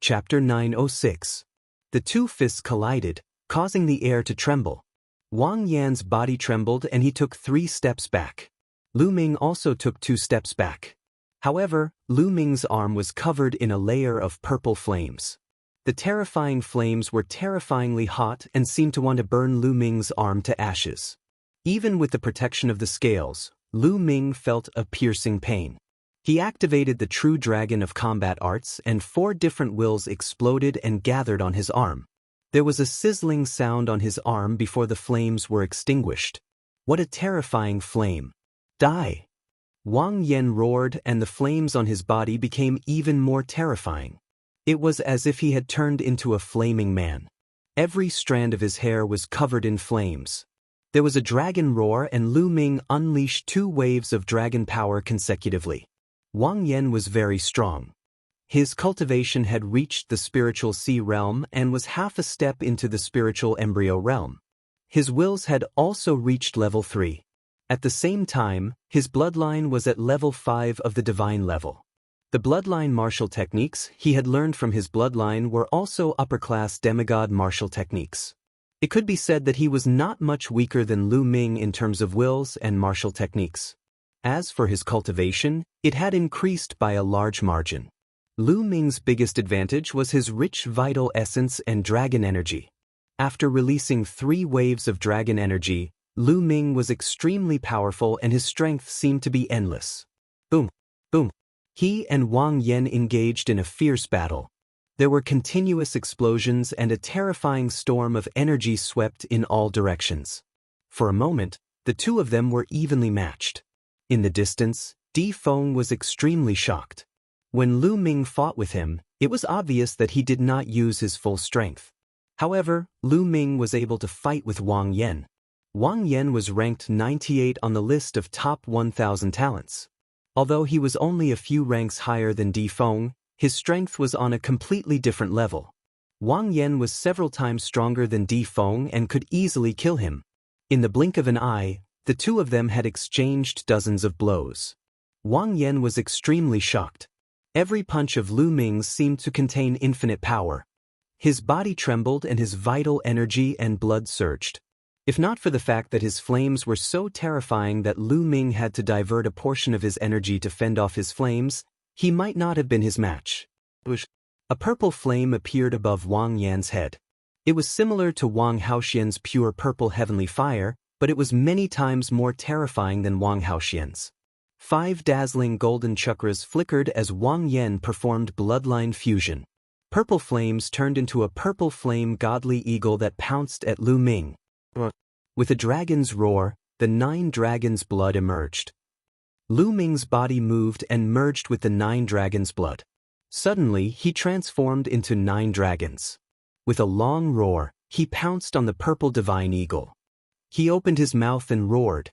Chapter 906. The two fists collided, causing the air to tremble. Wang Yan's body trembled and he took 3 steps back. Lu Ming also took 2 steps back. However, Lu Ming's arm was covered in a layer of purple flames. The terrifying flames were terrifyingly hot and seemed to want to burn Lu Ming's arm to ashes. Even with the protection of the scales, Lu Ming felt a piercing pain. He activated the true dragon of combat arts and 4 different wills exploded and gathered on his arm. There was a sizzling sound on his arm before the flames were extinguished. What a terrifying flame! Die! Wang Yan roared and the flames on his body became even more terrifying. It was as if he had turned into a flaming man. Every strand of his hair was covered in flames. There was a dragon roar and Lu Ming unleashed 2 waves of dragon power consecutively. Wang Yan was very strong. His cultivation had reached the spiritual sea realm and was half a step into the spiritual embryo realm. His wills had also reached level 3. At the same time, his bloodline was at level 5 of the divine level. The bloodline martial techniques he had learned from his bloodline were also upper-class demigod martial techniques. It could be said that he was not much weaker than Lu Ming in terms of wills and martial techniques. As for his cultivation, it had increased by a large margin. Lu Ming's biggest advantage was his rich vital essence and dragon energy. After releasing 3 waves of dragon energy, Lu Ming was extremely powerful and his strength seemed to be endless. Boom! Boom! He and Wang Yan engaged in a fierce battle. There were continuous explosions and a terrifying storm of energy swept in all directions. For a moment, the two of them were evenly matched. In the distance, Di Feng was extremely shocked. When Lu Ming fought with him, it was obvious that he did not use his full strength. However, Lu Ming was able to fight with Wang Yan. Wang Yan was ranked 98 on the list of top 1,000 talents. Although he was only a few ranks higher than Di Feng, his strength was on a completely different level. Wang Yan was several times stronger than Di Feng and could easily kill him. In the blink of an eye, the two of them had exchanged dozens of blows. Wang Yan was extremely shocked. Every punch of Lu Ming's seemed to contain infinite power. His body trembled and his vital energy and blood surged. If not for the fact that his flames were so terrifying that Lu Ming had to divert a portion of his energy to fend off his flames, he might not have been his match. A purple flame appeared above Wang Yan's head. It was similar to Wang Haoxian's pure purple heavenly fire, but it was many times more terrifying than Wang Haoxian's. 5 dazzling golden chakras flickered as Wang Yan performed bloodline fusion. Purple flames turned into a purple flame godly eagle that pounced at Lu Ming. With a dragon's roar, the 9 dragons' blood emerged. Lu Ming's body moved and merged with the 9 dragons' blood. Suddenly, he transformed into 9 dragons. With a long roar, he pounced on the purple divine eagle. He opened his mouth and roared.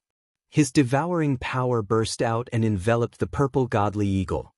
His devouring power burst out and enveloped the purple godly eagle.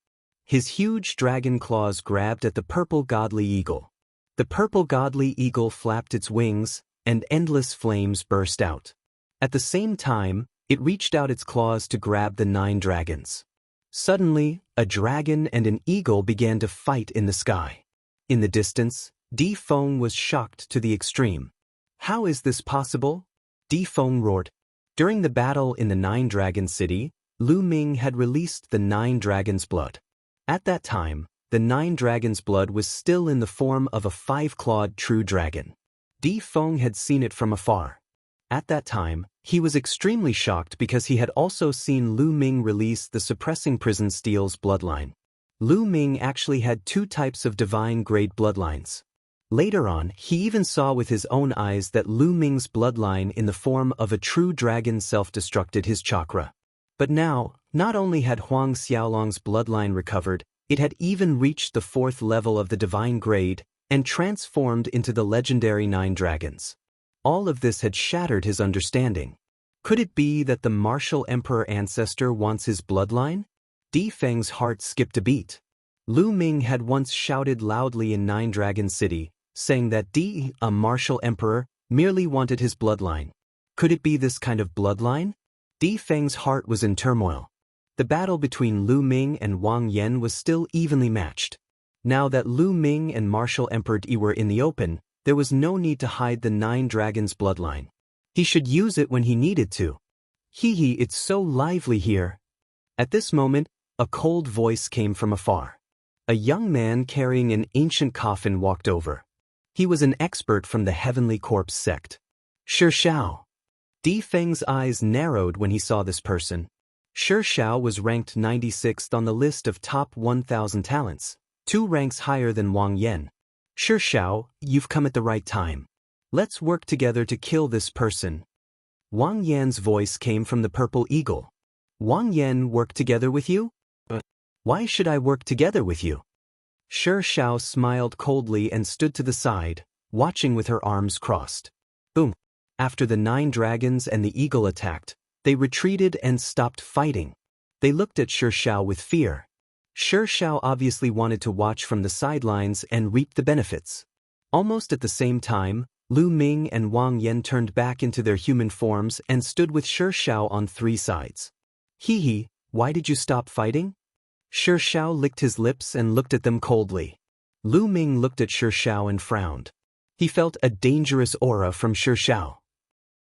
His huge dragon claws grabbed at the purple godly eagle. The purple godly eagle flapped its wings, and endless flames burst out. At the same time, it reached out its claws to grab the 9 dragons. Suddenly, a dragon and an eagle began to fight in the sky. In the distance, Di Feng was shocked to the extreme. How is this possible? Di Feng roared. During the battle in the 9 Dragon City, Lu Ming had released the 9 dragons' blood. At that time, the 9 dragons' blood was still in the form of a 5-clawed true dragon. Di Feng had seen it from afar. At that time, he was extremely shocked because he had also seen Lu Ming release the suppressing prison steel's bloodline. Lu Ming actually had 2 types of divine-grade bloodlines. Later on, he even saw with his own eyes that Lu Ming's bloodline in the form of a true dragon self-destructed his chakra. But now, not only had Huang Xiaolong's bloodline recovered, it had even reached the 4th level of the divine grade and transformed into the legendary 9 dragons. All of this had shattered his understanding. Could it be that the martial emperor ancestor wants his bloodline? Di Feng's heart skipped a beat. Lu Ming had once shouted loudly in 9 Dragon City, saying that a martial emperor, merely wanted his bloodline. Could it be this kind of bloodline? Di Feng's heart was in turmoil. The battle between Lu Ming and Wang Yan was still evenly matched. Now that Lu Ming and Martial Emperor Yi were in the open, there was no need to hide the 9 dragons' bloodline. He should use it when he needed to. Hee, it's so lively here. At this moment, a cold voice came from afar. A young man carrying an ancient coffin walked over. He was an expert from the Heavenly Corpse sect. Xiao. Di Feng's eyes narrowed when he saw this person. Xiao was ranked 96th on the list of top 1,000 talents, 2 ranks higher than Wang Yan. Xiao, you've come at the right time. Let's work together to kill this person. Wang Yan's voice came from the Purple Eagle. Wang Yan work together with you? Why should I work together with you? Xiao smiled coldly and stood to the side, watching with her arms crossed. Boom. After the 9 dragons and the eagle attacked, they retreated and stopped fighting. They looked at Xiao with fear. Xiao obviously wanted to watch from the sidelines and reap the benefits. Almost at the same time, Lu Ming and Wang Yan turned back into their human forms and stood with Xiao on 3 sides. Hee, why did you stop fighting? Xiao licked his lips and looked at them coldly. Lu Ming looked at Xiao and frowned. He felt a dangerous aura from Xiao.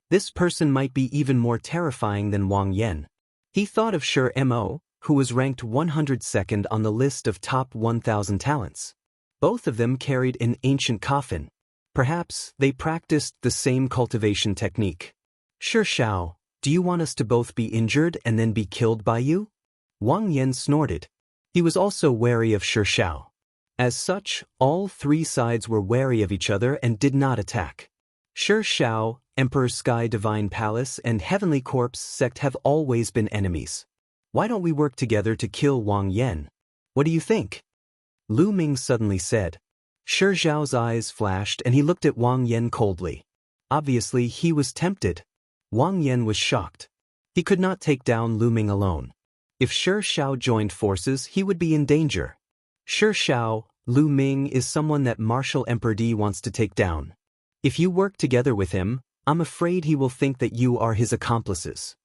This person might be even more terrifying than Wang Yan. He thought of Mo, who was ranked 102nd on the list of top 1,000 talents. Both of them carried an ancient coffin. Perhaps they practiced the same cultivation technique. Xiao, do you want us to both be injured and then be killed by you? Wang Yan snorted. He was also wary of Xiao. As such, all 3 sides were wary of each other and did not attack. Xiao, Emperor Sky Divine Palace and Heavenly Corpse sect have always been enemies. Why don't we work together to kill Wang Yan? What do you think? Lu Ming suddenly said. Xiao's eyes flashed and he looked at Wang Yan coldly. Obviously, he was tempted. Wang Yan was shocked. He could not take down Lu Ming alone. If Xiao joined forces, he would be in danger. Xiao, Lu Ming is someone that Martial Emperor Yi wants to take down. If you work together with him, I'm afraid he will think that you are his accomplices.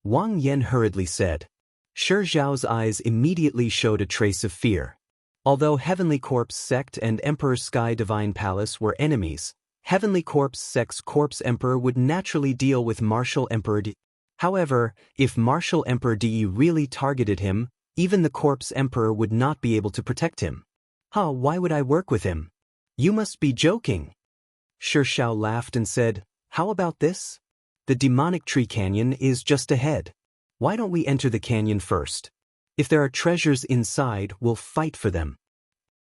Wang Yan hurriedly said. Xiao's eyes immediately showed a trace of fear. Although Heavenly Corpse sect and Emperor Sky Divine Palace were enemies, Heavenly Corpse sect's Corpse Emperor would naturally deal with Martial Emperor Yi. However, if Martial Emperor Yi really targeted him, even the Corpse Emperor would not be able to protect him. Why would I work with him? You must be joking. Xiao laughed and said, how about this? The demonic tree canyon is just ahead. Why don't we enter the canyon first? If there are treasures inside, we'll fight for them.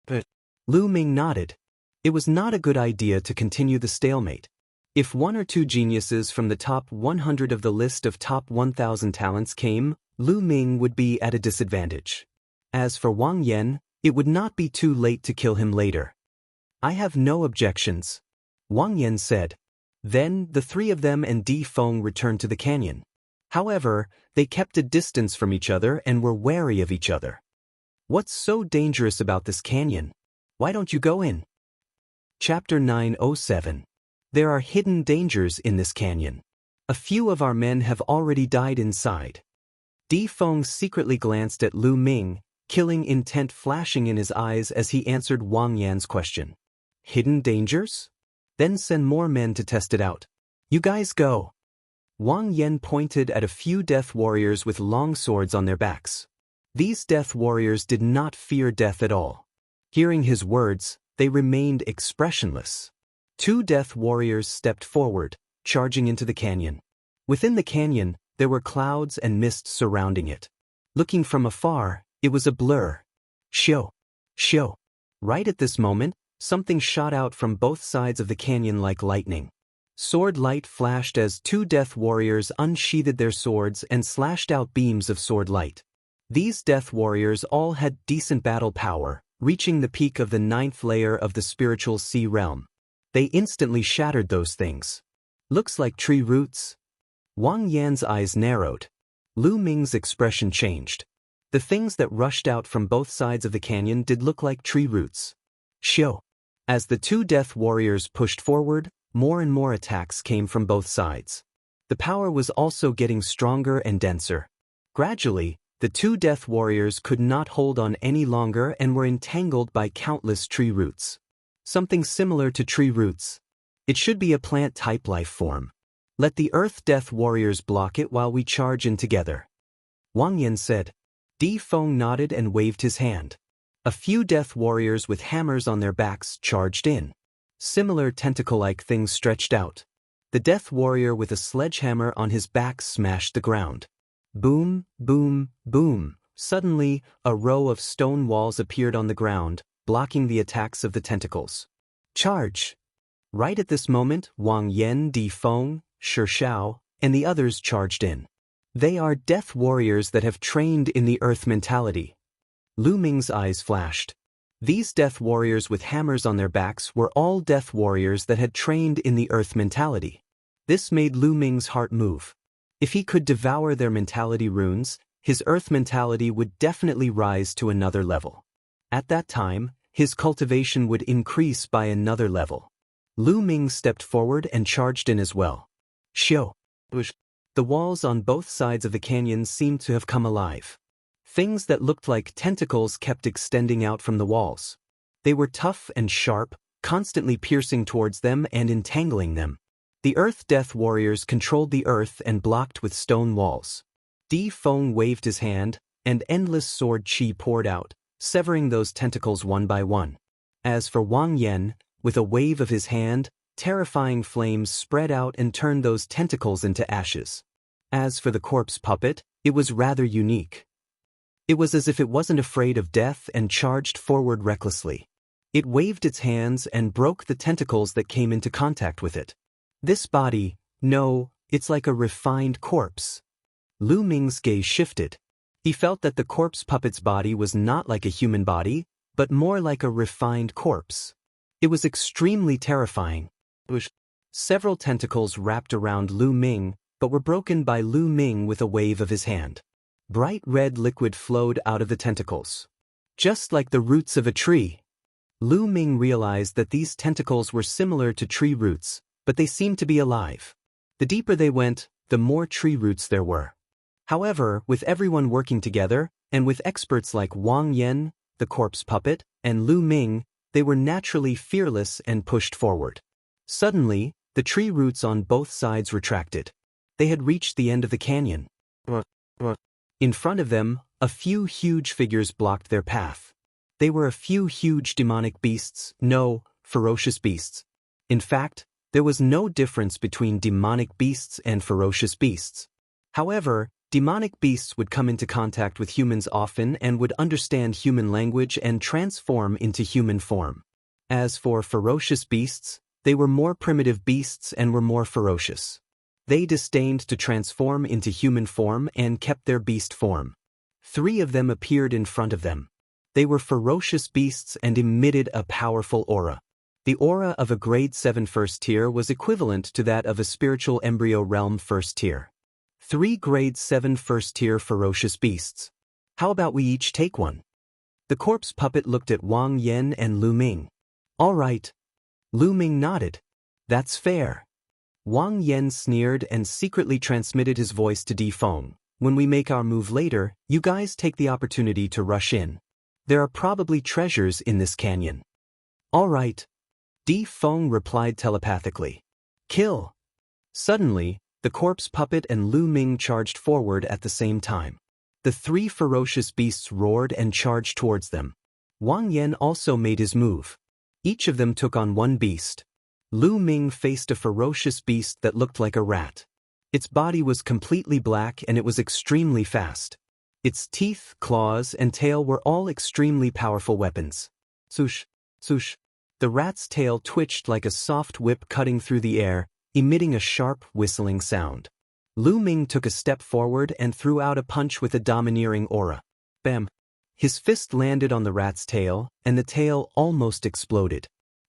But Lu Ming nodded. It was not a good idea to continue the stalemate. If 1 or 2 geniuses from the top 100 of the list of top 1,000 talents came, Lu Ming would be at a disadvantage. As for Wang Yan, it would not be too late to kill him later. I have no objections, Wang Yan said. Then the 3 of them and Di Feng returned to the canyon. However, they kept a distance from each other and were wary of each other. What's so dangerous about this canyon? Why don't you go in? Chapter 907. There are hidden dangers in this canyon. A few of our men have already died inside. Di Feng secretly glanced at Lu Ming, killing intent flashing in his eyes as he answered Wang Yan's question. Hidden dangers? Then send more men to test it out. You guys go. Wang Yan pointed at a few death warriors with long swords on their backs. These death warriors did not fear death at all. Hearing his words, they remained expressionless. 2 death warriors stepped forward, charging into the canyon. Within the canyon, there were clouds and mist surrounding it. Looking from afar, it was a blur. Shio. Right at this moment, something shot out from both sides of the canyon like lightning. Sword light flashed as 2 death warriors unsheathed their swords and slashed out beams of sword light. These death warriors all had decent battle power, reaching the peak of the 9th layer of the spiritual sea realm. They instantly shattered those things. Looks like tree roots. Wang Yan's eyes narrowed. Lu Ming's expression changed. The things that rushed out from both sides of the canyon did look like tree roots. Shio. As the 2 death warriors pushed forward, more and more attacks came from both sides. The power was also getting stronger and denser. Gradually, The two death warriors could not hold on any longer and were entangled by countless tree roots. Something similar to tree roots. It should be a plant-type life form. Let the Earth Death Warriors block it while we charge in together. Wang Lin said. Di Feng nodded and waved his hand. A few death warriors with hammers on their backs charged in. Similar tentacle-like things stretched out. The death warrior with a sledgehammer on his back smashed the ground. Boom, boom, boom. Suddenly, a row of stone walls appeared on the ground, blocking the attacks of the tentacles. Charge! Right at this moment, Wang Lin, Di Feng, Xiao, and the others charged in. They are death warriors that have trained in the earth mentality. Lu Ming's eyes flashed. These death warriors with hammers on their backs were all death warriors that had trained in the earth mentality. This made Lu Ming's heart move. If he could devour their mentality runes, his earth mentality would definitely rise to another level. At that time, his cultivation would increase by another level. Lu Ming stepped forward and charged in as well. Xiao. The walls on both sides of the canyon seemed to have come alive. Things that looked like tentacles kept extending out from the walls. They were tough and sharp, constantly piercing towards them and entangling them. The Earth Death Warriors controlled the earth and blocked with stone walls. Di Feng waved his hand, and endless sword chi poured out, severing those tentacles one by one. As for Wang Lin, with a wave of his hand, terrifying flames spread out and turned those tentacles into ashes. As for the corpse puppet, it was rather unique. It was as if it wasn't afraid of death and charged forward recklessly. It waved its hands and broke the tentacles that came into contact with it. This body, no, it's like a refined corpse. Lu Ming's gaze shifted. He felt that the corpse puppet's body was not like a human body, but more like a refined corpse. It was extremely terrifying. Several tentacles wrapped around Lu Ming, but were broken by Lu Ming with a wave of his hand. Bright red liquid flowed out of the tentacles. Just like the roots of a tree. Lu Ming realized that these tentacles were similar to tree roots, but they seemed to be alive. The deeper they went, the more tree roots there were. However, with everyone working together, and with experts like Wang Lin, the corpse puppet, and Lu Ming, they were naturally fearless and pushed forward. Suddenly, the tree roots on both sides retracted. They had reached the end of the canyon. In front of them, a few huge figures blocked their path. They were a few huge demonic beasts, no, ferocious beasts. In fact, there was no difference between demonic beasts and ferocious beasts. However, demonic beasts would come into contact with humans often and would understand human language and transform into human form. As for ferocious beasts, they were more primitive beasts and were more ferocious. They disdained to transform into human form and kept their beast form. 3 of them appeared in front of them. They were ferocious beasts and emitted a powerful aura. The aura of a grade 7 first tier was equivalent to that of a spiritual embryo realm first tier. 3 grade 7 first tier ferocious beasts. How about we each take one? The corpse puppet looked at Wang Lin and Lu Ming. All right. Lu Ming nodded. That's fair. Wang Lin sneered and secretly transmitted his voice to Di Feng. When we make our move later, you guys take the opportunity to rush in. There are probably treasures in this canyon. All right. Di Feng replied telepathically. Kill. Suddenly, the corpse puppet and Lu Ming charged forward at the same time. The 3 ferocious beasts roared and charged towards them. Wang Lin also made his move. Each of them took on one beast. Lu Ming faced a ferocious beast that looked like a rat. Its body was completely black and it was extremely fast. Its teeth, claws, and tail were all extremely powerful weapons. Swoosh, swoosh. The rat's tail twitched like a soft whip cutting through the air, emitting a sharp, whistling sound. Lu Ming took a step forward and threw out a punch with a domineering aura. Bam! His fist landed on the rat's tail, and the tail almost exploded.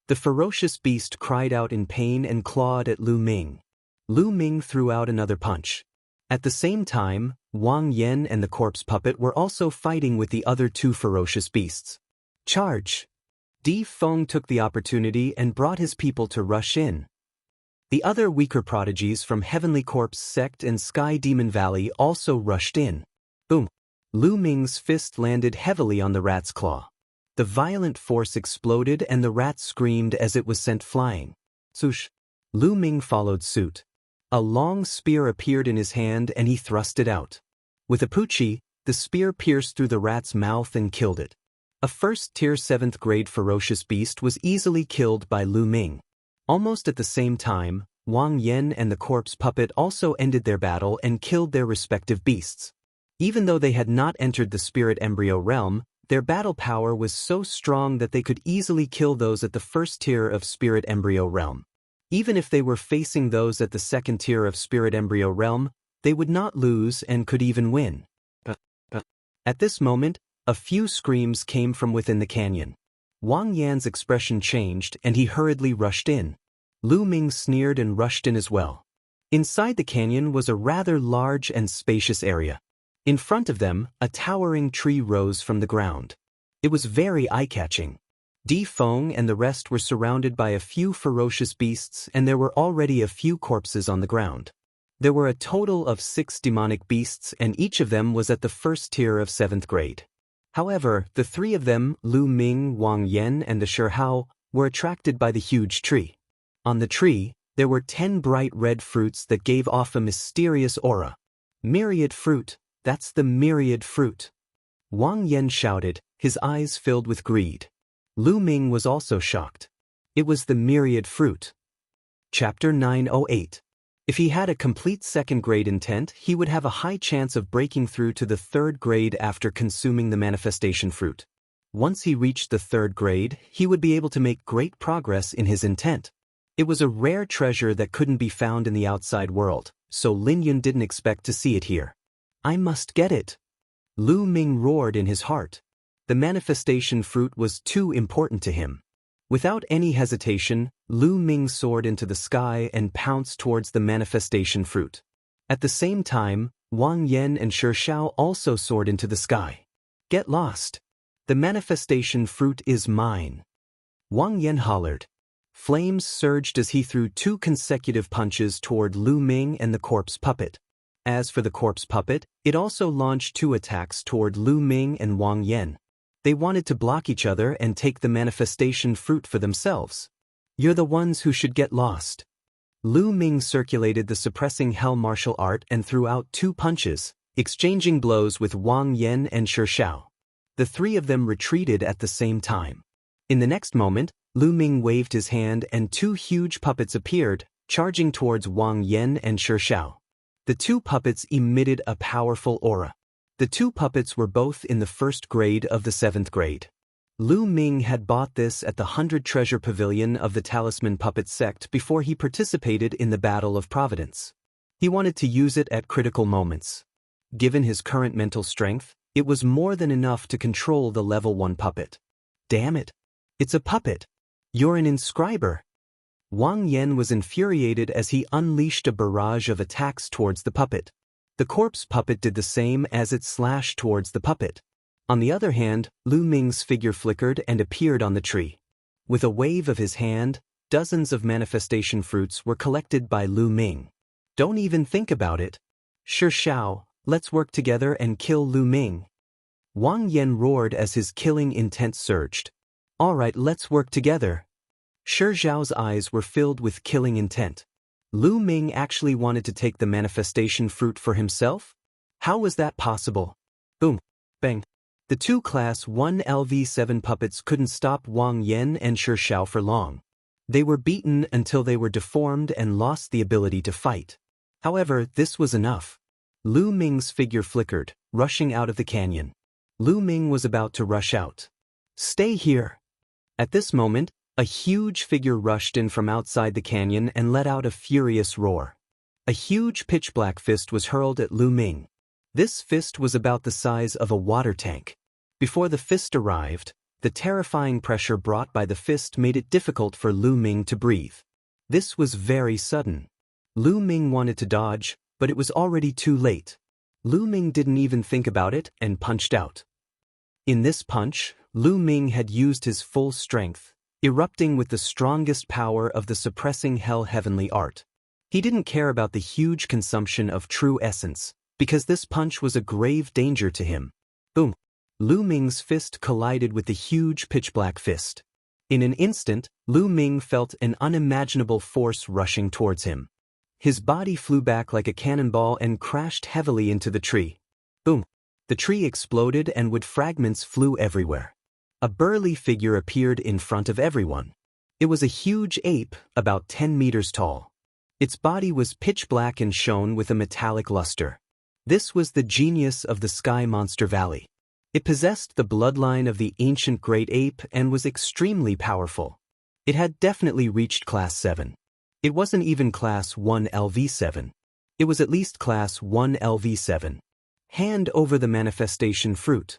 The ferocious beast cried out in pain and clawed at Lu Ming. Lu Ming threw out another punch. At the same time, Wang Lin and the corpse puppet were also fighting with the other 2 ferocious beasts. Charge! Di Feng took the opportunity and brought his people to rush in. The other weaker prodigies from Heavenly Corpse Sect and Sky Demon Valley also rushed in. Boom! Lu Ming's fist landed heavily on the rat's claw. The violent force exploded and the rat screamed as it was sent flying. Swoosh! Lu Ming followed suit. A long spear appeared in his hand and he thrust it out. With a puchi, the spear pierced through the rat's mouth and killed it. A first-tier 7th-grade ferocious beast was easily killed by Lu Ming. Almost at the same time, Wang Yan and the corpse puppet also ended their battle and killed their respective beasts. Even though they had not entered the spirit embryo realm, their battle power was so strong that they could easily kill those at the first tier of spirit embryo realm. Even if they were facing those at the second tier of spirit embryo realm, they would not lose and could even win. At this moment, a few screams came from within the canyon. Wang Yan's expression changed and he hurriedly rushed in. Lu Ming sneered and rushed in as well. Inside the canyon was a rather large and spacious area. In front of them, a towering tree rose from the ground. It was very eye-catching. Di Feng and the rest were surrounded by a few ferocious beasts and there were already a few corpses on the ground. There were a total of 6 demonic beasts and each of them was at the first tier of 7th grade. However, the 3 of them, Lu Ming, Wang Yan and the Shihao, were attracted by the huge tree. On the tree, there were 10 bright red fruits that gave off a mysterious aura. Myriad fruit, that's the myriad fruit. Wang Yan shouted, his eyes filled with greed. Lu Ming was also shocked. It was the myriad fruit. Chapter 908. If he had a complete 2nd grade intent, he would have a high chance of breaking through to the 3rd grade after consuming the manifestation fruit. Once he reached the 3rd grade, he would be able to make great progress in his intent. It was a rare treasure that couldn't be found in the outside world, so Lin Yun didn't expect to see it here. I must get it. Lu Ming roared in his heart. The manifestation fruit was too important to him. Without any hesitation, Lu Ming soared into the sky and pounced towards the manifestation fruit. At the same time, Wang Yan and Shihao also soared into the sky. Get lost. The manifestation fruit is mine. Wang Yan hollered. Flames surged as he threw 2 consecutive punches toward Lu Ming and the corpse puppet. As for the corpse puppet, it also launched 2 attacks toward Lu Ming and Wang Yan. They wanted to block each other and take the manifestation fruit for themselves. You're the ones who should get lost. Lu Ming circulated the suppressing hell martial art and threw out 2 punches, exchanging blows with Wang Yan and Shihao. The 3 of them retreated at the same time. In the next moment, Lu Ming waved his hand and 2 huge puppets appeared, charging towards Wang Yan and Shihao. The 2 puppets emitted a powerful aura. The 2 puppets were both in the 1st grade of the 7th grade. Lu Ming had bought this at the 100 Treasure Pavilion of the Talisman Puppet Sect before he participated in the Battle of Providence. He wanted to use it at critical moments. Given his current mental strength, it was more than enough to control the level 1 puppet. Damn it! It's a puppet! You're an inscriber! Wang Yan was infuriated as he unleashed a barrage of attacks towards the puppet. The corpse puppet did the same as it slashed towards the puppet. On the other hand, Lu Ming's figure flickered and appeared on the tree. With a wave of his hand, dozens of manifestation fruits were collected by Lu Ming. Don't even think about it. Shihao, let's work together and kill Lu Ming. Wang Yan roared as his killing intent surged. All right, let's work together. Shihao's eyes were filled with killing intent. Lu Ming actually wanted to take the manifestation fruit for himself? How was that possible? Boom. Bang. The 2 Class 1 LV7 puppets couldn't stop Wang Yan and Shihao for long. They were beaten until they were deformed and lost the ability to fight. However, this was enough. Lu Ming's figure flickered, rushing out of the canyon. Lu Ming was about to rush out. Stay here. At this moment, a huge figure rushed in from outside the canyon and let out a furious roar. A huge pitch-black fist was hurled at Lu Ming. This fist was about the size of a water tank. Before the fist arrived, the terrifying pressure brought by the fist made it difficult for Lu Ming to breathe. This was very sudden. Lu Ming wanted to dodge, but it was already too late. Lu Ming didn't even think about it and punched out. In this punch, Lu Ming had used his full strength, erupting with the strongest power of the suppressing hell heavenly art. He didn't care about the huge consumption of true essence, because this punch was a grave danger to him. Boom! Lu Ming's fist collided with the huge pitch-black fist. In an instant, Lu Ming felt an unimaginable force rushing towards him. His body flew back like a cannonball and crashed heavily into the tree. Boom! The tree exploded and wood fragments flew everywhere. A burly figure appeared in front of everyone. It was a huge ape, about 10 meters tall. Its body was pitch black and shone with a metallic luster. This was the genius of the Sky Monster Valley. It possessed the bloodline of the ancient great ape and was extremely powerful. It had definitely reached Class 7. It wasn't even Class 1 LV7. It was at least Class 1 LV7. Hand over the manifestation fruit.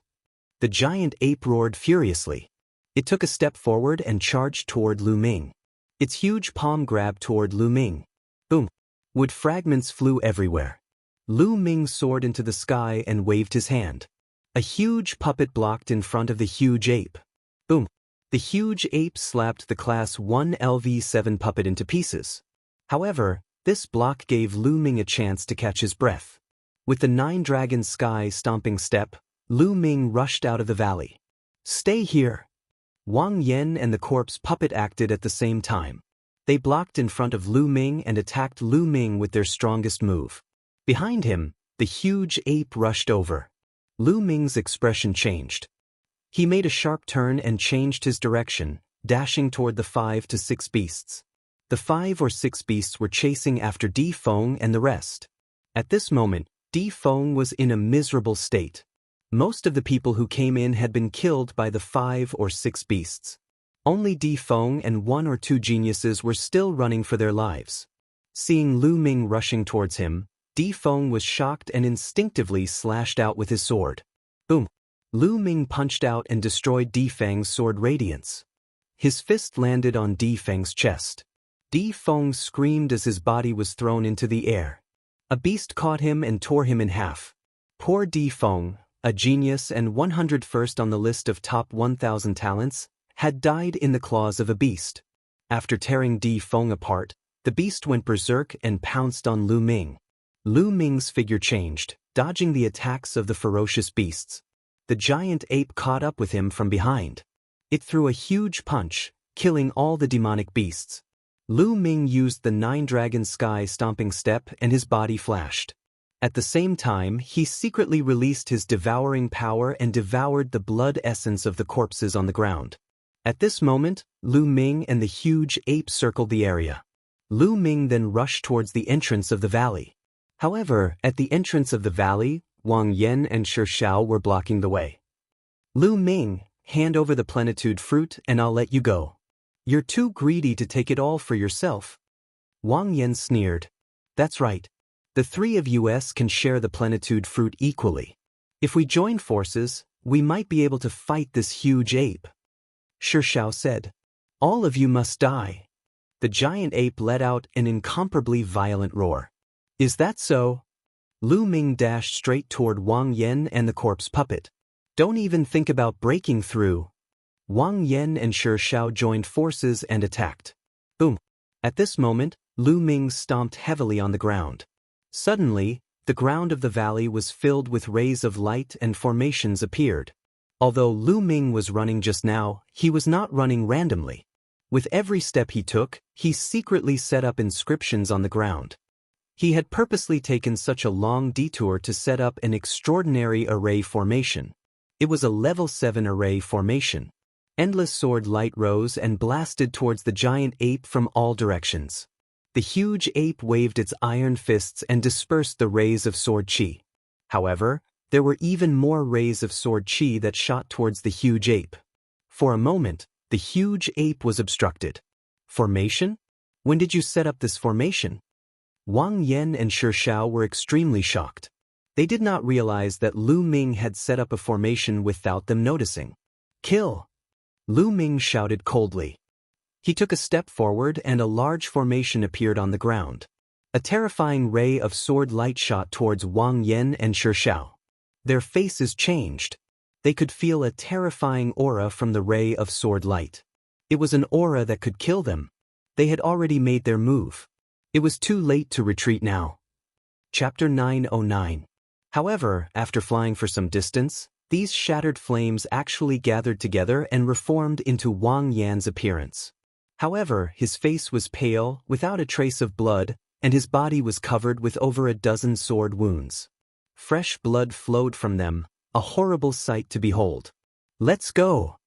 The giant ape roared furiously. It took a step forward and charged toward Lu Ming. Its huge palm grabbed toward Lu Ming. Boom! Wood fragments flew everywhere. Lu Ming soared into the sky and waved his hand. A huge puppet blocked in front of the huge ape. Boom! The huge ape slapped the Class 1 LV7 puppet into pieces. However, this block gave Lu Ming a chance to catch his breath. With the 9-dragon sky stomping step, Lu Ming rushed out of the valley. Stay here! Wang Lin and the corpse puppet acted at the same time. They blocked in front of Lu Ming and attacked Lu Ming with their strongest move. Behind him, the huge ape rushed over. Lu Ming's expression changed. He made a sharp turn and changed his direction, dashing toward the 5 to 6 beasts. The 5 or 6 beasts were chasing after Di Feng and the rest. At this moment, Di Feng was in a miserable state. Most of the people who came in had been killed by the 5 or 6 beasts. Only Di Feng and 1 or 2 geniuses were still running for their lives. Seeing Lu Ming rushing towards him, Di Feng was shocked and instinctively slashed out with his sword. Boom! Lu Ming punched out and destroyed Di Feng's sword radiance. His fist landed on Di Feng's chest. Di Feng screamed as his body was thrown into the air. A beast caught him and tore him in half. Poor Di Feng, a genius and 101st on the list of top 1,000 talents, had died in the claws of a beast. After tearing Di Feng apart, the beast went berserk and pounced on Lu Ming. Lu Ming's figure changed, dodging the attacks of the ferocious beasts. The giant ape caught up with him from behind. It threw a huge punch, killing all the demonic beasts. Lu Ming used the 9-dragon sky stomping step and his body flashed. At the same time, he secretly released his devouring power and devoured the blood essence of the corpses on the ground. At this moment, Lu Ming and the huge ape circled the area. Lu Ming then rushed towards the entrance of the valley. However, at the entrance of the valley, Wang Lin and Xiao were blocking the way. Lu Ming, hand over the plenitude fruit and I'll let you go. You're too greedy to take it all for yourself. Wang Lin sneered. That's right. The 3 of us can share the plenitude fruit equally. If we join forces, we might be able to fight this huge ape. Xiao said. All of you must die. The giant ape let out an incomparably violent roar. Is that so? Lu Ming dashed straight toward Wang Lin and the corpse puppet. Don't even think about breaking through. Wang Lin and Xiao joined forces and attacked. Boom! At this moment, Lu Ming stomped heavily on the ground. Suddenly, the ground of the valley was filled with rays of light and formations appeared. Although Lu Ming was running just now, he was not running randomly. With every step he took, he secretly set up inscriptions on the ground. He had purposely taken such a long detour to set up an extraordinary array formation. It was a level 7 array formation. Endless sword light rose and blasted towards the giant ape from all directions. The huge ape waved its iron fists and dispersed the rays of sword chi. However, there were even more rays of sword chi that shot towards the huge ape. For a moment, the huge ape was obstructed. Formation? When did you set up this formation? Wang Lin and Xiao were extremely shocked. They did not realize that Lu Ming had set up a formation without them noticing. Kill! Lu Ming shouted coldly. He took a step forward and a large formation appeared on the ground. A terrifying ray of sword light shot towards Wang Lin and Xiao. Their faces changed. They could feel a terrifying aura from the ray of sword light. It was an aura that could kill them. They had already made their move. It was too late to retreat now. Chapter 909. However, after flying for some distance, These shattered flames actually gathered together and reformed into Wang Yan's appearance. However, his face was pale, without a trace of blood, and his body was covered with over a dozen sword wounds. Fresh blood flowed from them, a horrible sight to behold. "Let's go!"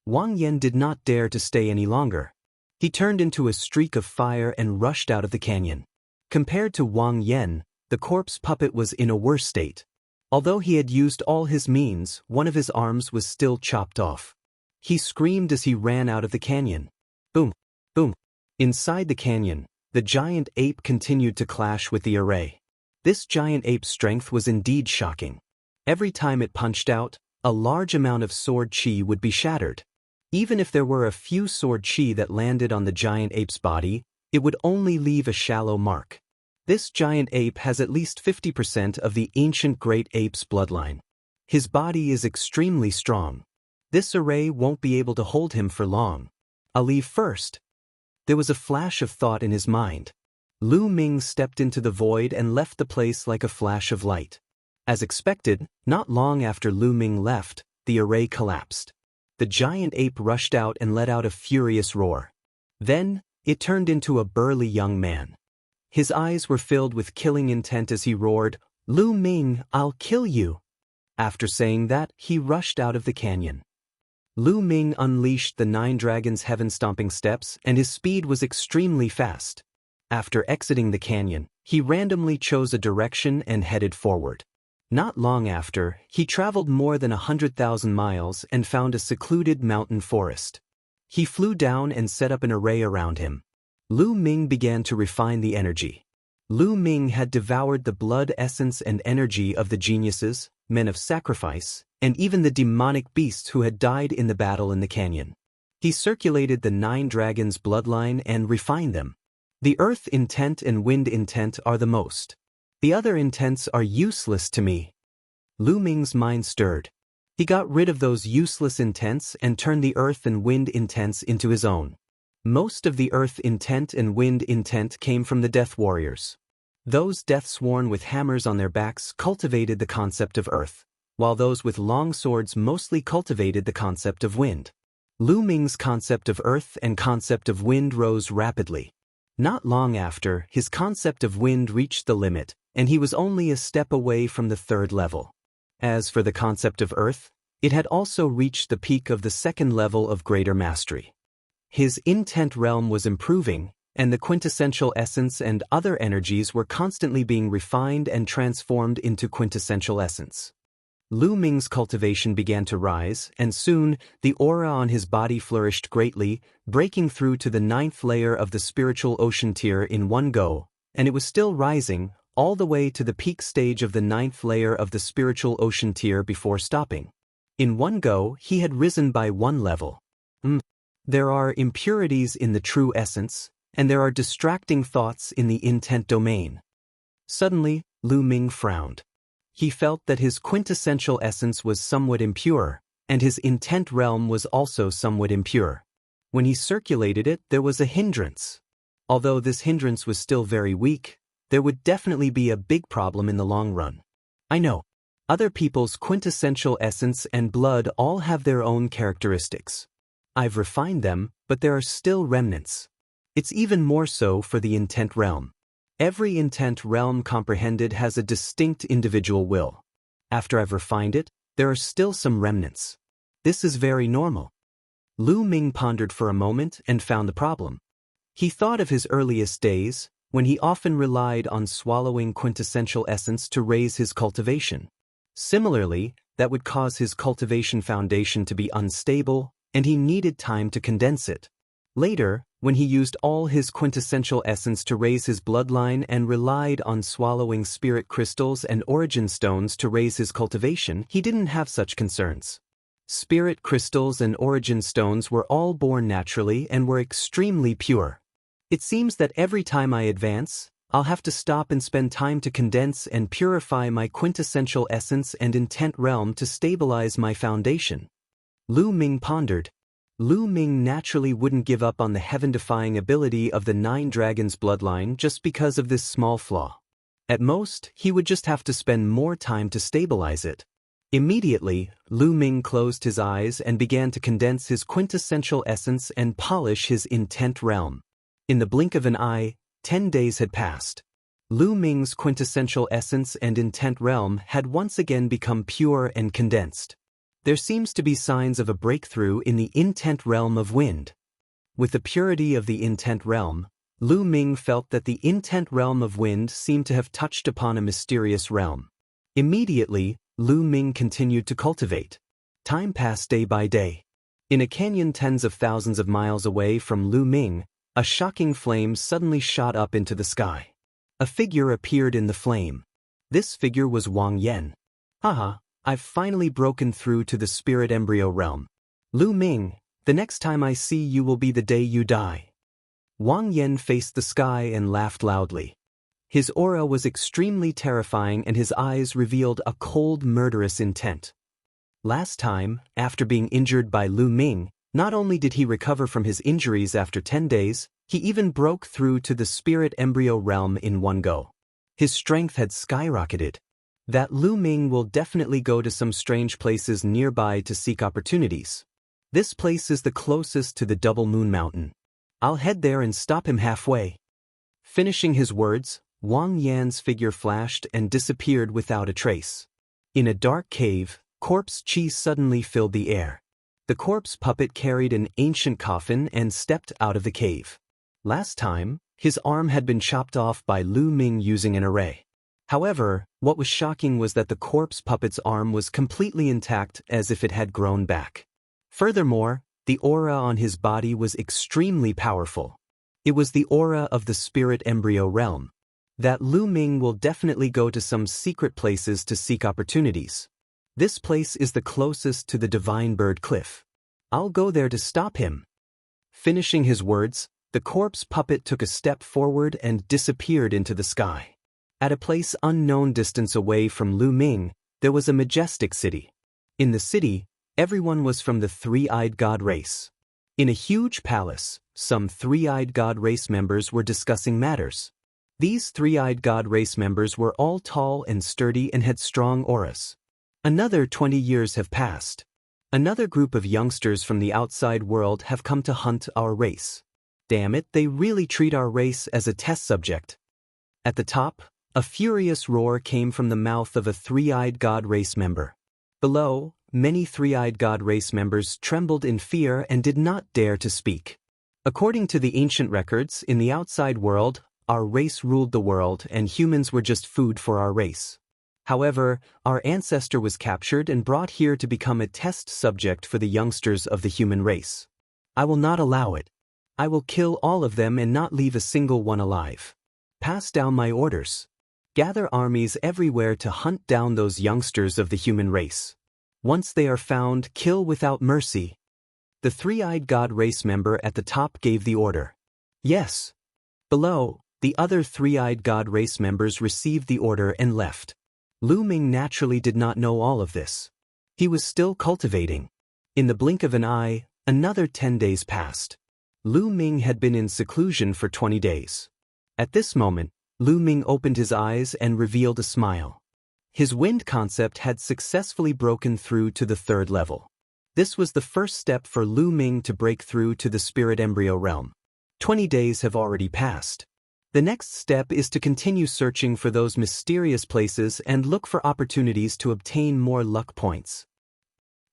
Wang Yan did not dare to stay any longer. He turned into a streak of fire and rushed out of the canyon. Compared to Wang Yan, the corpse puppet was in a worse state. Although he had used all his means, one of his arms was still chopped off. He screamed as he ran out of the canyon. Boom! Boom! Inside the canyon, the giant ape continued to clash with the array. This giant ape's strength was indeed shocking. Every time it punched out, a large amount of sword chi would be shattered. Even if there were a few sword chi that landed on the giant ape's body, it would only leave a shallow mark. This giant ape has at least 50% of the ancient great ape's bloodline. His body is extremely strong. This array won't be able to hold him for long. I'll leave first. There was a flash of thought in his mind. Lu Ming stepped into the void and left the place like a flash of light. As expected, not long after Lu Ming left, the array collapsed. The giant ape rushed out and let out a furious roar. Then, it turned into a burly young man. His eyes were filled with killing intent as he roared, "Lu Ming, I'll kill you!" After saying that, he rushed out of the canyon. Lu Ming unleashed the 9 dragons' heaven-stomping steps, and his speed was extremely fast. After exiting the canyon, he randomly chose a direction and headed forward. Not long after, he traveled more than 100,000 miles and found a secluded mountain forest. He flew down and set up an array around him. Lu Ming began to refine the energy. Lu Ming had devoured the blood essence and energy of the geniuses, men of sacrifice, and even the demonic beasts who had died in the battle in the canyon. He circulated the 9 dragons' bloodline and refined them. The earth intent and wind intent are the most. The other intents are useless to me. Lu Ming's mind stirred. He got rid of those useless intents and turned the earth and wind intents into his own. Most of the earth intent and wind intent came from the death warriors. Those death-sworn with hammers on their backs cultivated the concept of earth, while those with long swords mostly cultivated the concept of wind. Lu Ming's concept of earth and concept of wind rose rapidly. Not long after, his concept of wind reached the limit, and he was only a step away from the 3rd level. As for the concept of earth, it had also reached the peak of the 2nd level of greater mastery. His intent realm was improving, and the quintessential essence and other energies were constantly being refined and transformed into quintessential essence. Lu Ming's cultivation began to rise, and soon, the aura on his body flourished greatly, breaking through to the 9th layer of the spiritual ocean tier in one go, and it was still rising, all the way to the peak stage of the 9th layer of the spiritual ocean tier before stopping. In one go, he had risen by 1 level. There are impurities in the true essence, and there are distracting thoughts in the intent domain. Suddenly, Lu Ming frowned. He felt that his quintessential essence was somewhat impure, and his intent realm was also somewhat impure. When he circulated it, there was a hindrance. Although this hindrance was still very weak, there would definitely be a big problem in the long run. I know. Other people's quintessential essence and blood all have their own characteristics. I've refined them, but there are still remnants. It's even more so for the intent realm. Every intent realm comprehended has a distinct individual will. After I've refined it, there are still some remnants. This is very normal. Lu Ming pondered for a moment and found the problem. He thought of his earliest days, when he often relied on swallowing quintessential essence to raise his cultivation. Similarly, that would cause his cultivation foundation to be unstable, and he needed time to condense it. Later, when he used all his quintessential essence to raise his bloodline and relied on swallowing spirit crystals and origin stones to raise his cultivation, he didn't have such concerns. Spirit crystals and origin stones were all born naturally and were extremely pure. It seems that every time I advance, I'll have to stop and spend time to condense and purify my quintessential essence and intent realm to stabilize my foundation. Lu Ming pondered. Lu Ming naturally wouldn't give up on the heaven-defying ability of the 9 dragons bloodline just because of this small flaw. At most, he would just have to spend more time to stabilize it. Immediately, Lu Ming closed his eyes and began to condense his quintessential essence and polish his intent realm. In the blink of an eye, 10 days had passed. Lu Ming's quintessential essence and intent realm had once again become pure and condensed. There seems to be signs of a breakthrough in the intent realm of wind. With the purity of the intent realm, Lu Ming felt that the intent realm of wind seemed to have touched upon a mysterious realm. Immediately, Lu Ming continued to cultivate. Time passed day by day. In a canyon tens of thousands of miles away from Lu Ming, a shocking flame suddenly shot up into the sky. A figure appeared in the flame. This figure was Wang Yan. Haha, I've finally broken through to the spirit embryo realm. Lu Ming, the next time I see you will be the day you die. Wang Yan faced the sky and laughed loudly. His aura was extremely terrifying and his eyes revealed a cold, murderous intent. Last time, after being injured by Lu Ming, not only did he recover from his injuries after 10 days, he even broke through to the spirit embryo realm in one go. His strength had skyrocketed. That Lu Ming will definitely go to some strange places nearby to seek opportunities. This place is the closest to the Double Moon Mountain. I'll head there and stop him halfway. Finishing his words, Wang Yan's figure flashed and disappeared without a trace. In a dark cave, corpse qi suddenly filled the air. The corpse puppet carried an ancient coffin and stepped out of the cave. Last time, his arm had been chopped off by Lu Ming using an array. However, what was shocking was that the corpse puppet's arm was completely intact as if it had grown back. Furthermore, the aura on his body was extremely powerful. It was the aura of the spirit embryo realm. That Lu Ming will definitely go to some secret places to seek opportunities. This place is the closest to the Divine Bird Cliff. I'll go there to stop him. Finishing his words, the corpse puppet took a step forward and disappeared into the sky. At a place unknown distance away from Lu Ming, there was a majestic city. In the city, everyone was from the three-eyed god race. In a huge palace, some three-eyed god race members were discussing matters. These three-eyed god race members were all tall and sturdy and had strong auras. Another 20 years have passed. Another group of youngsters from the outside world have come to hunt our race. Damn it, they really treat our race as a test subject. At the top, a furious roar came from the mouth of a three-eyed god race member. Below, many three-eyed god race members trembled in fear and did not dare to speak. According to the ancient records, in the outside world, our race ruled the world and humans were just food for our race. However, our ancestor was captured and brought here to become a test subject for the youngsters of the human race. I will not allow it. I will kill all of them and not leave a single one alive. Pass down my orders. Gather armies everywhere to hunt down those youngsters of the human race. Once they are found, kill without mercy. The three-eyed god race member at the top gave the order. Yes. Below, the other three-eyed god race members received the order and left. Lu Ming naturally did not know all of this. He was still cultivating. In the blink of an eye, another 10 days passed. Lu Ming had been in seclusion for 20 days. At this moment, Lu Ming opened his eyes and revealed a smile. His wind concept had successfully broken through to the 3rd level. This was the first step for Lu Ming to break through to the spirit embryo realm. 20 days have already passed. The next step is to continue searching for those mysterious places and look for opportunities to obtain more luck points.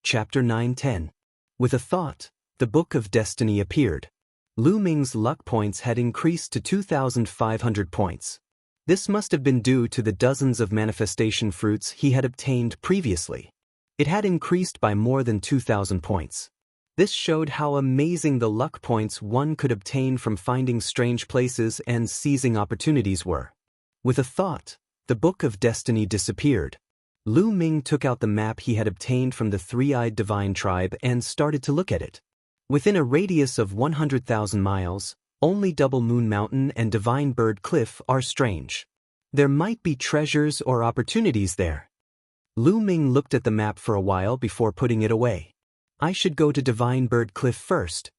Chapter 9-10. With a thought, the Book of Destiny appeared. Lu Ming's luck points had increased to 2,500 points. This must have been due to the dozens of manifestation fruits he had obtained previously. It had increased by more than 2,000 points. This showed how amazing the luck points one could obtain from finding strange places and seizing opportunities were. With a thought, the Book of Destiny disappeared. Lu Ming took out the map he had obtained from the three-eyed divine tribe and started to look at it. Within a radius of 100,000 miles, only Double Moon Mountain and Divine Bird Cliff are strange. There might be treasures or opportunities there. Lu Ming looked at the map for a while before putting it away. I should go to Divine Bird Cliff first.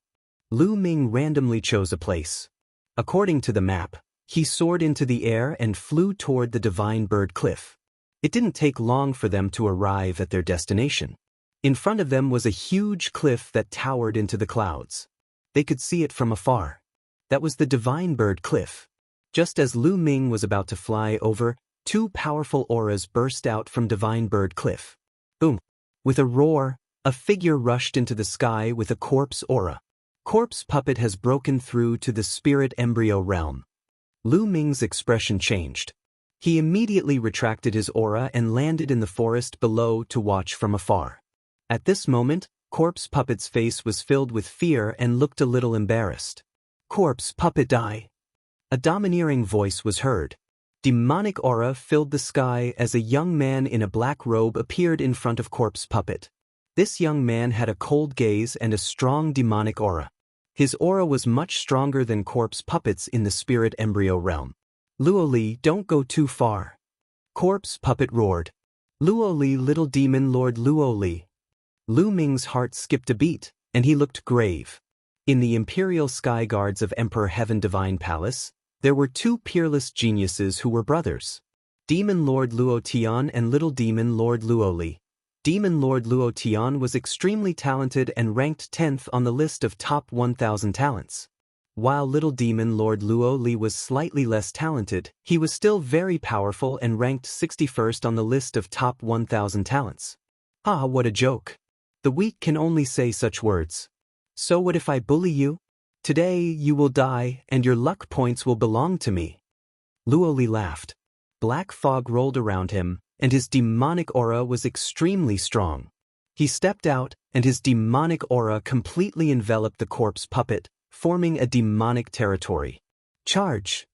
Lu Ming randomly chose a place. According to the map, he soared into the air and flew toward the Divine Bird Cliff. It didn't take long for them to arrive at their destination. In front of them was a huge cliff that towered into the clouds. They could see it from afar. That was the Divine Bird Cliff. Just as Lu Ming was about to fly over, two powerful auras burst out from Divine Bird Cliff. Boom! With a roar, a figure rushed into the sky with a corpse aura. Corpse puppet has broken through to the spirit embryo realm. Lu Ming's expression changed. He immediately retracted his aura and landed in the forest below to watch from afar. At this moment, Corpse Puppet's face was filled with fear and looked a little embarrassed. Corpse Puppet die. A domineering voice was heard. Demonic aura filled the sky as a young man in a black robe appeared in front of Corpse Puppet. This young man had a cold gaze and a strong demonic aura. His aura was much stronger than Corpse Puppet's in the spirit embryo realm. Luoli, don't go too far. Corpse Puppet roared. Luoli, little demon lord Luoli. Lu Ming's heart skipped a beat, and he looked grave. In the Imperial Sky Guards of Emperor Heaven Divine Palace, there were two peerless geniuses who were brothers. Demon Lord Luo Tian and Little Demon Lord Luoli. Demon Lord Luo Tian was extremely talented and ranked 10th on the list of top 1,000 talents. While Little Demon Lord Luoli was slightly less talented, he was still very powerful and ranked 61st on the list of top 1,000 talents. Ah, what a joke. The weak can only say such words. So what if I bully you? Today you will die and your luck points will belong to me. Luoli laughed. Black fog rolled around him, and his demonic aura was extremely strong. He stepped out, and his demonic aura completely enveloped the corpse puppet, forming a demonic territory. Charge!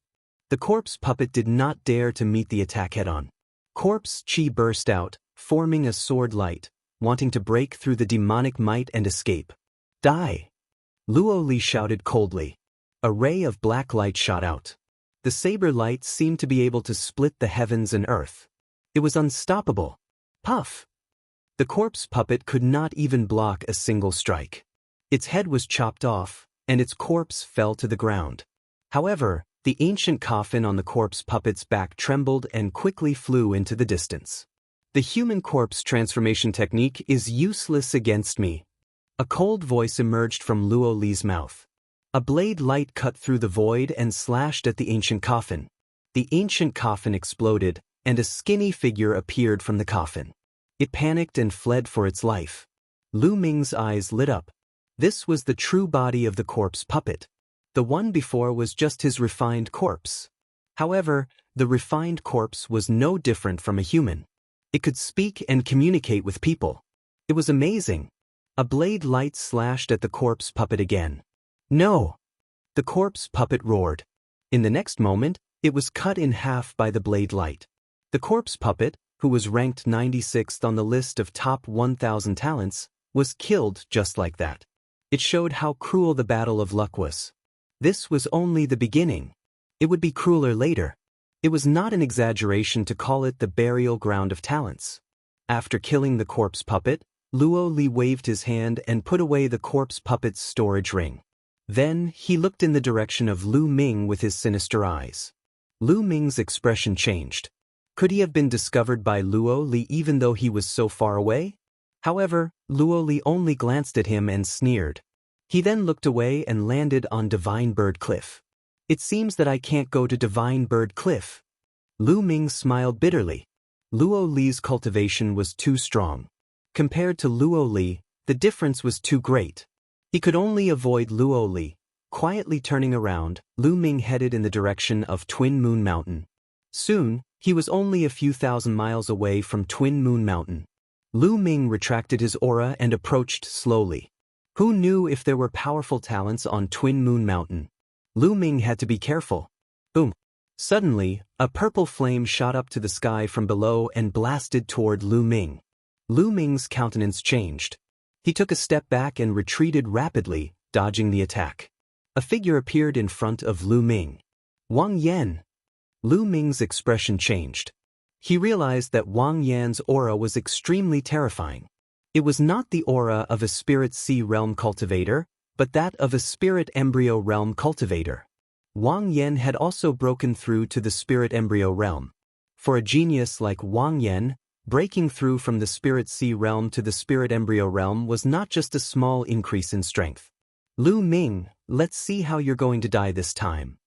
The corpse puppet did not dare to meet the attack head-on. Corpse chi burst out, forming a sword light, wanting to break through the demonic might and escape. Die! Luoli shouted coldly. A ray of black light shot out. The saber light seemed to be able to split the heavens and earth. It was unstoppable. Puff! The corpse puppet could not even block a single strike. Its head was chopped off, and its corpse fell to the ground. However, the ancient coffin on the corpse puppet's back trembled and quickly flew into the distance. The human corpse transformation technique is useless against me. A cold voice emerged from Luoli's mouth. A blade light cut through the void and slashed at the ancient coffin. The ancient coffin exploded, and a skinny figure appeared from the coffin. It panicked and fled for its life. Lu Ming's eyes lit up. This was the true body of the corpse puppet. The one before was just his refined corpse. However, the refined corpse was no different from a human. It could speak and communicate with people. It was amazing. A blade light slashed at the corpse puppet again. No! The corpse puppet roared. In the next moment, it was cut in half by the blade light. The corpse puppet, who was ranked 96th on the list of top 1,000 talents, was killed just like that. It showed how cruel the battle of luck was. This was only the beginning. It would be crueler later. It was not an exaggeration to call it the burial ground of talents. After killing the corpse puppet, Luoli waved his hand and put away the corpse puppet's storage ring. Then, he looked in the direction of Lu Ming with his sinister eyes. Lu Ming's expression changed. Could he have been discovered by Luoli even though he was so far away? However, Luoli only glanced at him and sneered. He then looked away and landed on Divine Bird Cliff. It seems that I can't go to Divine Bird Cliff. Lu Ming smiled bitterly. Luoli's cultivation was too strong. Compared to Luoli, the difference was too great. He could only avoid Luoli. Quietly turning around, Lu Ming headed in the direction of Twin Moon Mountain. Soon, he was only a few thousand miles away from Twin Moon Mountain. Lu Ming retracted his aura and approached slowly. Who knew if there were powerful talents on Twin Moon Mountain? Lu Ming had to be careful. Boom! Suddenly, a purple flame shot up to the sky from below and blasted toward Lu Ming. Lu Ming's countenance changed. He took a step back and retreated rapidly, dodging the attack. A figure appeared in front of Lu Ming. Wang Yan! Lu Ming's expression changed. He realized that Wang Yan's aura was extremely terrifying. It was not the aura of a Spirit Sea Realm cultivator, but that of a Spirit Embryo Realm cultivator. Wang Yan had also broken through to the Spirit Embryo Realm. For a genius like Wang Yan, breaking through from the spirit sea realm to the spirit embryo realm was not just a small increase in strength. Lu Ming, let's see how you're going to die this time.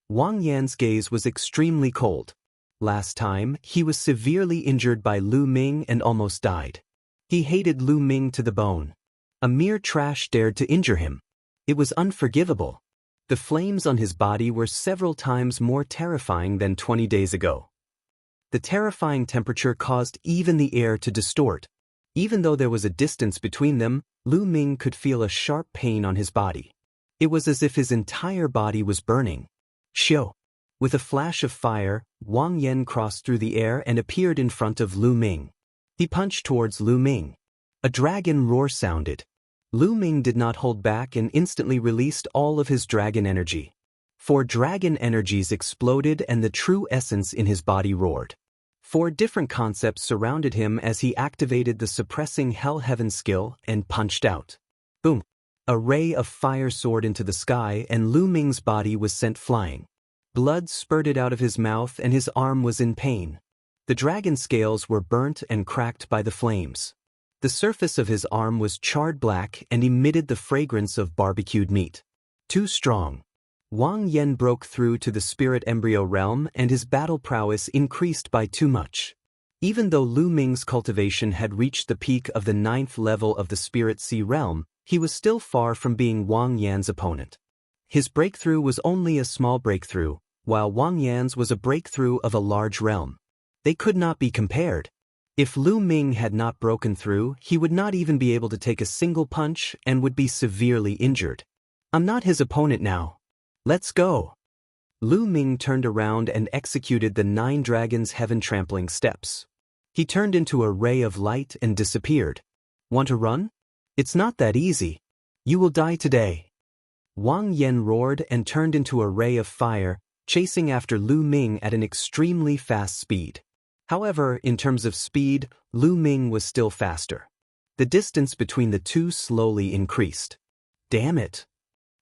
Wang Yan's gaze was extremely cold. Last time, he was severely injured by Lu Ming and almost died. He hated Lu Ming to the bone. A mere trash dared to injure him. It was unforgivable. The flames on his body were several times more terrifying than 20 days ago. The terrifying temperature caused even the air to distort. Even though there was a distance between them, Lu Ming could feel a sharp pain on his body. It was as if his entire body was burning. Xiu. With a flash of fire, Wang Yan crossed through the air and appeared in front of Lu Ming. He punched towards Lu Ming. A dragon roar sounded. Lu Ming did not hold back and instantly released all of his dragon energy. 4 dragon energies exploded and the true essence in his body roared. 4 different concepts surrounded him as he activated the suppressing Hell Heaven skill and punched out. Boom! A ray of fire soared into the sky and Lu Ming's body was sent flying. Blood spurted out of his mouth and his arm was in pain. The dragon scales were burnt and cracked by the flames. The surface of his arm was charred black and emitted the fragrance of barbecued meat. Too strong. Wang Yan broke through to the spirit embryo realm and his battle prowess increased by too much. Even though Lu Ming's cultivation had reached the peak of the 9th level of the spirit sea realm, he was still far from being Wang Yan's opponent. His breakthrough was only a small breakthrough, while Wang Yan's was a breakthrough of a large realm. They could not be compared. If Lu Ming had not broken through, he would not even be able to take a single punch and would be severely injured. I'm not his opponent now. Let's go. Lu Ming turned around and executed the 9 dragons' heaven-trampling steps. He turned into a ray of light and disappeared. Want to run? It's not that easy. You will die today. Wang Yan roared and turned into a ray of fire, chasing after Lu Ming at an extremely fast speed. However, in terms of speed, Lu Ming was still faster. The distance between the two slowly increased. Damn it!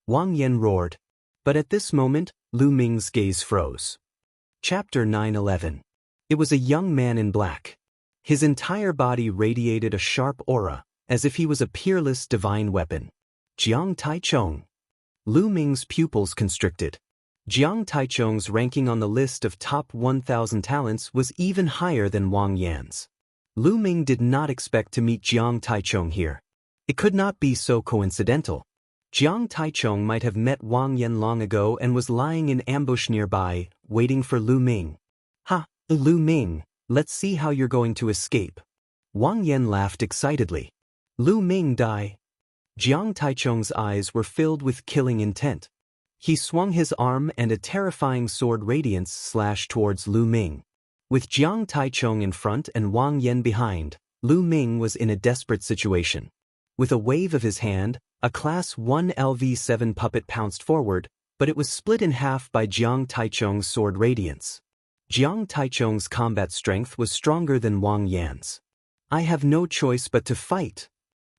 Wang Yan roared. But at this moment, Lu Ming's gaze froze. Chapter 9:11. It was a young man in black. His entire body radiated a sharp aura, as if he was a peerless divine weapon. Jiang Taichong. Lu Ming's pupils constricted. Jiang Taichong's ranking on the list of top 1,000 talents was even higher than Wang Yan's. Lu Ming did not expect to meet Jiang Taichong here. It could not be so coincidental. Jiang Taichong might have met Wang Yan long ago and was lying in ambush nearby, waiting for Lu Ming. Ha, Lu Ming, let's see how you're going to escape. Wang Yan laughed excitedly. Lu Ming die. Jiang Taichong's eyes were filled with killing intent. He swung his arm and a terrifying sword radiance slashed towards Lu Ming. With Jiang Taichong in front and Wang Yan behind, Lu Ming was in a desperate situation. With a wave of his hand, a Class 1 LV7 puppet pounced forward, but it was split in half by Jiang Taichong's sword radiance. Jiang Taichong's combat strength was stronger than Wang Yan's. I have no choice but to fight.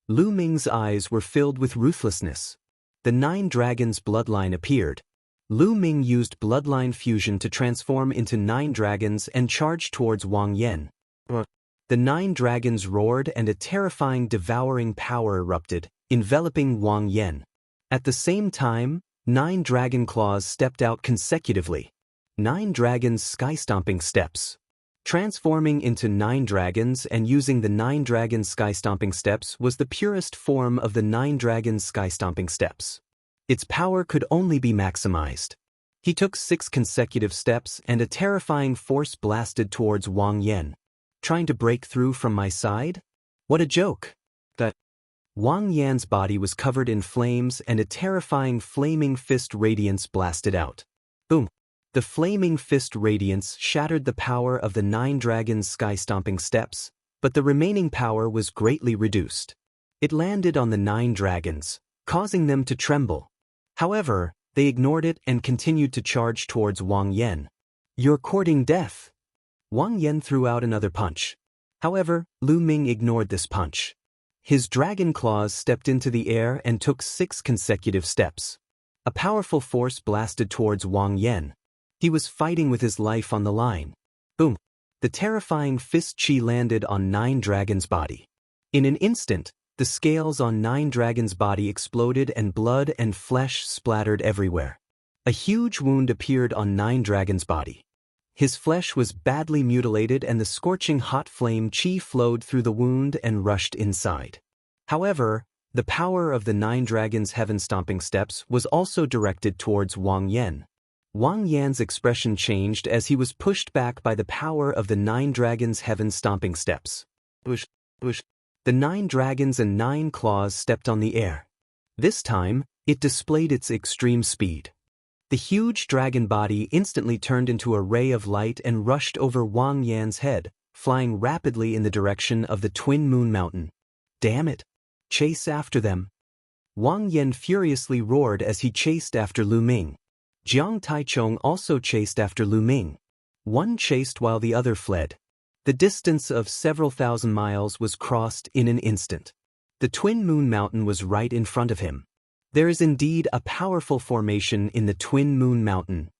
Lu Ming's eyes were filled with ruthlessness. The 9 dragons' bloodline appeared. Lu Ming used bloodline fusion to transform into 9 dragons and charged towards Wang Yan. The 9 dragons roared and a terrifying devouring power erupted, enveloping Wang Yan. At the same time, 9 dragon claws stepped out consecutively. 9 dragons' sky-stomping steps. Transforming into 9 dragons and using the 9 dragons' sky-stomping steps was the purest form of the 9 dragons' sky-stomping steps. Its power could only be maximized. He took 6 consecutive steps and a terrifying force blasted towards Wang Yan. Trying to break through from my side? What a joke! That Wang Yan's body was covered in flames and a terrifying flaming fist radiance blasted out. Boom! The flaming fist radiance shattered the power of the 9 dragons' sky-stomping steps, but the remaining power was greatly reduced. It landed on the 9 dragons, causing them to tremble. However, they ignored it and continued to charge towards Wang Yan. You're courting death. Wang Yan threw out another punch. However, Lu Ming ignored this punch. His dragon claws stepped into the air and took 6 consecutive steps. A powerful force blasted towards Wang Yan. He was fighting with his life on the line. Boom! The terrifying fist chi landed on Nine Dragon's body. In an instant, the scales on Nine Dragon's body exploded and blood and flesh splattered everywhere. A huge wound appeared on Nine Dragon's body. His flesh was badly mutilated and the scorching hot flame chi flowed through the wound and rushed inside. However, the power of the Nine Dragons' heaven-stomping steps was also directed towards Wang Yan. Wang Yan's expression changed as he was pushed back by the power of the Nine Dragons' heaven-stomping steps. Whoosh, whoosh. The Nine Dragons and Nine Claws stepped on the air. This time, it displayed its extreme speed. The huge dragon body instantly turned into a ray of light and rushed over Wang Yan's head, flying rapidly in the direction of the Twin Moon Mountain. Damn it! Chase after them! Wang Yan furiously roared as he chased after Lu Ming. Jiang Taichong also chased after Lu Ming. One chased while the other fled. The distance of several thousand miles was crossed in an instant. The Twin Moon Mountain was right in front of him. There is indeed a powerful formation in the Twin Moon Mountain.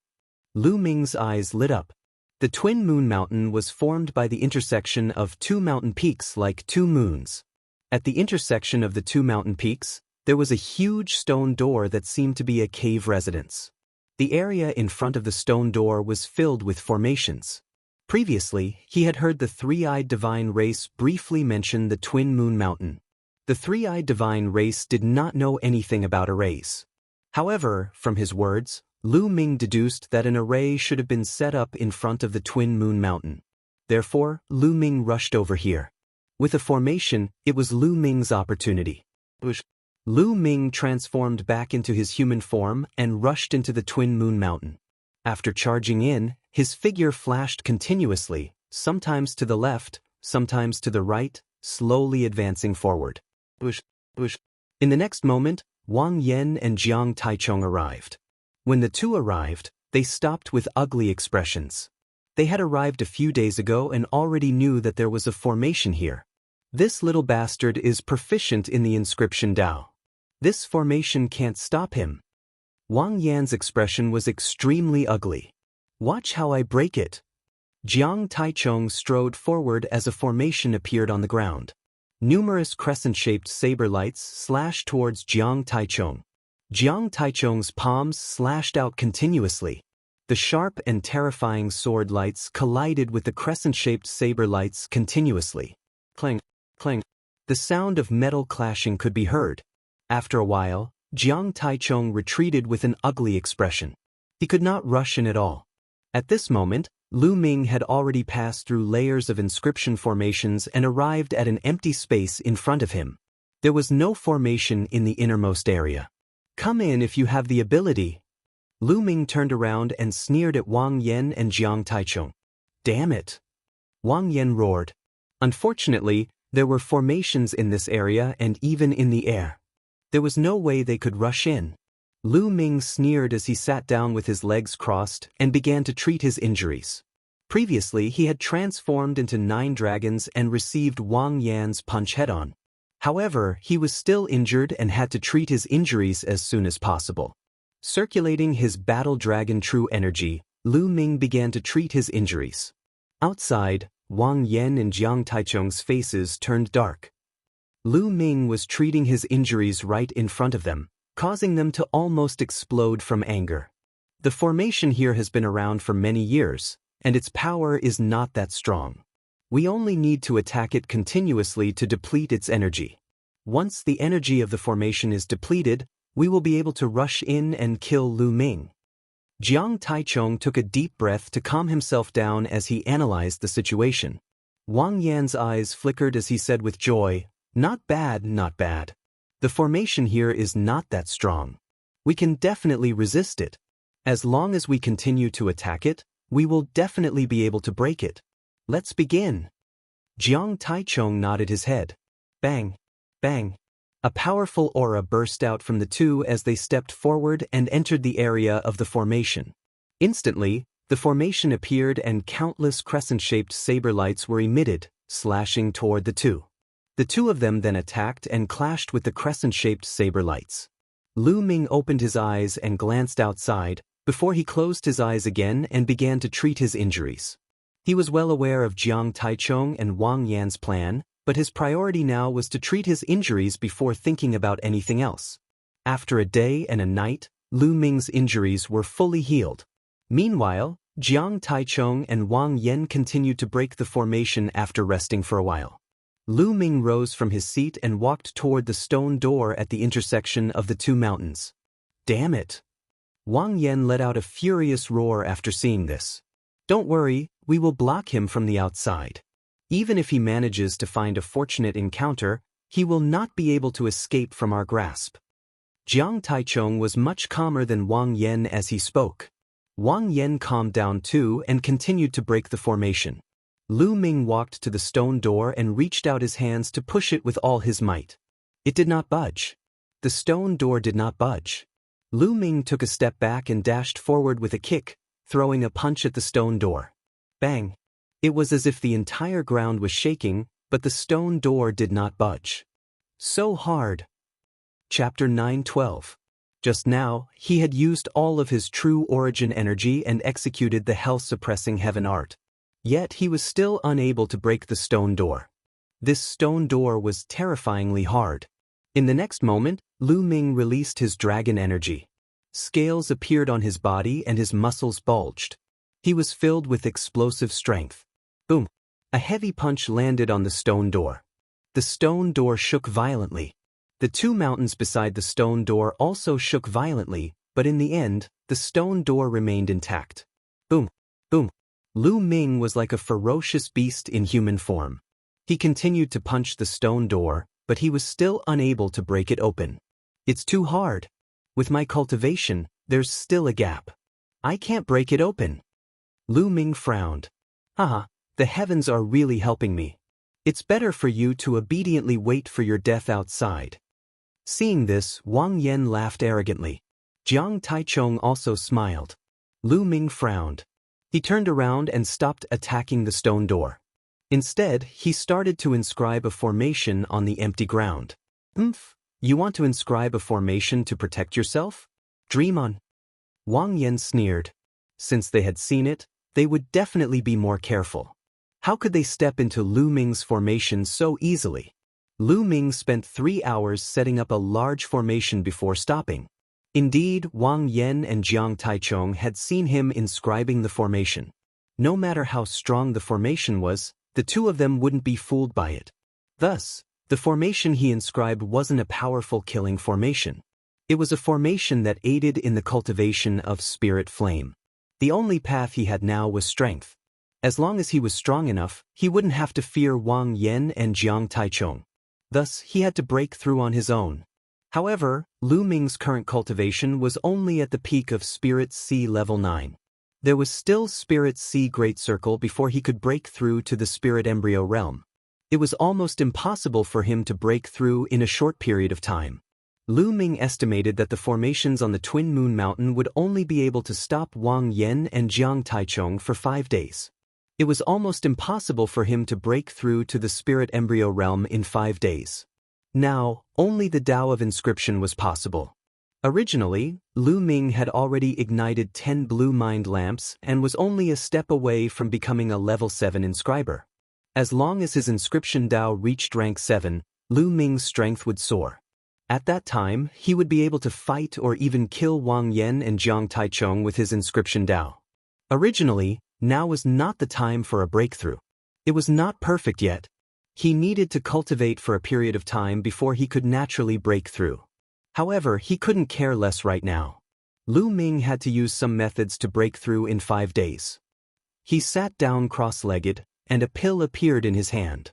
Lu Ming's eyes lit up. The Twin Moon Mountain was formed by the intersection of two mountain peaks like two moons. At the intersection of the two mountain peaks, there was a huge stone door that seemed to be a cave residence. The area in front of the stone door was filled with formations. Previously, he had heard the three-eyed divine race briefly mention the Twin Moon Mountain. The three-eyed divine race did not know anything about arrays. However, from his words, Lu Ming deduced that an array should have been set up in front of the Twin Moon Mountain. Therefore, Lu Ming rushed over here. With a formation, it was Lu Ming's opportunity. Lu Ming transformed back into his human form and rushed into the Twin Moon Mountain. After charging in, his figure flashed continuously, sometimes to the left, sometimes to the right, slowly advancing forward. In the next moment, Wang Yan and Jiang Taichong arrived. When the two arrived, they stopped with ugly expressions. They had arrived a few days ago and already knew that there was a formation here. This little bastard is proficient in the inscription Dao. This formation can't stop him. Wang Yan's expression was extremely ugly. Watch how I break it. Jiang Taichong strode forward as a formation appeared on the ground. Numerous crescent-shaped saber lights slashed towards Jiang Taichong. Jiang Taichong's palms slashed out continuously. The sharp and terrifying sword lights collided with the crescent-shaped saber lights continuously. Clang, clang. The sound of metal clashing could be heard. After a while, Jiang Taichong retreated with an ugly expression. He could not rush in at all. At this moment, Lu Ming had already passed through layers of inscription formations and arrived at an empty space in front of him. There was no formation in the innermost area. Come in if you have the ability. Lu Ming turned around and sneered at Wang Yan and Jiang Taichong. Damn it! Wang Yan roared. Unfortunately, there were formations in this area and even in the air. There was no way they could rush in. Lu Ming sneered as he sat down with his legs crossed and began to treat his injuries. Previously, he had transformed into 9 dragons and received Wang Yan's punch head-on. However, he was still injured and had to treat his injuries as soon as possible. Circulating his battle dragon true energy, Lu Ming began to treat his injuries. Outside, Wang Yan and Jiang Taichong's faces turned dark. Lu Ming was treating his injuries right in front of them, causing them to almost explode from anger. The formation here has been around for many years, and its power is not that strong. We only need to attack it continuously to deplete its energy. Once the energy of the formation is depleted, we will be able to rush in and kill Lu Ming. Jiang Taichong took a deep breath to calm himself down as he analyzed the situation. Wang Yan's eyes flickered as he said with joy, "Not bad, not bad. The formation here is not that strong. We can definitely resist it. As long as we continue to attack it, we will definitely be able to break it. Let's begin." Jiang Taichong nodded his head. Bang! Bang! A powerful aura burst out from the two as they stepped forward and entered the area of the formation. Instantly, the formation appeared and countless crescent-shaped saber lights were emitted, slashing toward the two. The two of them then attacked and clashed with the crescent-shaped saber lights. Lu Ming opened his eyes and glanced outside, before he closed his eyes again and began to treat his injuries. He was well aware of Jiang Taichung and Wang Yan's plan, but his priority now was to treat his injuries before thinking about anything else. After a day and a night, Lu Ming's injuries were fully healed. Meanwhile, Jiang Taichung and Wang Yan continued to break the formation after resting for a while. Lu Ming rose from his seat and walked toward the stone door at the intersection of the two mountains. Damn it! Wang Yan let out a furious roar after seeing this. Don't worry, we will block him from the outside. Even if he manages to find a fortunate encounter, he will not be able to escape from our grasp. Jiang Taichung was much calmer than Wang Yan as he spoke. Wang Yan calmed down too and continued to break the formation. Lu Ming walked to the stone door and reached out his hands to push it with all his might. It did not budge. The stone door did not budge. Lu Ming took a step back and dashed forward with a kick, throwing a punch at the stone door. Bang! It was as if the entire ground was shaking, but the stone door did not budge. So hard. Chapter 9:12. Just now, he had used all of his true origin energy and executed the hell-suppressing heaven art. Yet he was still unable to break the stone door. This stone door was terrifyingly hard. In the next moment, Lu Ming released his dragon energy. Scales appeared on his body and his muscles bulged. He was filled with explosive strength. Boom! A heavy punch landed on the stone door. The stone door shook violently. The two mountains beside the stone door also shook violently, but in the end, the stone door remained intact. Boom! Boom! Lu Ming was like a ferocious beast in human form. He continued to punch the stone door, but he was still unable to break it open. It's too hard. With my cultivation, there's still a gap. I can't break it open. Lu Ming frowned. The heavens are really helping me. It's better for you to obediently wait for your death outside. Seeing this, Wang Yan laughed arrogantly. Jiang Taichung also smiled. Lu Ming frowned. He turned around and stopped attacking the stone door. Instead, he started to inscribe a formation on the empty ground. You want to inscribe a formation to protect yourself? Dream on. Wang Yan sneered. Since they had seen it, they would definitely be more careful. How could they step into Lu Ming's formation so easily? Lu Ming spent 3 hours setting up a large formation before stopping. Indeed, Wang Yan and Jiang Taichung had seen him inscribing the formation. No matter how strong the formation was, the two of them wouldn't be fooled by it. Thus, the formation he inscribed wasn't a powerful killing formation. It was a formation that aided in the cultivation of spirit flame. The only path he had now was strength. As long as he was strong enough, he wouldn't have to fear Wang Yan and Jiang Taichung. Thus, he had to break through on his own. However, Lu Ming's current cultivation was only at the peak of Spirit C level 9. There was still Spirit C Great Circle before he could break through to the Spirit Embryo realm. It was almost impossible for him to break through in a short period of time. Lu Ming estimated that the formations on the Twin Moon Mountain would only be able to stop Wang Yan and Jiang Taichung for 5 days. It was almost impossible for him to break through to the Spirit Embryo realm in 5 days. Now, only the Tao of Inscription was possible. Originally, Lu Ming had already ignited 10 blue mind lamps and was only a step away from becoming a level 7 inscriber. As long as his inscription Tao reached rank 7, Lu Ming's strength would soar. At that time, he would be able to fight or even kill Wang Yan and Jiang Taichung with his inscription Tao. Originally, now was not the time for a breakthrough. It was not perfect yet. He needed to cultivate for a period of time before he could naturally break through. However, he couldn't care less right now. Lu Ming had to use some methods to break through in 5 days. He sat down cross-legged, and a pill appeared in his hand.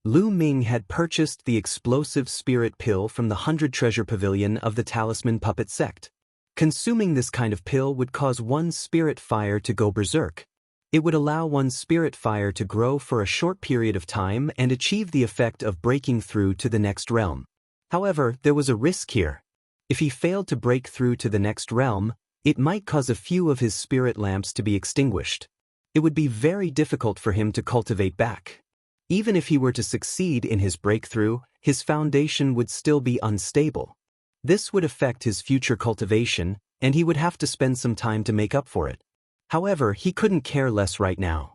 Lu Ming had purchased the explosive spirit pill from the 100 Treasure Pavilion of the Talisman Puppet Sect. Consuming this kind of pill would cause one's spirit fire to go berserk. It would allow one's spirit fire to grow for a short period of time and achieve the effect of breaking through to the next realm. However, there was a risk here. If he failed to break through to the next realm, it might cause a few of his spirit lamps to be extinguished. It would be very difficult for him to cultivate back. Even if he were to succeed in his breakthrough, his foundation would still be unstable. This would affect his future cultivation, and he would have to spend some time to make up for it. However, he couldn't care less right now.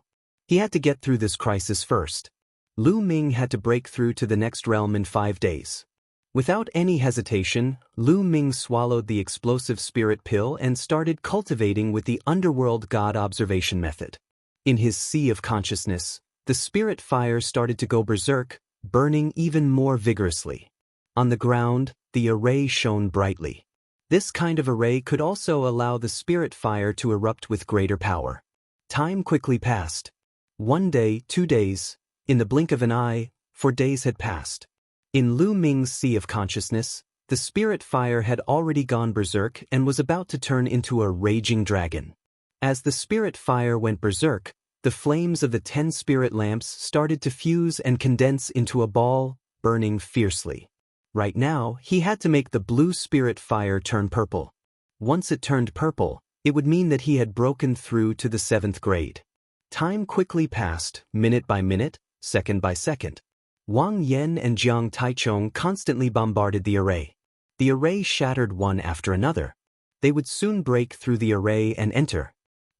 He had to get through this crisis first. Lu Ming had to break through to the next realm in 5 days. Without any hesitation, Lu Ming swallowed the explosive spirit pill and started cultivating with the underworld god observation method. In his sea of consciousness, the spirit fire started to go berserk, burning even more vigorously. On the ground, the array shone brightly. This kind of array could also allow the spirit fire to erupt with greater power. Time quickly passed. 1 day, 2 days, in the blink of an eye, 4 days had passed. In Lu Ming's sea of consciousness, the spirit fire had already gone berserk and was about to turn into a raging dragon. As the spirit fire went berserk, the flames of the 10 spirit lamps started to fuse and condense into a ball, burning fiercely. Right now, he had to make the blue spirit fire turn purple. Once it turned purple, it would mean that he had broken through to the 7th grade. Time quickly passed, minute by minute, second by second. Wang Lin and Jiang Taichong constantly bombarded the array. The array shattered one after another. They would soon break through the array and enter.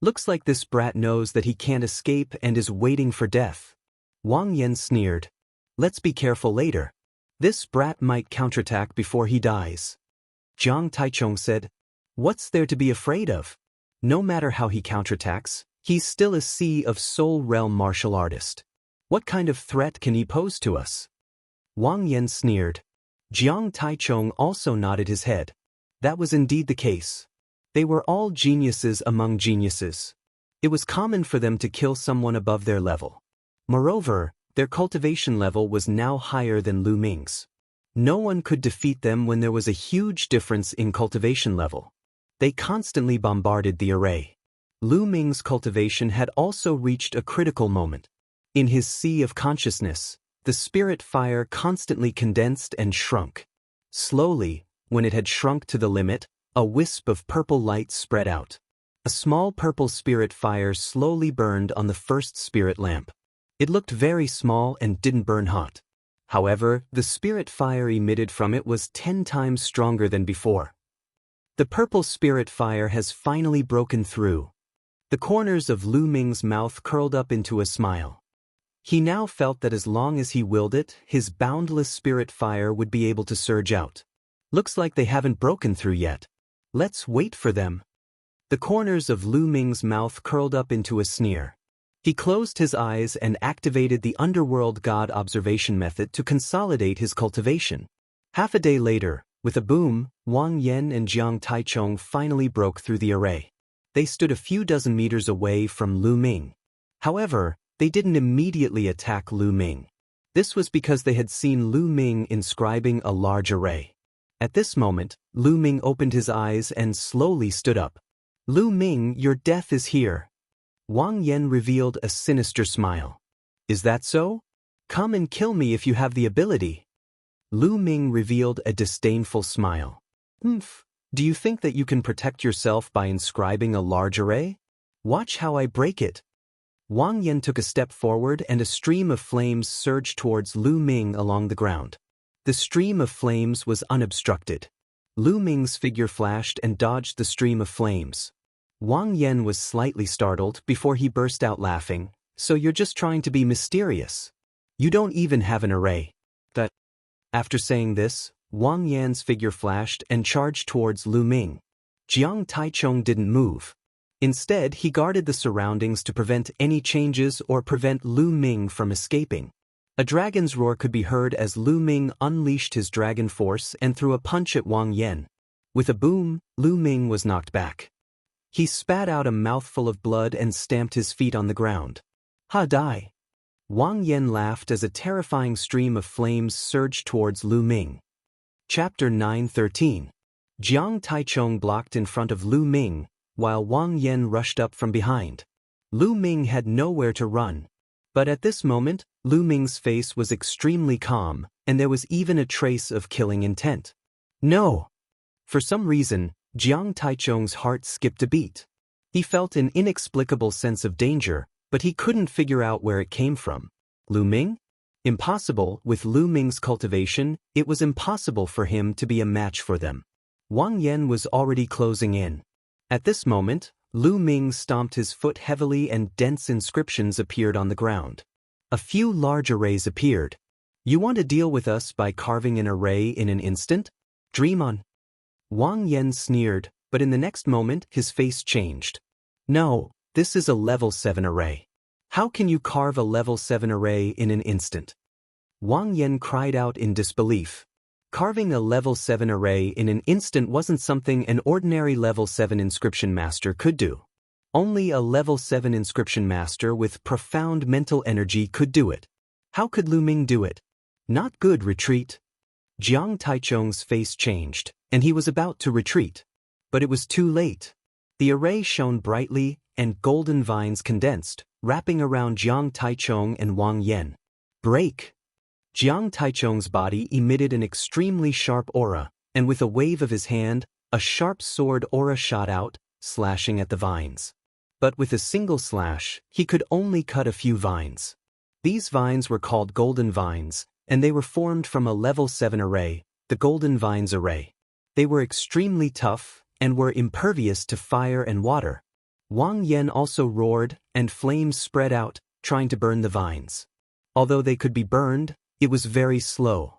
Looks like this brat knows that he can't escape and is waiting for death. Wang Lin sneered. Let's be careful later. This brat might counterattack before he dies. Jiang Taichong said, what's there to be afraid of? No matter how he counterattacks, he's still a Sea of Soul Realm martial artist. What kind of threat can he pose to us? Wang Lin sneered. Jiang Taichong also nodded his head. That was indeed the case. They were all geniuses among geniuses. It was common for them to kill someone above their level. Moreover, their cultivation level was now higher than Lu Ming's. No one could defeat them when there was a huge difference in cultivation level. They constantly bombarded the array. Lu Ming's cultivation had also reached a critical moment. In his sea of consciousness, the spirit fire constantly condensed and shrunk. Slowly, when it had shrunk to the limit, a wisp of purple light spread out. A small purple spirit fire slowly burned on the first spirit lamp. It looked very small and didn't burn hot. However, the spirit fire emitted from it was 10 times stronger than before. The purple spirit fire has finally broken through. The corners of Lu Ming's mouth curled up into a smile. He now felt that as long as he willed it, his boundless spirit fire would be able to surge out. Looks like they haven't broken through yet. Let's wait for them. The corners of Lu Ming's mouth curled up into a sneer. He closed his eyes and activated the underworld god observation method to consolidate his cultivation. Half a day later, with a boom, Wang Lin and Jiang Taichong finally broke through the array. They stood a few dozen meters away from Lu Ming. However, they didn't immediately attack Lu Ming. This was because they had seen Lu Ming inscribing a large array. At this moment, Lu Ming opened his eyes and slowly stood up. Lu Ming, your death is here. Wang Lin revealed a sinister smile. Is that so? Come and kill me if you have the ability. Lu Ming revealed a disdainful smile. Do you think that you can protect yourself by inscribing a large array? Watch how I break it. Wang Lin took a step forward and a stream of flames surged towards Lu Ming along the ground. The stream of flames was unobstructed. Lu Ming's figure flashed and dodged the stream of flames. Wang Lin was slightly startled before he burst out laughing. So you're just trying to be mysterious. You don't even have an array. After saying this, Wang Yan's figure flashed and charged towards Lu Ming. Jiang Taichong didn't move. Instead, he guarded the surroundings to prevent any changes or prevent Lu Ming from escaping. A dragon's roar could be heard as Lu Ming unleashed his dragon force and threw a punch at Wang Yan. With a boom, Lu Ming was knocked back. He spat out a mouthful of blood and stamped his feet on the ground. Ha die! Wang Yan laughed as a terrifying stream of flames surged towards Lu Ming. Chapter 9:13. Jiang Taichong blocked in front of Lu Ming, while Wang Yan rushed up from behind. Lu Ming had nowhere to run. But at this moment, Lu Ming's face was extremely calm, and there was even a trace of killing intent. No! For some reason, Jiang Taichong's heart skipped a beat. He felt an inexplicable sense of danger, but he couldn't figure out where it came from. Lu Ming? Impossible. With Lu Ming's cultivation, it was impossible for him to be a match for them. Wang Yan was already closing in. At this moment, Lu Ming stomped his foot heavily and dense inscriptions appeared on the ground. A few large arrays appeared. You want to deal with us by carving an array in an instant? Dream on. Wang Yen sneered, but in the next moment his face changed. No, this is a level 7 array. How can you carve a level 7 array in an instant? Wang Yen cried out in disbelief. Carving a level 7 array in an instant wasn't something an ordinary level 7 inscription master could do. Only a level 7 inscription master with profound mental energy could do it. How could Lu Ming do it? Not good. Retreat. Jiang Taichung's face changed, and he was about to retreat. But it was too late. The array shone brightly, and golden vines condensed, wrapping around Jiang Taichung and Wang Yen. Break! Jiang Taichung's body emitted an extremely sharp aura, and with a wave of his hand, a sharp sword aura shot out, slashing at the vines. But with a single slash, he could only cut a few vines. These vines were called golden vines, and they were formed from a level 7 array, the golden vines array. They were extremely tough, and were impervious to fire and water. Wang Yen also roared, and flames spread out, trying to burn the vines. Although they could be burned, it was very slow.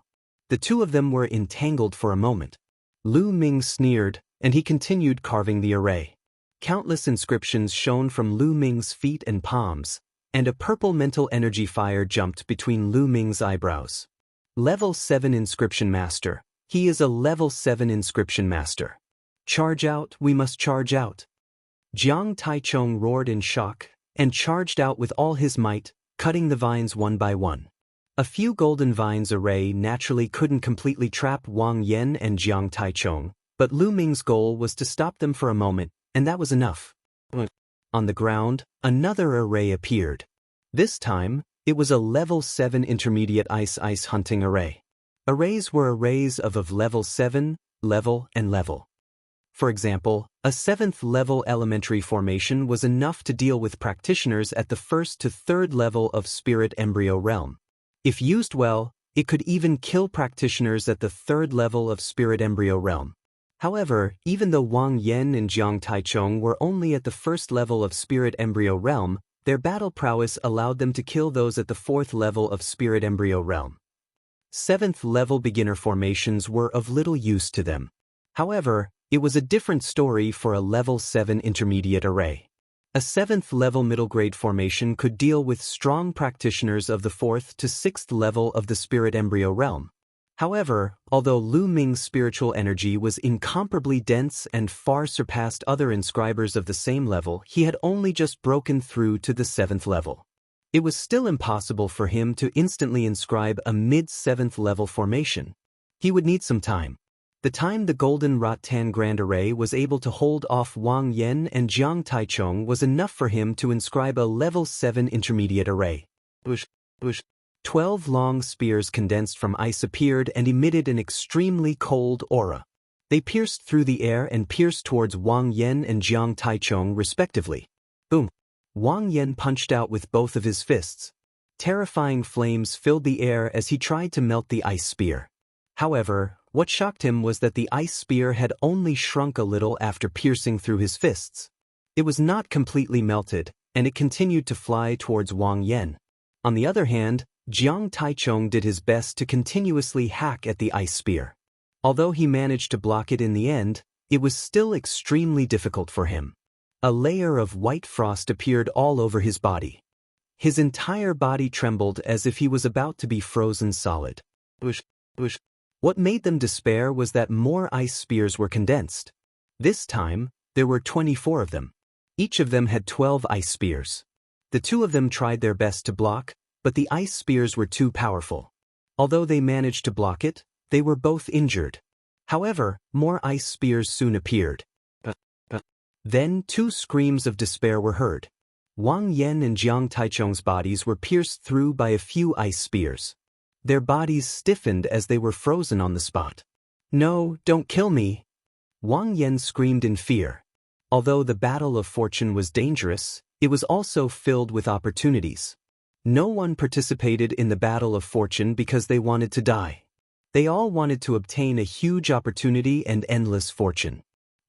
The two of them were entangled for a moment. Lu Ming sneered, and he continued carving the array. Countless inscriptions shone from Lu Ming's feet and palms, and a purple mental energy fire jumped between Lu Ming's eyebrows. Level 7 Inscription Master. He is a level 7 Inscription Master. Charge out, we must charge out. Jiang Taichung roared in shock, and charged out with all his might, cutting the vines one by one. A few golden vines array naturally couldn't completely trap Wang Yen and Jiang Taichung, but Lu Ming's goal was to stop them for a moment, and that was enough. On the ground, another array appeared. This time, it was a level 7 intermediate ice hunting array. Arrays were arrays of level 7, level, and level. For example, a 7th level elementary formation was enough to deal with practitioners at the 1st to 3rd level of spirit embryo realm. If used well, it could even kill practitioners at the 3rd level of spirit embryo realm. However, even though Wang Yen and Jiang Taichung were only at the 1st level of spirit embryo realm, their battle prowess allowed them to kill those at the 4th level of spirit embryo realm. 7th level beginner formations were of little use to them. However, it was a different story for a level 7 intermediate array. A 7th level middle grade formation could deal with strong practitioners of the 4th to 6th level of the spirit embryo realm. However, although Lu Ming's spiritual energy was incomparably dense and far surpassed other inscribers of the same level, he had only just broken through to the 7th level. It was still impossible for him to instantly inscribe a mid-7th level formation. He would need some time. The time the Golden Rattan Grand Array was able to hold off Wang Yen and Jiang Taichung was enough for him to inscribe a level 7 intermediate array. 12 long spears condensed from ice appeared and emitted an extremely cold aura. They pierced through the air and pierced towards Wang Yen and Jiang Taichung respectively. Boom! Wang Yen punched out with both of his fists. Terrifying flames filled the air as he tried to melt the ice spear. However, what shocked him was that the ice spear had only shrunk a little after piercing through his fists. It was not completely melted, and it continued to fly towards Wang Yen. On the other hand, Jiang Taichung did his best to continuously hack at the ice spear. Although he managed to block it in the end, it was still extremely difficult for him. A layer of white frost appeared all over his body. His entire body trembled as if he was about to be frozen solid. What made them despair was that more ice spears were condensed. This time, there were 24 of them. Each of them had 12 ice spears. The two of them tried their best to block, but the ice spears were too powerful. Although they managed to block it, they were both injured. However, more ice spears soon appeared. Then 2 screams of despair were heard. Wang Yen and Jiang Taichung's bodies were pierced through by a few ice spears. Their bodies stiffened as they were frozen on the spot. "No, don't kill me!" Wang Yen screamed in fear. Although the Battle of Fortune was dangerous, it was also filled with opportunities. No one participated in the Battle of Fortune because they wanted to die. They all wanted to obtain a huge opportunity and endless fortune.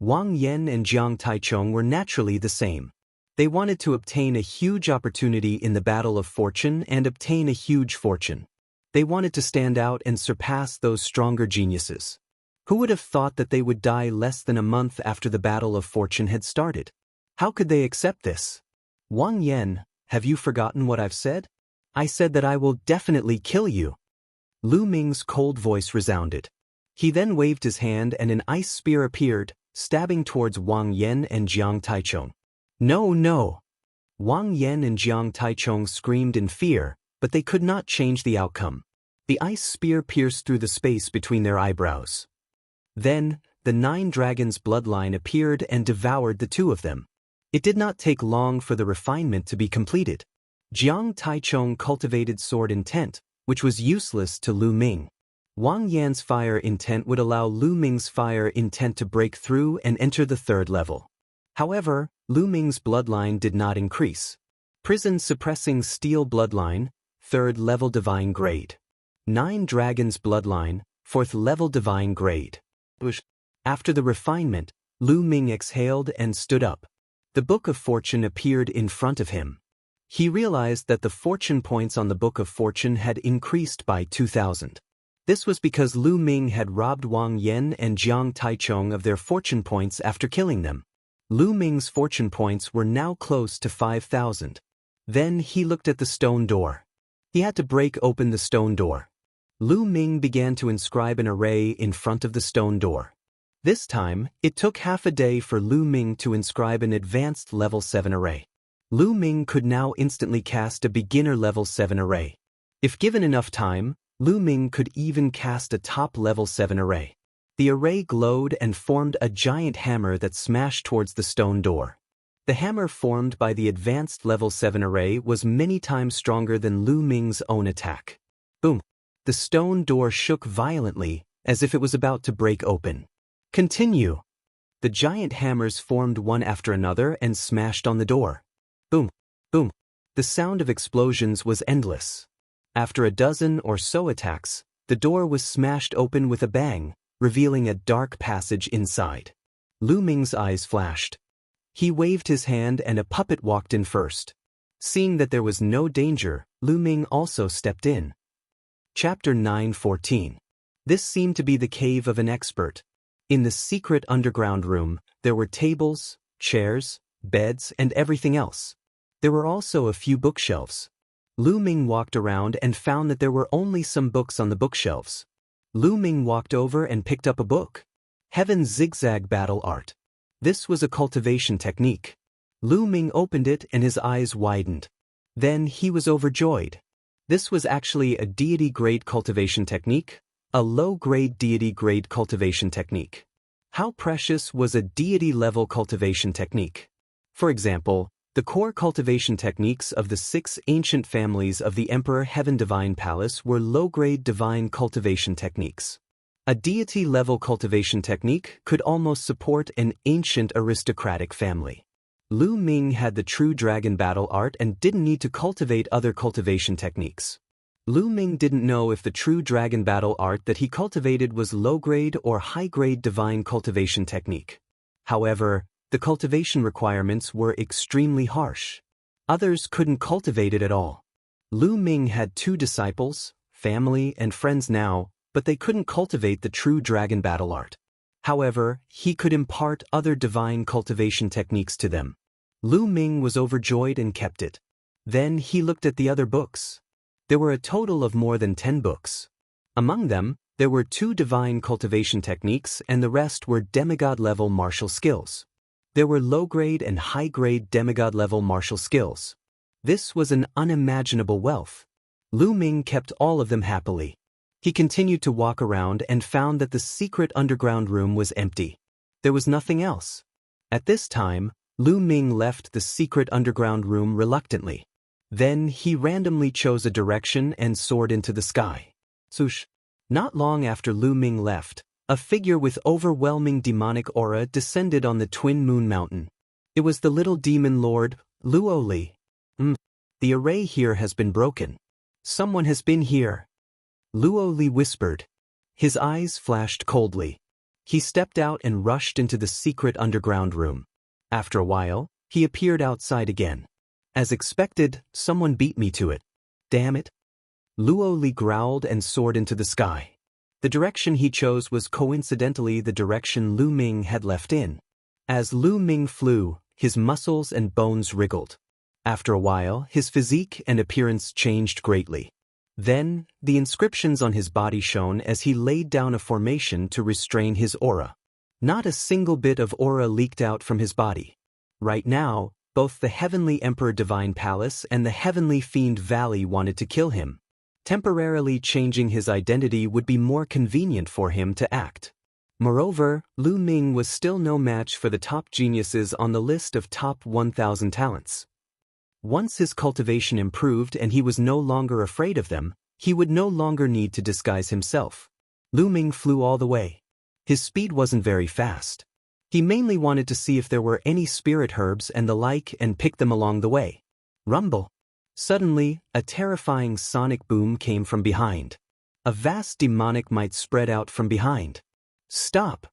Wang Yen and Jiang Taichong were naturally the same. They wanted to obtain a huge opportunity in the battle of fortune and obtain a huge fortune. They wanted to stand out and surpass those stronger geniuses. Who would have thought that they would die less than a month after the battle of fortune had started? How could they accept this? Wang Yen, have you forgotten what I've said? I said that I will definitely kill you. Lu Ming's cold voice resounded. He then waved his hand and an ice spear appeared, stabbing towards Wang Yen and Jiang Taichong. No, no! Wang Yen and Jiang Taichong screamed in fear, but they could not change the outcome. The ice spear pierced through the space between their eyebrows. Then, the 9 dragons' bloodline appeared and devoured the 2 of them. It did not take long for the refinement to be completed. Jiang Taichong cultivated sword intent, which was useless to Lu Ming. Wang Yan's fire intent would allow Lu Ming's fire intent to break through and enter the 3rd level. However, Lu Ming's bloodline did not increase. Prison suppressing steel bloodline, 3rd level divine grade. 9 dragons bloodline, 4th level divine grade. After the refinement, Lu Ming exhaled and stood up. The Book of Fortune appeared in front of him. He realized that the fortune points on the Book of Fortune had increased by 2,000. This was because Lu Ming had robbed Wang Yen and Jiang Taichong of their fortune points after killing them. Lu Ming's fortune points were now close to 5,000. Then he looked at the stone door. He had to break open the stone door. Lu Ming began to inscribe an array in front of the stone door. This time, it took half a day for Lu Ming to inscribe an advanced level 7 array. Lu Ming could now instantly cast a beginner level 7 array. If given enough time, Lu Ming could even cast a top level 7 array. The array glowed and formed a giant hammer that smashed towards the stone door. The hammer formed by the advanced level 7 array was many times stronger than Lu Ming's own attack. Boom! The stone door shook violently, as if it was about to break open. Continue! The giant hammers formed one after another and smashed on the door. Boom! Boom! The sound of explosions was endless. After a dozen or so attacks, the door was smashed open with a bang, revealing a dark passage inside. Lu Ming's eyes flashed. He waved his hand and a puppet walked in first. Seeing that there was no danger, Lu Ming also stepped in. Chapter 9:14. This seemed to be the cave of an expert. In the secret underground room, there were tables, chairs, beds, and everything else. There were also a few bookshelves. Lu Ming walked around and found that there were only some books on the bookshelves. Lu Ming walked over and picked up a book. Heaven's Zigzag Battle Art. This was a cultivation technique. Lu Ming opened it and his eyes widened. Then he was overjoyed. This was actually a deity-grade cultivation technique, a low-grade deity-grade cultivation technique. How precious was a deity-level cultivation technique? For example, the core cultivation techniques of the 6 ancient families of the Emperor Heaven Divine Palace were low-grade divine cultivation techniques. A deity-level cultivation technique could almost support an ancient aristocratic family. Lu Ming had the true dragon battle art and didn't need to cultivate other cultivation techniques. Lu Ming didn't know if the true dragon battle art that he cultivated was low-grade or high-grade divine cultivation technique. However, the cultivation requirements were extremely harsh. Others couldn't cultivate it at all. Lu Ming had 2 disciples, family, and friends now, but they couldn't cultivate the true dragon battle art. However, he could impart other divine cultivation techniques to them. Lu Ming was overjoyed and kept it. Then he looked at the other books. There were a total of more than 10 books. Among them, there were 2 divine cultivation techniques and the rest were demigod-level martial skills. There were low-grade and high-grade demigod-level martial skills. This was an unimaginable wealth. Lu Ming kept all of them happily. He continued to walk around and found that the secret underground room was empty. There was nothing else. At this time, Lu Ming left the secret underground room reluctantly. Then he randomly chose a direction and soared into the sky. Swoosh! Not long after Lu Ming left, a figure with overwhelming demonic aura descended on the Twin Moon Mountain. It was the little demon lord, Luoli. The array here has been broken. Someone has been here. Luoli whispered. His eyes flashed coldly. He stepped out and rushed into the secret underground room. After a while, he appeared outside again. As expected, someone beat me to it. Damn it. Luo Li growled and soared into the sky. The direction he chose was coincidentally the direction Lu Ming had left in. As Lu Ming flew, his muscles and bones wriggled. After a while, his physique and appearance changed greatly. Then, the inscriptions on his body shone as he laid down a formation to restrain his aura. Not a single bit of aura leaked out from his body. Right now, both the Heavenly Emperor Divine Palace and the Heavenly Fiend Valley wanted to kill him. Temporarily changing his identity would be more convenient for him to act. Moreover, Lu Ming was still no match for the top geniuses on the list of top 1,000 talents. Once his cultivation improved and he was no longer afraid of them, he would no longer need to disguise himself. Lu Ming flew all the way. His speed wasn't very fast. He mainly wanted to see if there were any spirit herbs and the like and pick them along the way. Rumble. Suddenly, a terrifying sonic boom came from behind. A vast demonic might spread out from behind. Stop!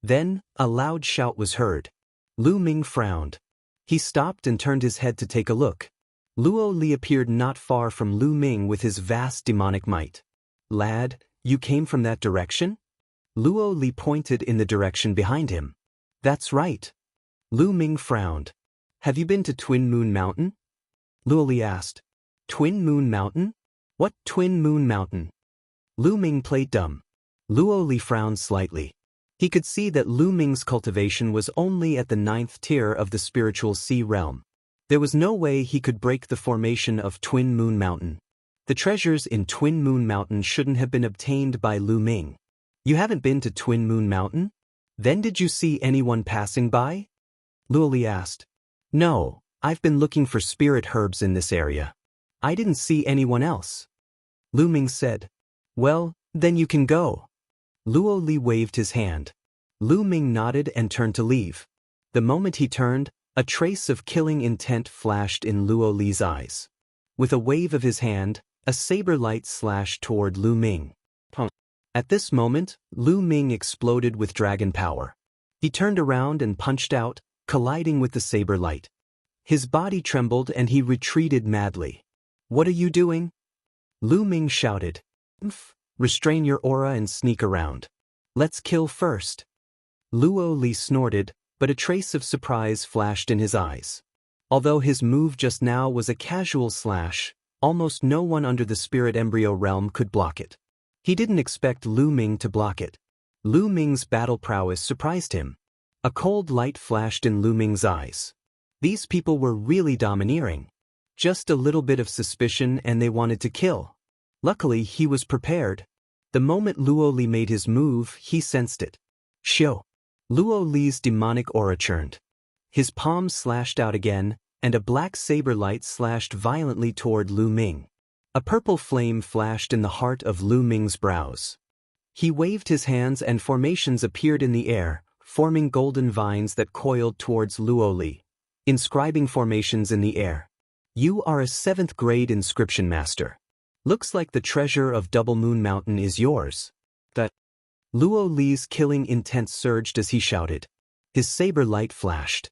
Then, a loud shout was heard. Lu Ming frowned. He stopped and turned his head to take a look. Luo Li appeared not far from Lu Ming with his vast demonic might. Lad, you came from that direction? Luo Li pointed in the direction behind him. That's right. Lu Ming frowned. Have you been to Twin Moon Mountain? Luo Li asked. Twin Moon Mountain? What Twin Moon Mountain? Lu Ming played dumb. Luo Li frowned slightly. He could see that Lu Ming's cultivation was only at the 9th tier of the spiritual sea realm. There was no way he could break the formation of Twin Moon Mountain. The treasures in Twin Moon Mountain shouldn't have been obtained by Lu Ming. You haven't been to Twin Moon Mountain? Then did you see anyone passing by? Luo Li asked. No, I've been looking for spirit herbs in this area. I didn't see anyone else. Lu Ming said. Well, then you can go. Luo Li waved his hand. Lu Ming nodded and turned to leave. The moment he turned, a trace of killing intent flashed in Luo Li's eyes. With a wave of his hand, a saber light slashed toward Lu Ming. At this moment, Lu Ming exploded with dragon power. He turned around and punched out, colliding with the saber light. His body trembled and he retreated madly. What are you doing? Lu Ming shouted. Restrain your aura and sneak around. Let's kill first. Luo Li snorted, but a trace of surprise flashed in his eyes. Although his move just now was a casual slash, almost no one under the spirit embryo realm could block it. He didn't expect Lu Ming to block it. Lu Ming's battle prowess surprised him. A cold light flashed in Lu Ming's eyes. These people were really domineering. Just a little bit of suspicion and they wanted to kill. Luckily, he was prepared. The moment Luo Li made his move, he sensed it. Shio. Luo Li's demonic aura churned. His palms slashed out again, and a black saber light slashed violently toward Lu Ming. A purple flame flashed in the heart of Lu Ming's brows. He waved his hands and formations appeared in the air, forming golden vines that coiled towards Luo Li, inscribing formations in the air. You are a 7th grade inscription master. Looks like the treasure of Double Moon Mountain is yours. That. Luo Li's killing intent surged as he shouted. His saber light flashed.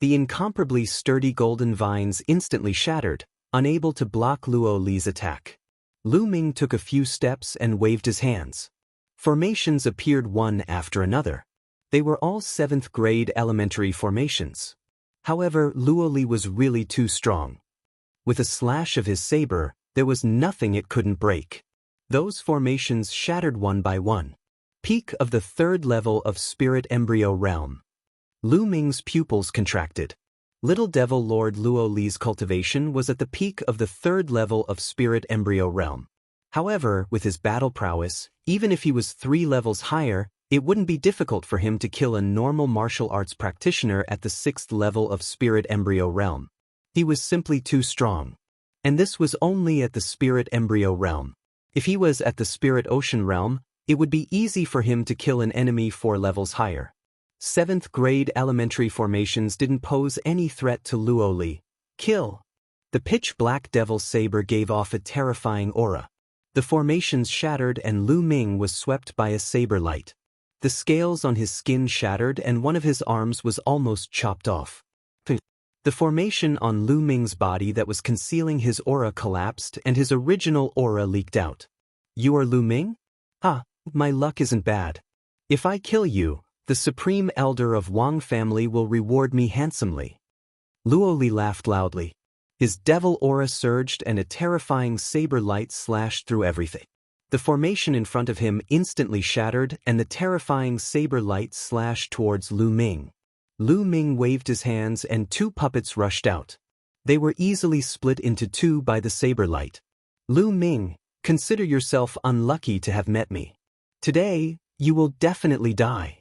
The incomparably sturdy golden vines instantly shattered, unable to block Luo Li's attack. Lu Ming took a few steps and waved his hands. Formations appeared one after another. They were all 7th grade elementary formations. However, Luo Li was really too strong. With a slash of his saber, there was nothing it couldn't break. Those formations shattered one by one. Peak of the 3rd level of Spirit Embryo Realm. Lu Ming's pupils contracted. Little Devil Lord Luo Li's cultivation was at the peak of the 3rd level of Spirit Embryo Realm. However, with his battle prowess, even if he was 3 levels higher, it wouldn't be difficult for him to kill a normal martial arts practitioner at the 6th level of Spirit Embryo Realm. He was simply too strong. And this was only at the Spirit Embryo Realm. If he was at the Spirit Ocean Realm, it would be easy for him to kill an enemy 4 levels higher. 7th grade elementary formations didn't pose any threat to Luo Li. Kill! The pitch-black devil saber gave off a terrifying aura. The formations shattered and Lu Ming was swept by a saber light. The scales on his skin shattered and one of his arms was almost chopped off. The formation on Lu Ming's body that was concealing his aura collapsed and his original aura leaked out. You are Lu Ming? Ah, my luck isn't bad. If I kill you, the supreme elder of Wang family will reward me handsomely. Luoli laughed loudly. His devil aura surged and a terrifying saber light slashed through everything. The formation in front of him instantly shattered and the terrifying saber light slashed towards Lu Ming. Lu Ming waved his hands and two puppets rushed out. They were easily split into two by the saber light. Lu Ming, consider yourself unlucky to have met me. Today, you will definitely die.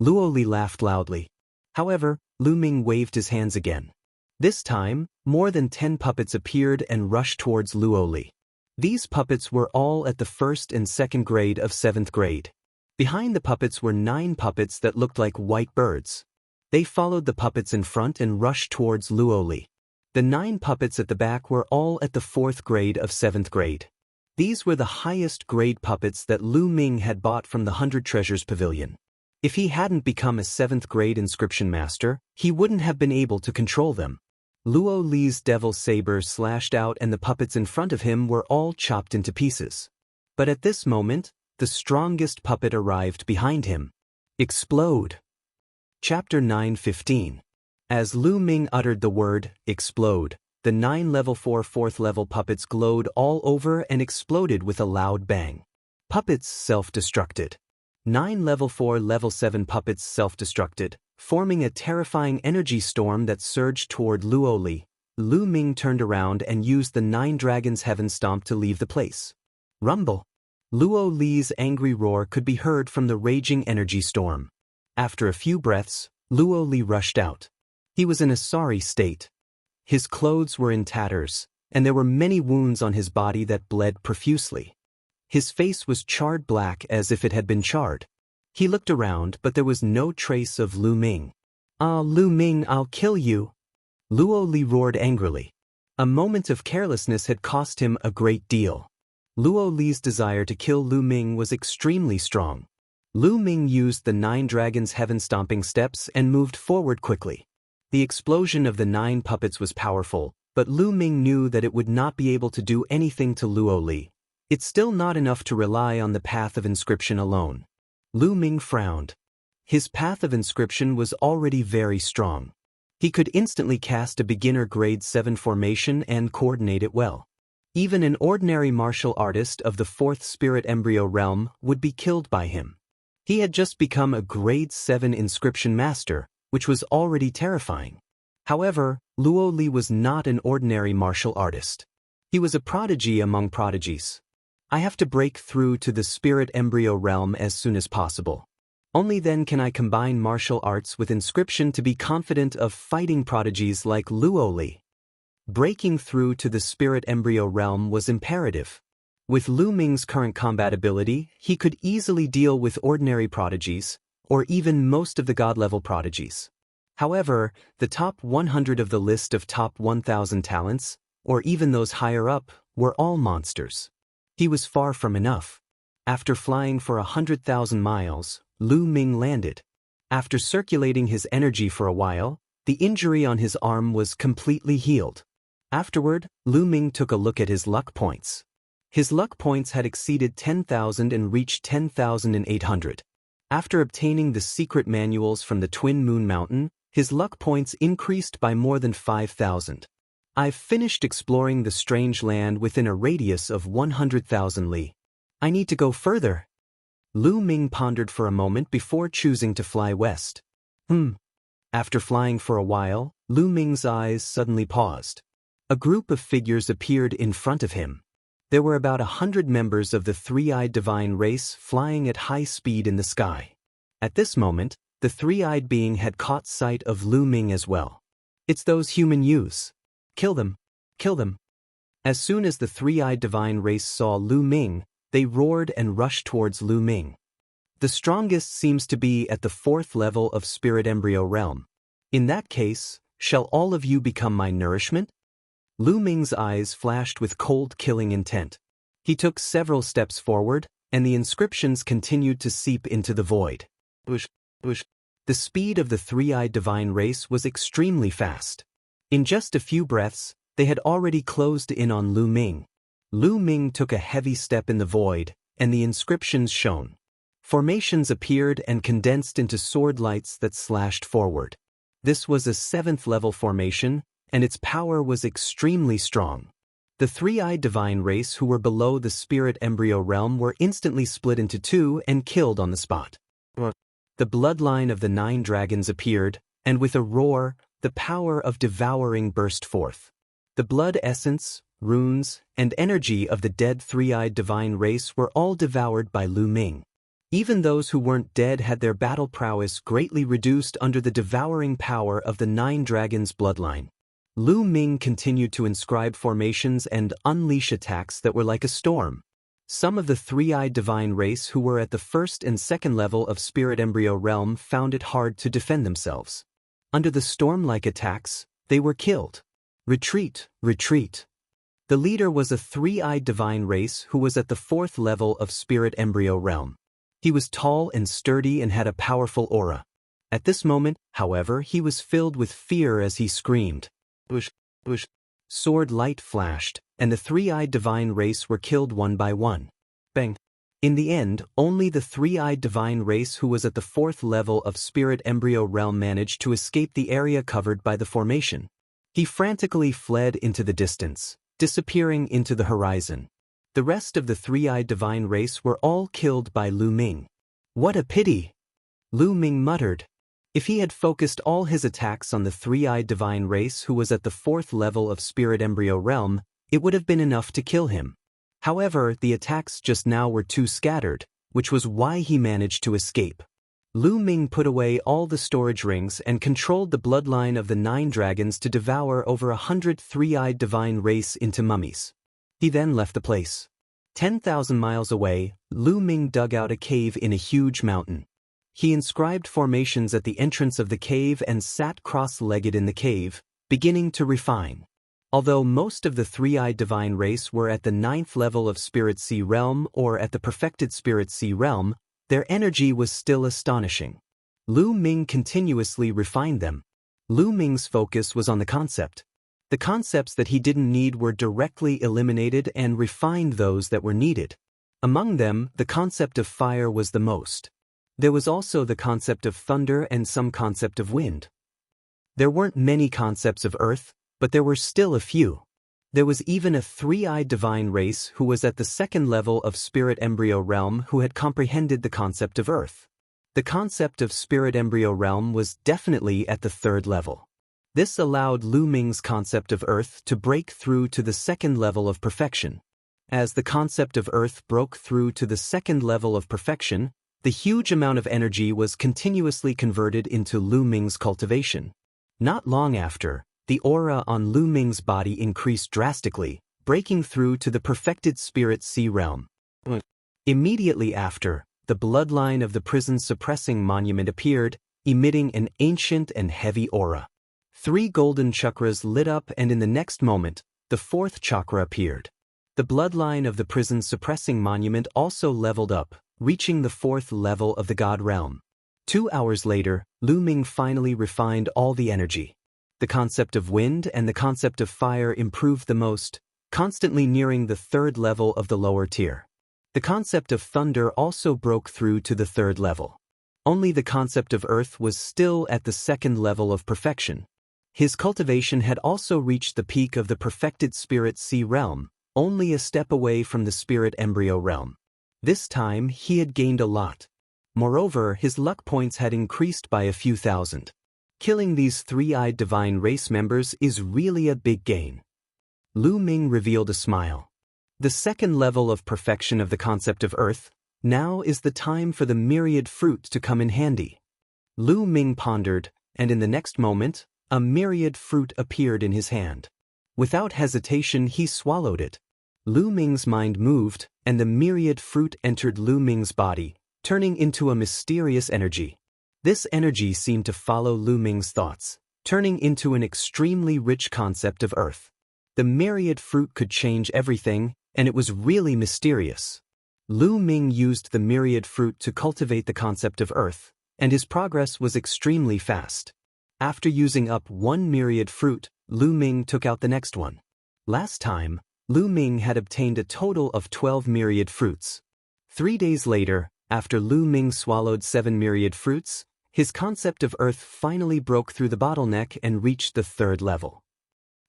Luoli laughed loudly. However, Lu Ming waved his hands again. This time, more than 10 puppets appeared and rushed towards Luoli. These puppets were all at the first and second grade of 7th grade. Behind the puppets were 9 puppets that looked like white birds. They followed the puppets in front and rushed towards Luoli. The 9 puppets at the back were all at the 4th grade of 7th grade. These were the highest grade puppets that Lu Ming had bought from the 100 Treasures Pavilion. If he hadn't become a 7th grade inscription master, he wouldn't have been able to control them. Luoli's devil saber slashed out and the puppets in front of him were all chopped into pieces. But at this moment, the strongest puppet arrived behind him. Explode. Chapter 9:15. As Lu Ming uttered the word, explode, the 9 level 4 4th level puppets glowed all over and exploded with a loud bang. Puppets self-destructed. 9 level 4 level 7 puppets self-destructed, forming a terrifying energy storm that surged toward Luoli. Lu Ming turned around and used the 9 dragons heaven stomp to leave the place. Rumble. Luoli's angry roar could be heard from the raging energy storm. After a few breaths, Luoli rushed out. He was in a sorry state. His clothes were in tatters, and there were many wounds on his body that bled profusely. His face was charred black as if it had been charred. He looked around, but there was no trace of Lu Ming. Ah, Lu Ming, I'll kill you. Luoli roared angrily. A moment of carelessness had cost him a great deal. Luoli's desire to kill Lu Ming was extremely strong. Lu Ming used the 9 dragons heaven stomping steps and moved forward quickly. The explosion of the 9 puppets was powerful, but Lu Ming knew that it would not be able to do anything to Luoli. It's still not enough to rely on the path of inscription alone. Lu Ming frowned. His path of inscription was already very strong. He could instantly cast a beginner grade 7 formation and coordinate it well. Even an ordinary martial artist of the 4th spirit embryo realm would be killed by him. He had just become a grade 7 inscription master, which was already terrifying. However, Luoli was not an ordinary martial artist. He was a prodigy among prodigies. I have to break through to the spirit embryo realm as soon as possible. Only then can I combine martial arts with inscription to be confident of fighting prodigies like Luoli. Breaking through to the spirit embryo realm was imperative. With Lu Ming's current combat ability, he could easily deal with ordinary prodigies, or even most of the god-level prodigies. However, the top 100 of the list of top 1,000 talents, or even those higher up, were all monsters. He was far from enough. After flying for 100,000 miles, Lu Ming landed. After circulating his energy for a while, the injury on his arm was completely healed. Afterward, Lu Ming took a look at his luck points. His luck points had exceeded 10,000 and reached 10,800. After obtaining the secret manuals from the Twin Moon Mountain, his luck points increased by more than 5,000. I've finished exploring the strange land within a radius of 100,000 li. I need to go further. Lu Ming pondered for a moment before choosing to fly west. After flying for a while, Lu Ming's eyes suddenly paused. A group of figures appeared in front of him. There were about 100 members of the three-eyed divine race flying at high speed in the sky. At this moment, the three-eyed being had caught sight of Lu Ming as well. It's those human youths. Kill them. Kill them. As soon as the three-eyed divine race saw Lu Ming, they roared and rushed towards Lu Ming. The strongest seems to be at the 4th level of spirit embryo realm. In that case, shall all of you become my nourishment? Lu Ming's eyes flashed with cold killing intent. He took several steps forward, and the inscriptions continued to seep into the void. The speed of the three-eyed divine race was extremely fast. In just a few breaths, they had already closed in on Lu Ming. Lu Ming took a heavy step in the void, and the inscriptions shone. Formations appeared and condensed into sword lights that slashed forward. This was a 7th-level formation, and its power was extremely strong. The three-eyed divine race who were below the spirit embryo realm were instantly split into two and killed on the spot. The bloodline of the 9 dragons appeared, and with a roar, the power of devouring burst forth. The blood essence, runes, and energy of the dead three-eyed divine race were all devoured by Lu Ming. Even those who weren't dead had their battle prowess greatly reduced under the devouring power of the 9 dragons' bloodline. Lu Ming continued to inscribe formations and unleash attacks that were like a storm. Some of the three-eyed divine race who were at the 1st and 2nd level of spirit embryo realm found it hard to defend themselves. Under the storm-like attacks, they were killed. Retreat, retreat. The leader was a three-eyed divine race who was at the 4th level of spirit embryo realm. He was tall and sturdy and had a powerful aura. At this moment, however, he was filled with fear as he screamed. Sword light flashed, and the three-eyed divine race were killed one by one. Bang! In the end, only the three-eyed divine race who was at the 4th level of spirit embryo realm managed to escape the area covered by the formation. He frantically fled into the distance, disappearing into the horizon. The rest of the three-eyed divine race were all killed by Lu Ming. What a pity! Lu Ming muttered. If he had focused all his attacks on the three-eyed divine race who was at the 4th level of spirit embryo realm, it would have been enough to kill him. However, the attacks just now were too scattered, which was why he managed to escape. Lu Ming put away all the storage rings and controlled the bloodline of the 9 dragons to devour over 100 three-eyed divine race into mummies. He then left the place. 10,000 miles away, Lu Ming dug out a cave in a huge mountain. He inscribed formations at the entrance of the cave and sat cross-legged in the cave, beginning to refine. Although most of the three-eyed divine race were at the 9th level of Spirit Sea realm or at the perfected Spirit Sea realm, their energy was still astonishing. Lu Ming continuously refined them. Lu Ming's focus was on the concept. The concepts that he didn't need were directly eliminated and refined those that were needed. Among them, the concept of fire was the most. There was also the concept of thunder and some concept of wind. There weren't many concepts of earth, but there were still a few. There was even a three-eyed divine race who was at the 2nd level of spirit embryo realm who had comprehended the concept of earth. The concept of spirit embryo realm was definitely at the 3rd level. This allowed Lu Ming's concept of earth to break through to the 2nd level of perfection. As the concept of earth broke through to the 2nd level of perfection, the huge amount of energy was continuously converted into Lu Ming's cultivation. Not long after, the aura on Lu Ming's body increased drastically, breaking through to the perfected Spirit Sea realm. Immediately after, the bloodline of the prison's suppressing monument appeared, emitting an ancient and heavy aura. 3 golden chakras lit up, and in the next moment, the 4th chakra appeared. The bloodline of the prison's suppressing monument also leveled up, reaching the 4th level of the God realm. 2 hours later, Lu Ming finally refined all the energy. The concept of wind and the concept of fire improved the most, constantly nearing the 3rd level of the lower tier. The concept of thunder also broke through to the 3rd level. Only the concept of earth was still at the 2nd level of perfection. His cultivation had also reached the peak of the perfected Spirit Sea realm, only a step away from the spirit embryo realm. This time, he had gained a lot. Moreover, his luck points had increased by a few thousand. Killing these three-eyed divine race members is really a big gain. Lu Ming revealed a smile. The 2nd level of perfection of the concept of earth, now is the time for the myriad fruit to come in handy. Lu Ming pondered, and in the next moment, a myriad fruit appeared in his hand. Without hesitation, he swallowed it. Lu Ming's mind moved, and the myriad fruit entered Lu Ming's body, turning into a mysterious energy. This energy seemed to follow Lu Ming's thoughts, turning into an extremely rich concept of earth. The myriad fruit could change everything, and it was really mysterious. Lu Ming used the myriad fruit to cultivate the concept of earth, and his progress was extremely fast. After using up one myriad fruit, Lu Ming took out the next one. Last time, Lu Ming had obtained a total of 12 myriad fruits. 3 days later, after Lu Ming swallowed 7 myriad fruits, his concept of earth finally broke through the bottleneck and reached the 3rd level.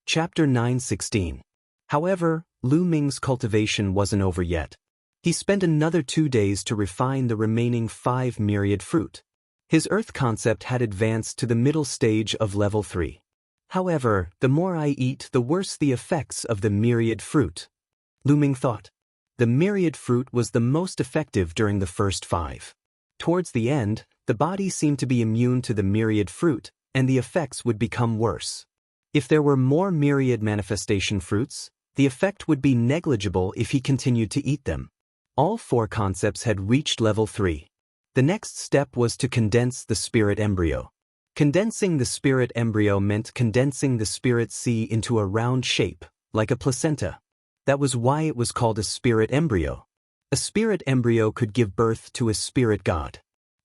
Chapter 9:16. However, Lu Ming's cultivation wasn't over yet. He spent another 2 days to refine the remaining 5 myriad fruit. His earth concept had advanced to the middle stage of level 3. However, the more I eat, the worse the effects of the myriad fruit. Lu Ming thought. The myriad fruit was the most effective during the first 5. Towards the end, the body seemed to be immune to the myriad fruit, and the effects would become worse. If there were more myriad manifestation fruits, the effect would be negligible if he continued to eat them. All 4 concepts had reached level 3. The next step was to condense the spirit embryo. Condensing the spirit embryo meant condensing the spirit seed into a round shape, like a placenta. That was why it was called a spirit embryo. A spirit embryo could give birth to a spirit god.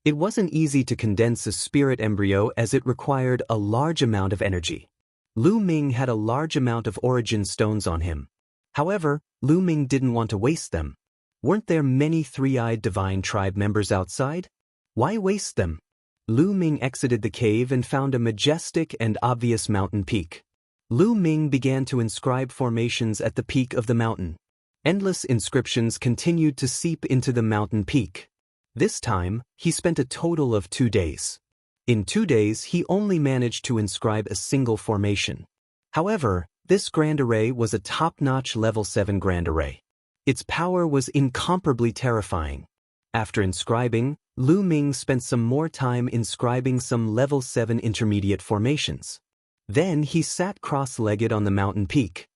It wasn't easy to condense a spirit embryo as it required a large amount of energy. Lu Ming had a large amount of origin stones on him. However, Lu Ming didn't want to waste them. Weren't there many three-eyed divine tribe members outside? Why waste them? Lu Ming exited the cave and found a majestic and obvious mountain peak. Lu Ming began to inscribe formations at the peak of the mountain. Endless inscriptions continued to seep into the mountain peak. This time, he spent a total of 2 days. In 2 days, he only managed to inscribe a single formation. However, this grand array was a top-notch level 7 grand array. Its power was incomparably terrifying. After inscribing, Lu Ming spent some more time inscribing some level 7 intermediate formations. Then he sat cross-legged on the mountain peak.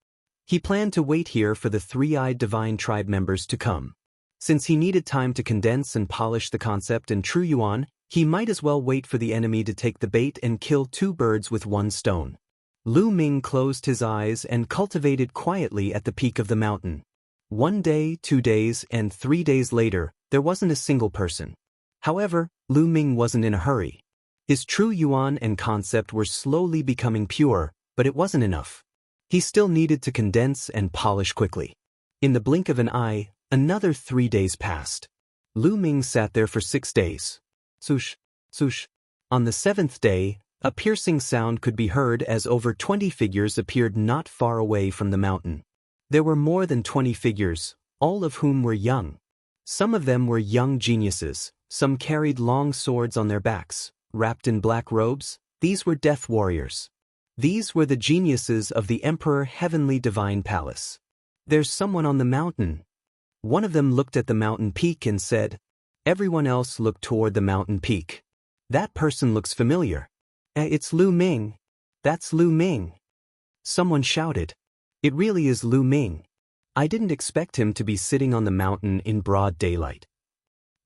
He planned to wait here for the three-eyed divine tribe members to come. Since he needed time to condense and polish the concept in true yuan, he might as well wait for the enemy to take the bait and kill 2 birds with 1 stone. Lu Ming closed his eyes and cultivated quietly at the peak of the mountain. 1 day, 2 days, and 3 days later, there wasn't a single person. However, Lu Ming wasn't in a hurry. His true yuan and concept were slowly becoming pure, but it wasn't enough. He still needed to condense and polish quickly. In the blink of an eye, another 3 days passed. Lu Ming sat there for 6 days. Swoosh, swoosh. On the 7th day, a piercing sound could be heard as over 20 figures appeared not far away from the mountain. There were more than 20 figures, all of whom were young. Some of them were young geniuses, some carried long swords on their backs, wrapped in black robes. These were death warriors. These were the geniuses of the Emperor Heavenly Divine Palace. There's someone on the mountain. One of them looked at the mountain peak and said. Everyone else looked toward the mountain peak. That person looks familiar. It's Lu Ming. That's Lu Ming. Someone shouted. It really is Lu Ming. I didn't expect him to be sitting on the mountain in broad daylight.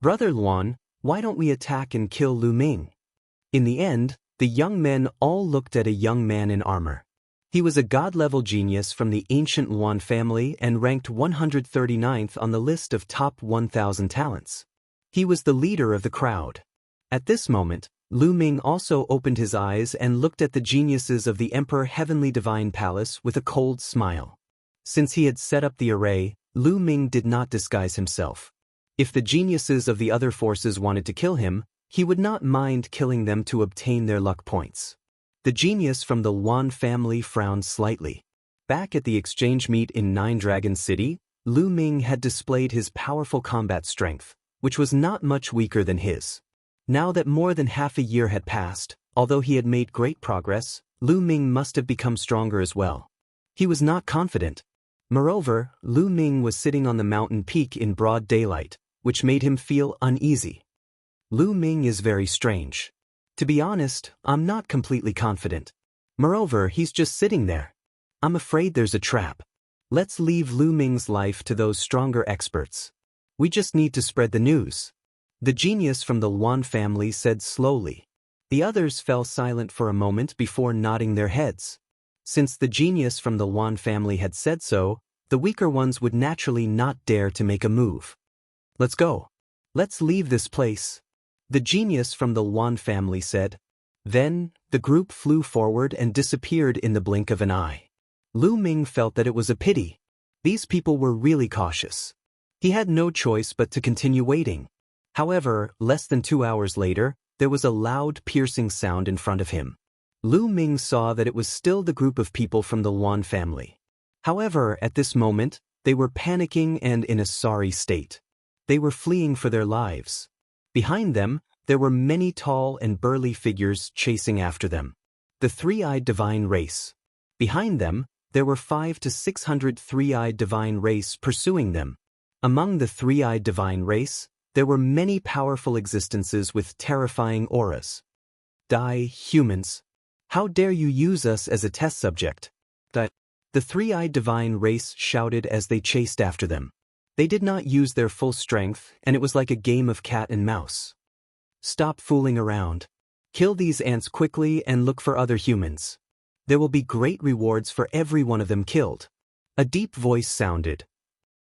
Brother Luan, why don't we attack and kill Lu Ming? In the end, the young men all looked at a young man in armor. He was a god-level genius from the ancient Luan family and ranked 139th on the list of top 1,000 talents. He was the leader of the crowd. At this moment, Lu Ming also opened his eyes and looked at the geniuses of the Emperor Heavenly Divine Palace with a cold smile. Since he had set up the array, Lu Ming did not disguise himself. If the geniuses of the other forces wanted to kill him, he would not mind killing them to obtain their luck points. The genius from the Luan family frowned slightly. Back at the exchange meet in Nine Dragon City, Lu Ming had displayed his powerful combat strength, which was not much weaker than his. Now that more than half a year had passed, although he had made great progress, Lu Ming must have become stronger as well. He was not confident. Moreover, Lu Ming was sitting on the mountain peak in broad daylight, which made him feel uneasy. Lu Ming is very strange. To be honest, I'm not completely confident. Moreover, he's just sitting there. I'm afraid there's a trap. Let's leave Lu Ming's life to those stronger experts. We just need to spread the news. The genius from the Luan family said slowly. The others fell silent for a moment before nodding their heads. Since the genius from the Luan family had said so, the weaker ones would naturally not dare to make a move. Let's go. Let's leave this place. The genius from the Wan family said. Then, the group flew forward and disappeared in the blink of an eye. Lu Ming felt that it was a pity. These people were really cautious. He had no choice but to continue waiting. However, less than 2 hours later, there was a loud, piercing sound in front of him. Lu Ming saw that it was still the group of people from the Wan family. However, at this moment, they were panicking and in a sorry state. They were fleeing for their lives. Behind them, there were many tall and burly figures chasing after them. The three-eyed divine race. Behind them, there were 500 to 600 three-eyed divine race pursuing them. Among the three-eyed divine race, there were many powerful existences with terrifying auras. Die, humans! How dare you use us as a test subject? The three-eyed divine race shouted as they chased after them. They did not use their full strength, and it was like a game of cat and mouse. Stop fooling around. Kill these ants quickly and look for other humans. There will be great rewards for every one of them killed. A deep voice sounded.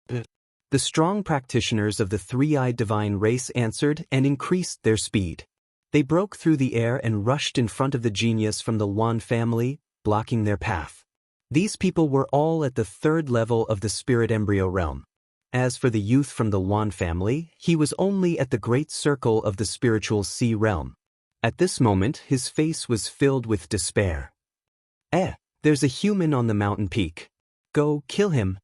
The strong practitioners of the three-eyed divine race answered and increased their speed. They broke through the air and rushed in front of the genius from the Wan family, blocking their path. These people were all at the third level of the spirit embryo realm. As for the youth from the Wan family, he was only at the great circle of the spiritual sea realm. At this moment, his face was filled with despair. There's a human on the mountain peak. Go kill him.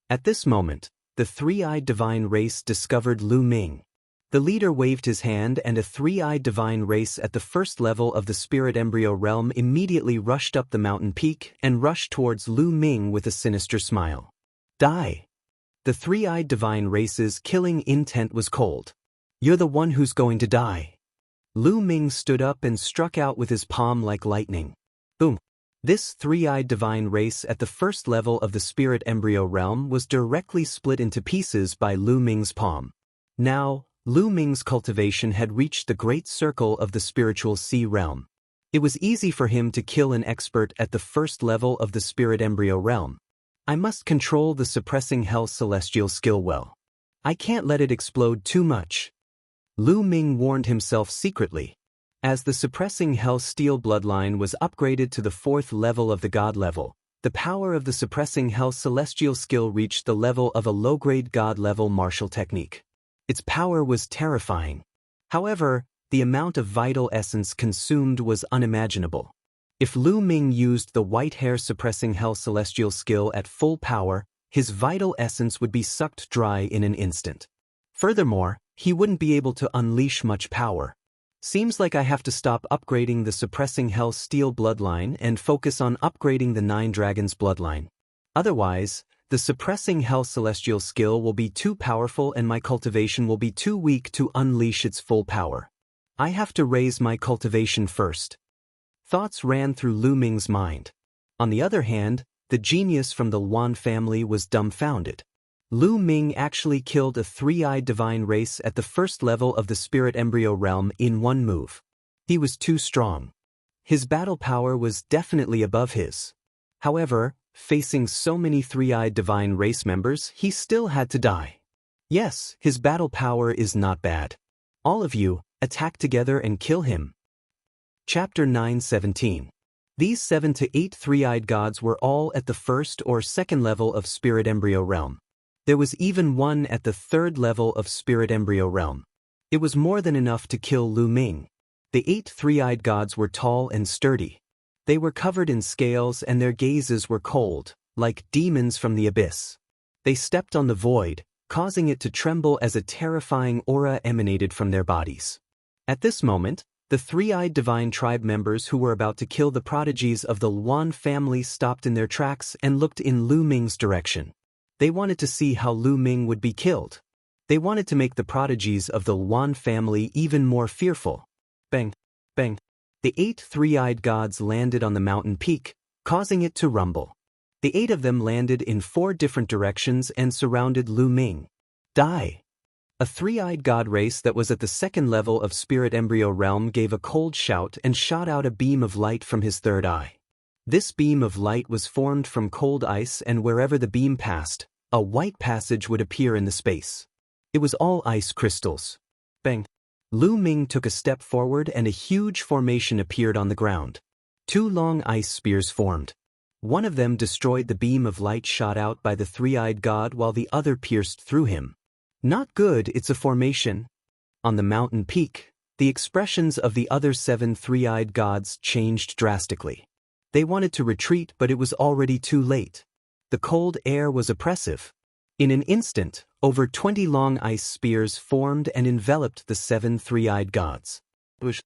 At this moment, the three-eyed divine race discovered Lu Ming. The leader waved his hand and a three-eyed divine race at the first level of the spirit embryo realm immediately rushed up the mountain peak and rushed towards Lu Ming with a sinister smile. Die! The three-eyed divine race's killing intent was cold. You're the one who's going to die. Lu Ming stood up and struck out with his palm like lightning. Boom! This three-eyed divine race at the first level of the spirit embryo realm was directly split into pieces by Lu Ming's palm. Now, Lu Ming's cultivation had reached the great circle of the spiritual sea realm. It was easy for him to kill an expert at the first level of the spirit embryo realm. I must control the suppressing hell celestial skill well. I can't let it explode too much. Lu Ming warned himself secretly. As the suppressing hell steel bloodline was upgraded to the 4th level of the god level, the power of the suppressing hell celestial skill reached the level of a low-grade god level martial technique. Its power was terrifying. However, the amount of vital essence consumed was unimaginable. If Lu Ming used the white hair suppressing hell celestial skill at full power, his vital essence would be sucked dry in an instant. Furthermore, he wouldn't be able to unleash much power. Seems like I have to stop upgrading the suppressing hell steel bloodline and focus on upgrading the 9 dragons bloodline. Otherwise, the suppressing hell celestial skill will be too powerful and my cultivation will be too weak to unleash its full power. I have to raise my cultivation first. Thoughts ran through Lu Ming's mind. On the other hand, the genius from the Wan family was dumbfounded. Lu Ming actually killed a three-eyed divine race at the first level of the spirit embryo realm in one move. He was too strong. His battle power was definitely above his. However, facing so many three-eyed divine race members, he still had to die. Yes, his battle power is not bad. All of you, attack together and kill him. Chapter 9:17. These 7 to 8 three-eyed gods were all at the first or second level of spirit embryo realm. There was even one at the third level of spirit embryo realm. It was more than enough to kill Lu Ming. The 8 three-eyed gods were tall and sturdy. They were covered in scales and their gazes were cold, like demons from the abyss. They stepped on the void, causing it to tremble as a terrifying aura emanated from their bodies. At this moment, the three-eyed divine tribe members who were about to kill the prodigies of the Wan family stopped in their tracks and looked in Lu Ming's direction. They wanted to see how Lu Ming would be killed. They wanted to make the prodigies of the Wan family even more fearful. Bang! Bang! The 8 three-eyed gods landed on the mountain peak, causing it to rumble. The 8 of them landed in 4 different directions and surrounded Lu Ming. Die! A three-eyed god race that was at the second level of spirit embryo realm gave a cold shout and shot out a beam of light from his third eye. This beam of light was formed from cold ice, and wherever the beam passed, a white passage would appear in the space. It was all ice crystals. Bang! Lu Ming took a step forward and a huge formation appeared on the ground. Two long ice spears formed. One of them destroyed the beam of light shot out by the three-eyed god while the other pierced through him. Not good, it's a formation. On the mountain peak, the expressions of the other 7 three-eyed gods changed drastically. They wanted to retreat, but it was already too late. The cold air was oppressive. In an instant, over 20 long ice spears formed and enveloped the 7 three-eyed gods. Bush.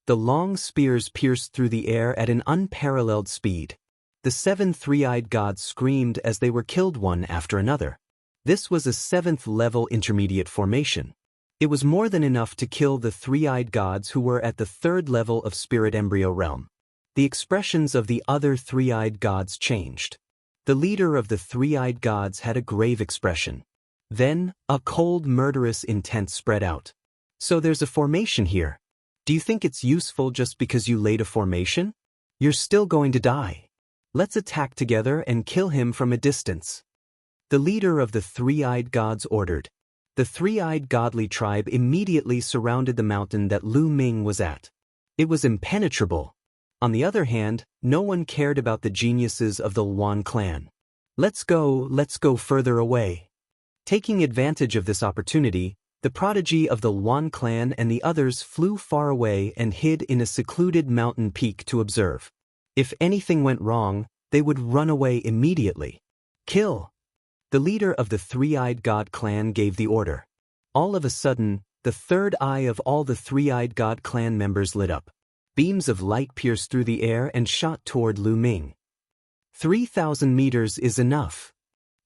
The long spears pierced through the air at an unparalleled speed. The 7 three-eyed gods screamed as they were killed one after another. This was a 7th-level intermediate formation. It was more than enough to kill the three-eyed gods who were at the 3rd level of spirit embryo realm. The expressions of the other three-eyed gods changed. The leader of the three-eyed gods had a grave expression. Then, a cold, murderous intent spread out. So there's a formation here. Do you think it's useful just because you laid a formation? You're still going to die. Let's attack together and kill him from a distance. The leader of the three-eyed gods ordered. The three-eyed godly tribe immediately surrounded the mountain that Lu Ming was at. It was impenetrable. On the other hand, no one cared about the geniuses of the Luan clan. Let's go further away. Taking advantage of this opportunity, the prodigy of the Luan clan and the others flew far away and hid in a secluded mountain peak to observe. If anything went wrong, they would run away immediately. Kill! The leader of the three-eyed god clan gave the order. All of a sudden, the third eye of all the three-eyed god clan members lit up. Beams of light pierced through the air and shot toward Lu Ming. 3,000 meters is enough.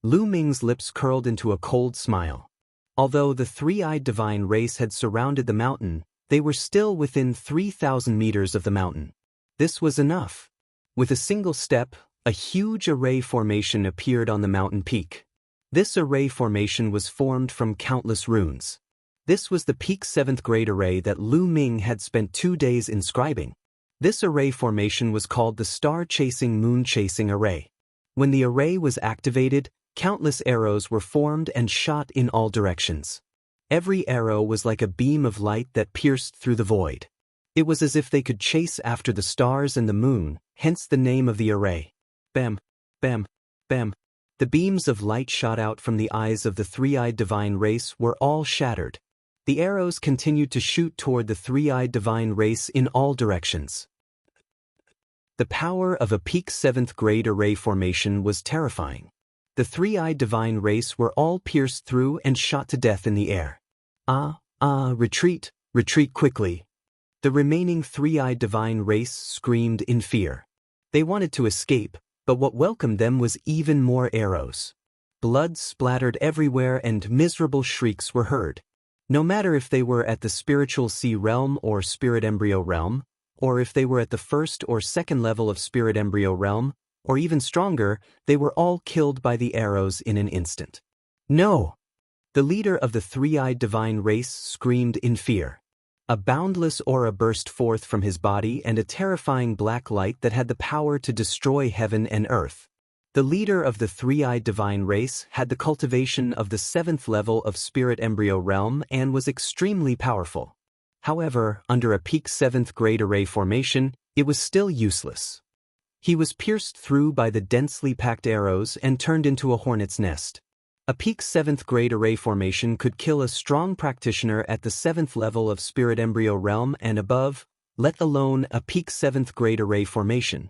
Lu Ming's lips curled into a cold smile. Although the three-eyed divine race had surrounded the mountain, they were still within 3,000 meters of the mountain. This was enough. With a single step, a huge array formation appeared on the mountain peak. This array formation was formed from countless runes. This was the peak 7th grade array that Lu Ming had spent 2 days inscribing. This array formation was called the Star-Chasing Moon-Chasing Array. When the array was activated, countless arrows were formed and shot in all directions. Every arrow was like a beam of light that pierced through the void. It was as if they could chase after the stars and the moon, hence the name of the array. Bam, bam, bam. The beams of light shot out from the eyes of the three-eyed divine race were all shattered. The arrows continued to shoot toward the three-eyed divine race in all directions. The power of a peak 7th grade array formation was terrifying. The three-eyed divine race were all pierced through and shot to death in the air. Retreat, retreat quickly. The remaining three-eyed divine race screamed in fear. They wanted to escape, but what welcomed them was even more arrows. Blood splattered everywhere and miserable shrieks were heard. No matter if they were at the spiritual sea realm or spirit embryo realm, or if they were at the 1st or 2nd level of spirit embryo realm, or even stronger, they were all killed by the arrows in an instant. No! The leader of the three-eyed divine race screamed in fear. A boundless aura burst forth from his body and a terrifying black light that had the power to destroy heaven and earth. The leader of the three-eyed divine race had the cultivation of the 7th level of spirit embryo realm and was extremely powerful. However, under a peak 7th grade array formation, it was still useless. He was pierced through by the densely packed arrows and turned into a hornet's nest. A peak 7th grade array formation could kill a strong practitioner at the 7th level of spirit embryo realm and above, let alone a peak 7th grade array formation.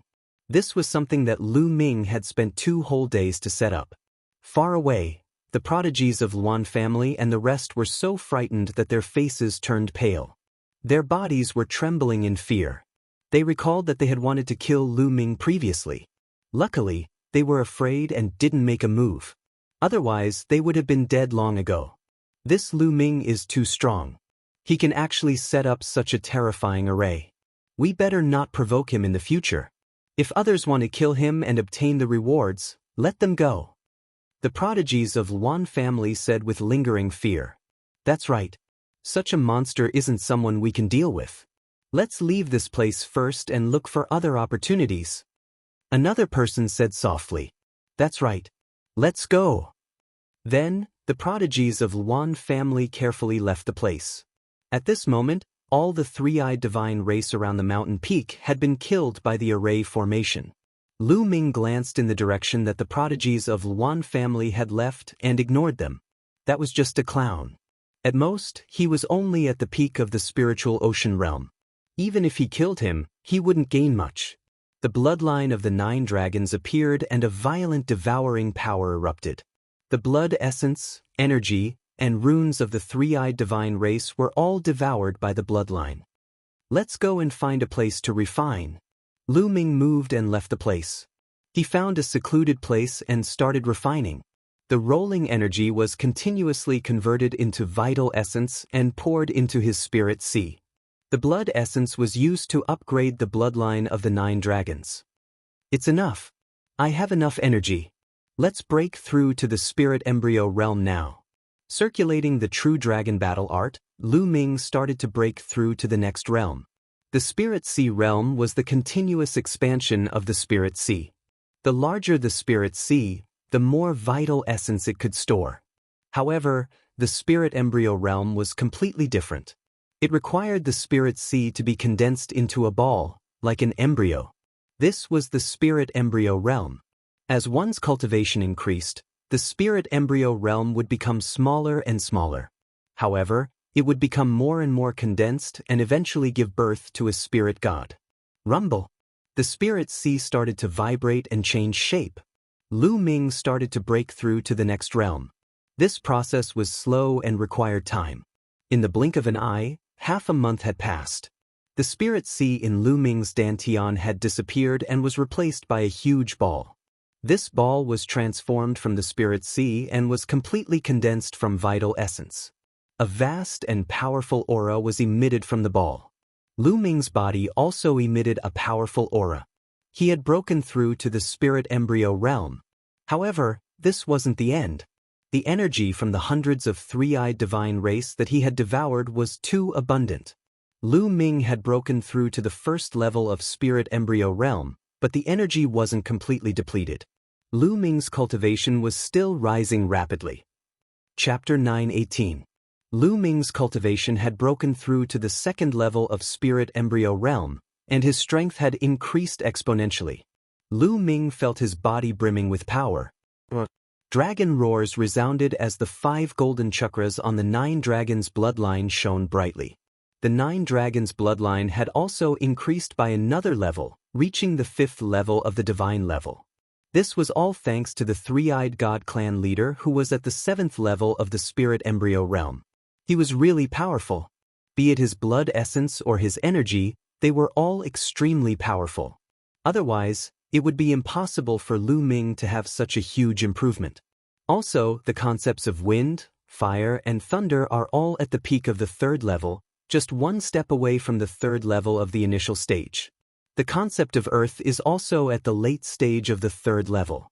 This was something that Lu Ming had spent 2 whole days to set up. Far away, the prodigies of Luan family and the rest were so frightened that their faces turned pale. Their bodies were trembling in fear. They recalled that they had wanted to kill Lu Ming previously. Luckily, they were afraid and didn't make a move. Otherwise, they would have been dead long ago. This Lu Ming is too strong. He can actually set up such a terrifying array. We better not provoke him in the future. If others want to kill him and obtain the rewards, let them go. The prodigies of Luan family said with lingering fear. That's right. Such a monster isn't someone we can deal with. Let's leave this place first and look for other opportunities. Another person said softly. That's right. Let's go. Then, The prodigies of Luan family carefully left the place. At this moment, all the three-eyed divine race around the mountain peak had been killed by the array formation. Lu Ming glanced in the direction that the prodigies of Luan family had left and ignored them. That was just a clown. At most, he was only at the peak of the spiritual ocean realm. Even if he killed him, he wouldn't gain much. The bloodline of the 9 dragons appeared and a violent devouring power erupted. The blood essence, energy, and runes of the three-eyed divine race were all devoured by the bloodline. Let's go and find a place to refine. Lu Ming moved and left the place. He found a secluded place and started refining. The rolling energy was continuously converted into vital essence and poured into his spirit sea. The blood essence was used to upgrade the bloodline of the 9 dragons. It's enough. I have enough energy. Let's break through to the spirit embryo realm now. Circulating the true dragon battle art, Lu Ming started to break through to the next realm. The spirit sea realm was the continuous expansion of the spirit sea. The larger the spirit sea, the more vital essence it could store. However, the spirit embryo realm was completely different. It required the spirit sea to be condensed into a ball, like an embryo. This was the spirit embryo realm. As one's cultivation increased, the spirit embryo realm would become smaller and smaller. However, it would become more and more condensed and eventually give birth to a spirit god. Rumble. The spirit sea started to vibrate and change shape. Lu Ming started to break through to the next realm. This process was slow and required time. In the blink of an eye, half a month had passed. The spirit sea in Lu Ming's dantian had disappeared and was replaced by a huge ball. This ball was transformed from the spirit sea and was completely condensed from vital essence. A vast and powerful aura was emitted from the ball. Lu Ming's body also emitted a powerful aura. He had broken through to the spirit embryo realm. However, this wasn't the end. The energy from the hundreds of three-eyed divine race that he had devoured was too abundant. Lu Ming had broken through to the first level of spirit embryo realm, but the energy wasn't completely depleted. Lu Ming's cultivation was still rising rapidly. Chapter 9:18. Lu Ming's cultivation had broken through to the second level of spirit embryo realm, and his strength had increased exponentially. Lu Ming felt his body brimming with power. Dragon roars resounded as the 5 golden chakras on the 9 dragons' bloodline shone brightly. The 9 dragons' bloodline had also increased by another level, reaching the 5th level of the divine level. This was all thanks to the three-eyed god clan leader who was at the 7th level of the spirit embryo realm. He was really powerful. Be it his blood essence or his energy, they were all extremely powerful. Otherwise, it would be impossible for Lu Ming to have such a huge improvement. Also, the concepts of wind, fire, and thunder are all at the peak of the 3rd level, just one step away from the 3rd level of the initial stage. The concept of earth is also at the late stage of the 3rd level.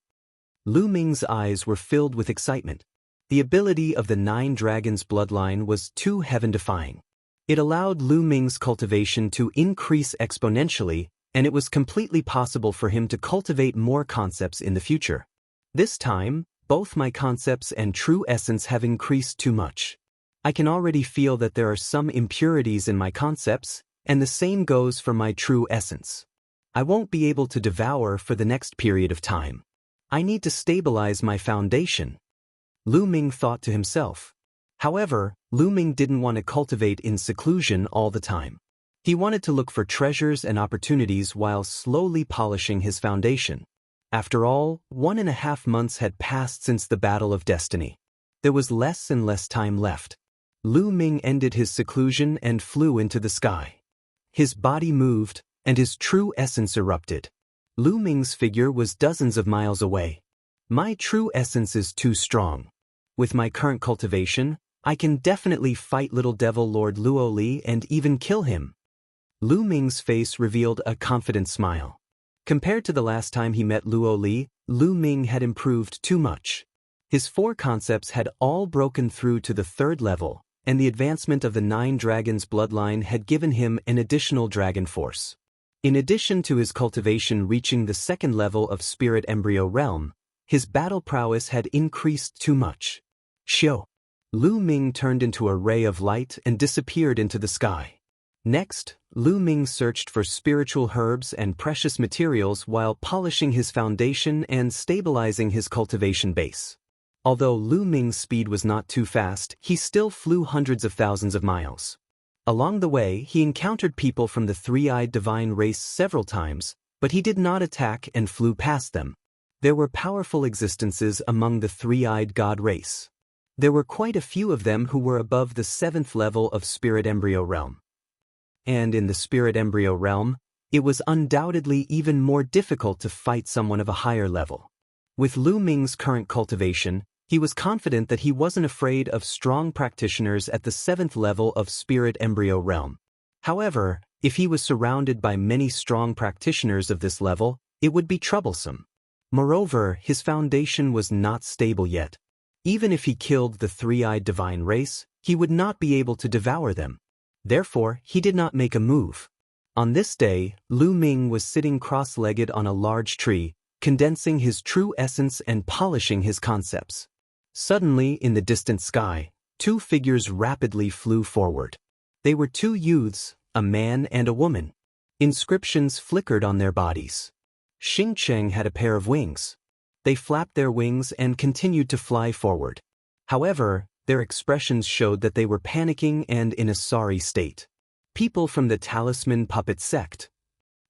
Lu Ming's eyes were filled with excitement. The ability of the 9 dragons' bloodline was too heaven-defying. It allowed Lu Ming's cultivation to increase exponentially, and it was completely possible for him to cultivate more concepts in the future. This time, both my concepts and true essence have increased too much. I can already feel that there are some impurities in my concepts, and the same goes for my true essence. I won't be able to devour for the next period of time. I need to stabilize my foundation. Lu Ming thought to himself. However, Lu Ming didn't want to cultivate in seclusion all the time. He wanted to look for treasures and opportunities while slowly polishing his foundation. After all, 1.5 months had passed since the Battle of Destiny. There was less and less time left. Lu Ming ended his seclusion and flew into the sky. His body moved, and his true essence erupted. Lu Ming's figure was dozens of miles away. My true essence is too strong. With my current cultivation, I can definitely fight Little Devil Lord Luoli and even kill him. Lu Ming's face revealed a confident smile. Compared to the last time he met Luoli, Lu Ming had improved too much. His 4 concepts had all broken through to the 3rd level, and the advancement of the 9 dragons' bloodline had given him an additional dragon force. In addition to his cultivation reaching the 2nd level of spirit embryo realm, his battle prowess had increased too much. Xiu. Lu Ming turned into a ray of light and disappeared into the sky. Next, Lu Ming searched for spiritual herbs and precious materials while polishing his foundation and stabilizing his cultivation base. Although Lu Ming's speed was not too fast, he still flew hundreds of thousands of miles. Along the way, he encountered people from the three-eyed divine race several times, but he did not attack and flew past them. There were powerful existences among the three-eyed god race. There were quite a few of them who were above the 7th level of spirit embryo realm. And in the spirit embryo realm, it was undoubtedly even more difficult to fight someone of a higher level. With Lu Ming's current cultivation, he was confident that he wasn't afraid of strong practitioners at the 7th level of spirit embryo realm. However, if he was surrounded by many strong practitioners of this level, it would be troublesome. Moreover, his foundation was not stable yet. Even if he killed the three-eyed divine race, he would not be able to devour them. Therefore, he did not make a move. On this day, Lu Ming was sitting cross-legged on a large tree, condensing his true essence and polishing his concepts. Suddenly, in the distant sky, two figures rapidly flew forward. They were two youths, a man and a woman. Inscriptions flickered on their bodies. Xingcheng had a pair of wings. They flapped their wings and continued to fly forward. However, their expressions showed that they were panicking and in a sorry state. People from the Talisman Puppet Sect.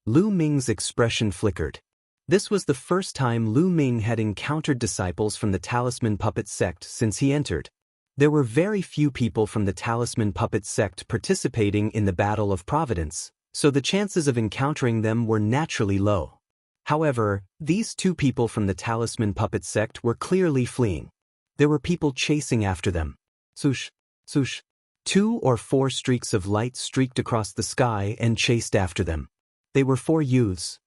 Lu Ming's expression flickered. This was the first time Lu Ming had encountered disciples from the Talisman Puppet Sect since he entered. There were very few people from the Talisman Puppet Sect participating in the Battle of Providence, so the chances of encountering them were naturally low. However, these two people from the Talisman Puppet Sect were clearly fleeing. There were people chasing after them. Swoosh, swoosh. 2 or 4 streaks of light streaked across the sky and chased after them. They were 4 youths.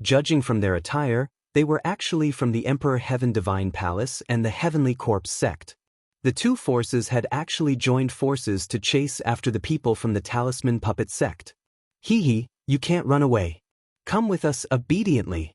Judging from their attire, they were actually from the Emperor Heaven Divine Palace and the Heavenly Corpse sect. The two forces had actually joined forces to chase after the people from the Talisman Puppet sect. Hee, you can't run away. Come with us obediently.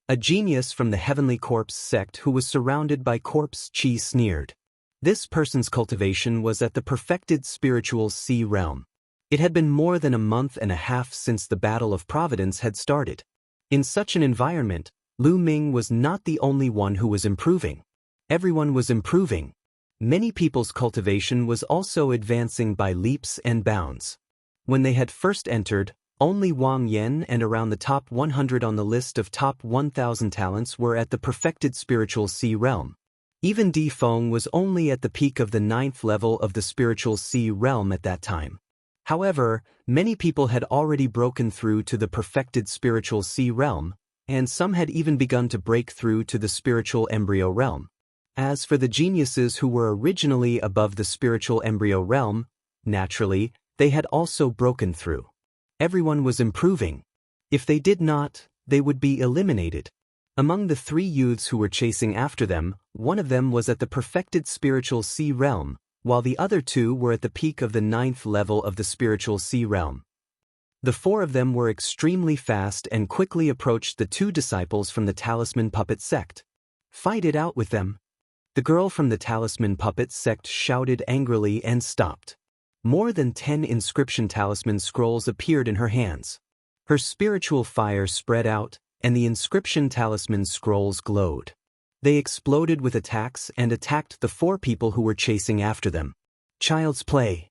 A genius from the Heavenly Corpse sect who was surrounded by corpse chi sneered. This person's cultivation was at the perfected spiritual sea realm. It had been more than a month and a half since the Battle of Providence had started. In such an environment, Lu Ming was not the only one who was improving. Everyone was improving. Many people's cultivation was also advancing by leaps and bounds. When they had first entered, only Wang Lin and around the top 100 on the list of top 1,000 talents were at the perfected spiritual sea realm. Even Di Feng was only at the peak of the 9th level of the spiritual sea realm at that time. However, many people had already broken through to the perfected spiritual sea realm, and some had even begun to break through to the spiritual embryo realm. As for the geniuses who were originally above the spiritual embryo realm, naturally, they had also broken through. Everyone was improving. If they did not, they would be eliminated. Among the 3 youths who were chasing after them, one of them was at the perfected spiritual sea realm, while the other 2 were at the peak of the 9th level of the spiritual sea realm. The 4 of them were extremely fast and quickly approached the 2 disciples from the Talisman Puppet sect. Fight it out with them. The girl from the Talisman Puppet sect shouted angrily and stopped. More than 10 inscription talisman scrolls appeared in her hands. Her spiritual fire spread out, and the inscription talisman scrolls glowed. They exploded with attacks and attacked the 4 people who were chasing after them. Child's play.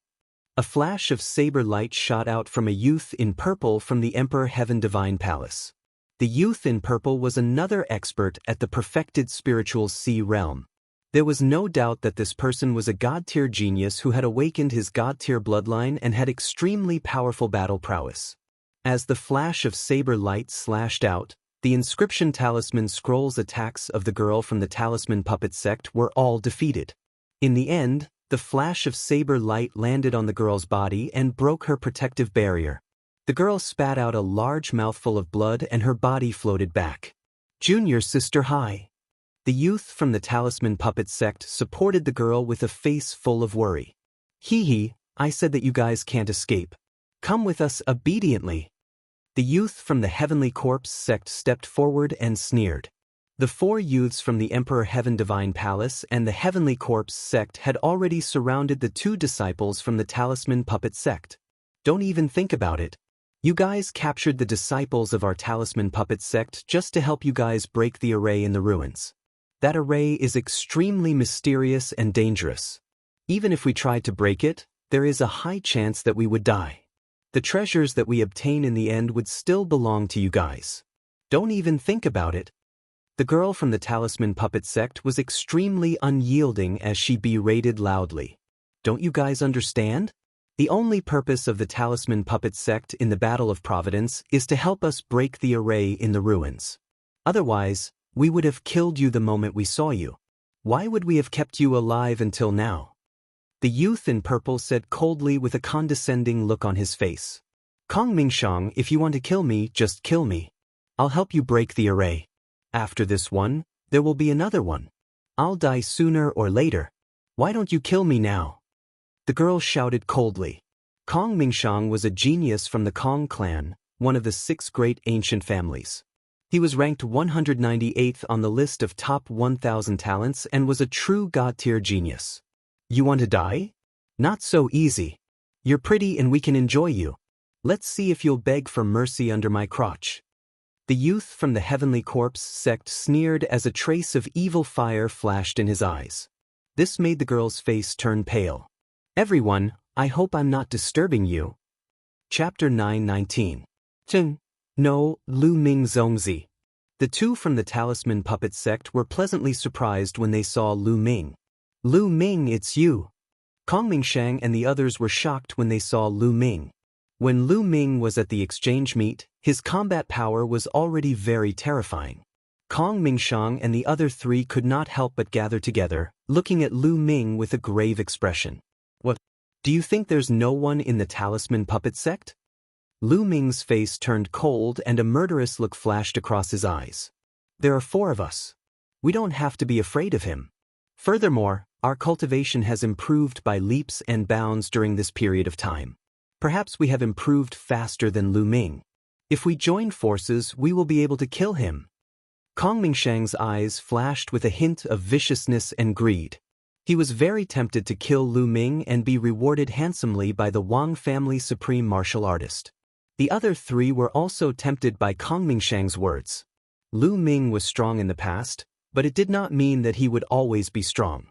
A flash of saber light shot out from a youth in purple from the Emperor Heaven Divine Palace. The youth in purple was another expert at the perfected spiritual sea realm. There was no doubt that this person was a god-tier genius who had awakened his god-tier bloodline and had extremely powerful battle prowess. As the flash of saber light slashed out, the inscription talisman scrolls attacks of the girl from the Talisman Puppet sect were all defeated. In the end, the flash of saber light landed on the girl's body and broke her protective barrier. The girl spat out a large mouthful of blood and her body floated back. Junior sister hi. The youth from the Talisman Puppet sect supported the girl with a face full of worry. Hee, I said that you guys can't escape. Come with us obediently. The youth from the Heavenly Corpse sect stepped forward and sneered. The 4 youths from the Emperor Heaven Divine Palace and the Heavenly Corpse sect had already surrounded the 2 disciples from the Talisman Puppet sect. Don't even think about it. You guys captured the disciples of our Talisman Puppet sect just to help you guys break the array in the ruins. That array is extremely mysterious and dangerous. Even if we tried to break it, there is a high chance that we would die. The treasures that we obtain in the end would still belong to you guys. Don't even think about it. The girl from the Talisman Puppet sect was extremely unyielding as she berated loudly. Don't you guys understand? The only purpose of the Talisman Puppet sect in the Battle of Providence is to help us break the array in the ruins. Otherwise, we would have killed you the moment we saw you. Why would we have kept you alive until now? The youth in purple said coldly with a condescending look on his face. Kong Mingshang, if you want to kill me, just kill me. I'll help you break the array. After this one, there will be another one. I'll die sooner or later. Why don't you kill me now? The girl shouted coldly. Kong Mingshang was a genius from the Kong clan, one of the 6 great ancient families. He was ranked 198th on the list of top 1,000 talents and was a true god-tier genius. You want to die? Not so easy. You're pretty and we can enjoy you. Let's see if you'll beg for mercy under my crotch. The youth from the Heavenly Corpse sect sneered as a trace of evil fire flashed in his eyes. This made the girl's face turn pale. Everyone, I hope I'm not disturbing you. Chapter 9:19. Cheng. No, Lu Ming Zongzi. The 2 from the Talisman Puppet sect were pleasantly surprised when they saw Lu Ming. Lu Ming, it's you. Kong Mingshang and the others were shocked when they saw Lu Ming. When Lu Ming was at the exchange meet, his combat power was already very terrifying. Kong Mingshang and the other 3 could not help but gather together, looking at Lu Ming with a grave expression. What? Do you think there's no one in the Talisman Puppet sect? Lu Ming's face turned cold and a murderous look flashed across his eyes. There are 4 of us. We don't have to be afraid of him. Furthermore, our cultivation has improved by leaps and bounds during this period of time. Perhaps we have improved faster than Lu Ming. If we join forces, we will be able to kill him. Kong Mingshang's eyes flashed with a hint of viciousness and greed. He was very tempted to kill Lu Ming and be rewarded handsomely by the Wang family supreme martial artist. The other 3 were also tempted by Kong Mingshang's words. Lu Ming was strong in the past, but it did not mean that he would always be strong.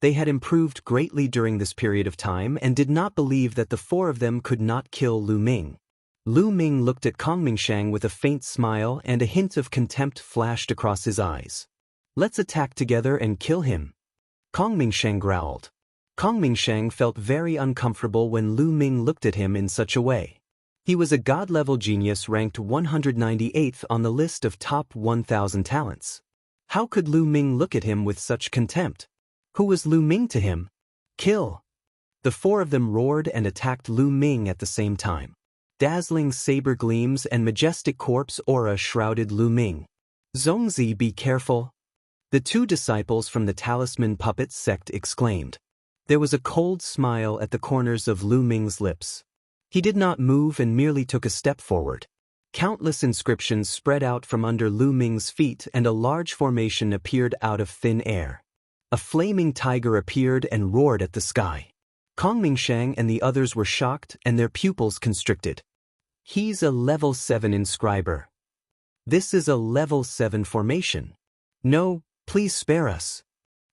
They had improved greatly during this period of time and did not believe that the 4 of them could not kill Lu Ming. Lu Ming looked at Kong Mingshang with a faint smile and a hint of contempt flashed across his eyes. Let's attack together and kill him. Kong Mingshang growled. Kong Mingshang felt very uncomfortable when Lu Ming looked at him in such a way. He was a god-level genius ranked 198th on the list of top 1,000 talents. How could Lu Ming look at him with such contempt? Who was Lu Ming to him? Kill! The 4 of them roared and attacked Lu Ming at the same time. Dazzling saber gleams and majestic corpse aura shrouded Lu Ming. Zongzi, be careful! The 2 disciples from the Talisman Puppet sect exclaimed. There was a cold smile at the corners of Lu Ming's lips. He did not move and merely took a step forward. Countless inscriptions spread out from under Lu Ming's feet and a large formation appeared out of thin air. A flaming tiger appeared and roared at the sky. Kong Mingshang and the others were shocked and their pupils constricted. He's a level 7 inscriber. This is a level 7 formation. No, please spare us.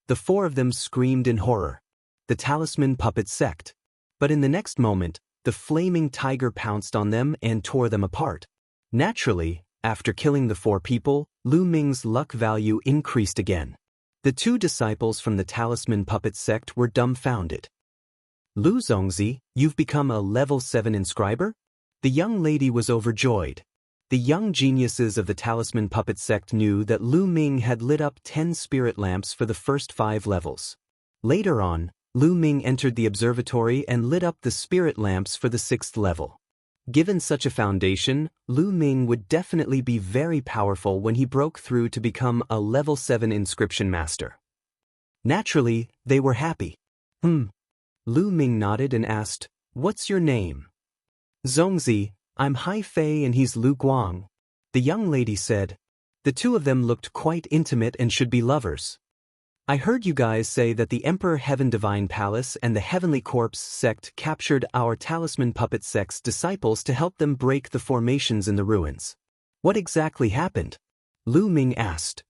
The 4 of them screamed in horror. The Talisman Puppet sect. But in the next moment, the flaming tiger pounced on them and tore them apart. Naturally, after killing the 4 people, Lu Ming's luck value increased again. The 2 disciples from the Talisman Puppet sect were dumbfounded. Lu Zongzi, you've become a level 7 inscriber? The young lady was overjoyed. The young geniuses of the Talisman Puppet sect knew that Lu Ming had lit up 10 spirit lamps for the first 5 levels. Later on, Lu Ming entered the observatory and lit up the spirit lamps for the 6th level. Given such a foundation, Lu Ming would definitely be very powerful when he broke through to become a level 7 inscription master. Naturally, they were happy. Lu Ming nodded and asked, "What's your name?" "Zongzi, I'm Hai Fei and he's Lu Guang." The young lady said, The two of them looked quite intimate and should be lovers. I heard you guys say that the Emperor Heaven Divine Palace and the Heavenly Corpse sect captured our Talisman Puppet sect's disciples to help them break the formations in the ruins. What exactly happened? Lu Ming asked.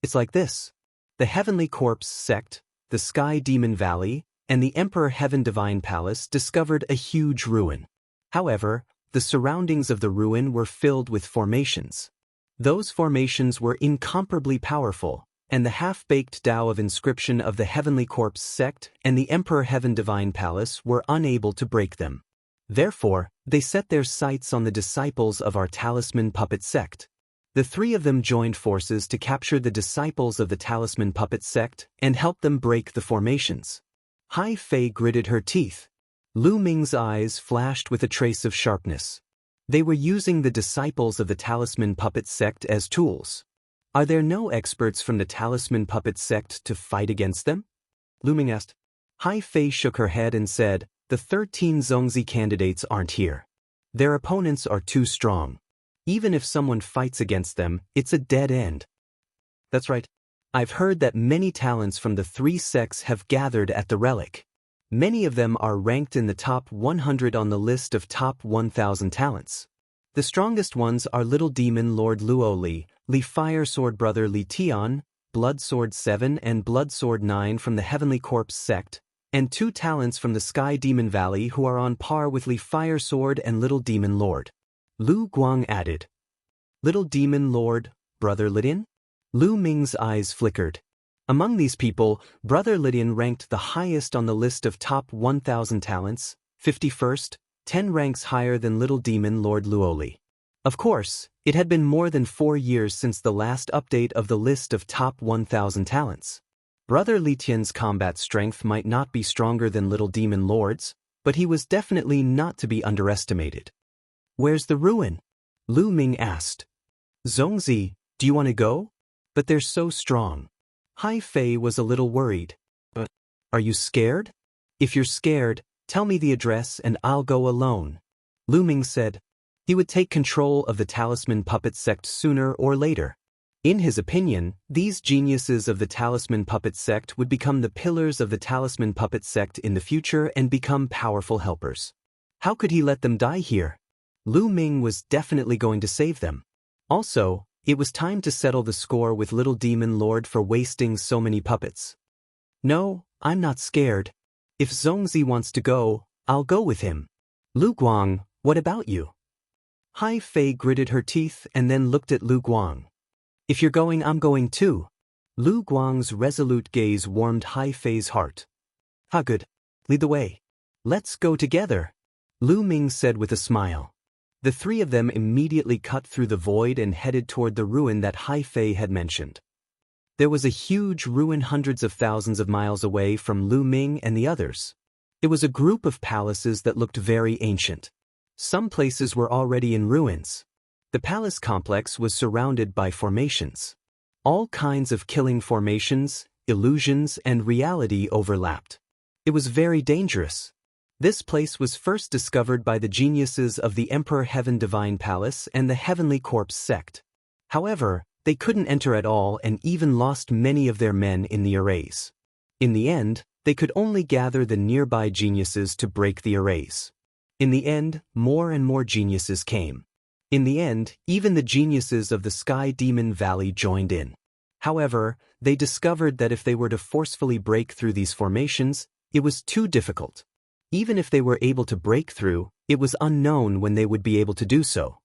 It's like this. The Heavenly Corpse sect, the Sky Demon Valley, and the Emperor Heaven Divine Palace discovered a huge ruin. However, the surroundings of the ruin were filled with formations. Those formations were incomparably powerful, and the half-baked Tao of inscription of the Heavenly Corpse sect and the Emperor Heaven Divine Palace were unable to break them. Therefore, they set their sights on the disciples of our Talisman Puppet sect. The three of them joined forces to capture the disciples of the Talisman Puppet sect and help them break the formations. Hai Fei gritted her teeth. Lu Ming's eyes flashed with a trace of sharpness. They were using the disciples of the Talisman Puppet sect as tools. Are there no experts from the Talisman Puppet sect to fight against them? Lu Ming asked. Hai Fei shook her head and said, the 13 Zongzi candidates aren't here. Their opponents are too strong. Even if someone fights against them, it's a dead end. That's right. I've heard that many talents from the three sects have gathered at the relic. Many of them are ranked in the top 100 on the list of top 1,000 talents. The strongest ones are Little Demon Lord Luo Li, Li Fire Sword Brother Li Tian, Blood Sword 7 and Blood Sword 9 from the Heavenly Corpse sect, and 2 talents from the Sky Demon Valley who are on par with Li Fire Sword and Little Demon Lord. Lu Guang added. Little Demon Lord, Brother Lidian? Lu Ming's eyes flickered. Among these people, Brother Lidian ranked the highest on the list of top 1,000 talents, 51st, 10 ranks higher than Little Demon Lord Luoli. Of course, it had been more than 4 years since the last update of the list of top 1,000 talents. Brother Litian's combat strength might not be stronger than Little Demon Lord's, but he was definitely not to be underestimated. Where's the ruin? Lu Ming asked. Zongzi, do you want to go? But they're so strong. Hai Fei was a little worried. But are you scared? If you're scared, tell me the address and I'll go alone. Lu Ming said. He would take control of the Talisman Puppet sect sooner or later. In his opinion, these geniuses of the Talisman Puppet sect would become the pillars of the Talisman Puppet sect in the future and become powerful helpers. How could he let them die here? Lu Ming was definitely going to save them. Also, it was time to settle the score with Little Demon Lord for wasting so many puppets. No, I'm not scared. If Zongzi wants to go, I'll go with him. Lu Guang, what about you? Hai Fei gritted her teeth and then looked at Lu Guang. If you're going, I'm going too. Lu Guang's resolute gaze warmed Hai Fei's heart. Ha, good. Lead the way. Let's go together, Lu Ming said with a smile. The three of them immediately cut through the void and headed toward the ruin that Hai Fei had mentioned. There was a huge ruin hundreds of thousands of miles away from Lu Ming and the others. It was a group of palaces that looked very ancient. Some places were already in ruins. The palace complex was surrounded by formations. All kinds of killing formations, illusions, and reality overlapped. It was very dangerous. This place was first discovered by the geniuses of the Emperor Heaven Divine Palace and the Heavenly Corpse sect. However, they couldn't enter at all and even lost many of their men in the arrays. In the end, they could only gather the nearby geniuses to break the arrays. In the end, more and more geniuses came. In the end, even the geniuses of the Sky Demon Valley joined in. However, they discovered that if they were to forcefully break through these formations, it was too difficult. Even if they were able to break through, it was unknown when they would be able to do so.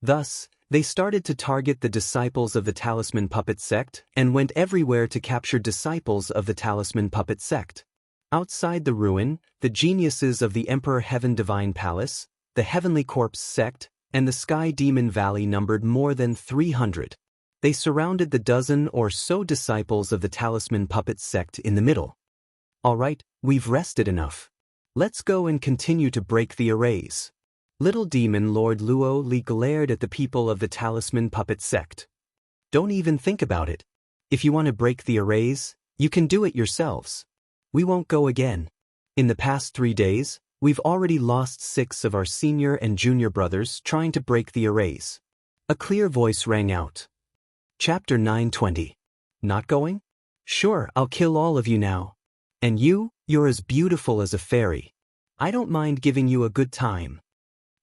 Thus, they started to target the disciples of the Talisman Puppet sect and went everywhere to capture disciples of the Talisman Puppet sect. Outside the ruin, the geniuses of the Emperor Heaven Divine Palace, the Heavenly Corpse sect, and the Sky Demon Valley numbered more than 300. They surrounded the dozen or so disciples of the Talisman Puppet sect in the middle. All right, we've rested enough. Let's go and continue to break the arrays. Little Demon Lord Luo Li glared at the people of the Talisman Puppet sect. Don't even think about it. If you want to break the arrays, you can do it yourselves. We won't go again. In the past 3 days, we've already lost 6 of our senior and junior brothers trying to break the arrays. A clear voice rang out. Chapter 920. Not going? Sure, I'll kill all of you now. And you're as beautiful as a fairy. I don't mind giving you a good time.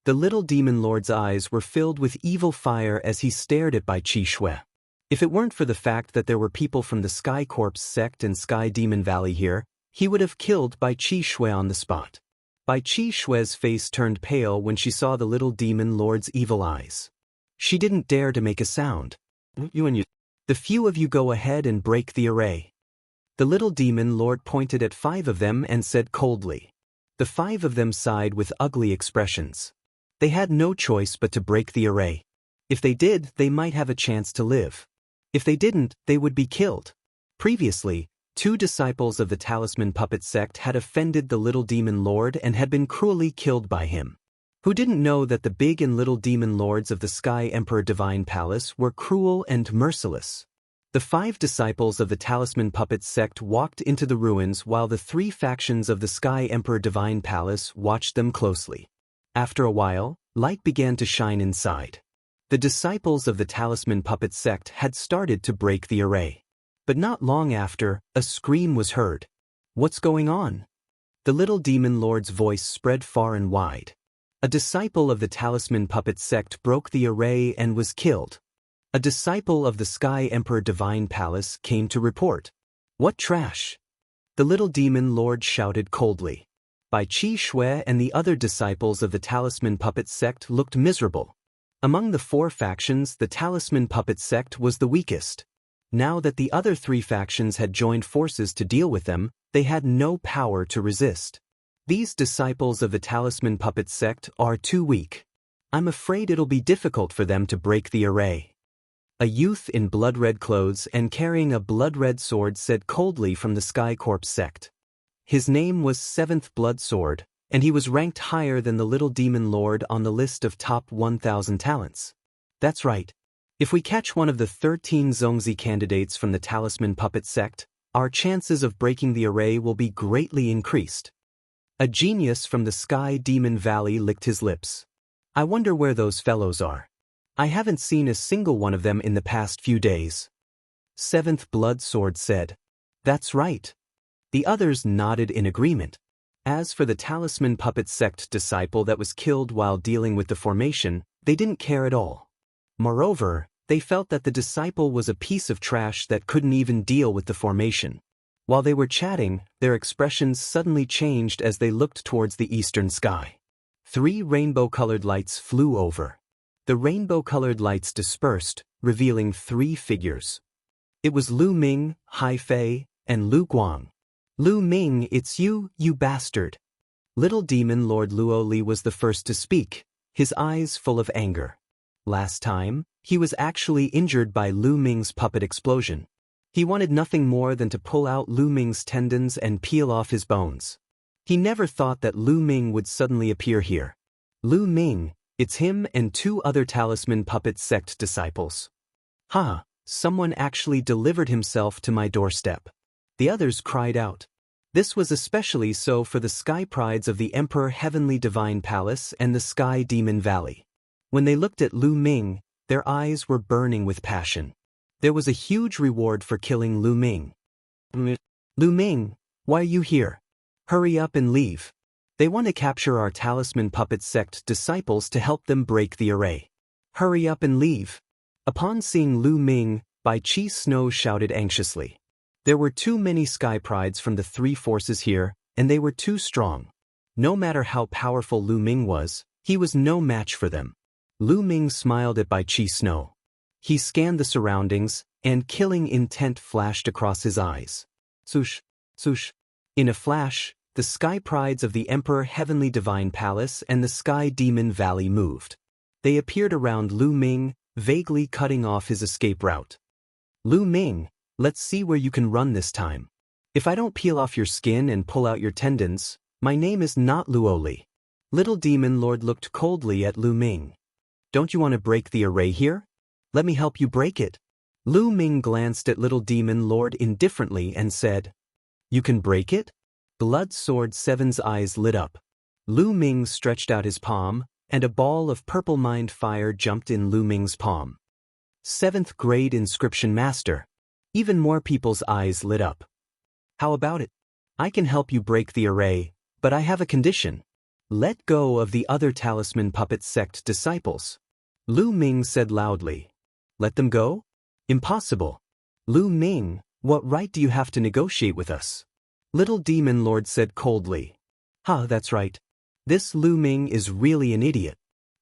The little demon lord's eyes were filled with evil fire as he stared at Bai Qi Shui. If it weren't for the fact that there were people from the Sky Corpse sect and Sky Demon Valley here, he would have killed Bai Qi Shui on the spot. Bai Qi Shui's face turned pale when she saw the little demon lord's evil eyes. She didn't dare to make a sound. The few of you go ahead and break the array. The little demon lord pointed at 5 of them and said coldly. The 5 of them sighed with ugly expressions. They had no choice but to break the array. If they did, they might have a chance to live. If they didn't, they would be killed. Previously, 2 disciples of the Talisman Puppet sect had offended the little demon lord and had been cruelly killed by him. Who didn't know that the big and little demon lords of the Sky Emperor Divine Palace were cruel and merciless? The 5 disciples of the Talisman Puppet sect walked into the ruins while the 3 factions of the Sky Emperor Divine Palace watched them closely. After a while, light began to shine inside. The disciples of the Talisman Puppet sect had started to break the array. But not long after, a scream was heard. What's going on? The little demon lord's voice spread far and wide. A disciple of the Talisman Puppet sect broke the array and was killed. A disciple of the Sky Emperor Divine Palace came to report. What trash? The little demon lord shouted coldly. Bai Qi Shui and the other disciples of the Talisman Puppet sect looked miserable. Among the 4 factions, the Talisman Puppet sect was the weakest. Now that the other 3 factions had joined forces to deal with them, they had no power to resist. These disciples of the Talisman Puppet sect are too weak. I'm afraid it'll be difficult for them to break the array. A youth in blood-red clothes and carrying a blood-red sword said coldly from the Sky Corpse sect. His name was 7th Blood Sword, and he was ranked higher than the little demon lord on the list of top 1,000 talents. That's right. If we catch one of the 13 Zongzi candidates from the Talisman Puppet sect, our chances of breaking the array will be greatly increased. A genius from the Sky Demon Valley licked his lips. I wonder where those fellows are. I haven't seen a single one of them in the past few days. 7th Blood Sword said. That's right. The others nodded in agreement. As for the Talisman Puppet sect disciple that was killed while dealing with the formation, they didn't care at all. Moreover, they felt that the disciple was a piece of trash that couldn't even deal with the formation. While they were chatting, their expressions suddenly changed as they looked towards the eastern sky. 3 rainbow-colored lights flew over. The rainbow-colored lights dispersed, revealing 3 figures. It was Lu Ming, Hai Fei, and Lu Guang. Lu Ming, it's you bastard. Little demon Lord Luo Li was the first to speak, his eyes full of anger. Last time, he was actually injured by Lu Ming's puppet explosion. He wanted nothing more than to pull out Lu Ming's tendons and peel off his bones. He never thought that Lu Ming would suddenly appear here. Lu Ming, it's him and 2 other Talisman Puppet sect disciples. Someone actually delivered himself to my doorstep. The others cried out. This was especially so for the Sky Prides of the Emperor Heavenly Divine Palace and the Sky Demon Valley. When they looked at Lu Ming, their eyes were burning with passion. There was a huge reward for killing Lu Ming. Lu Ming, why are you here? Hurry up and leave. They want to capture our Talisman Puppet sect disciples to help them break the array. Hurry up and leave. Upon seeing Lu Ming, Bai Qi Snow shouted anxiously. There were too many Sky Prides from the 3 forces here, and they were too strong. No matter how powerful Lu Ming was, he was no match for them. Lu Ming smiled at Bai Qi Snow. He scanned the surroundings, and killing intent flashed across his eyes. Swoosh, swoosh. In a flash, the Sky Prides of the Emperor Heavenly Divine Palace and the Sky Demon Valley moved. They appeared around Lu Ming, vaguely cutting off his escape route. Lu Ming, let's see where you can run this time. If I don't peel off your skin and pull out your tendons, my name is not Luo Li. Little Demon Lord looked coldly at Lu Ming. Don't you want to break the array here? Let me help you break it. Lu Ming glanced at Little Demon Lord indifferently and said, You can break it? Blood Sword 7's eyes lit up. Lu Ming stretched out his palm, and a ball of purple mind fire jumped in Lu Ming's palm. 7th grade inscription master. Even more people's eyes lit up. How about it? I can help you break the array, but I have a condition. Let go of the other talisman puppet sect disciples. Lu Ming said loudly. Let them go? Impossible. Lu Ming, what right do you have to negotiate with us? Little Demon Lord said coldly. That's right. This Lu Ming is really an idiot.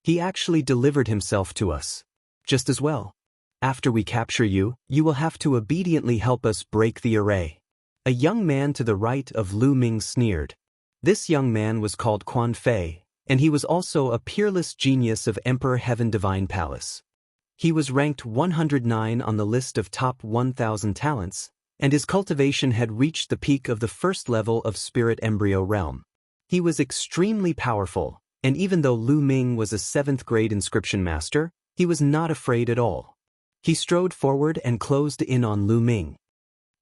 He actually delivered himself to us. Just as well. After we capture you, you will have to obediently help us break the array. A young man to the right of Lu Ming sneered. This young man was called Quan Fei, and he was also a peerless genius of Emperor Heaven Divine Palace. He was ranked 109 on the list of top 1,000 talents, and his cultivation had reached the peak of the first level of Spirit Embryo Realm. He was extremely powerful, and even though Lu Ming was a 7th grade inscription master, he was not afraid at all. He strode forward and closed in on Lu Ming.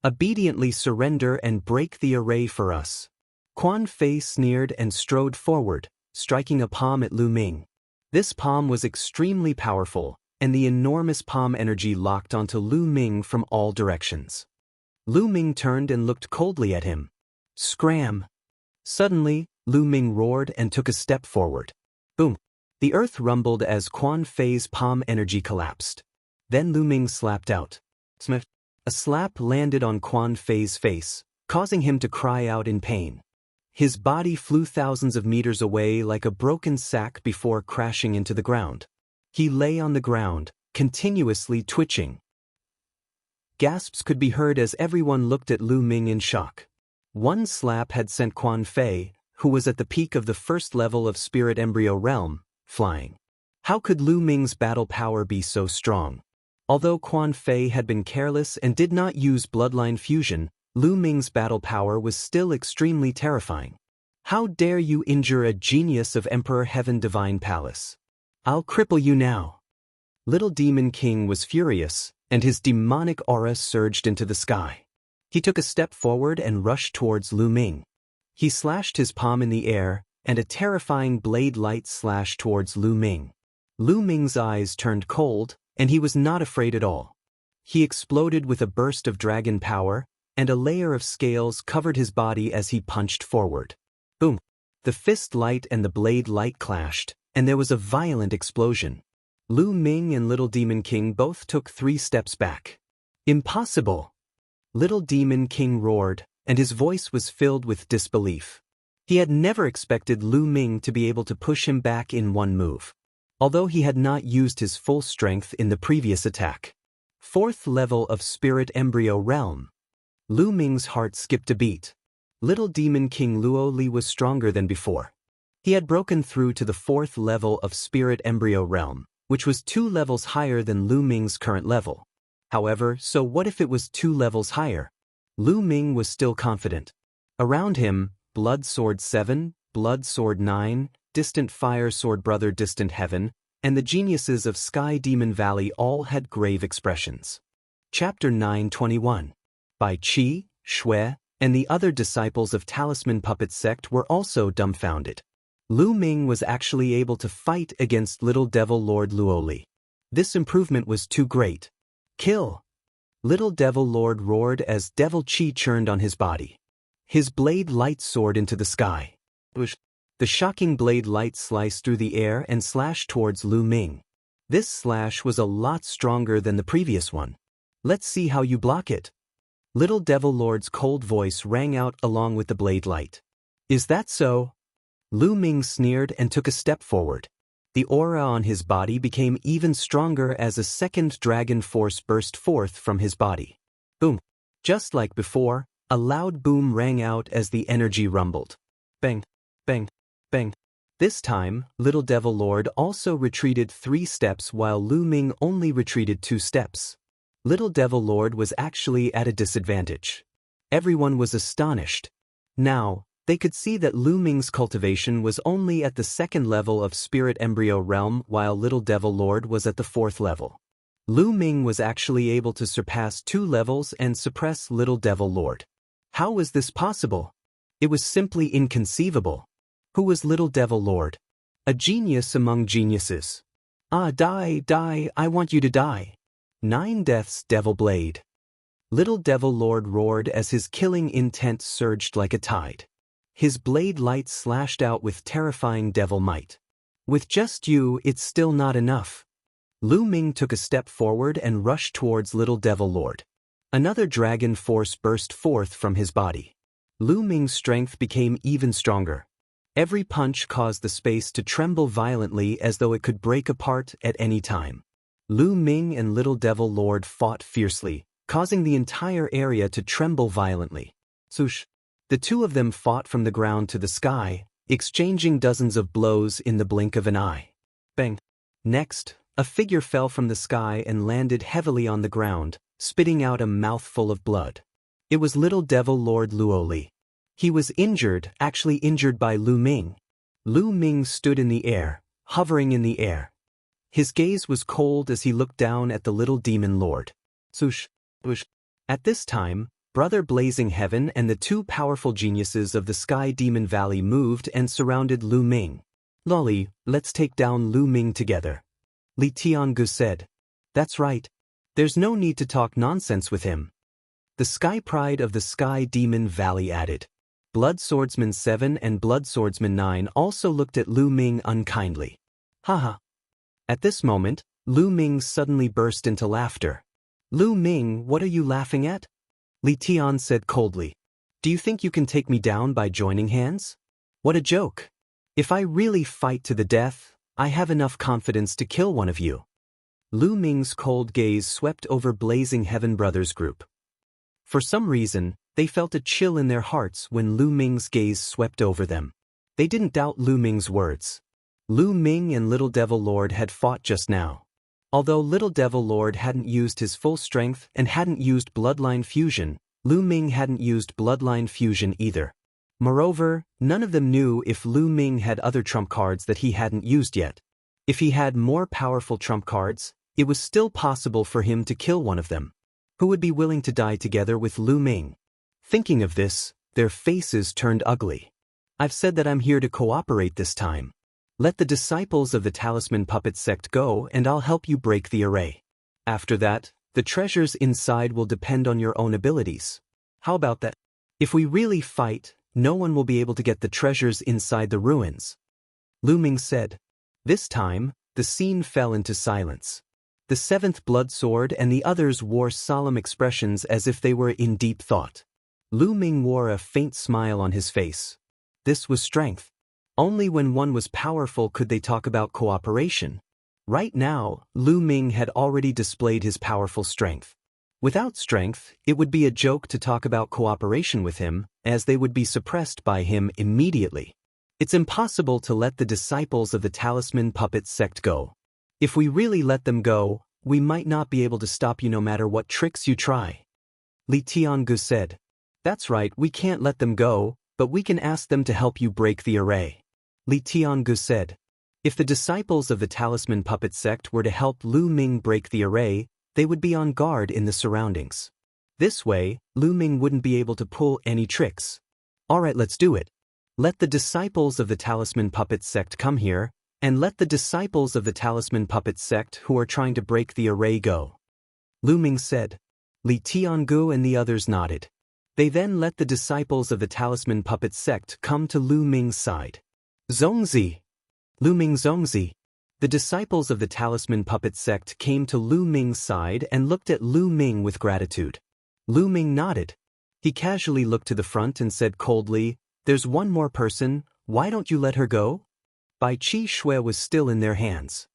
Obediently surrender and break the array for us. Quan Fei sneered and strode forward, striking a palm at Lu Ming. This palm was extremely powerful, and the enormous palm energy locked onto Lu Ming from all directions. Lu Ming turned and looked coldly at him. Scram! Suddenly, Lu Ming roared and took a step forward. Boom! The earth rumbled as Quan Fei's palm energy collapsed. Then Lu Ming slapped out. Smash! A slap landed on Quan Fei's face, causing him to cry out in pain. His body flew thousands of meters away like a broken sack before crashing into the ground. He lay on the ground, continuously twitching. Gasps could be heard as everyone looked at Lu Ming in shock. One slap had sent Quan Fei, who was at the peak of the first level of Spirit Embryo Realm, flying. How could Lu Ming's battle power be so strong? Although Quan Fei had been careless and did not use bloodline fusion, Lu Ming's battle power was still extremely terrifying. How dare you injure a genius of Emperor Heaven Divine Palace? I'll cripple you now. Little Demon King was furious, and his demonic aura surged into the sky. He took a step forward and rushed towards Lu Ming. He slashed his palm in the air, and a terrifying blade light slashed towards Lu Ming. Lu Ming's eyes turned cold, and he was not afraid at all. He exploded with a burst of dragon power, and a layer of scales covered his body as he punched forward. Boom! The fist light and the blade light clashed, and there was a violent explosion. Lu Ming and Little Demon King both took 3 steps back. Impossible! Little Demon King roared, and his voice was filled with disbelief. He had never expected Lu Ming to be able to push him back in one move. Although he had not used his full strength in the previous attack. 4th level of Spirit Embryo Realm. Lu Ming's heart skipped a beat. Little Demon King Luo Li was stronger than before. He had broken through to the 4th level of Spirit Embryo Realm, which was 2 levels higher than Lu Ming's current level. However, so what if it was 2 levels higher? Lu Ming was still confident. Around him, Blood Sword 7, Blood Sword 9, Distant Fire Sword Brother Distant Heaven, and the geniuses of Sky Demon Valley all had grave expressions. Chapter 921. Bai Qi, Shui, and the other disciples of Talisman Puppet Sect were also dumbfounded. Lu Ming was actually able to fight against Little Devil Lord Luoli. This improvement was too great. Kill! Little Devil Lord roared as Devil Qi churned on his body. His blade light soared into the sky. The shocking blade light sliced through the air and slashed towards Lu Ming. This slash was a lot stronger than the previous one. Let's see how you block it. Little Devil Lord's cold voice rang out along with the blade light. Is that so? Lu Ming sneered and took a step forward. The aura on his body became even stronger as a second dragon force burst forth from his body. Boom! Just like before, a loud boom rang out as the energy rumbled. Bang! Bang! Bang! This time, Little Devil Lord also retreated 3 steps while Lu Ming only retreated 2 steps. Little Devil Lord was actually at a disadvantage. Everyone was astonished. Now, they could see that Lu Ming's cultivation was only at the 2nd level of Spirit Embryo Realm while Little Devil Lord was at the 4th level. Lu Ming was actually able to surpass 2 levels and suppress Little Devil Lord. How was this possible? It was simply inconceivable. Who was Little Devil Lord? A genius among geniuses. Die, I want you to die. 9 Deaths Devil Blade. Little Devil Lord roared as his killing intent surged like a tide. His blade light slashed out with terrifying devil might. With just you, it's still not enough. Lu Ming took a step forward and rushed towards Little Devil Lord. Another dragon force burst forth from his body. Lu Ming's strength became even stronger. Every punch caused the space to tremble violently as though it could break apart at any time. Lu Ming and Little Devil Lord fought fiercely, causing the entire area to tremble violently. Swoosh! The two of them fought from the ground to the sky, exchanging dozens of blows in the blink of an eye. Bang! Next, a figure fell from the sky and landed heavily on the ground, spitting out a mouthful of blood. It was Little Devil Lord Luoli. He was injured, actually injured by Lu Ming. Lu Ming stood in the air, hovering in the air. His gaze was cold as he looked down at the little demon lord. Swoosh! Swoosh! At this time, Brother Blazing Heaven and the two powerful geniuses of the Sky Demon Valley moved and surrounded Lu Ming. Lolly, let's take down Lu Ming together. Li Tiangu said. That's right. There's no need to talk nonsense with him. The Sky Pride of the Sky Demon Valley added. Blood Swordsman 7 and Blood Swordsman 9 also looked at Lu Ming unkindly. Haha. At this moment, Lu Ming suddenly burst into laughter. Lu Ming, what are you laughing at? Li Tian said coldly. Do you think you can take me down by joining hands? What a joke. If I really fight to the death, I have enough confidence to kill one of you. Lu Ming's cold gaze swept over Blazing Heaven Brothers group. For some reason, they felt a chill in their hearts when Lu Ming's gaze swept over them. They didn't doubt Lu Ming's words. Lu Ming and Little Devil Lord had fought just now. Although Little Devil Lord hadn't used his full strength and hadn't used Bloodline Fusion, Lu Ming hadn't used Bloodline Fusion either. Moreover, none of them knew if Lu Ming had other trump cards that he hadn't used yet. If he had more powerful trump cards, it was still possible for him to kill one of them. Who would be willing to die together with Lu Ming? Thinking of this, their faces turned ugly. I've said that I'm here to cooperate this time. Let the disciples of the Talisman Puppet Sect go and I'll help you break the array. After that, the treasures inside will depend on your own abilities. How about that? If we really fight, no one will be able to get the treasures inside the ruins. Lu Ming said. This time, the scene fell into silence. The seventh blood sword and the others wore solemn expressions as if they were in deep thought. Lu Ming wore a faint smile on his face. This was strength. Only when one was powerful could they talk about cooperation. Right now, Lu Ming had already displayed his powerful strength. Without strength, it would be a joke to talk about cooperation with him, as they would be suppressed by him immediately. It's impossible to let the disciples of the Talisman Puppet Sect go. If we really let them go, we might not be able to stop you no matter what tricks you try. Li Tiangu said. That's right, we can't let them go, but we can ask them to help you break the array. Li Tiangu said. If the disciples of the Talisman Puppet Sect were to help Lu Ming break the array, they would be on guard in the surroundings. This way, Lu Ming wouldn't be able to pull any tricks. Alright, let's do it. Let the disciples of the Talisman Puppet Sect come here, and let the disciples of the Talisman Puppet Sect who are trying to break the array go. Lu Ming said. Li Tiangu and the others nodded. They then let the disciples of the Talisman Puppet Sect come to Lu Ming's side. Zongzi! Lu Ming Zongzi! The disciples of the Talisman Puppet Sect came to Lu Ming's side and looked at Lu Ming with gratitude. Lu Ming nodded. He casually looked to the front and said coldly, There's one more person, why don't you let her go? Bai Qi Shui was still in their hands.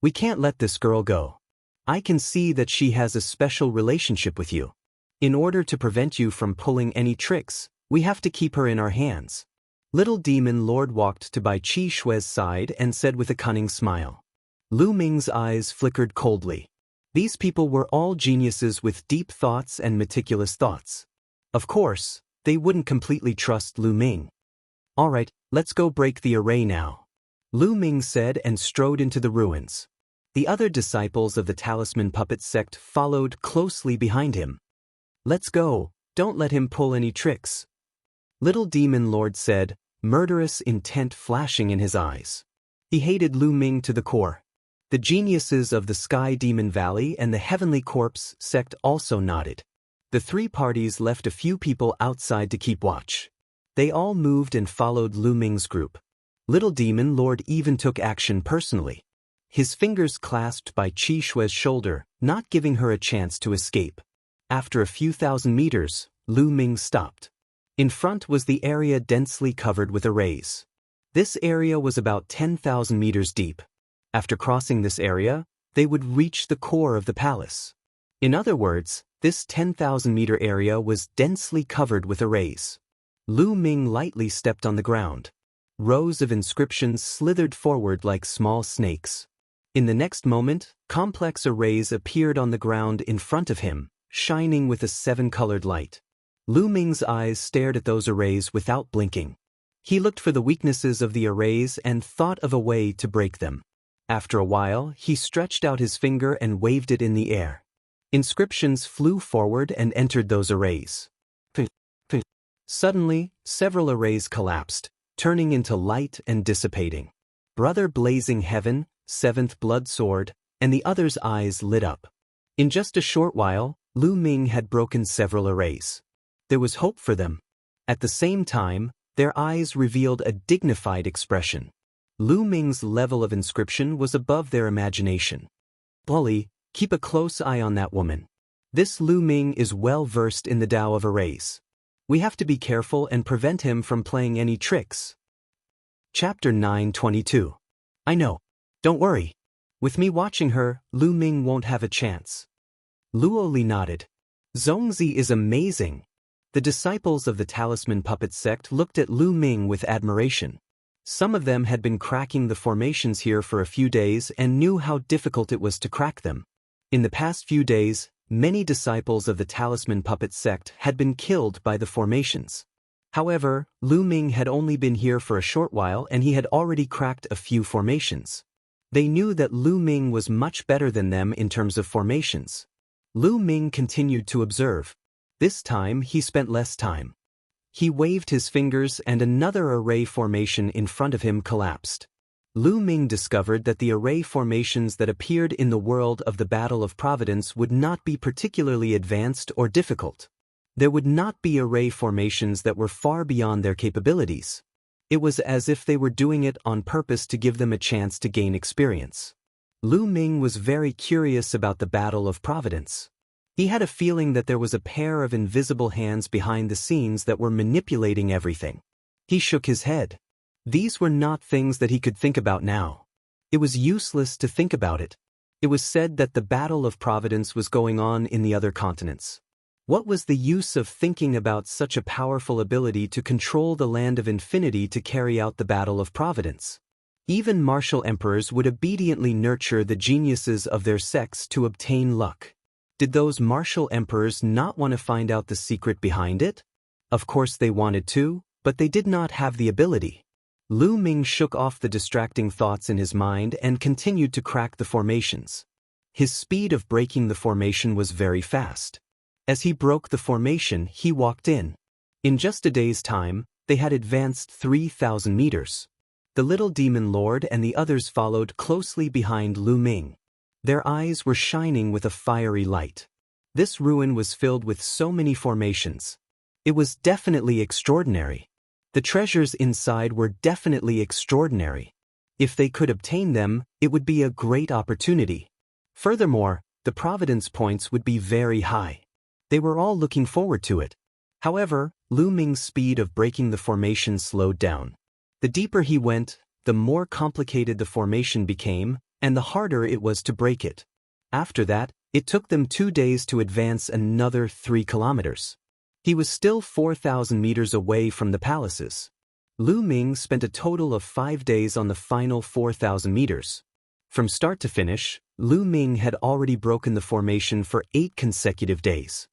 We can't let this girl go. I can see that she has a special relationship with you. In order to prevent you from pulling any tricks, we have to keep her in our hands. Little Demon Lord walked to Bai Qi Shui's side and said with a cunning smile. Lu Ming's eyes flickered coldly. These people were all geniuses with deep thoughts and meticulous thoughts. Of course, they wouldn't completely trust Lu Ming. Alright, let's go break the array now. Lu Ming said and strode into the ruins. The other disciples of the Talisman Puppet Sect followed closely behind him. Let's go, don't let him pull any tricks. Little Demon Lord said, murderous intent flashing in his eyes. He hated Lu Ming to the core. The geniuses of the Sky Demon Valley and the Heavenly Corpse sect also nodded. The three parties left a few people outside to keep watch. They all moved and followed Lu Ming's group. Little Demon Lord even took action personally. His fingers clasped by Qi Shui's shoulder, not giving her a chance to escape. After a few thousand meters, Lu Ming stopped. In front was the area densely covered with arrays. This area was about 10,000 meters deep. After crossing this area, they would reach the core of the palace. In other words, this 10,000-meter area was densely covered with arrays. Lu Ming lightly stepped on the ground. Rows of inscriptions slithered forward like small snakes. In the next moment, complex arrays appeared on the ground in front of him, shining with a seven-colored light. Lu Ming's eyes stared at those arrays without blinking. He looked for the weaknesses of the arrays and thought of a way to break them. After a while, he stretched out his finger and waved it in the air. Inscriptions flew forward and entered those arrays. Suddenly, several arrays collapsed, turning into light and dissipating. Brother Blazing Heaven, Seventh Blood Sword, and the other's eyes lit up. In just a short while, Lu Ming had broken several arrays. There was hope for them. At the same time, their eyes revealed a dignified expression. Lu Ming's level of inscription was above their imagination. Bully, keep a close eye on that woman. This Lu Ming is well versed in the Tao of arrays. We have to be careful and prevent him from playing any tricks. Chapter 9:22. I know. Don't worry. With me watching her, Lu Ming won't have a chance. Luo Li nodded. Zhongzi is amazing. The disciples of the Talisman Puppet sect looked at Lu Ming with admiration. Some of them had been cracking the formations here for a few days and knew how difficult it was to crack them. In the past few days, many disciples of the Talisman Puppet sect had been killed by the formations. However, Lu Ming had only been here for a short while and he had already cracked a few formations. They knew that Lu Ming was much better than them in terms of formations. Lu Ming continued to observe. This time he spent less time. He waved his fingers and another array formation in front of him collapsed. Lu Ming discovered that the array formations that appeared in the world of the Battle of Providence would not be particularly advanced or difficult. There would not be array formations that were far beyond their capabilities. It was as if they were doing it on purpose to give them a chance to gain experience. Lu Ming was very curious about the Battle of Providence. He had a feeling that there was a pair of invisible hands behind the scenes that were manipulating everything. He shook his head. These were not things that he could think about now. It was useless to think about it. It was said that the Battle of Providence was going on in the other continents. What was the use of thinking about such a powerful ability to control the land of infinity to carry out the Battle of Providence? Even martial emperors would obediently nurture the geniuses of their sects to obtain luck. Did those martial emperors not want to find out the secret behind it? Of course they wanted to, but they did not have the ability. Lu Ming shook off the distracting thoughts in his mind and continued to crack the formations. His speed of breaking the formation was very fast. As he broke the formation, he walked in. In just a day's time, they had advanced 3,000 meters. The little demon lord and the others followed closely behind Lu Ming. Their eyes were shining with a fiery light. This ruin was filled with so many formations. It was definitely extraordinary. The treasures inside were definitely extraordinary. If they could obtain them, it would be a great opportunity. Furthermore, the providence points would be very high. They were all looking forward to it. However, Lu Ming's speed of breaking the formation slowed down. The deeper he went, the more complicated the formation became, and the harder it was to break it. After that, it took them 2 days to advance another 3 kilometers. He was still 4,000 meters away from the palaces. Lu Ming spent a total of 5 days on the final 4,000 meters. From start to finish, Lu Ming had already broken the formation for 8 consecutive days.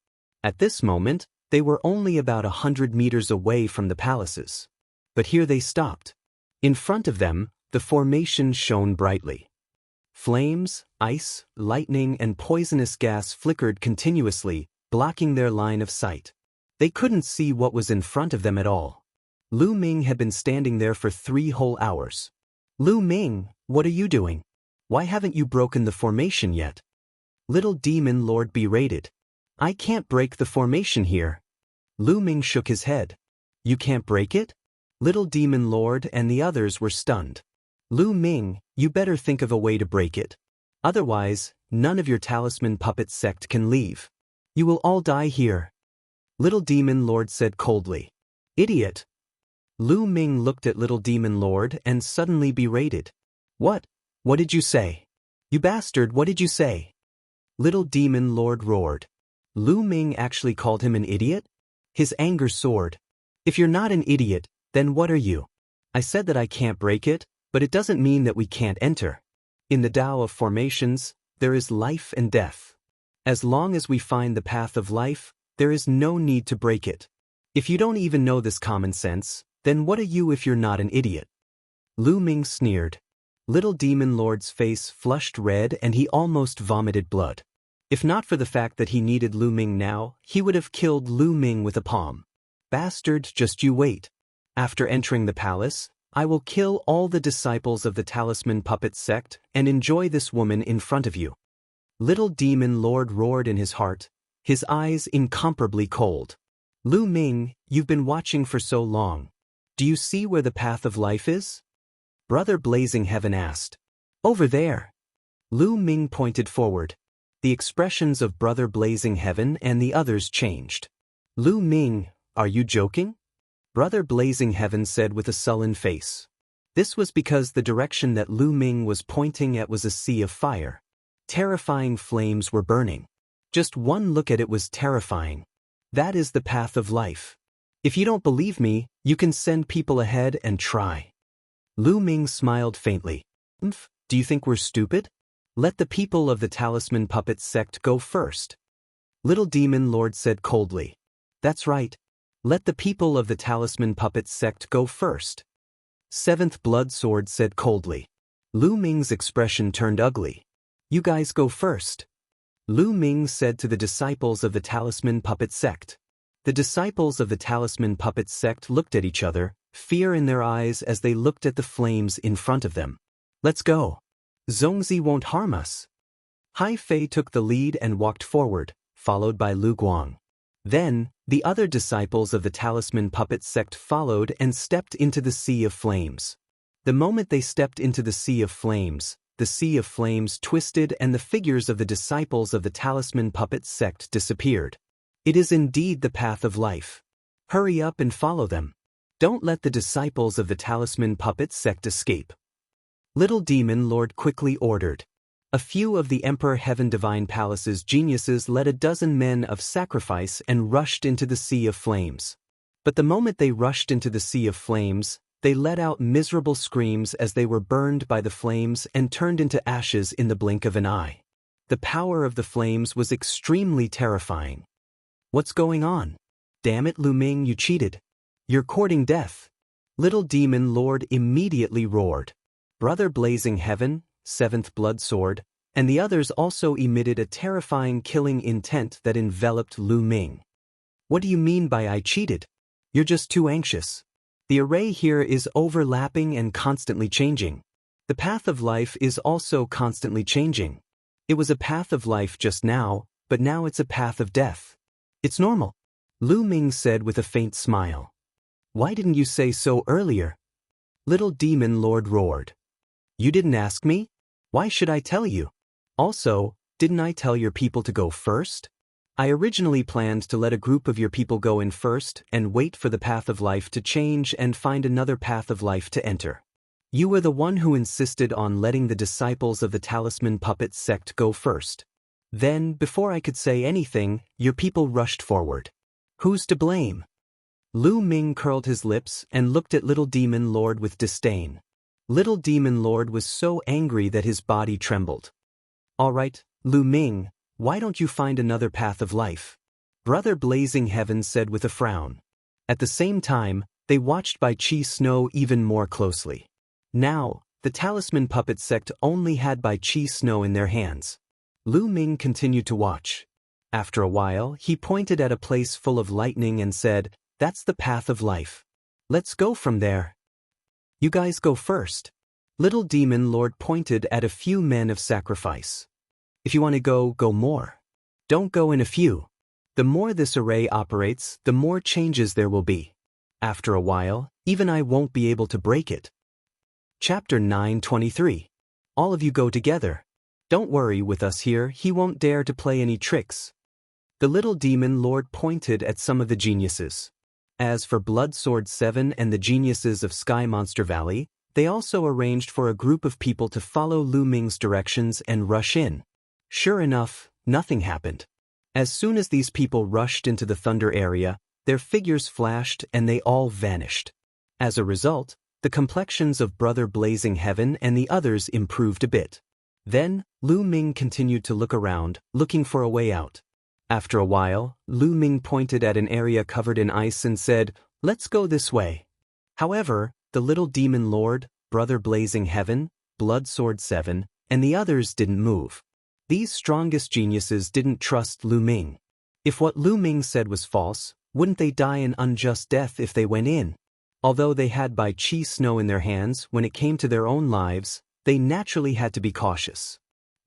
At this moment, they were only about 100 meters away from the palaces. But here they stopped. In front of them, the formation shone brightly. Flames, ice, lightning, and poisonous gas flickered continuously, blocking their line of sight. They couldn't see what was in front of them at all. Lu Ming had been standing there for 3 whole hours. Lu Ming, what are you doing? Why haven't you broken the formation yet? Little Demon Lord berated. I can't break the formation here. Lu Ming shook his head. You can't break it? Little Demon Lord and the others were stunned. Lu Ming, you better think of a way to break it. Otherwise, none of your talisman puppet sect can leave. You will all die here. Little Demon Lord said coldly. Idiot. Lu Ming looked at Little Demon Lord and suddenly berated. What? What did you say? You bastard, what did you say? Little Demon Lord roared. Lu Ming actually called him an idiot? His anger soared. If you're not an idiot, then what are you? I said that I can't break it, but it doesn't mean that we can't enter. In the Tao of formations, there is life and death. As long as we find the path of life, there is no need to break it. If you don't even know this common sense, then what are you if you're not an idiot? Lu Ming sneered. Little Demon Lord's face flushed red and he almost vomited blood. If not for the fact that he needed Lu Ming now, he would have killed Lu Ming with a palm. Bastard, just you wait. After entering the palace, I will kill all the disciples of the Talisman Puppet Sect and enjoy this woman in front of you. Little Demon Lord roared in his heart, his eyes incomparably cold. Lu Ming, you've been watching for so long. Do you see where the path of life is? Brother Blazing Heaven asked. Over there. Lu Ming pointed forward. The expressions of Brother Blazing Heaven and the others changed. Lu Ming, are you joking? Brother Blazing Heaven said with a sullen face. This was because the direction that Lu Ming was pointing at was a sea of fire. Terrifying flames were burning. Just one look at it was terrifying. That is the path of life. If you don't believe me, you can send people ahead and try. Lu Ming smiled faintly. Do you think we're stupid? Let the people of the Talisman Puppet Sect go first. Little Demon Lord said coldly. That's right. Let the people of the Talisman Puppet Sect go first. Seventh Blood Sword said coldly. Lu Ming's expression turned ugly. You guys go first. Lu Ming said to the disciples of the Talisman Puppet Sect. The disciples of the Talisman Puppet Sect looked at each other, fear in their eyes as they looked at the flames in front of them. Let's go. Zongzi won't harm us. Hai Fei took the lead and walked forward, followed by Lu Guang. Then, the other disciples of the Talisman Puppet Sect followed and stepped into the sea of flames. The moment they stepped into the sea of flames twisted and the figures of the disciples of the Talisman Puppet Sect disappeared. It is indeed the path of life. Hurry up and follow them. Don't let the disciples of the Talisman Puppet Sect escape. Little Demon Lord quickly ordered. A few of the Emperor Heaven Divine Palace's geniuses led a dozen men of sacrifice and rushed into the sea of flames. But the moment they rushed into the sea of flames, they let out miserable screams as they were burned by the flames and turned into ashes in the blink of an eye. The power of the flames was extremely terrifying. What's going on? Damn it, Lu Ming, you cheated. You're courting death. Little Demon Lord immediately roared. Brother Blazing Heaven, Seventh Blood Sword, and the others also emitted a terrifying killing intent that enveloped Lu Ming. What do you mean by I cheated? You're just too anxious. The array here is overlapping and constantly changing. The path of life is also constantly changing. It was a path of life just now, but now it's a path of death. It's normal. Lu Ming said with a faint smile. Why didn't you say so earlier? Little Demon Lord roared. You didn't ask me? Why should I tell you? Also, didn't I tell your people to go first? I originally planned to let a group of your people go in first and wait for the path of life to change and find another path of life to enter. You were the one who insisted on letting the disciples of the Talisman Puppet Sect go first. Then, before I could say anything, your people rushed forward. Who's to blame? Lu Ming curled his lips and looked at Little Demon Lord with disdain. Little Demon Lord was so angry that his body trembled. All right, Lu Ming, why don't you find another path of life? Brother Blazing Heaven said with a frown. At the same time, they watched Bai Chi Snow even more closely. Now, the Talisman Puppet Sect only had Bai Chi Snow in their hands. Lu Ming continued to watch. After a while, he pointed at a place full of lightning and said, That's the path of life. Let's go from there. You guys go first. Little Demon Lord pointed at a few men of sacrifice. If you want to go, go more. Don't go in a few. The more this array operates, the more changes there will be. After a while, even I won't be able to break it. Chapter 9:23. All of you go together. Don't worry with us here, he won't dare to play any tricks. The Little Demon Lord pointed at some of the geniuses. As for Blood Sword 7 and the geniuses of Sky Monster Valley, they also arranged for a group of people to follow Lu Ming's directions and rush in. Sure enough, nothing happened. As soon as these people rushed into the thunder area, their figures flashed and they all vanished. As a result, the complexions of Brother Blazing Heaven and the others improved a bit. Then, Lu Ming continued to look around, looking for a way out. After a while, Lu Ming pointed at an area covered in ice and said, "Let's go this way." However, the Little Demon Lord, Brother Blazing Heaven, Blood Sword 7, and the others didn't move. These strongest geniuses didn't trust Lu Ming. If what Lu Ming said was false, wouldn't they die an unjust death if they went in? Although they had Bai Chi Snow in their hands when it came to their own lives, they naturally had to be cautious.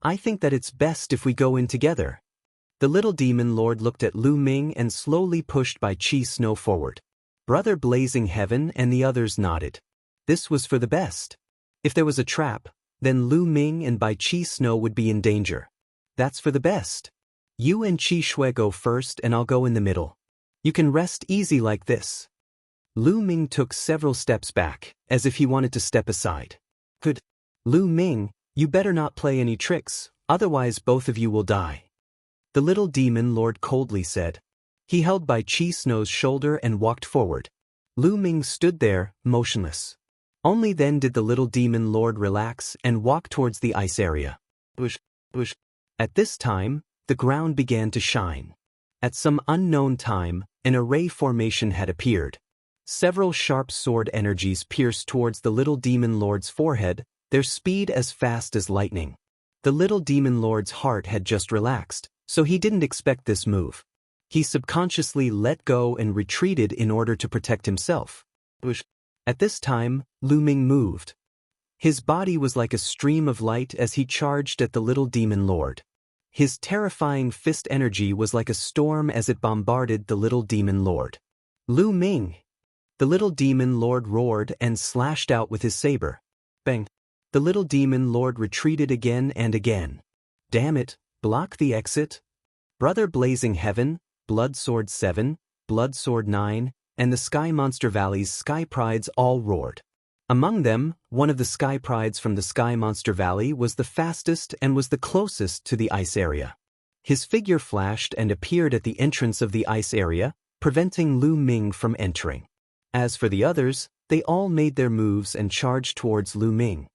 I think that it's best if we go in together. The Little Demon Lord looked at Lu Ming and slowly pushed Bai Chi Snow forward. Brother Blazing Heaven and the others nodded. This was for the best. If there was a trap, then Lu Ming and Bai Chi Snow would be in danger. That's for the best. You and Qi Shui go first and I'll go in the middle. You can rest easy like this. Lu Ming took several steps back, as if he wanted to step aside. Good. Lu Ming, you better not play any tricks, otherwise both of you will die. The Little Demon Lord coldly said. He held Bai Chi Snow's shoulder and walked forward. Lu Ming stood there, motionless. Only then did the Little Demon Lord relax and walk towards the ice area. Whoosh, whoosh. At this time, the ground began to shine. At some unknown time, an array formation had appeared. Several sharp sword energies pierced towards the Little Demon Lord's forehead, their speed as fast as lightning. The Little Demon Lord's heart had just relaxed, so he didn't expect this move. He subconsciously let go and retreated in order to protect himself. At this time, Lu Ming moved. His body was like a stream of light as he charged at the Little Demon Lord. His terrifying fist energy was like a storm as it bombarded the Little Demon Lord. Lu Ming! The Little Demon Lord roared and slashed out with his saber. Bang! The Little Demon Lord retreated again and again. Damn it, block the exit. Brother Blazing Heaven, Blood Sword 7, Blood Sword 9, and the Sky Monster Valley's Sky Prides all roared. Among them, one of the Sky Prides from the Sky Monster Valley was the fastest and was the closest to the ice area. His figure flashed and appeared at the entrance of the ice area, preventing Lu Ming from entering. As for the others, they all made their moves and charged towards Lu Ming.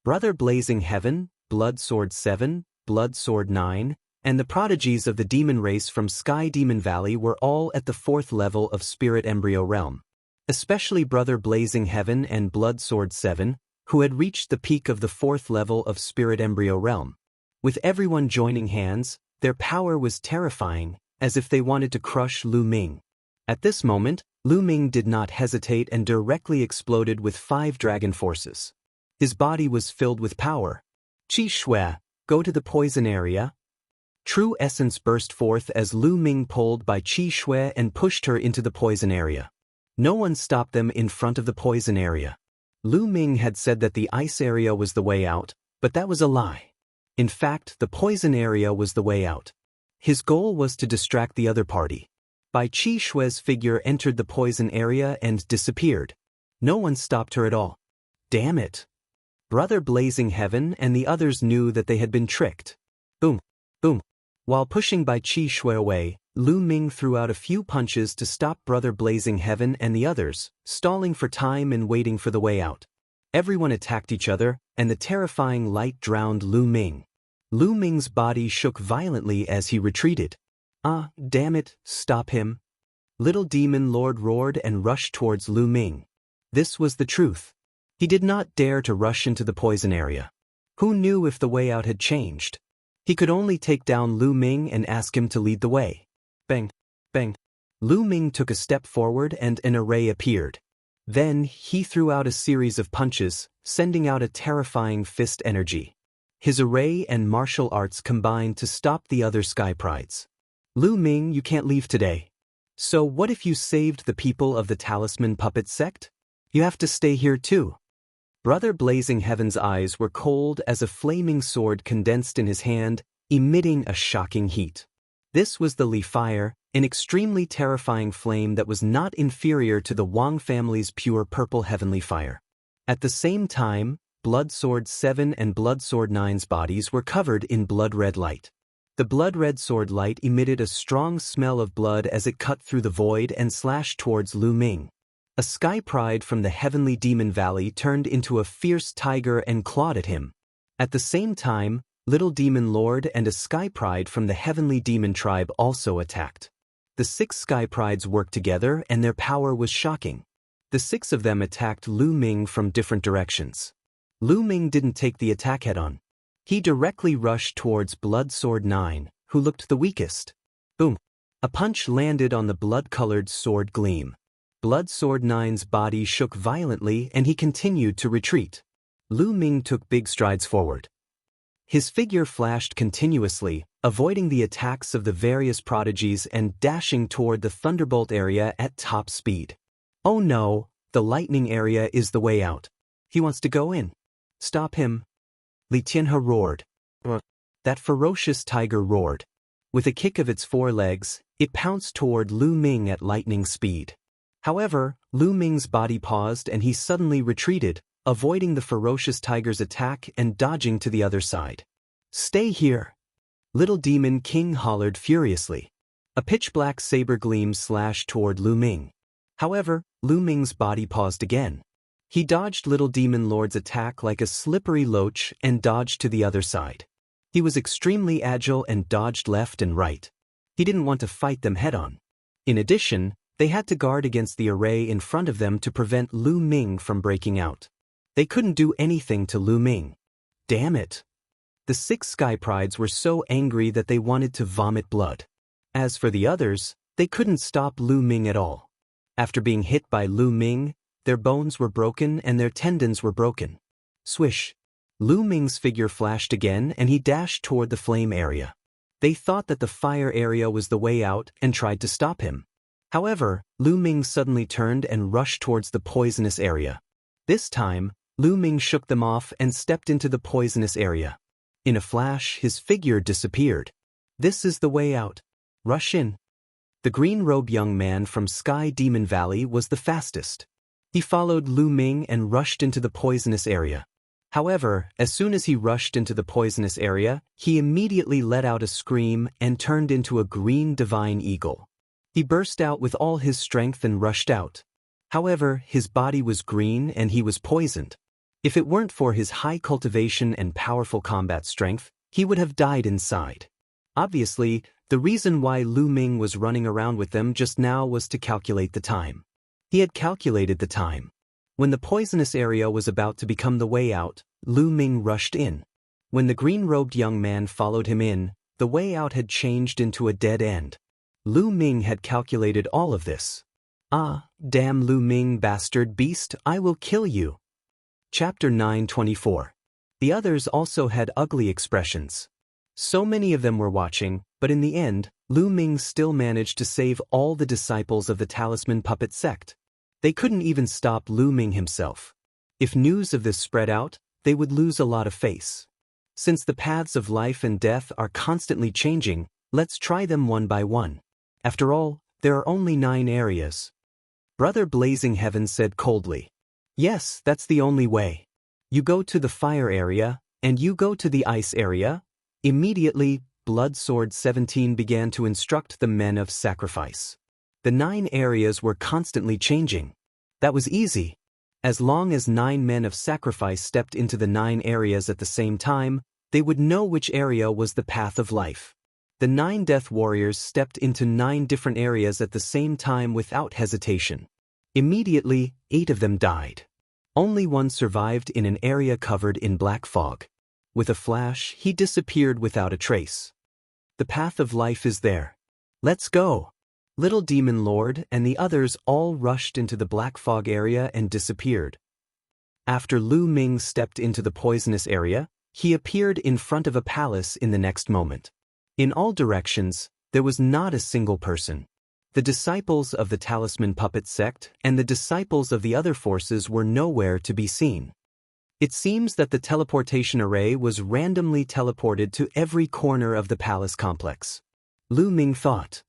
Brother Blazing Heaven, Blood Sword 7, Blood Sword 9, and the prodigies of the demon race from Sky Demon Valley were all at the 4th level of Spirit Embryo Realm. Especially Brother Blazing Heaven and Blood Sword 7, who had reached the peak of the 4th level of Spirit Embryo Realm. With everyone joining hands, their power was terrifying, as if they wanted to crush Lu Ming. At this moment, Lu Ming did not hesitate and directly exploded with 5 dragon forces. His body was filled with power. Qi Shui, go to the poison area. True essence burst forth as Lu Ming pulled by Qi Shui and pushed her into the poison area. No one stopped them in front of the poison area. Lu Ming had said that the ice area was the way out, but that was a lie. In fact, the poison area was the way out. His goal was to distract the other party. Bai Qi Shui's figure entered the poison area and disappeared. No one stopped her at all. Damn it! Brother Blazing Heaven and the others knew that they had been tricked. Boom! Boom! While pushing Bai Qi Shui away, Lu Ming threw out a few punches to stop Brother Blazing Heaven and the others, stalling for time and waiting for the way out. Everyone attacked each other, and the terrifying light drowned Lu Ming. Lu Ming's body shook violently as he retreated. Ah, damn it, stop him! Little Demon Lord roared and rushed towards Lu Ming. This was the truth. He did not dare to rush into the poison area. Who knew if the way out had changed? He could only take down Lu Ming and ask him to lead the way. Bang! Bang! Lu Ming took a step forward and an array appeared. Then, he threw out a series of punches, sending out a terrifying fist energy. His array and martial arts combined to stop the other Sky Prides. Lu Ming, you can't leave today. So what if you saved the people of the Talisman Puppet Sect? You have to stay here too. Brother Blazing Heaven's eyes were cold as a flaming sword condensed in his hand, emitting a shocking heat. This was the Li Fire, an extremely terrifying flame that was not inferior to the Wang family's pure purple heavenly fire. At the same time, Blood Sword 7 and Blood Sword 9's bodies were covered in blood-red light. The blood-red sword light emitted a strong smell of blood as it cut through the void and slashed towards Lu Ming. A Sky Pride from the Heavenly Demon Valley turned into a fierce tiger and clawed at him. At the same time, Little Demon Lord and a Sky Pride from the Heavenly Demon Tribe also attacked. The 6 Sky Prides worked together and their power was shocking. The 6 of them attacked Lu Ming from different directions. Lu Ming didn't take the attack head-on. He directly rushed towards Blood Sword 9, who looked the weakest. Boom! A punch landed on the blood-colored sword gleam. Blood Sword 9's body shook violently and he continued to retreat. Lu Ming took big strides forward. His figure flashed continuously, avoiding the attacks of the various prodigies and dashing toward the Thunderbolt area at top speed. Oh no, the lightning area is the way out. He wants to go in. Stop him. Li Tianhe roared. That ferocious tiger roared. With a kick of its 4 legs, it pounced toward Lu Ming at lightning speed. However, Lu Ming's body paused and he suddenly retreated, avoiding the ferocious tiger's attack and dodging to the other side. Stay here! Little Demon King hollered furiously. A pitch-black saber gleam slashed toward Lu Ming. However, Lu Ming's body paused again. He dodged Little Demon Lord's attack like a slippery loach and dodged to the other side. He was extremely agile and dodged left and right. He didn't want to fight them head-on. In addition, they had to guard against the array in front of them to prevent Lu Ming from breaking out. They couldn't do anything to Lu Ming. Damn it! The 6 Sky Prides were so angry that they wanted to vomit blood. As for the others, they couldn't stop Lu Ming at all. After being hit by Lu Ming, their bones were broken and their tendons were broken. Swish! Lu Ming's figure flashed again and he dashed toward the flame area. They thought that the fire area was the way out and tried to stop him. However, Lu Ming suddenly turned and rushed towards the poisonous area. This time, Lu Ming shook them off and stepped into the poisonous area. In a flash, his figure disappeared. This is the way out. Rush in. The green-robed young man from Sky Demon Valley was the fastest. He followed Lu Ming and rushed into the poisonous area. However, as soon as he rushed into the poisonous area, he immediately let out a scream and turned into a green divine eagle. He burst out with all his strength and rushed out. However, his body was green and he was poisoned. If it weren't for his high cultivation and powerful combat strength, he would have died inside. Obviously, the reason why Lu Ming was running around with them just now was to calculate the time. He had calculated the time. When the poisonous area was about to become the way out, Lu Ming rushed in. When the green-robed young man followed him in, the way out had changed into a dead end. Lu Ming had calculated all of this. Ah, damn Lu Ming bastard beast, I will kill you. Chapter 924. The others also had ugly expressions. So many of them were watching, but in the end, Lu Ming still managed to save all the disciples of the Talisman Puppet Sect. They couldn't even stop Lu Ming himself. If news of this spread out, they would lose a lot of face. Since the paths of life and death are constantly changing, let's try them one by one. After all, there are only 9 areas. Brother Blazing Heaven said coldly. Yes, that's the only way. You go to the fire area, and you go to the ice area. Immediately, Blood Sword 17 began to instruct the men of sacrifice. The 9 areas were constantly changing. That was easy. As long as 9 men of sacrifice stepped into the 9 areas at the same time, they would know which area was the path of life. The 9 death warriors stepped into 9 different areas at the same time without hesitation. Immediately, 8 of them died. Only one survived in an area covered in black fog. With a flash, he disappeared without a trace. The path of life is there. Let's go. Little Demon Lord and the others all rushed into the black fog area and disappeared. After Lu Ming stepped into the poisonous area, he appeared in front of a palace in the next moment. In all directions, there was not a single person. The disciples of the Talisman Puppet sect and the disciples of the other forces were nowhere to be seen. It seems that the teleportation array was randomly teleported to every corner of the palace complex. Lu Ming thought.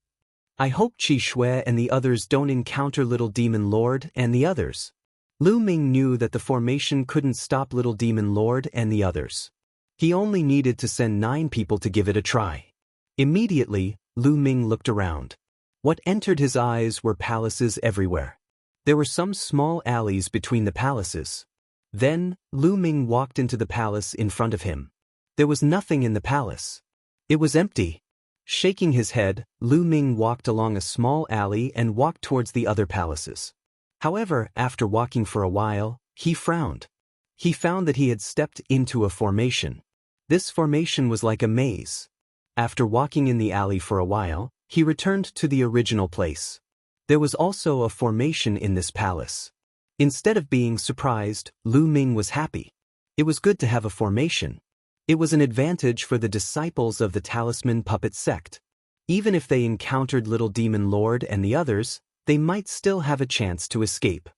I hope Qi Shui and the others don't encounter Little Demon Lord and the others. Lu Ming knew that the formation couldn't stop Little Demon Lord and the others. He only needed to send 9 people to give it a try. Immediately, Lu Ming looked around. What entered his eyes were palaces everywhere. There were some small alleys between the palaces. Then, Lu Ming walked into the palace in front of him. There was nothing in the palace. It was empty. Shaking his head, Lu Ming walked along a small alley and walked towards the other palaces. However, after walking for a while, he frowned. He found that he had stepped into a formation. This formation was like a maze. After walking in the alley for a while, he returned to the original place. There was also a formation in this palace. Instead of being surprised, Lu Ming was happy. It was good to have a formation. It was an advantage for the disciples of the Talisman Puppet sect. Even if they encountered Little Demon Lord and the others, they might still have a chance to escape.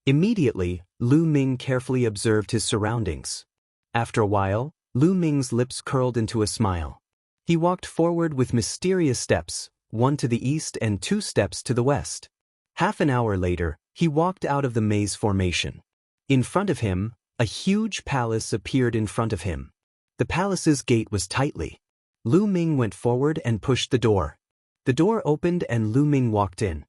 Immediately, Lu Ming carefully observed his surroundings. After a while, Lu Ming's lips curled into a smile. He walked forward with mysterious steps, 1 to the east and 2 steps to the west. Half an hour later, he walked out of the maze formation. In front of him, a huge palace appeared in front of him. The palace's gate was tightly. Lu Ming went forward and pushed the door. The door opened and Lu Ming walked in.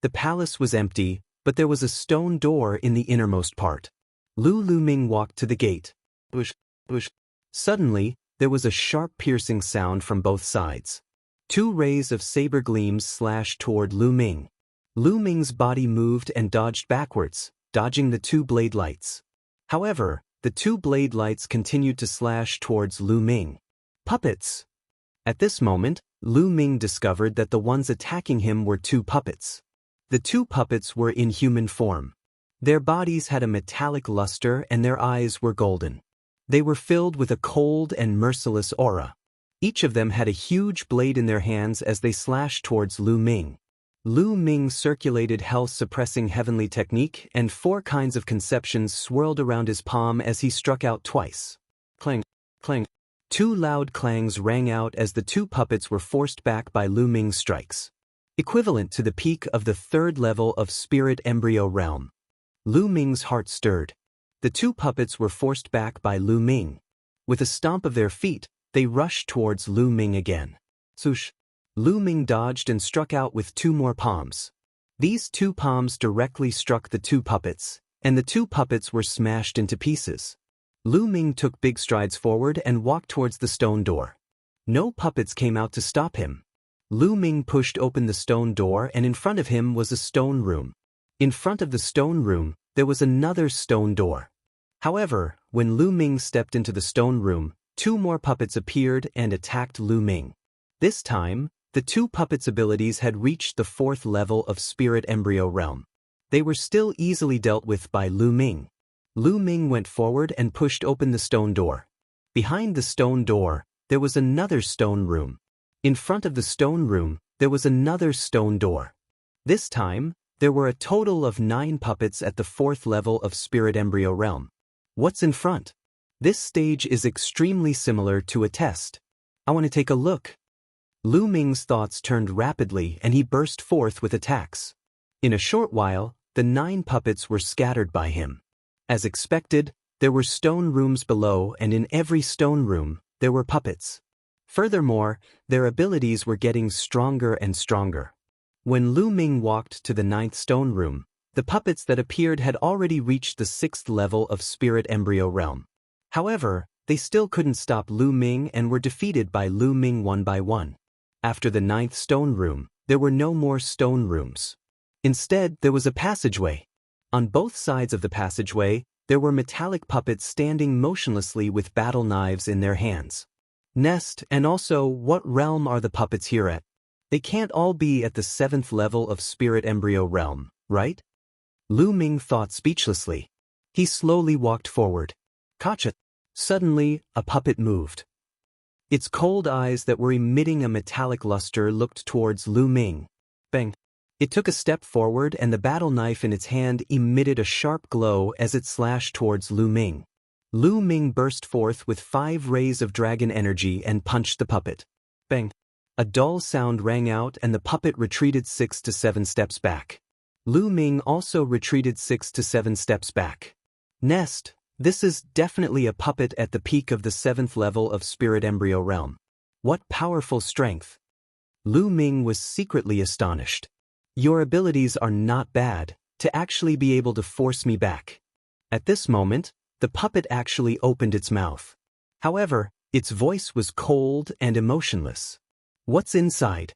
The palace was empty, but there was a stone door in the innermost part. Lu Ming walked to the gate. Bush, bush. Suddenly, there was a sharp piercing sound from both sides. 2 rays of saber gleams slashed toward Lu Ming. Lu Ming's body moved and dodged backwards, dodging the 2 blade lights. However, the 2 blade lights continued to slash towards Lu Ming. Puppets! At this moment, Lu Ming discovered that the ones attacking him were 2 puppets. The 2 puppets were in human form. Their bodies had a metallic luster and their eyes were golden. They were filled with a cold and merciless aura. Each of them had a huge blade in their hands as they slashed towards Lu Ming. Lu Ming circulated health-suppressing heavenly technique and 4 kinds of conceptions swirled around his palm as he struck out twice. Clang, clang. 2 loud clangs rang out as the 2 puppets were forced back by Lu Ming's strikes. Equivalent to the peak of the 3rd level of Spirit Embryo Realm. Lu Ming's heart stirred. The 2 puppets were forced back by Lu Ming. With a stomp of their feet, they rushed towards Lu Ming again. Swoosh! Lu Ming dodged and struck out with 2 more palms. These 2 palms directly struck the 2 puppets, and the 2 puppets were smashed into pieces. Lu Ming took big strides forward and walked towards the stone door. No puppets came out to stop him. Lu Ming pushed open the stone door and in front of him was a stone room. In front of the stone room, there was another stone door. However, when Lu Ming stepped into the stone room, 2 more puppets appeared and attacked Lu Ming. This time, the 2 puppets' abilities had reached the 4th level of Spirit Embryo Realm. They were still easily dealt with by Lu Ming. Lu Ming went forward and pushed open the stone door. Behind the stone door, there was another stone room. In front of the stone room, there was another stone door. This time, there were a total of 9 puppets at the 4th level of Spirit Embryo Realm. What's in front? This stage is extremely similar to a test. I want to take a look. Lu Ming's thoughts turned rapidly and he burst forth with attacks. In a short while, the 9 puppets were scattered by him. As expected, there were stone rooms below and in every stone room, there were puppets. Furthermore, their abilities were getting stronger and stronger. When Lu Ming walked to the 9th stone room, the puppets that appeared had already reached the 6th level of Spirit Embryo Realm. However, they still couldn't stop Lu Ming and were defeated by Lu Ming one by one. After the 9th stone room, there were no more stone rooms. Instead, there was a passageway. On both sides of the passageway, there were metallic puppets standing motionlessly with battle knives in their hands. Nest, and also, what realm are the puppets here at? They can't all be at the 7th level of spirit embryo realm, right? Lu Ming thought speechlessly. He slowly walked forward. Gotcha. Suddenly, a puppet moved. Its cold eyes that were emitting a metallic luster looked towards Lu Ming. Bang! It took a step forward and the battle knife in its hand emitted a sharp glow as it slashed towards Lu Ming. Lu Ming burst forth with 5 rays of dragon energy and punched the puppet. Bang! A dull sound rang out and the puppet retreated 6 to 7 steps back. Lu Ming also retreated 6 to 7 steps back. Nest, this is definitely a puppet at the peak of the 7th level of spirit embryo realm. What powerful strength! Lu Ming was secretly astonished. Your abilities are not bad, to actually be able to force me back. At this moment, the puppet actually opened its mouth. However, its voice was cold and emotionless. What's inside?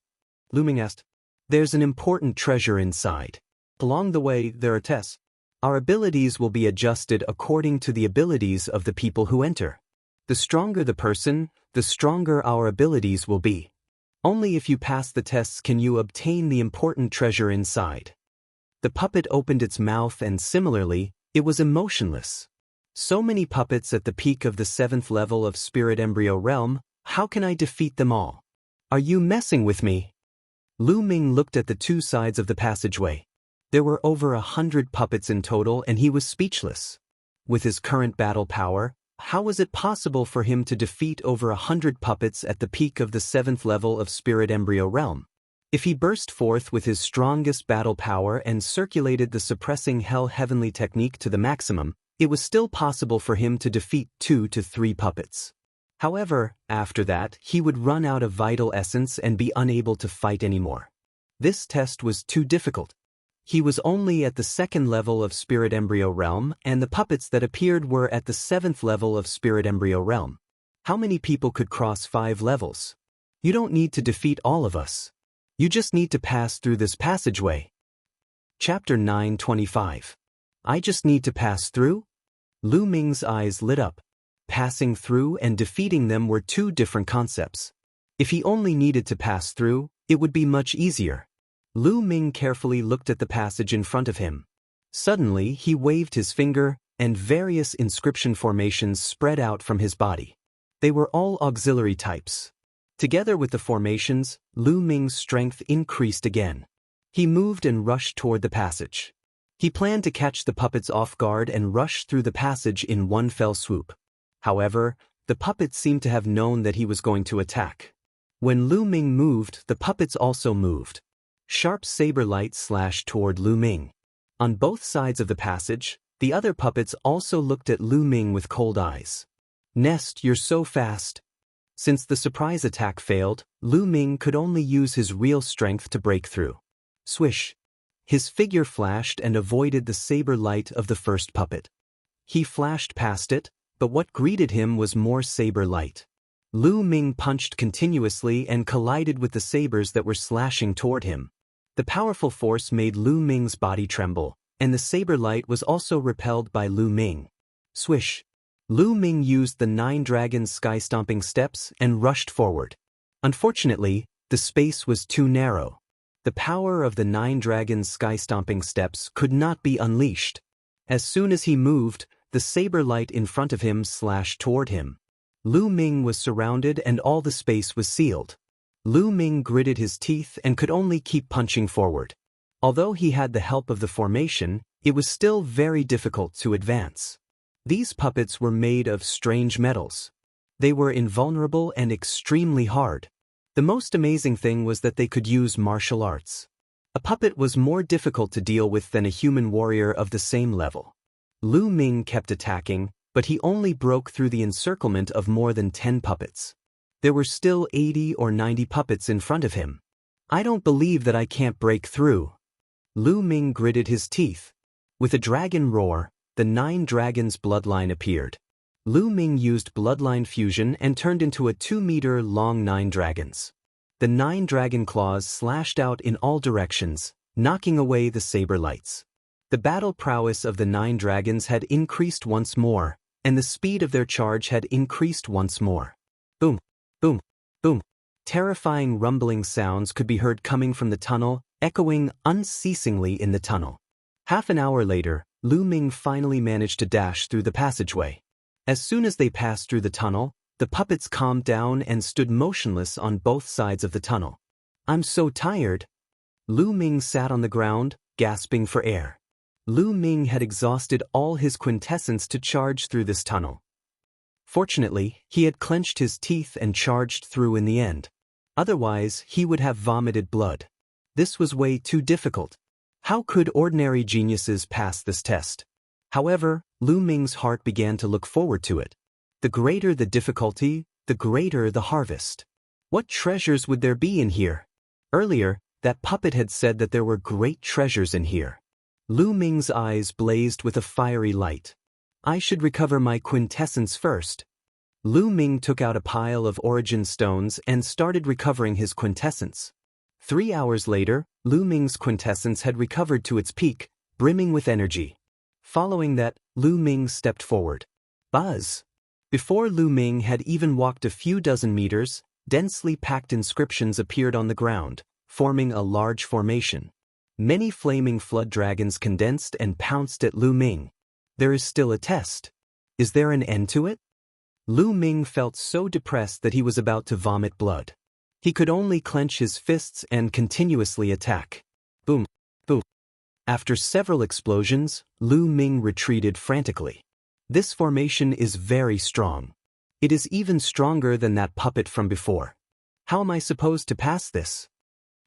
Lu Ming asked. There's an important treasure inside. Along the way, there are tests. Our abilities will be adjusted according to the abilities of the people who enter. The stronger the person, the stronger our abilities will be. Only if you pass the tests can you obtain the important treasure inside. The puppet opened its mouth and similarly, it was emotionless. So many puppets at the peak of the 7th level of spirit embryo realm, how can I defeat them all? Are you messing with me? Lu Ming looked at the 2 sides of the passageway. There were over 100 puppets in total and he was speechless. With his current battle power, how was it possible for him to defeat over 100 puppets at the peak of the 7th level of spirit embryo realm? If he burst forth with his strongest battle power and circulated the suppressing hell heavenly technique to the maximum, it was still possible for him to defeat 2 to 3 puppets. However, after that, he would run out of vital essence and be unable to fight anymore. This test was too difficult. He was only at the 2nd level of spirit embryo realm and the puppets that appeared were at the 7th level of spirit embryo realm. How many people could cross 5 levels? You don't need to defeat all of us. You just need to pass through this passageway. Chapter 9:25. I just need to pass through? Lu Ming's eyes lit up. Passing through and defeating them were 2 different concepts. If he only needed to pass through, it would be much easier. Lu Ming carefully looked at the passage in front of him. Suddenly, he waved his finger, and various inscription formations spread out from his body. They were all auxiliary types. Together with the formations, Lu Ming's strength increased again. He moved and rushed toward the passage. He planned to catch the puppets off guard and rush through the passage in one fell swoop. However, the puppets seemed to have known that he was going to attack. When Lu Ming moved, the puppets also moved. Sharp saber light slashed toward Lu Ming. On both sides of the passage, the other puppets also looked at Lu Ming with cold eyes. Nest, you're so fast. Since the surprise attack failed, Lu Ming could only use his real strength to break through. Swish. His figure flashed and avoided the saber light of the first puppet. He flashed past it, but what greeted him was more saber light. Lu Ming punched continuously and collided with the sabers that were slashing toward him. The powerful force made Lu Ming's body tremble, and the saber light was also repelled by Lu Ming. Swish. Lu Ming used the 9 dragons sky-stomping steps and rushed forward. Unfortunately, the space was too narrow. The power of the 9 dragons sky-stomping steps could not be unleashed. As soon as he moved, the saber light in front of him slashed toward him. Lu Ming was surrounded and all the space was sealed. Lu Ming gritted his teeth and could only keep punching forward. Although he had the help of the formation, it was still very difficult to advance. These puppets were made of strange metals. They were invulnerable and extremely hard. The most amazing thing was that they could use martial arts. A puppet was more difficult to deal with than a human warrior of the same level. Lu Ming kept attacking, but he only broke through the encirclement of more than 10 puppets. There were still 80 or 90 puppets in front of him. I don't believe that I can't break through. Lu Ming gritted his teeth. With a dragon roar, the 9 dragons bloodline appeared. Lu Ming used bloodline fusion and turned into a 2-meter-long 9 dragons. The 9 dragon claws slashed out in all directions, knocking away the saber lights. The battle prowess of the 9 dragons had increased once more, and the speed of their charge had increased once more. Boom, boom, boom. Terrifying rumbling sounds could be heard coming from the tunnel, echoing unceasingly in the tunnel. Half an hour later, Lu Ming finally managed to dash through the passageway. As soon as they passed through the tunnel, the puppets calmed down and stood motionless on both sides of the tunnel. "I'm so tired." Lu Ming sat on the ground, gasping for air. Lu Ming had exhausted all his quintessence to charge through this tunnel. Fortunately, he had clenched his teeth and charged through in the end. Otherwise, he would have vomited blood. This was way too difficult. How could ordinary geniuses pass this test? However, Lu Ming's heart began to look forward to it. The greater the difficulty, the greater the harvest. What treasures would there be in here? Earlier, that puppet had said that there were great treasures in here. Lu Ming's eyes blazed with a fiery light. I should recover my quintessence first. Lu Ming took out a pile of origin stones and started recovering his quintessence. 3 hours later, Lu Ming's quintessence had recovered to its peak, brimming with energy. Following that, Lu Ming stepped forward. Buzz! Before Lu Ming had even walked a few dozen meters, densely packed inscriptions appeared on the ground, forming a large formation. Many flaming flood dragons condensed and pounced at Lu Ming. There is still a test. Is there an end to it? Lu Ming felt so depressed that he was about to vomit blood. He could only clench his fists and continuously attack. Boom, boom. After several explosions, Lu Ming retreated frantically. This formation is very strong. It is even stronger than that puppet from before. How am I supposed to pass this?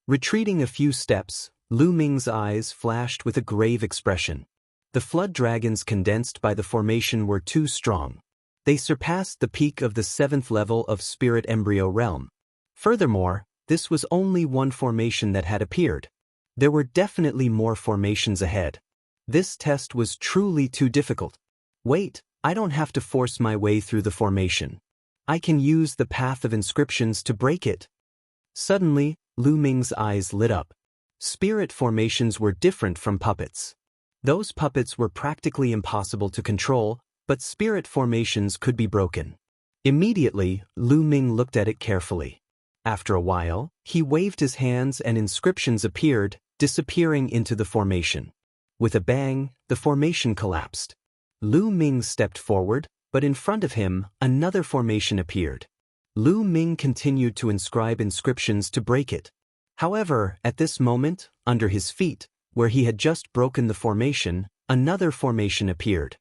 Retreating a few steps, Lu Ming's eyes flashed with a grave expression. The flood dragons condensed by the formation were too strong. They surpassed the peak of the 7th level of Spirit Embryo Realm. Furthermore, this was only one formation that had appeared. There were definitely more formations ahead. This test was truly too difficult. Wait, I don't have to force my way through the formation. I can use the path of inscriptions to break it. Suddenly, Lu Ming's eyes lit up. Spirit formations were different from puppets. Those puppets were practically impossible to control, but spirit formations could be broken. Immediately, Lu Ming looked at it carefully. After a while, he waved his hands and inscriptions appeared, disappearing into the formation. With a bang, the formation collapsed. Lu Ming stepped forward, but in front of him, another formation appeared. Lu Ming continued to inscribe inscriptions to break it. However, at this moment, under his feet, where he had just broken the formation, another formation appeared.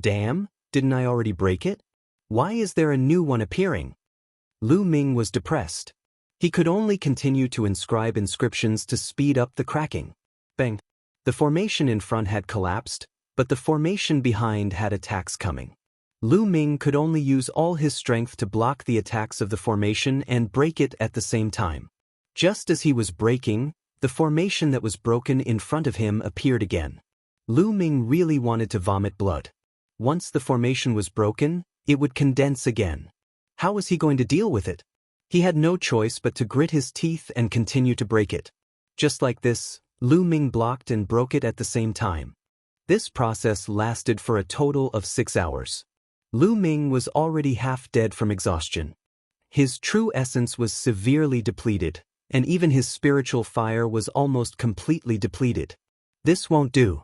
Damn, didn't I already break it? Why is there a new one appearing? Lu Ming was depressed. He could only continue to inscribe inscriptions to speed up the cracking. Bang! The formation in front had collapsed, but the formation behind had attacks coming. Lu Ming could only use all his strength to block the attacks of the formation and break it at the same time. Just as he was breaking, the formation that was broken in front of him appeared again. Lu Ming really wanted to vomit blood. Once the formation was broken, it would condense again. How was he going to deal with it? He had no choice but to grit his teeth and continue to break it. Just like this, Lu Ming blocked and broke it at the same time. This process lasted for a total of 6 hours. Lu Ming was already half dead from exhaustion. His true essence was severely depleted, and even his spiritual fire was almost completely depleted. This won't do.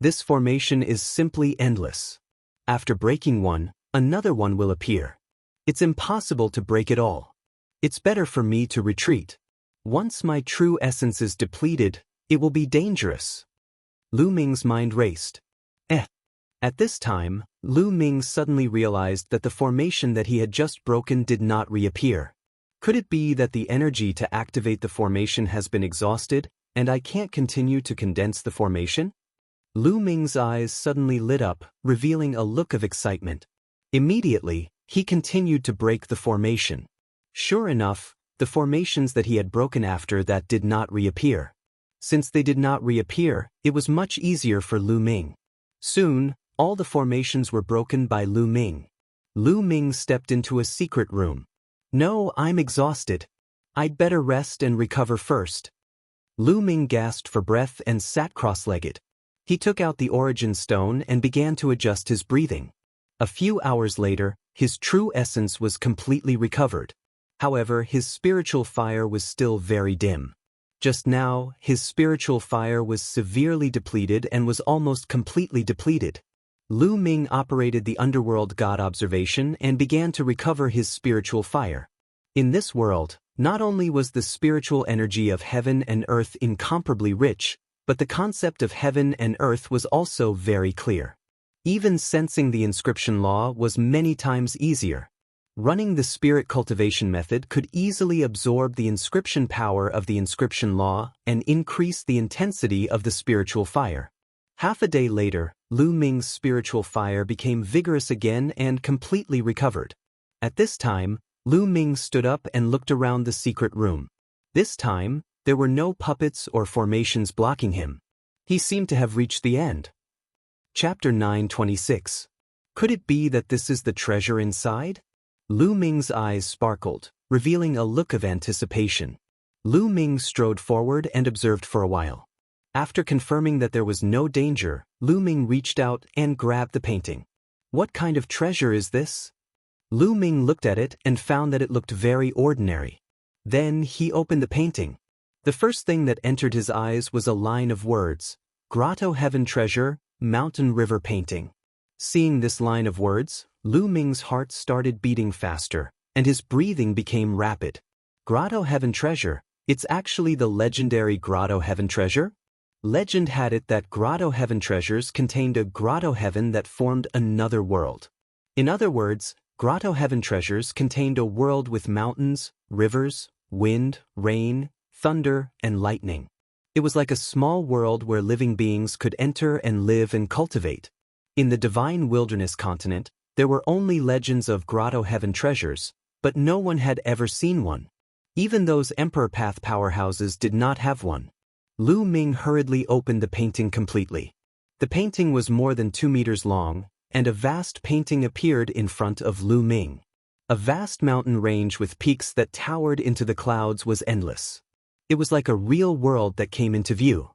This formation is simply endless. After breaking one, another one will appear. It's impossible to break it all. It's better for me to retreat. Once my true essence is depleted, it will be dangerous. Lu Ming's mind raced. At this time, Lu Ming suddenly realized that the formation that he had just broken did not reappear. Could it be that the energy to activate the formation has been exhausted, and I can't continue to condense the formation? Lu Ming's eyes suddenly lit up, revealing a look of excitement. Immediately, he continued to break the formation. Sure enough, the formations that he had broken after that did not reappear. Since they did not reappear, it was much easier for Lu Ming. Soon, all the formations were broken by Lu Ming. Lu Ming stepped into a secret room. No, I'm exhausted. I'd better rest and recover first. Lu Ming gasped for breath and sat cross-legged. He took out the origin stone and began to adjust his breathing. A few hours later, his true essence was completely recovered. However, his spiritual fire was still very dim. Just now, his spiritual fire was severely depleted and was almost completely depleted. Lu Ming operated the underworld god observation and began to recover his spiritual fire. In this world, not only was the spiritual energy of heaven and earth incomparably rich, but the concept of heaven and earth was also very clear. Even sensing the inscription law was many times easier. Running the spirit cultivation method could easily absorb the inscription power of the inscription law and increase the intensity of the spiritual fire. Half a day later, Lu Ming's spiritual fire became vigorous again and completely recovered. At this time, Lu Ming stood up and looked around the secret room. This time, there were no puppets or formations blocking him. He seemed to have reached the end. Chapter 9:26. Could it be that this is the treasure inside? Lu Ming's eyes sparkled, revealing a look of anticipation. Lu Ming strode forward and observed for a while. After confirming that there was no danger, Lu Ming reached out and grabbed the painting. What kind of treasure is this? Lu Ming looked at it and found that it looked very ordinary. Then he opened the painting. The first thing that entered his eyes was a line of words: Grotto Heaven Treasure, Mountain River Painting. Seeing this line of words, Lu Ming's heart started beating faster, and his breathing became rapid. Grotto Heaven Treasure, it's actually the legendary Grotto Heaven Treasure? Legend had it that Grotto Heaven treasures contained a Grotto Heaven that formed another world. In other words, Grotto Heaven treasures contained a world with mountains, rivers, wind, rain, thunder, and lightning. It was like a small world where living beings could enter and live and cultivate. In the divine wilderness continent, there were only legends of Grotto Heaven treasures, but no one had ever seen one. Even those Emperor Path powerhouses did not have one. Lu Ming hurriedly opened the painting completely. The painting was more than 2 meters long, and a vast painting appeared in front of Lu Ming. A vast mountain range with peaks that towered into the clouds was endless. It was like a real world that came into view.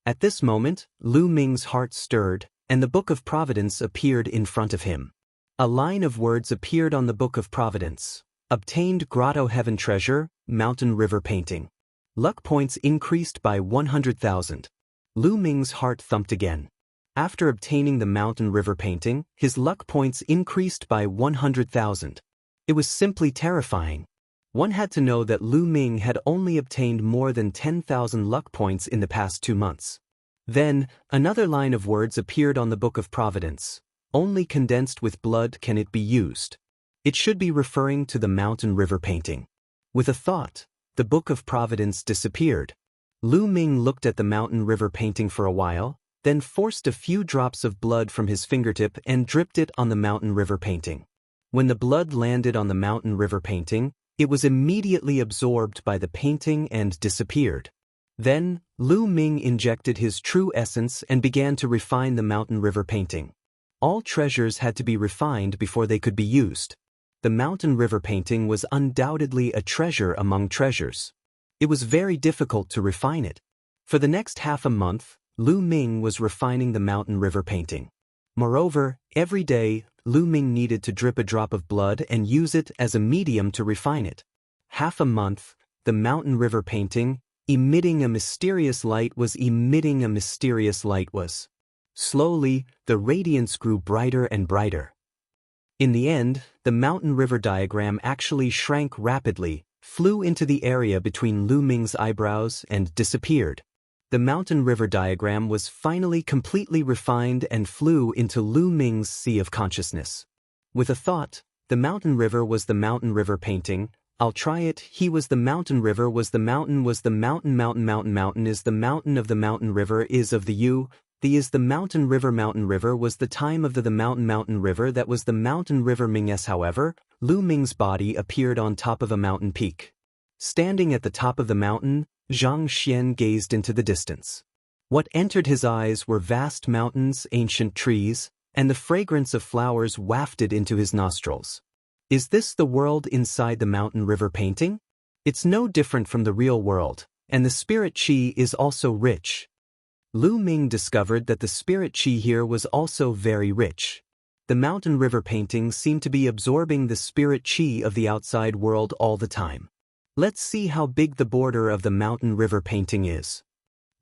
At this moment, Lu Ming's heart stirred, and the Book of Providence appeared in front of him. A line of words appeared on the Book of Providence. Obtained Grotto Heaven Treasure, Mountain River Painting. Luck points increased by 100,000. Lu Ming's heart thumped again. After obtaining the Mountain River Painting, his luck points increased by 100,000. It was simply terrifying. One had to know that Lu Ming had only obtained more than 10,000 luck points in the past 2 months. Then, another line of words appeared on the Book of Providence. Only condensed with blood can it be used. It should be referring to the Mountain River Painting. With a thought, the Book of Providence disappeared. Lu Ming looked at the Mountain River Painting for a while, then forced a few drops of blood from his fingertip and dripped it on the Mountain River Painting. When the blood landed on the Mountain River Painting, it was immediately absorbed by the painting and disappeared. Then, Lu Ming injected his true essence and began to refine the Mountain River Painting. All treasures had to be refined before they could be used. The Mountain River Painting was undoubtedly a treasure among treasures. It was very difficult to refine it. For the next half a month, Lu Ming was refining the Mountain River Painting. Moreover, every day, Lu Ming needed to drip a drop of blood and use it as a medium to refine it. Half a month, the Mountain River Painting, emitting a mysterious light was. Slowly, the radiance grew brighter and brighter. In the end, the Mountain River diagram actually shrank rapidly, flew into the area between Lu Ming's eyebrows and disappeared. The Mountain River diagram was finally completely refined and flew into Lu Ming's sea of consciousness. With a thought, the Mountain River was the Mountain River Painting. I'll try it. He was the Mountain River was the mountain is the mountain of the Mountain River is of the U. The is the Mountain River was the time of the Mountain River that was the Mountain River Minges. However, Lu Ming's body appeared on top of a mountain peak. Standing at the top of the mountain, Zhang Xian gazed into the distance. What entered his eyes were vast mountains, ancient trees, and the fragrance of flowers wafted into his nostrils. Is this the world inside the Mountain River Painting? It's no different from the real world, and the spirit qi is also rich. Lu Ming discovered that the spirit qi here was also very rich. The The mountain river paintings seem to be absorbing the spirit chi of the outside world all the time. Let's see how big the border of the mountain river painting is.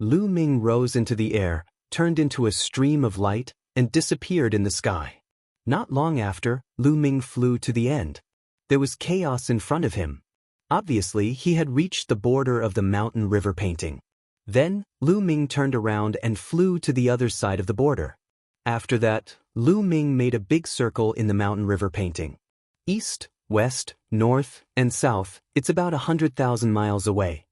Lu Ming rose into the air, turned into a stream of light, and disappeared in the sky. Not long after, Lu Ming flew to the end. There was chaos in front of him. Obviously, he had reached the border of the mountain river painting. Then, Lu Ming turned around and flew to the other side of the border. After that, Lu Ming made a big circle in the mountain river painting. East, west, north, and south, it's about 100,000 miles away.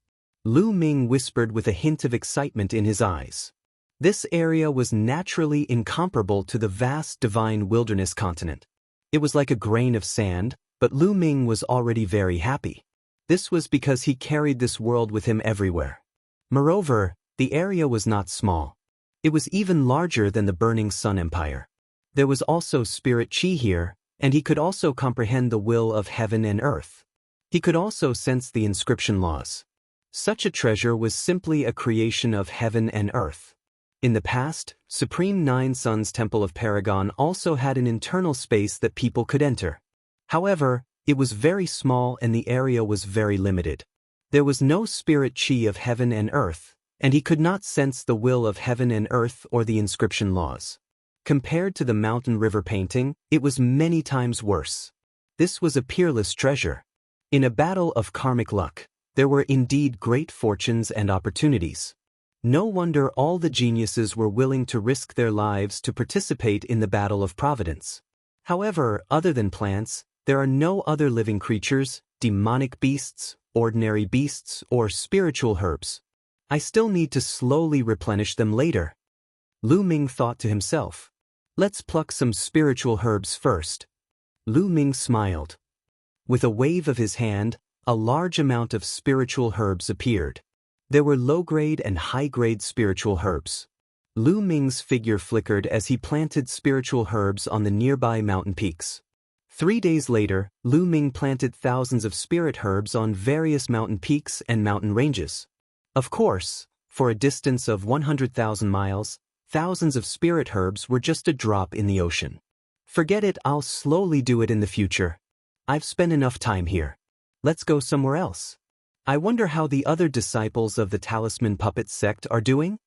Lu Ming whispered with a hint of excitement in his eyes. This area was naturally incomparable to the vast divine wilderness continent. It was like a grain of sand, but Lu Ming was already very happy. This was because he carried this world with him everywhere. Moreover, the area was not small. It was even larger than the Burning Sun Empire. There was also spirit chi here, and he could also comprehend the will of heaven and earth. He could also sense the inscription laws. Such a treasure was simply a creation of heaven and earth. In the past, Supreme Nine Suns Temple of Paragon also had an internal space that people could enter. However, it was very small and the area was very limited. There was no spirit chi of heaven and earth, and he could not sense the will of heaven and earth or the inscription laws. Compared to the mountain river painting, it was many times worse. This was a peerless treasure. In a battle of karmic luck, there were indeed great fortunes and opportunities. No wonder all the geniuses were willing to risk their lives to participate in the battle of providence. However, other than plants, there are no other living creatures, demonic beasts, ordinary beasts, or spiritual herbs. I still need to slowly replenish them later. Lu Ming thought to himself. Let's pluck some spiritual herbs first. Lu Ming smiled. With a wave of his hand, a large amount of spiritual herbs appeared. There were low-grade and high-grade spiritual herbs. Lu Ming's figure flickered as he planted spiritual herbs on the nearby mountain peaks. 3 days later, Lu Ming planted thousands of spirit herbs on various mountain peaks and mountain ranges. Of course, for a distance of 100,000 miles, thousands of spirit herbs were just a drop in the ocean. Forget it, I'll slowly do it in the future. I've spent enough time here. Let's go somewhere else. I wonder how the other disciples of the Talisman Puppet sect are doing?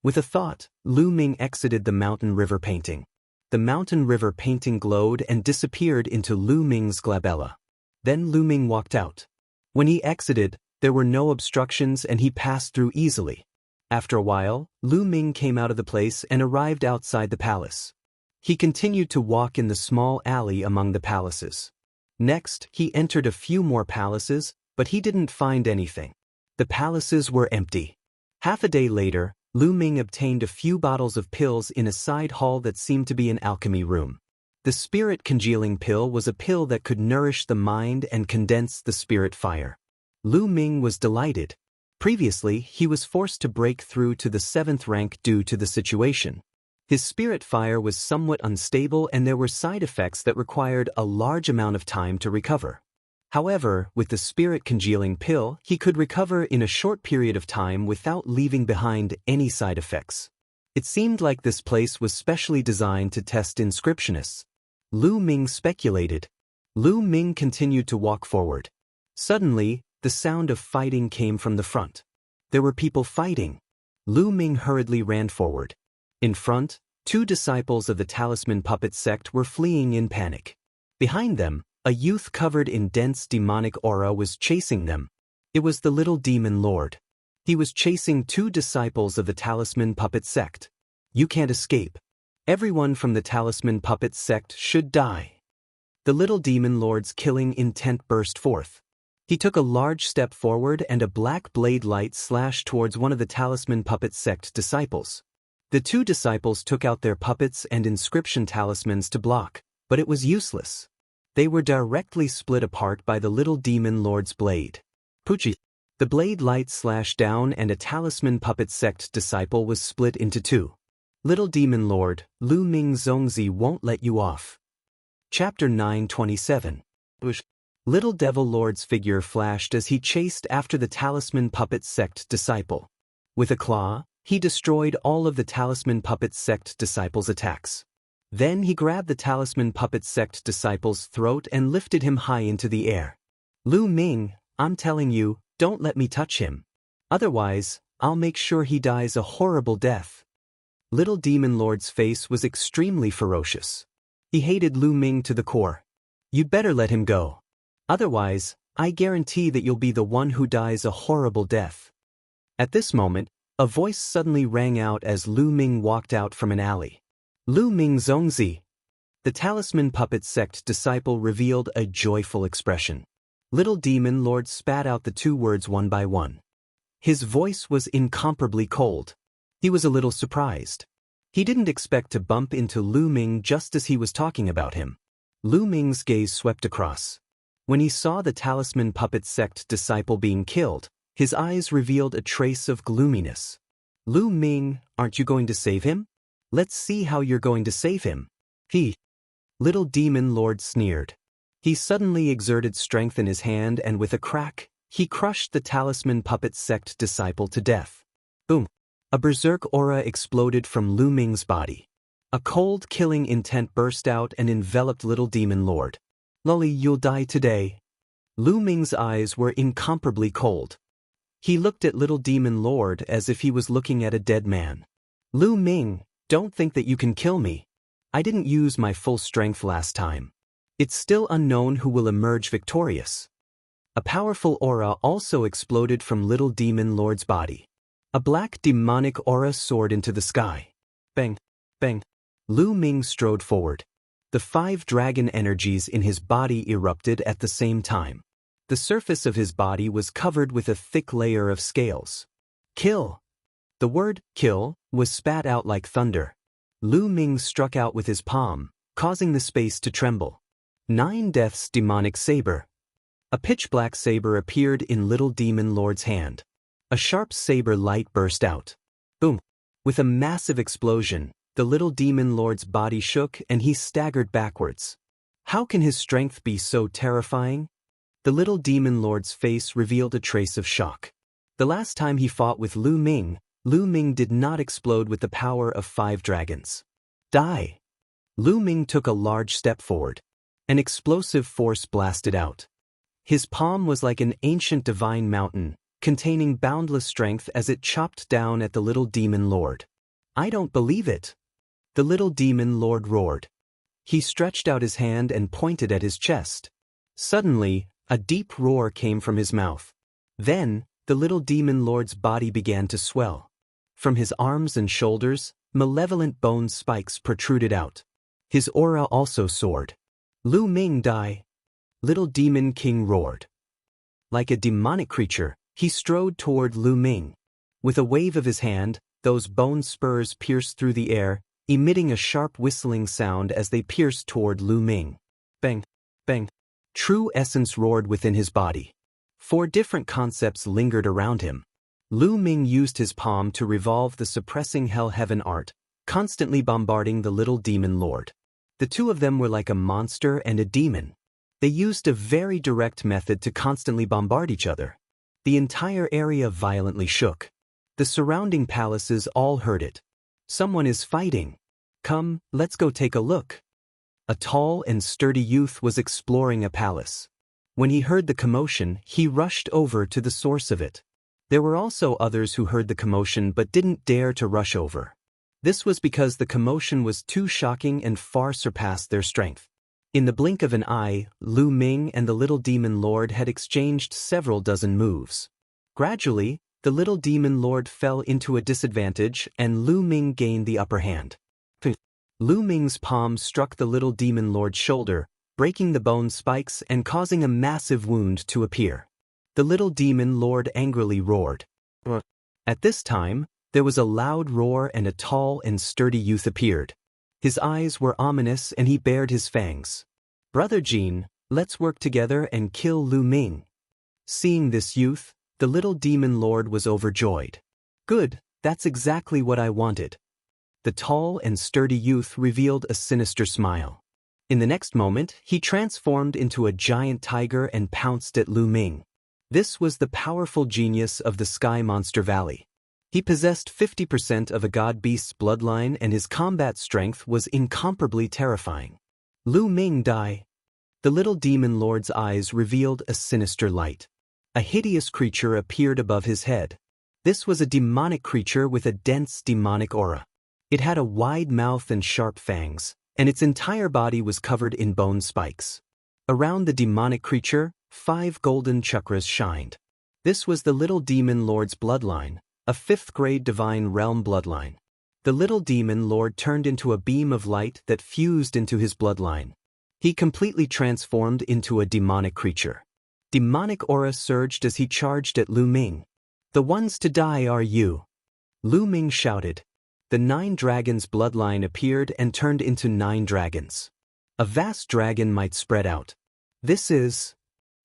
With a thought, Lu Ming exited the mountain river painting. The mountain river painting glowed and disappeared into Lu Ming's glabella. Then Lu Ming walked out. When he exited, there were no obstructions and he passed through easily. After a while, Lu Ming came out of the place and arrived outside the palace. He continued to walk in the small alley among the palaces. Next, he entered a few more palaces, but he didn't find anything. The palaces were empty. Half a day later, Lu Ming obtained a few bottles of pills in a side hall that seemed to be an alchemy room. The spirit congealing pill was a pill that could nourish the mind and condense the spirit fire. Lu Ming was delighted. Previously, he was forced to break through to the 7th rank due to the situation. His spirit fire was somewhat unstable and there were side effects that required a large amount of time to recover. However, with the spirit congealing pill, he could recover in a short period of time without leaving behind any side effects. It seemed like this place was specially designed to test inscriptionists. Lu Ming speculated. Lu Ming continued to walk forward. Suddenly, the sound of fighting came from the front. There were people fighting. Lu Ming hurriedly ran forward. In front, 2 disciples of the Talisman Puppet sect were fleeing in panic. Behind them, a youth covered in dense demonic aura was chasing them. It was the little demon lord. He was chasing 2 disciples of the Talisman Puppet sect. You can't escape. Everyone from the Talisman Puppet sect should die. The little demon lord's killing intent burst forth. He took a large step forward and a black blade light slashed towards one of the Talisman Puppet sect disciples. The 2 disciples took out their puppets and inscription talismans to block, but it was useless. They were directly split apart by the little demon lord's blade. Puchi. The blade light slashed down and a Talisman Puppet sect disciple was split into 2. Little demon lord, Lu Ming Zongzi won't let you off. Chapter 927. Little devil lord's figure flashed as he chased after the Talisman Puppet sect disciple. With a claw, he destroyed all of the Talisman Puppet sect disciples' attacks. Then he grabbed the talisman puppet sect disciple's throat and lifted him high into the air. Lu Ming, I'm telling you, don't let me touch him. Otherwise, I'll make sure he dies a horrible death. Little Demon Lord's face was extremely ferocious. He hated Lu Ming to the core. You'd better let him go. Otherwise, I guarantee that you'll be the one who dies a horrible death. At this moment, a voice suddenly rang out as Lu Ming walked out from an alley. Lu Ming Zongzi. The talisman puppet sect disciple revealed a joyful expression. Little Demon Lord spat out the two words one by one. His voice was incomparably cold. He was a little surprised. He didn't expect to bump into Lu Ming just as he was talking about him. Lu Ming's gaze swept across. When he saw the talisman puppet sect disciple being killed, his eyes revealed a trace of gloominess. Lu Ming, aren't you going to save him? Let's see how you're going to save him. Little Demon Lord sneered. He suddenly exerted strength in his hand and with a crack, he crushed the talisman puppet sect disciple to death. Boom! A berserk aura exploded from Lu Ming's body. A cold, killing intent burst out and enveloped Little Demon Lord. Lully, you'll die today. Lu Ming's eyes were incomparably cold. He looked at Little Demon Lord as if he was looking at a dead man. Lu Ming, don't think that you can kill me. I didn't use my full strength last time. It's still unknown who will emerge victorious. A powerful aura also exploded from Little Demon Lord's body. A black demonic aura soared into the sky. Bang! Bang! Lu Ming strode forward. The 5 dragon energies in his body erupted at the same time. The surface of his body was covered with a thick layer of scales. Kill! The word, kill, was spat out like thunder. Lu Ming struck out with his palm, causing the space to tremble. 9 Death's demonic saber. A pitch-black saber appeared in Little Demon Lord's hand. A sharp saber light burst out. Boom! With a massive explosion, the Little Demon Lord's body shook and he staggered backwards. How can his strength be so terrifying? The Little Demon Lord's face revealed a trace of shock. The last time he fought with Lu Ming did not explode with the power of 5 dragons. Die! Lu Ming took a large step forward. An explosive force blasted out. His palm was like an ancient divine mountain, containing boundless strength as it chopped down at the Little Demon Lord. I don't believe it! The Little Demon Lord roared. He stretched out his hand and pointed at his chest. Suddenly, a deep roar came from his mouth. Then, the Little Demon Lord's body began to swell. From his arms and shoulders, malevolent bone spikes protruded out. His aura also soared. Lu Ming, die! Little Demon King roared. Like a demonic creature, he strode toward Lu Ming. With a wave of his hand, those bone spurs pierced through the air, emitting a sharp whistling sound as they pierced toward Lu Ming. Bang! Bang! True essence roared within his body. 4 different concepts lingered around him. Lu Ming used his palm to revolve the suppressing hell-heaven art, constantly bombarding the Little Demon Lord. The two of them were like a monster and a demon. They used a very direct method to constantly bombard each other. The entire area violently shook. The surrounding palaces all heard it. Someone is fighting. Come, let's go take a look. A tall and sturdy youth was exploring a palace. When he heard the commotion, he rushed over to the source of it. There were also others who heard the commotion but didn't dare to rush over. This was because the commotion was too shocking and far surpassed their strength. In the blink of an eye, Lu Ming and the Little Demon Lord had exchanged several dozen moves. Gradually, the Little Demon Lord fell into a disadvantage and Lu Ming gained the upper hand. Lu Ming's palm struck the Little Demon Lord's shoulder, breaking the bone spikes and causing a massive wound to appear. The Little Demon Lord angrily roared. At this time, there was a loud roar and a tall and sturdy youth appeared. His eyes were ominous and he bared his fangs. Brother Jean, let's work together and kill Lu Ming. Seeing this youth, the Little Demon Lord was overjoyed. Good, that's exactly what I wanted. The tall and sturdy youth revealed a sinister smile. In the next moment, he transformed into a giant tiger and pounced at Lu Ming. This was the powerful genius of the Sky Monster Valley. He possessed 50% of a god beast's bloodline and his combat strength was incomparably terrifying. Lu Ming die. The little demon lord's eyes revealed a sinister light. A hideous creature appeared above his head. This was a demonic creature with a dense demonic aura. It had a wide mouth and sharp fangs, and its entire body was covered in bone spikes. Around the demonic creature, 5 golden chakras shined. This was the little demon lord's bloodline, a 5th-grade divine realm bloodline. The little demon lord turned into a beam of light that fused into his bloodline. He completely transformed into a demonic creature. Demonic aura surged as he charged at Lu Ming. "The ones to die are you," Lu Ming shouted. The 9 dragons' bloodline appeared and turned into 9 dragons. A vast dragon might spread out. "This is..."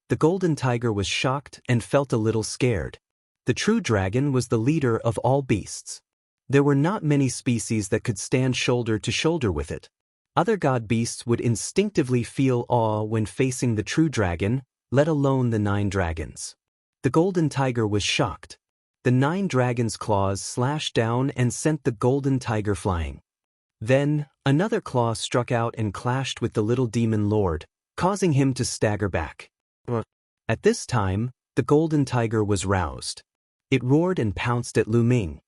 The golden tiger was shocked and felt a little scared. The true dragon was the leader of all beasts. There were not many species that could stand shoulder to shoulder with it. Other god beasts would instinctively feel awe when facing the true dragon, let alone the 9 dragons. The golden tiger was shocked. The 9 dragons' claws slashed down and sent the golden tiger flying. Then, another claw struck out and clashed with the little demon lord, causing him to stagger back. At this time, the golden tiger was roused. It roared and pounced at Lu Ming.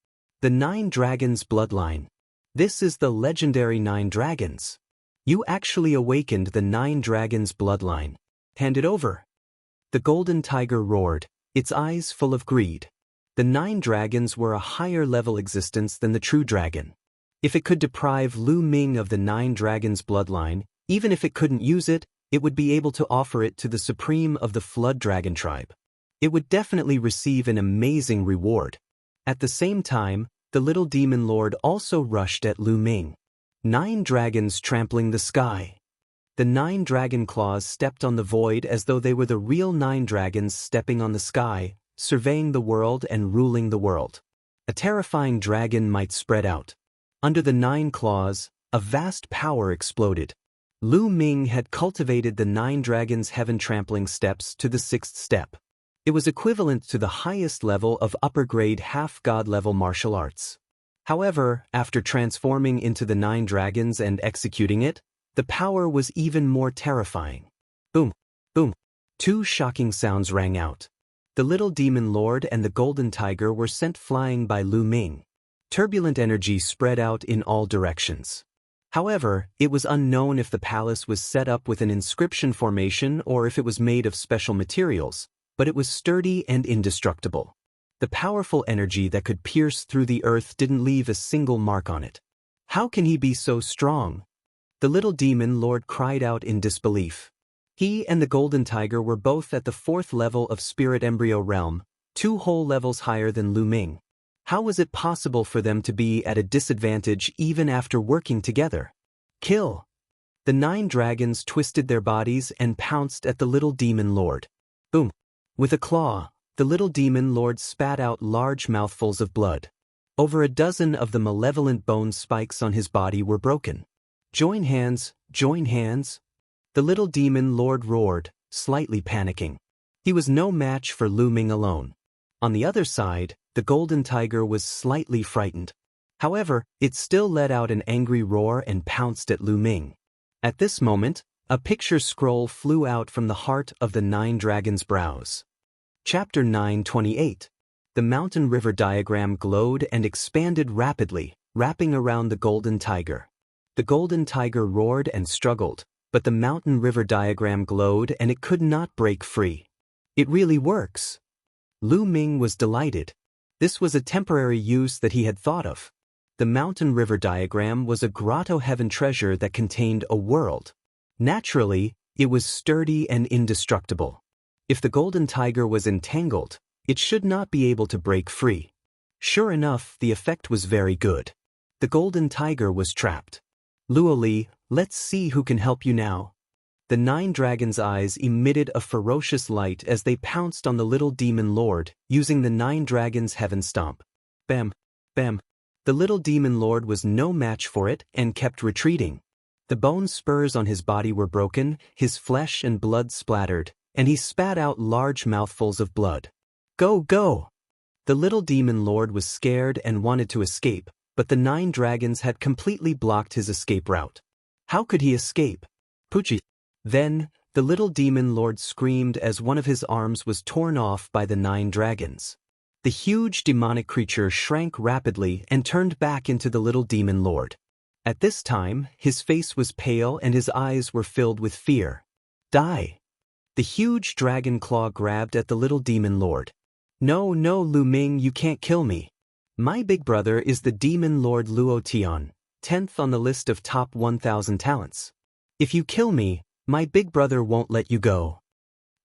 "The 9 dragons' bloodline. This is the legendary 9 dragons. You actually awakened the 9 dragons' bloodline. Hand it over." The golden tiger roared, its eyes full of greed. The 9 dragons were a higher-level existence than the true dragon. If it could deprive Lu Ming of the 9 dragons' bloodline, even if it couldn't use it, it would be able to offer it to the supreme of the Flood Dragon tribe. It would definitely receive an amazing reward. At the same time, the little demon lord also rushed at Lu Ming. 9 dragons trampling the sky. The 9 dragon claws stepped on the void as though they were the real 9 dragons stepping on the sky, surveying the world and ruling the world. A terrifying dragon might spread out. Under the 9 claws, a vast power exploded. Lu Ming had cultivated the 9 dragons' heaven-trampling steps to the 6th step. It was equivalent to the highest level of upper-grade half-god level martial arts. However, after transforming into the 9 dragons and executing it, the power was even more terrifying. Boom, boom. 2 shocking sounds rang out. The little demon lord and the golden tiger were sent flying by Lu Ming. Turbulent energy spread out in all directions. However, it was unknown if the palace was set up with an inscription formation or if it was made of special materials, but it was sturdy and indestructible. The powerful energy that could pierce through the earth didn't leave a single mark on it. How can he be so strong? The little demon lord cried out in disbelief. He and the golden tiger were both at the 4th level of spirit embryo realm, 2 whole levels higher than Lu Ming. How was it possible for them to be at a disadvantage even after working together? Kill! The 9 dragons twisted their bodies and pounced at the little demon lord. Boom! With a claw, the little demon lord spat out large mouthfuls of blood. Over a dozen of the malevolent bone spikes on his body were broken. Join hands, join hands. The little demon lord roared, slightly panicking. He was no match for Lu Ming alone. On the other side, the golden tiger was slightly frightened. However, it still let out an angry roar and pounced at Lu Ming. At this moment, a picture scroll flew out from the heart of the 9 dragons' brows. Chapter 928. The mountain river diagram glowed and expanded rapidly, wrapping around the golden tiger. The golden tiger roared and struggled, but the mountain river diagram glowed and it could not break free. It really works. Lu Ming was delighted. This was a temporary use that he had thought of. The mountain river diagram was a grotto heaven treasure that contained a world. Naturally, it was sturdy and indestructible. If the golden tiger was entangled, it should not be able to break free. Sure enough, the effect was very good. The golden tiger was trapped. Luoli, let's see who can help you now. The 9 dragons' eyes emitted a ferocious light as they pounced on the little demon lord, using the 9 dragons' heaven stomp. Bam, bam. The little demon lord was no match for it and kept retreating. The bone spurs on his body were broken, his flesh and blood splattered, and he spat out large mouthfuls of blood. Go, go! The little demon lord was scared and wanted to escape, but the 9 dragons had completely blocked his escape route. How could he escape? Pucci. Then, the little demon lord screamed as one of his arms was torn off by the 9 dragons. The huge demonic creature shrank rapidly and turned back into the little demon lord. At this time, his face was pale and his eyes were filled with fear. Die! The huge dragon claw grabbed at the little demon lord. No, no, Lu Ming, you can't kill me. My big brother is the demon lord Luo Tian, 10th on the list of top 1,000 talents. If you kill me, my big brother won't let you go.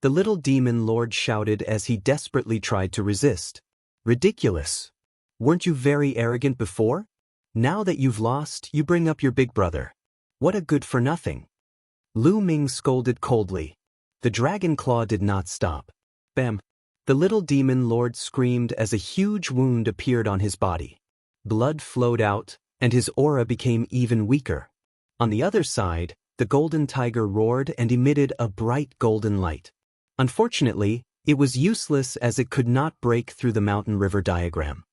The little demon lord shouted as he desperately tried to resist. Ridiculous. Weren't you very arrogant before? Now that you've lost, you bring up your big brother. What a good-for-nothing. Lu Ming scolded coldly. The dragon claw did not stop. Bam! The little demon lord screamed as a huge wound appeared on his body. Blood flowed out, and his aura became even weaker. On the other side, the golden tiger roared and emitted a bright golden light. Unfortunately, it was useless as it could not break through the mountain river diagram.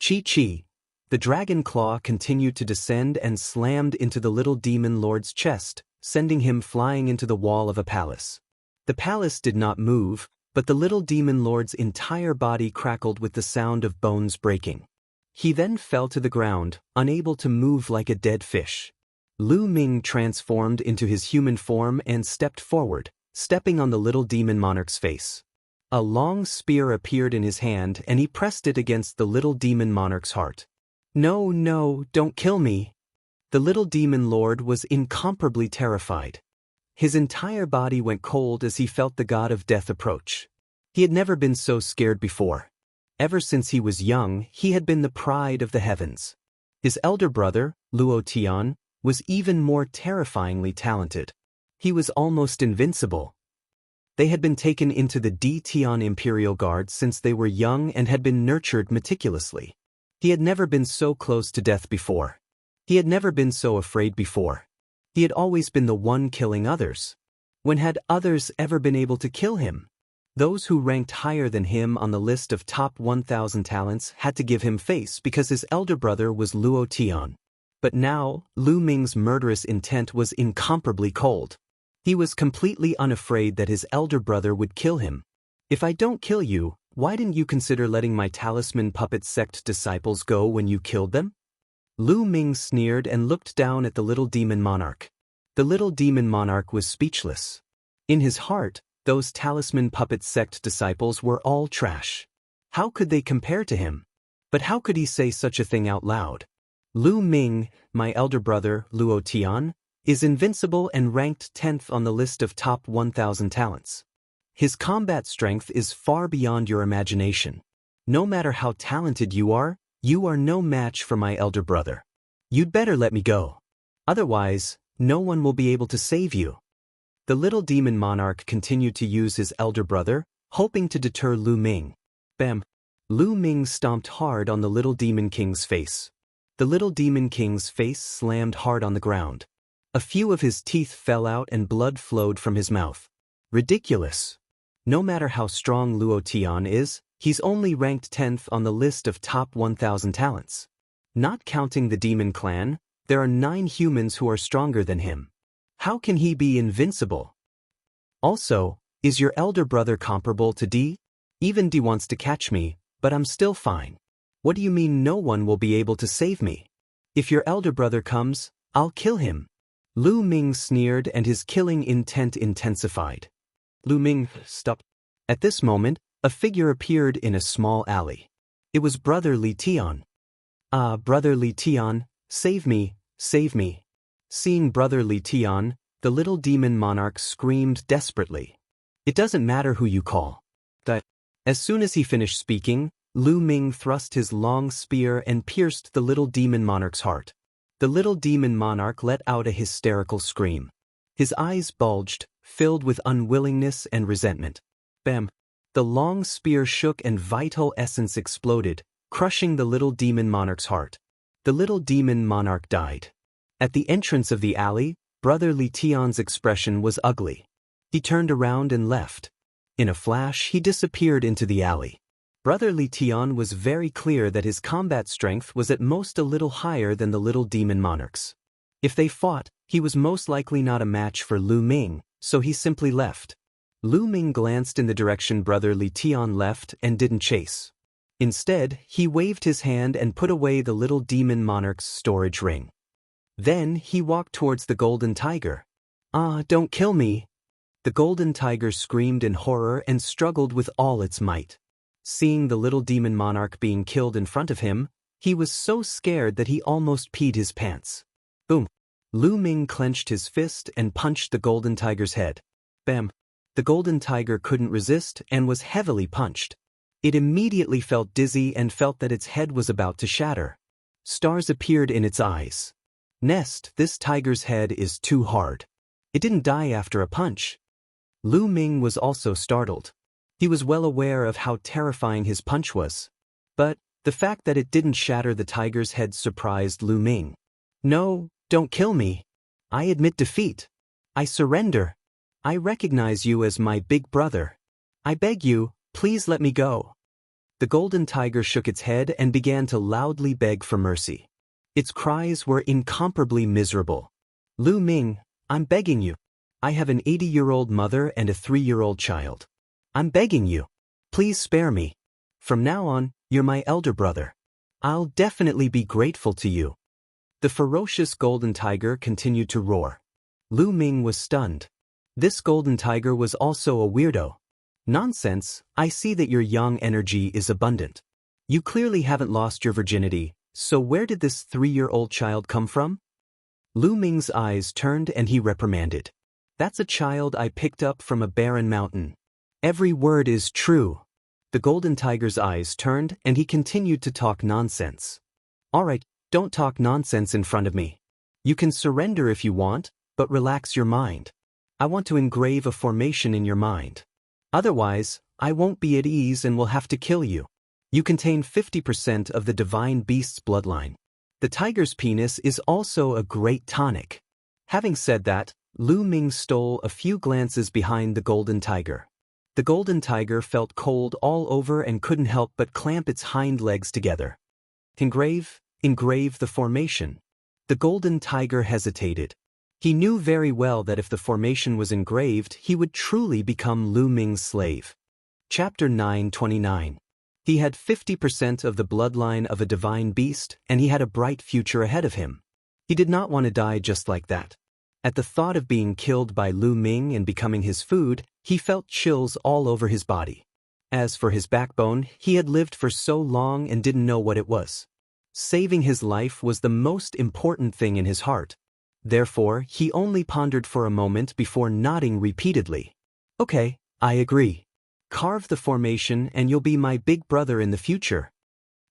Chi-chi! The dragon claw continued to descend and slammed into the little demon lord's chest, sending him flying into the wall of a palace. The palace did not move, but the little demon lord's entire body crackled with the sound of bones breaking. He then fell to the ground, unable to move like a dead fish. Lu Ming transformed into his human form and stepped forward, stepping on the little demon monarch's face. A long spear appeared in his hand and he pressed it against the little demon monarch's heart. No, no, don't kill me. The little demon lord was incomparably terrified. His entire body went cold as he felt the god of death approach. He had never been so scared before. Ever since he was young, he had been the pride of the heavens. His elder brother, Luo Tian, was even more terrifyingly talented. He was almost invincible. They had been taken into the Di Tian Imperial Guard since they were young and had been nurtured meticulously. He had never been so close to death before. He had never been so afraid before. He had always been the one killing others. When had others ever been able to kill him? Those who ranked higher than him on the list of top 1,000 talents had to give him face because his elder brother was Luo Tian. But now, Lu Ming's murderous intent was incomparably cold. He was completely unafraid that his elder brother would kill him. If I don't kill you, why didn't you consider letting my talisman puppet sect disciples go when you killed them? Lu Ming sneered and looked down at the little demon monarch. The little demon monarch was speechless. In his heart, those talisman puppet sect disciples were all trash. How could they compare to him? But how could he say such a thing out loud? Lu Ming, my elder brother, Luo Tian, is invincible and ranked 10th on the list of top 1,000 talents. His combat strength is far beyond your imagination. No matter how talented you are no match for my elder brother. You'd better let me go. Otherwise, no one will be able to save you. The little demon monarch continued to use his elder brother, hoping to deter Lu Ming. Bam! Lu Ming stomped hard on the little demon king's face. The little demon king's face slammed hard on the ground. A few of his teeth fell out and blood flowed from his mouth. Ridiculous. No matter how strong Luo Tian is, he's only ranked 10th on the list of top 1,000 talents. Not counting the demon clan, there are 9 humans who are stronger than him. How can he be invincible? Also, is your elder brother comparable to Di? Even Di wants to catch me, but I'm still fine. What do you mean no one will be able to save me? If your elder brother comes, I'll kill him. Lu Ming sneered and his killing intent intensified. Lu Ming, stop. At this moment, a figure appeared in a small alley. It was Brother Li Tian. Ah, Brother Li Tian, save me, save me. Seeing Brother Li Tian, the little demon monarch screamed desperately. It doesn't matter who you call. As soon as he finished speaking, Lu Ming thrust his long spear and pierced the little demon monarch's heart. The little demon monarch let out a hysterical scream. His eyes bulged, filled with unwillingness and resentment. Bam! The long spear shook and vital essence exploded, crushing the little demon monarch's heart. The little demon monarch died. At the entrance of the alley, Brother Li Tian's expression was ugly. He turned around and left. In a flash, he disappeared into the alley. Brother Li Tian was very clear that his combat strength was at most a little higher than the little demon monarchs. If they fought, he was most likely not a match for Lu Ming, so he simply left. Lu Ming glanced in the direction Brother Li Tian left and didn't chase. Instead, he waved his hand and put away the little demon monarch's storage ring. Then he walked towards the golden tiger. "Ah, don't kill me!" The golden tiger screamed in horror and struggled with all its might. Seeing the little demon monarch being killed in front of him, he was so scared that he almost peed his pants. Boom! Lu Ming clenched his fist and punched the golden tiger's head. Bam! The golden tiger couldn't resist and was heavily punched. It immediately felt dizzy and felt that its head was about to shatter. Stars appeared in its eyes. Nest, this tiger's head is too hard. It didn't die after a punch. Lu Ming was also startled. He was well aware of how terrifying his punch was. But the fact that it didn't shatter the tiger's head surprised Lu Ming. "No, don't kill me. I admit defeat. I surrender. I recognize you as my big brother. I beg you, please let me go." The golden tiger shook its head and began to loudly beg for mercy. Its cries were incomparably miserable. "Lu Ming, I'm begging you. I have an 80-year-old mother and a 3-year-old child. I'm begging you. Please spare me. From now on, you're my elder brother. I'll definitely be grateful to you." The ferocious golden tiger continued to roar. Lu Ming was stunned. This golden tiger was also a weirdo. "Nonsense, I see that your yang energy is abundant. You clearly haven't lost your virginity, so where did this 3-year-old child come from?" Lu Ming's eyes turned and he reprimanded. "That's a child I picked up from a barren mountain. Every word is true." The golden tiger's eyes turned and he continued to talk nonsense. "All right, don't talk nonsense in front of me. You can surrender if you want, but relax your mind. I want to engrave a formation in your mind. Otherwise, I won't be at ease and will have to kill you. You contain 50% of the divine beast's bloodline. The tiger's penis is also a great tonic." Having said that, Lu Ming stole a few glances behind the golden tiger. The golden tiger felt cold all over and couldn't help but clamp its hind legs together. Engrave the formation. The golden tiger hesitated. He knew very well that if the formation was engraved, he would truly become Lu Ming's slave. Chapter 929. He had 50% of the bloodline of a divine beast, and he had a bright future ahead of him. He did not want to die just like that. At the thought of being killed by Lu Ming and becoming his food, he felt chills all over his body. As for his backbone, he had lived for so long and didn't know what it was. Saving his life was the most important thing in his heart. Therefore, he only pondered for a moment before nodding repeatedly. "Okay, I agree. Carve the formation and you'll be my big brother in the future."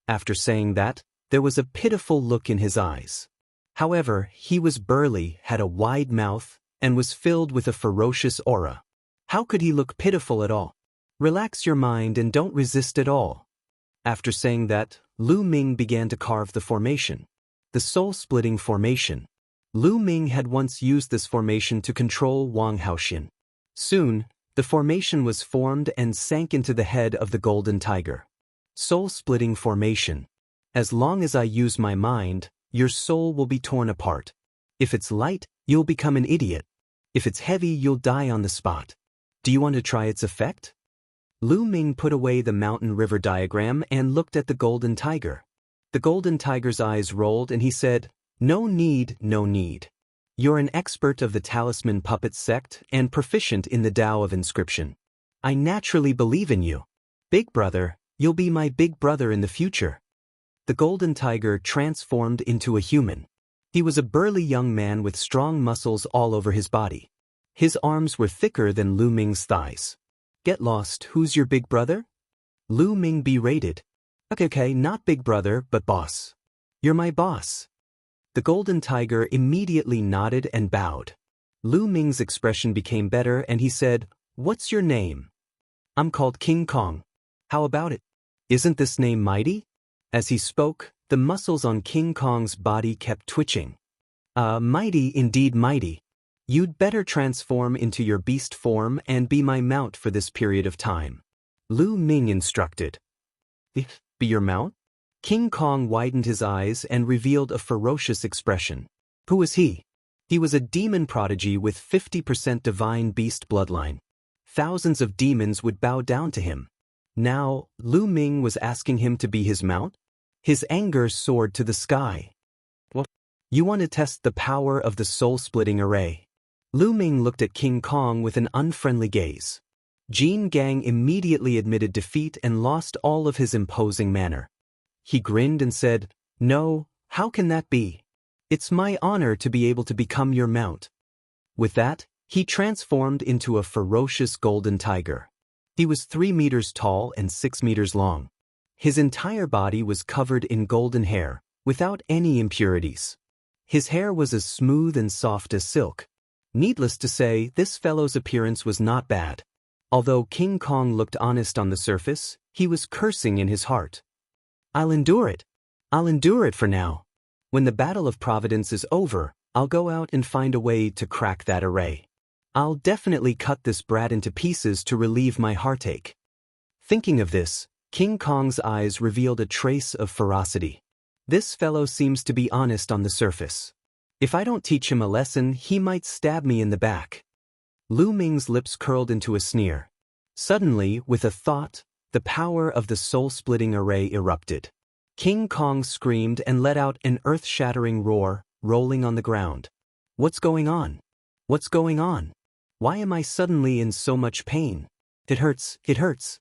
After saying that, there was a pitiful look in his eyes. However, he was burly, had a wide mouth, and was filled with a ferocious aura. How could he look pitiful at all? Relax your mind and don't resist at all. After saying that, Lu Ming began to carve the formation. The soul-splitting formation. Lu Ming had once used this formation to control Wang Haoxin. Soon, the formation was formed and sank into the head of the golden tiger. Soul-splitting formation. As long as I use my mind, your soul will be torn apart. If it's light, you'll become an idiot. If it's heavy, you'll die on the spot. Do you want to try its effect? Lu Ming put away the mountain river diagram and looked at the golden tiger. The golden tiger's eyes rolled and he said, "No need, no need. You're an expert of the talisman puppet sect and proficient in the Tao of inscription. I naturally believe in you. Big brother, you'll be my big brother in the future." The golden tiger transformed into a human. He was a burly young man with strong muscles all over his body. His arms were thicker than Lu Ming's thighs. "Get lost, who's your big brother?" Lu Ming berated. Okay, not big brother, but boss. You're my boss." The golden tiger immediately nodded and bowed. Lu Ming's expression became better and he said, "What's your name?" "I'm called King Kong. How about it? Isn't this name mighty?" As he spoke, the muscles on King Kong's body kept twitching. Mighty, indeed mighty. You'd better transform into your beast form and be my mount for this period of time," Lu Ming instructed. Be your mount? King Kong widened his eyes and revealed a ferocious expression. Who was he? He was a demon prodigy with 50% divine beast bloodline. Thousands of demons would bow down to him. Now, Lu Ming was asking him to be his mount? His anger soared to the sky. What? You want to test the power of the soul-splitting array? Lu Ming looked at King Kong with an unfriendly gaze. Jin Gang immediately admitted defeat and lost all of his imposing manner. He grinned and said, "No, how can that be? It's my honor to be able to become your mount." With that, he transformed into a ferocious golden tiger. He was 3 meters tall and 6 meters long. His entire body was covered in golden hair, without any impurities. His hair was as smooth and soft as silk. Needless to say, this fellow's appearance was not bad. Although King Kong looked honest on the surface, he was cursing in his heart. I'll endure it. I'll endure it for now. When the Battle of Providence is over, I'll go out and find a way to crack that array. I'll definitely cut this brat into pieces to relieve my heartache. Thinking of this, King Kong's eyes revealed a trace of ferocity. This fellow seems to be honest on the surface. If I don't teach him a lesson, he might stab me in the back. Lu Ming's lips curled into a sneer. Suddenly, with a thought, the power of the soul-splitting array erupted. King Kong screamed and let out an earth-shattering roar, rolling on the ground. What's going on? What's going on? Why am I suddenly in so much pain? It hurts, it hurts.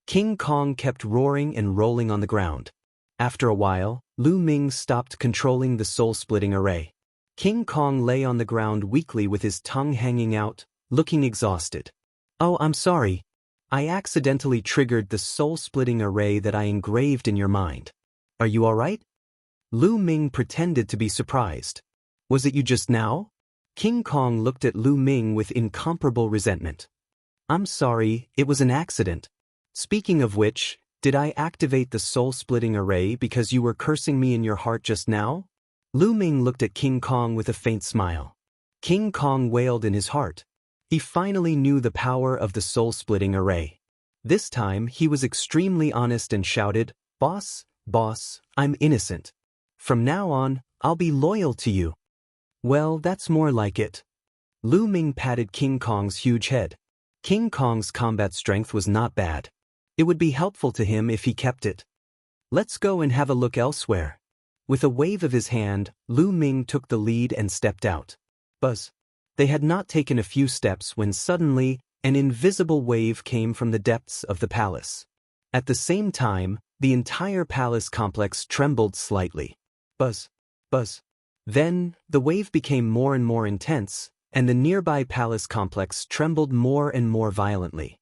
King Kong kept roaring and rolling on the ground. After a while, Lu Ming stopped controlling the soul-splitting array. King Kong lay on the ground weakly with his tongue hanging out, looking exhausted. Oh, I'm sorry. I accidentally triggered the soul-splitting array that I engraved in your mind. Are you all right? Lu Ming pretended to be surprised. Was it you just now? King Kong looked at Lu Ming with incomparable resentment. I'm sorry, it was an accident. Speaking of which, did I activate the soul-splitting array because you were cursing me in your heart just now? Lu Ming looked at King Kong with a faint smile. King Kong wailed in his heart. He finally knew the power of the soul-splitting array. This time, he was extremely honest and shouted, "Boss, boss, I'm innocent. From now on, I'll be loyal to you." Well, that's more like it. Lu Ming patted King Kong's huge head. King Kong's combat strength was not bad. It would be helpful to him if he kept it. Let's go and have a look elsewhere. With a wave of his hand, Lu Ming took the lead and stepped out. Buzz. They had not taken a few steps when suddenly, an invisible wave came from the depths of the palace. At the same time, the entire palace complex trembled slightly. Buzz. Buzz. Then, the wave became more and more intense, and the nearby palace complex trembled more and more violently.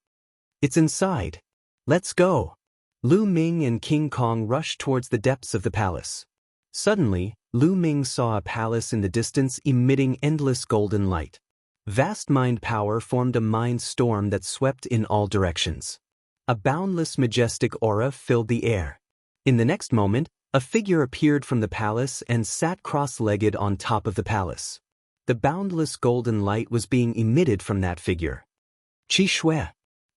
It's inside. Let's go. Lu Ming and King Kong rushed towards the depths of the palace. Suddenly, Lu Ming saw a palace in the distance emitting endless golden light. Vast mind power formed a mind storm that swept in all directions. A boundless majestic aura filled the air. In the next moment, a figure appeared from the palace and sat cross-legged on top of the palace. The boundless golden light was being emitted from that figure. Qi Shui.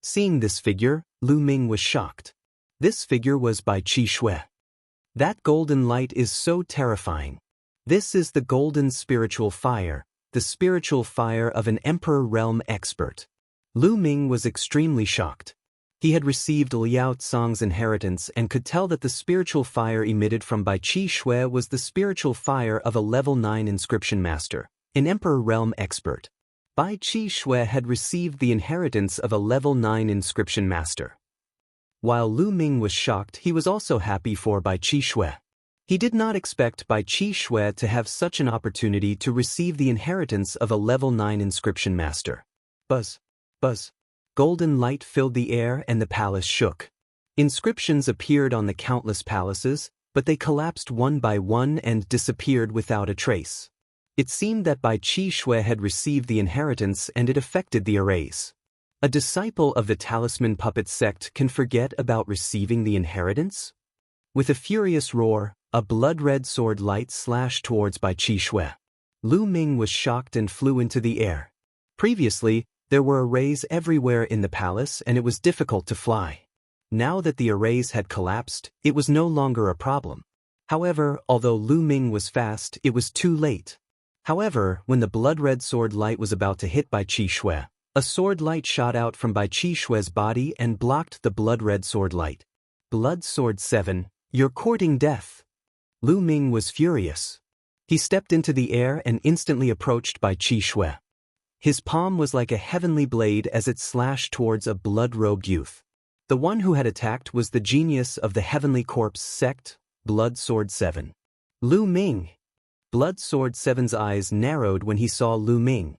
Seeing this figure, Lu Ming was shocked. This figure was by Qi Shui. That golden light is so terrifying. This is the golden spiritual fire, the spiritual fire of an Emperor Realm expert. Lu Ming was extremely shocked. He had received Liao Cang's inheritance and could tell that the spiritual fire emitted from Bai Qi Shui was the spiritual fire of a level 9 inscription master, an Emperor Realm expert. Bai Qi Shui had received the inheritance of a level 9 inscription master. While Lu Ming was shocked, he was also happy for Bai Qi Shui. He did not expect Bai Qi Shui to have such an opportunity to receive the inheritance of a level 9 inscription master. Buzz. Buzz. Golden light filled the air and the palace shook. Inscriptions appeared on the countless palaces, but they collapsed one by one and disappeared without a trace. It seemed that Bai Qi Shui had received the inheritance and it affected the arrays. A disciple of the talisman puppet sect can forget about receiving the inheritance? With a furious roar, a blood-red sword light slashed towards Bai Qi Shui. Lu Ming was shocked and flew into the air. Previously, there were arrays everywhere in the palace and it was difficult to fly. Now that the arrays had collapsed, it was no longer a problem. However, although Lu Ming was fast, it was too late. However, when the blood-red sword light was about to hit Bai Qi Shui, a sword light shot out from Bai Qi Shui's body and blocked the blood-red sword light. Blood Sword 7, you're courting death. Lu Ming was furious. He stepped into the air and instantly approached Bai Qi Shui. His palm was like a heavenly blade as it slashed towards a blood-robed youth. The one who had attacked was the genius of the Heavenly Corpse sect, Blood Sword 7. Lu Ming. Blood Sword 7's eyes narrowed when he saw Lu Ming.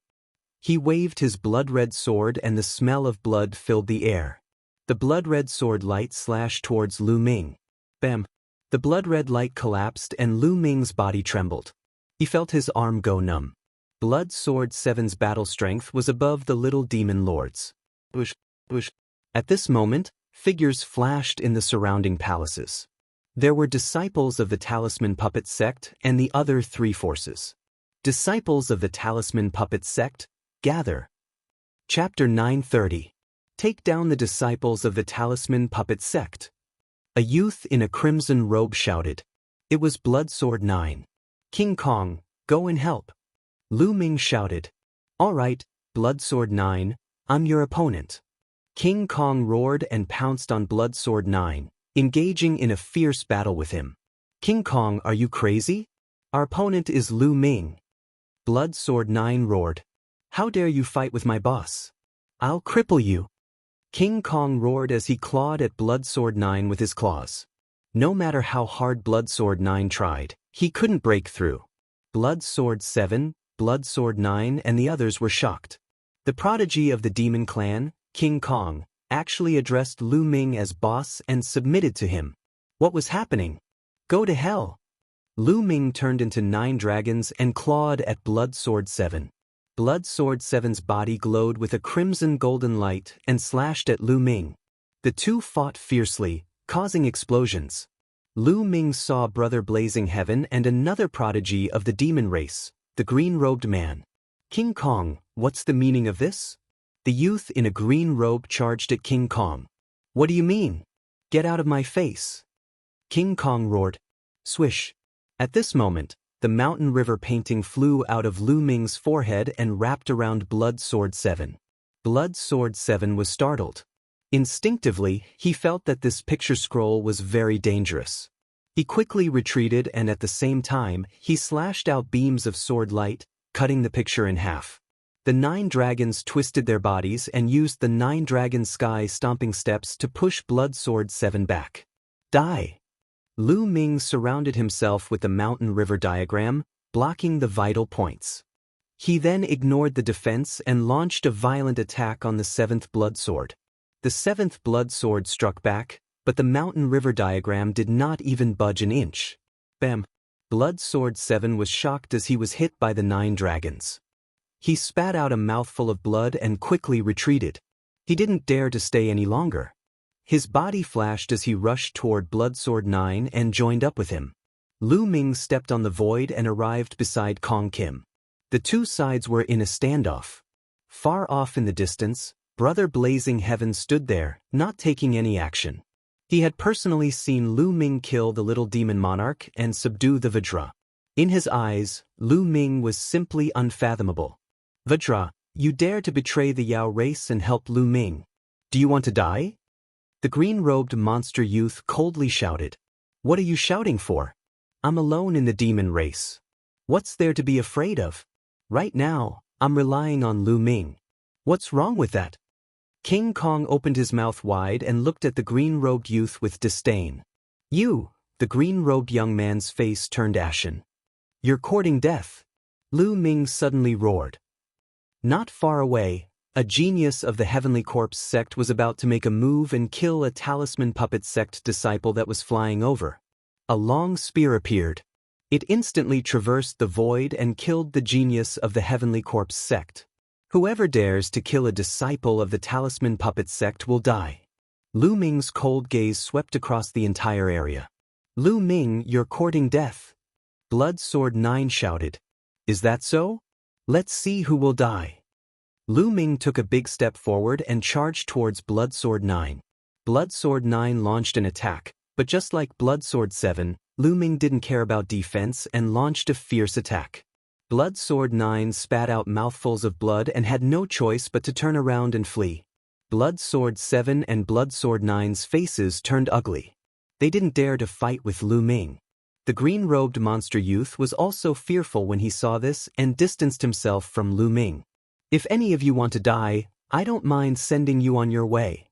He waved his blood-red sword and the smell of blood filled the air. The blood-red sword light slashed towards Lu Ming. Bam! The blood-red light collapsed and Lu Ming's body trembled. He felt his arm go numb. Blood Sword 7's battle strength was above the little demon lord's. Bush, bush. At this moment, figures flashed in the surrounding palaces. There were disciples of the Talisman Puppet sect and the other three forces. Disciples of the Talisman Puppet sect, gather. Chapter 930. Take down the disciples of the Talisman Puppet sect. A youth in a crimson robe shouted. It was Blood Sword 9. King Kong, go and help. Lu Ming shouted. All right, Blood Sword 9, I'm your opponent. King Kong roared and pounced on Blood Sword 9, engaging in a fierce battle with him. King Kong, are you crazy? Our opponent is Lu Ming. Blood Sword 9 roared. How dare you fight with my boss? I'll cripple you. King Kong roared as he clawed at Blood Sword 9 with his claws. No matter how hard Blood Sword 9 tried, he couldn't break through. Blood Sword 7, Blood Sword 9 and the others were shocked. The prodigy of the demon clan, King Kong, actually addressed Lu Ming as boss and submitted to him. What was happening? Go to hell. Lu Ming turned into 9 dragons and clawed at Blood Sword 7. Blood Sword 7's body glowed with a crimson golden light and slashed at Lu Ming. The two fought fiercely, causing explosions. Lu Ming saw Brother Blazing Heaven and another prodigy of the demon race, the green-robed man. King Kong, what's the meaning of this? The youth in a green robe charged at King Kong. What do you mean? Get out of my face. King Kong roared. Swish. At this moment, the mountain river painting flew out of Lu Ming's forehead and wrapped around Blood Sword 7. Blood Sword 7 was startled. Instinctively, he felt that this picture scroll was very dangerous. He quickly retreated and at the same time, he slashed out beams of sword light, cutting the picture in half. The 9 dragons twisted their bodies and used the 9 dragon sky stomping steps to push Blood Sword 7 back. Die! Lu Ming surrounded himself with the mountain river diagram, blocking the vital points. He then ignored the defense and launched a violent attack on the 7th Blood Sword. The 7th Blood Sword struck back, but the mountain river diagram did not even budge an inch. Bam! Blood Sword 7 was shocked as he was hit by the 9 dragons. He spat out a mouthful of blood and quickly retreated. He didn't dare to stay any longer. His body flashed as he rushed toward Blood Sword 9 and joined up with him. Lu Ming stepped on the void and arrived beside Kong Kim. The two sides were in a standoff. Far off in the distance, Brother Blazing Heaven stood there, not taking any action. He had personally seen Lu Ming kill the little demon monarch and subdue the Vajra. In his eyes, Lu Ming was simply unfathomable. Vajra, you dare to betray the Yao race and help Lu Ming. Do you want to die? The green-robed monster youth coldly shouted. What are you shouting for? I'm alone in the demon race. What's there to be afraid of? Right now, I'm relying on Lu Ming. What's wrong with that? King Kong opened his mouth wide and looked at the green-robed youth with disdain. You, the green-robed young man's face turned ashen. You're courting death. Lu Ming suddenly roared. Not far away, a genius of the Heavenly Corpse sect was about to make a move and kill a Talisman Puppet sect disciple that was flying over. A long spear appeared. It instantly traversed the void and killed the genius of the Heavenly Corpse sect. Whoever dares to kill a disciple of the Talisman Puppet sect will die. Lu Ming's cold gaze swept across the entire area. Lu Ming, you're courting death. Blood Sword 9 shouted. Is that so? Let's see who will die. Lu Ming took a big step forward and charged towards Blood Sword 9. Blood Sword 9 launched an attack, but just like Blood Sword 7, Lu Ming didn't care about defense and launched a fierce attack. Blood Sword 9 spat out mouthfuls of blood and had no choice but to turn around and flee. Blood Sword 7 and Blood Sword 9's faces turned ugly. They didn't dare to fight with Lu Ming. The green-robed monster youth was also fearful when he saw this and distanced himself from Lu Ming. "If any of you want to die, I don't mind sending you on your way."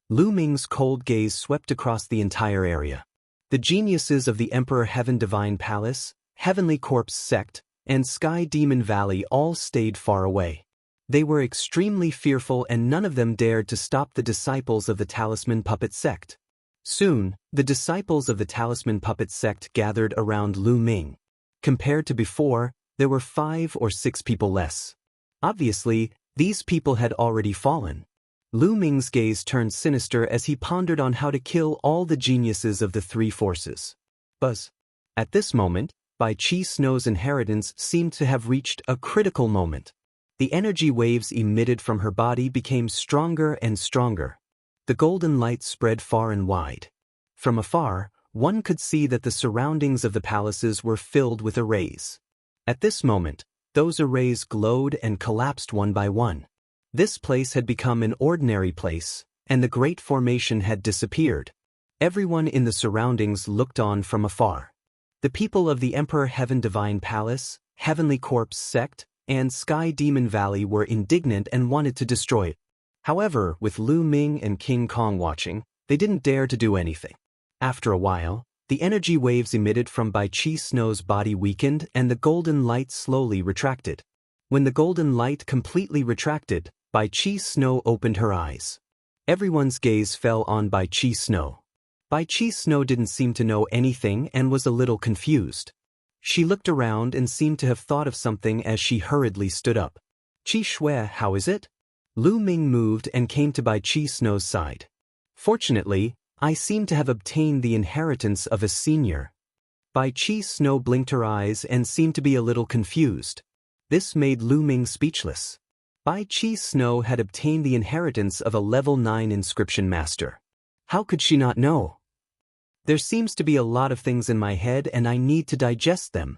Lu Ming's cold gaze swept across the entire area. The geniuses of the Emperor Heaven Divine Palace, Heavenly Corpse Sect, and Sky Demon Valley all stayed far away. They were extremely fearful and none of them dared to stop the disciples of the Talisman Puppet Sect. Soon, the disciples of the Talisman Puppet Sect gathered around Lu Ming. Compared to before, there were 5 or 6 people less. Obviously, these people had already fallen. Lu Ming's gaze turned sinister as he pondered on how to kill all the geniuses of the 3 forces. Buzz. At this moment, Bai Qi Snow's inheritance seemed to have reached a critical moment. The energy waves emitted from her body became stronger and stronger. The golden light spread far and wide. From afar, one could see that the surroundings of the palaces were filled with arrays. At this moment, those arrays glowed and collapsed one by one. This place had become an ordinary place, and the great formation had disappeared. Everyone in the surroundings looked on from afar. The people of the Emperor Heaven Divine Palace, Heavenly Corpse Sect, and Sky Demon Valley were indignant and wanted to destroy it. However, with Lu Ming and King Kong watching, they didn't dare to do anything. After a while, the energy waves emitted from Bai Qi Snow's body weakened and the golden light slowly retracted. When the golden light completely retracted, Bai Qi Snow opened her eyes. Everyone's gaze fell on Bai Qi Snow. Bai Qi Snow didn't seem to know anything and was a little confused. She looked around and seemed to have thought of something as she hurriedly stood up. "Qi Shui, how is it?" Lu Ming moved and came to Bai Qi Snow's side. "Fortunately, I seem to have obtained the inheritance of a senior." Bai Qi Snow blinked her eyes and seemed to be a little confused. This made Lu Ming speechless. Bai Qi Snow had obtained the inheritance of a level 9 inscription master. How could she not know? "There seems to be a lot of things in my head and I need to digest them,"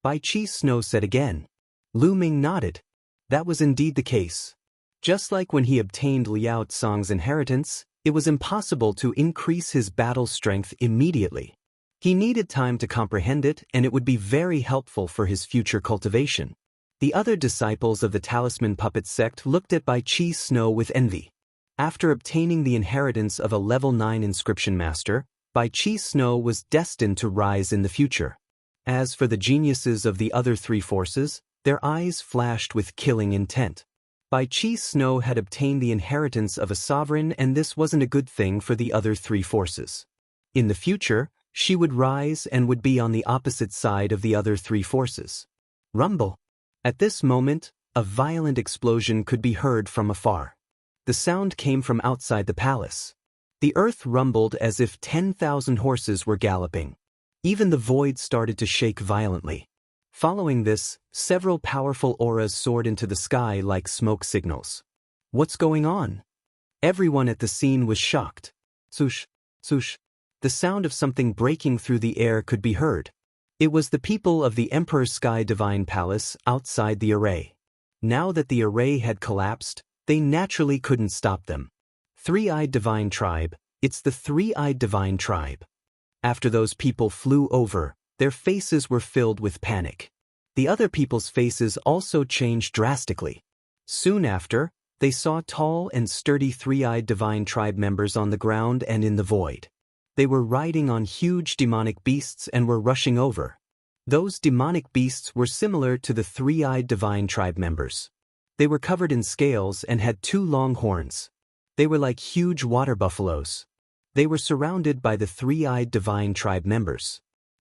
Bai Qi Snow said again. Lu Ming nodded. That was indeed the case. Just like when he obtained Liao Tsang's inheritance, it was impossible to increase his battle strength immediately. He needed time to comprehend it, and it would be very helpful for his future cultivation. The other disciples of the Talisman Puppet Sect looked at Bai Qi Snow with envy. After obtaining the inheritance of a level 9 inscription master, Bai Qi Snow was destined to rise in the future. As for the geniuses of the other 3 forces, their eyes flashed with killing intent. Bai Qi Snow had obtained the inheritance of a sovereign, and this wasn't a good thing for the other 3 forces. In the future, she would rise and would be on the opposite side of the other 3 forces. Rumble. At this moment, a violent explosion could be heard from afar. The sound came from outside the palace. The earth rumbled as if 10,000 horses were galloping. Even the void started to shake violently. Following this, several powerful auras soared into the sky like smoke signals. What's going on? Everyone at the scene was shocked. Swoosh, swoosh. The sound of something breaking through the air could be heard. It was the people of the Emperor Sky Divine Palace outside the array. Now that the array had collapsed, they naturally couldn't stop them. Three-Eyed Divine Tribe, it's the Three-Eyed Divine Tribe. After those people flew over, their faces were filled with panic. The other people's faces also changed drastically. Soon after, they saw tall and sturdy Three-Eyed Divine Tribe members on the ground and in the void. They were riding on huge demonic beasts and were rushing over. Those demonic beasts were similar to the Three-Eyed Divine Tribe members. They were covered in scales and had 2 long horns. They were like huge water buffaloes. They were surrounded by the Three-Eyed Divine Tribe members.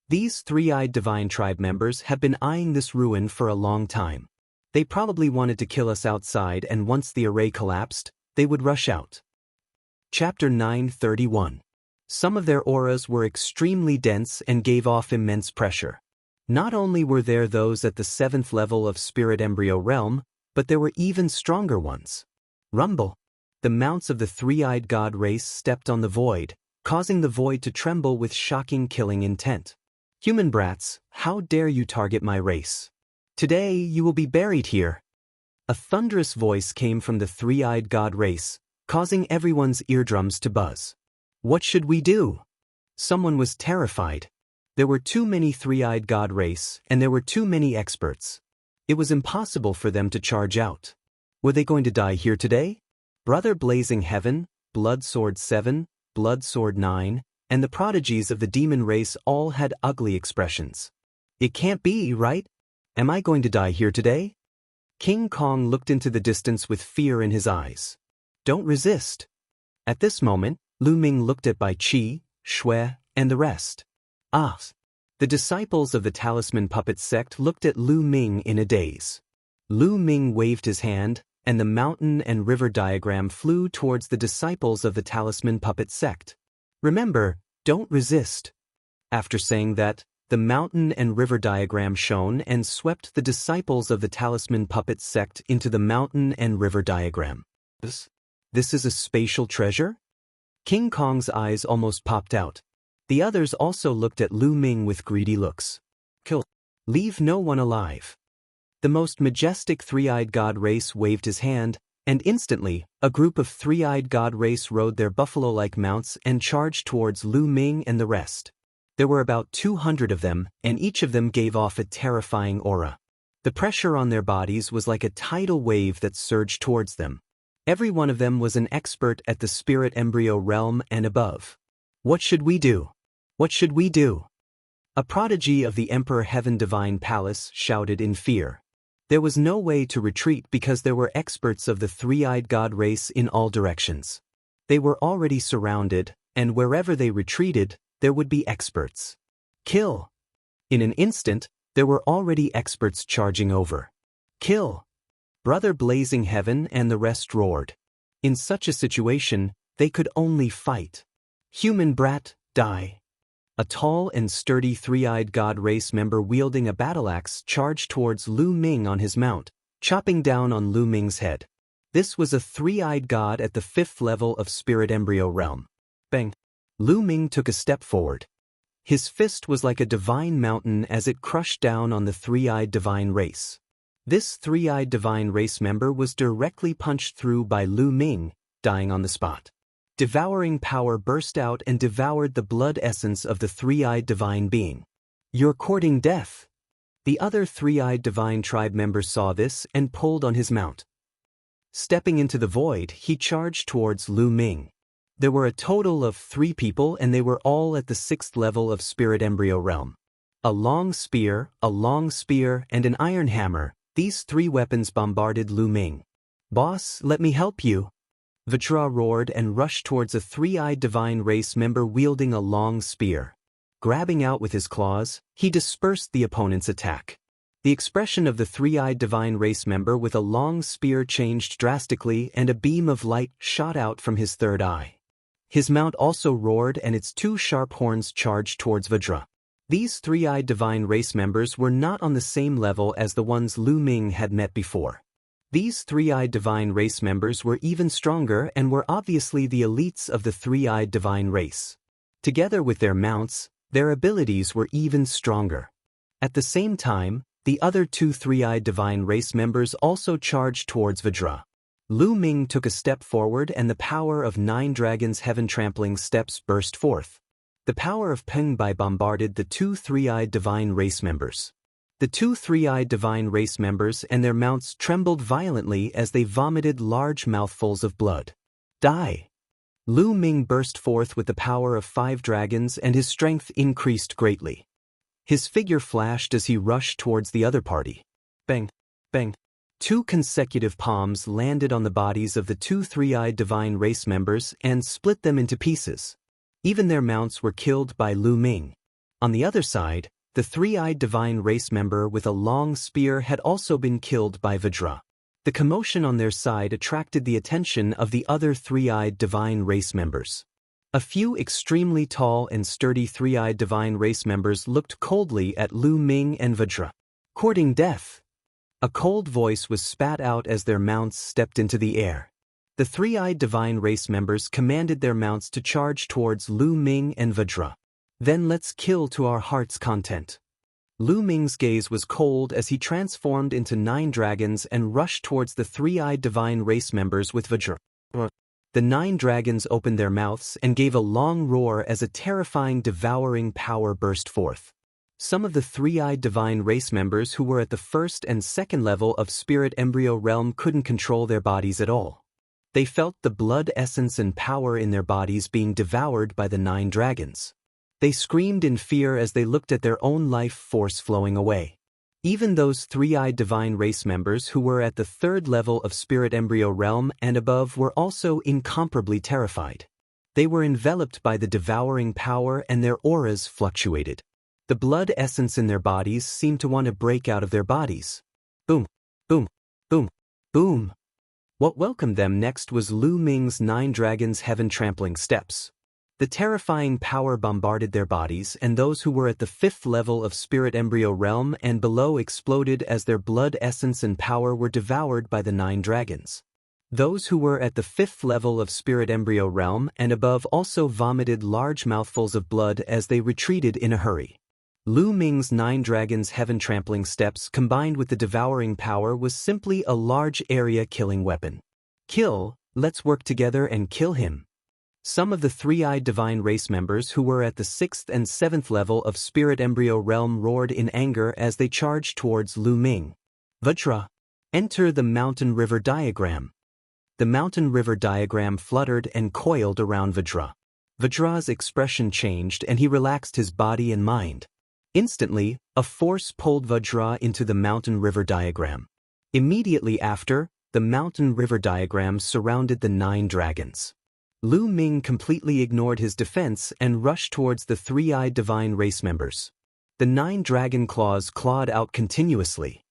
These Three-Eyed Divine Tribe members have been eyeing this ruin for a long time. They probably wanted to kill us outside, and once the array collapsed, they would rush out. Chapter 931. Some of their auras were extremely dense and gave off immense pressure. Not only were there those at the 7th level of Spirit Embryo Realm, but there were even stronger ones. Rumble. the mounts of the three-eyed god race stepped on the void, causing the void to tremble with shocking killing intent. Human brats, how dare you target my race? Today you will be buried here. A thunderous voice came from the three-eyed god race, causing everyone's eardrums to buzz. What should we do? Someone was terrified. There were too many three-eyed god race, and there were too many experts. It was impossible for them to charge out. Were they going to die here today? Brother Blazing Heaven, Blood Sword 7, Blood Sword 9, and the prodigies of the demon race all had ugly expressions. It can't be, right? Am I going to die here today? King Kong looked into the distance with fear in his eyes. Don't resist. At this moment, Lu Ming looked at Bai Qi, Shui, and the rest. Ah! The disciples of the Talisman Puppet sect looked at Lu Ming in a daze. Lu Ming waved his hand, and the mountain and river diagram flew towards the disciples of the Talisman Puppet sect. Remember, don't resist. After saying that, the mountain and river diagram shone and swept the disciples of the Talisman Puppet sect into the mountain and river diagram. This is a spatial treasure? King Kong's eyes almost popped out. The others also looked at Lu Ming with greedy looks. Kill. Leave no one alive. The most majestic three-eyed god race waved his hand, and instantly, a group of three-eyed god race rode their buffalo-like mounts and charged towards Lu Ming and the rest. There were about 200 of them, and each of them gave off a terrifying aura. The pressure on their bodies was like a tidal wave that surged towards them. Every one of them was an expert at the spirit embryo realm and above. What should we do? What should we do? A prodigy of the Emperor Heaven Divine Palace shouted in fear. There was no way to retreat because there were experts of the three-eyed god race in all directions. They were already surrounded, and wherever they retreated, there would be experts. Kill! In an instant, there were already experts charging over. Kill! Brother Blazing Heaven and the rest roared. In such a situation, they could only fight. Human brat, die! A tall and sturdy three-eyed god race member wielding a battle-axe charged towards Lu Ming on his mount, chopping down on Lu Ming's head. This was a three-eyed god at the 5th level of spirit embryo realm. Bang! Lu Ming took a step forward. His fist was like a divine mountain as it crushed down on the three-eyed divine race. This three-eyed divine race member was directly punched through by Lu Ming, dying on the spot. Devouring power burst out and devoured the blood essence of the three-eyed divine being. You're courting death. The other three-eyed divine tribe member saw this and pulled on his mount. Stepping into the void, he charged towards Lu Ming. There were a total of 3 people and they were all at the 6th level of spirit embryo realm. A long spear, and an iron hammer, these 3 weapons bombarded Lu Ming. Boss, let me help you. Vajra roared and rushed towards a three-eyed divine race member wielding a long spear. Grabbing out with his claws, he dispersed the opponent's attack. The expression of the three-eyed divine race member with a long spear changed drastically and a beam of light shot out from his third eye. His mount also roared and its 2 sharp horns charged towards Vajra. These three-eyed divine race members were not on the same level as the ones Lu Ming had met before. These three-eyed divine race members were even stronger and were obviously the elites of the three-eyed divine race. Together with their mounts, their abilities were even stronger. At the same time, the other 2 three-eyed divine race members also charged towards Vajra. Lu Ming took a step forward and the power of 9 dragons' heaven-trampling steps burst forth. The power of Peng Bai bombarded the 2 three-eyed divine race members. The 2 three-eyed divine race members and their mounts trembled violently as they vomited large mouthfuls of blood. Die! Lu Ming burst forth with the power of 5 dragons and his strength increased greatly. His figure flashed as he rushed towards the other party. Bang! Bang! 2 consecutive palms landed on the bodies of the 2 three-eyed divine race members and split them into pieces. Even their mounts were killed by Lu Ming. On the other side, the three-eyed divine race member with a long spear had also been killed by Vajra. The commotion on their side attracted the attention of the other three-eyed divine race members. A few extremely tall and sturdy three-eyed divine race members looked coldly at Lu Ming and Vajra. Courting death. A cold voice was spat out as their mounts stepped into the air. The three-eyed divine race members commanded their mounts to charge towards Lu Ming and Vajra. Then let's kill to our heart's content. Lu Ming's gaze was cold as he transformed into 9 dragons and rushed towards the three-eyed divine race members with Vajra. The 9 dragons opened their mouths and gave a long roar as a terrifying devouring power burst forth. Some of the three-eyed divine race members who were at the first and second level of spirit embryo realm couldn't control their bodies at all. They felt the blood essence and power in their bodies being devoured by the 9 dragons. They screamed in fear as they looked at their own life force flowing away. Even those three-eyed divine race members who were at the third level of spirit embryo realm and above were also incomparably terrified. They were enveloped by the devouring power and their auras fluctuated. The blood essence in their bodies seemed to want to break out of their bodies. Boom, boom, boom, boom. What welcomed them next was Lu Ming's 9 dragons' heaven-trampling steps. The terrifying power bombarded their bodies, and those who were at the 5th level of spirit embryo realm and below exploded as their blood essence and power were devoured by the 9 dragons. Those who were at the 5th level of spirit embryo realm and above also vomited large mouthfuls of blood as they retreated in a hurry. Lu Ming's 9 dragons' heaven-trampling steps combined with the devouring power was simply a large area-killing weapon. Kill, let's work together and kill him. Some of the three-eyed divine race members who were at the 6th and 7th level of spirit embryo realm roared in anger as they charged towards Lu Ming. Vajra, enter the mountain river diagram. The mountain river diagram fluttered and coiled around Vajra. Vajra's expression changed and he relaxed his body and mind. Instantly, a force pulled Vajra into the mountain river diagram. Immediately after, the mountain river diagram surrounded the 9 dragons. Lu Ming completely ignored his defense and rushed towards the three-eyed divine race members. The 9 dragon claws clawed out continuously.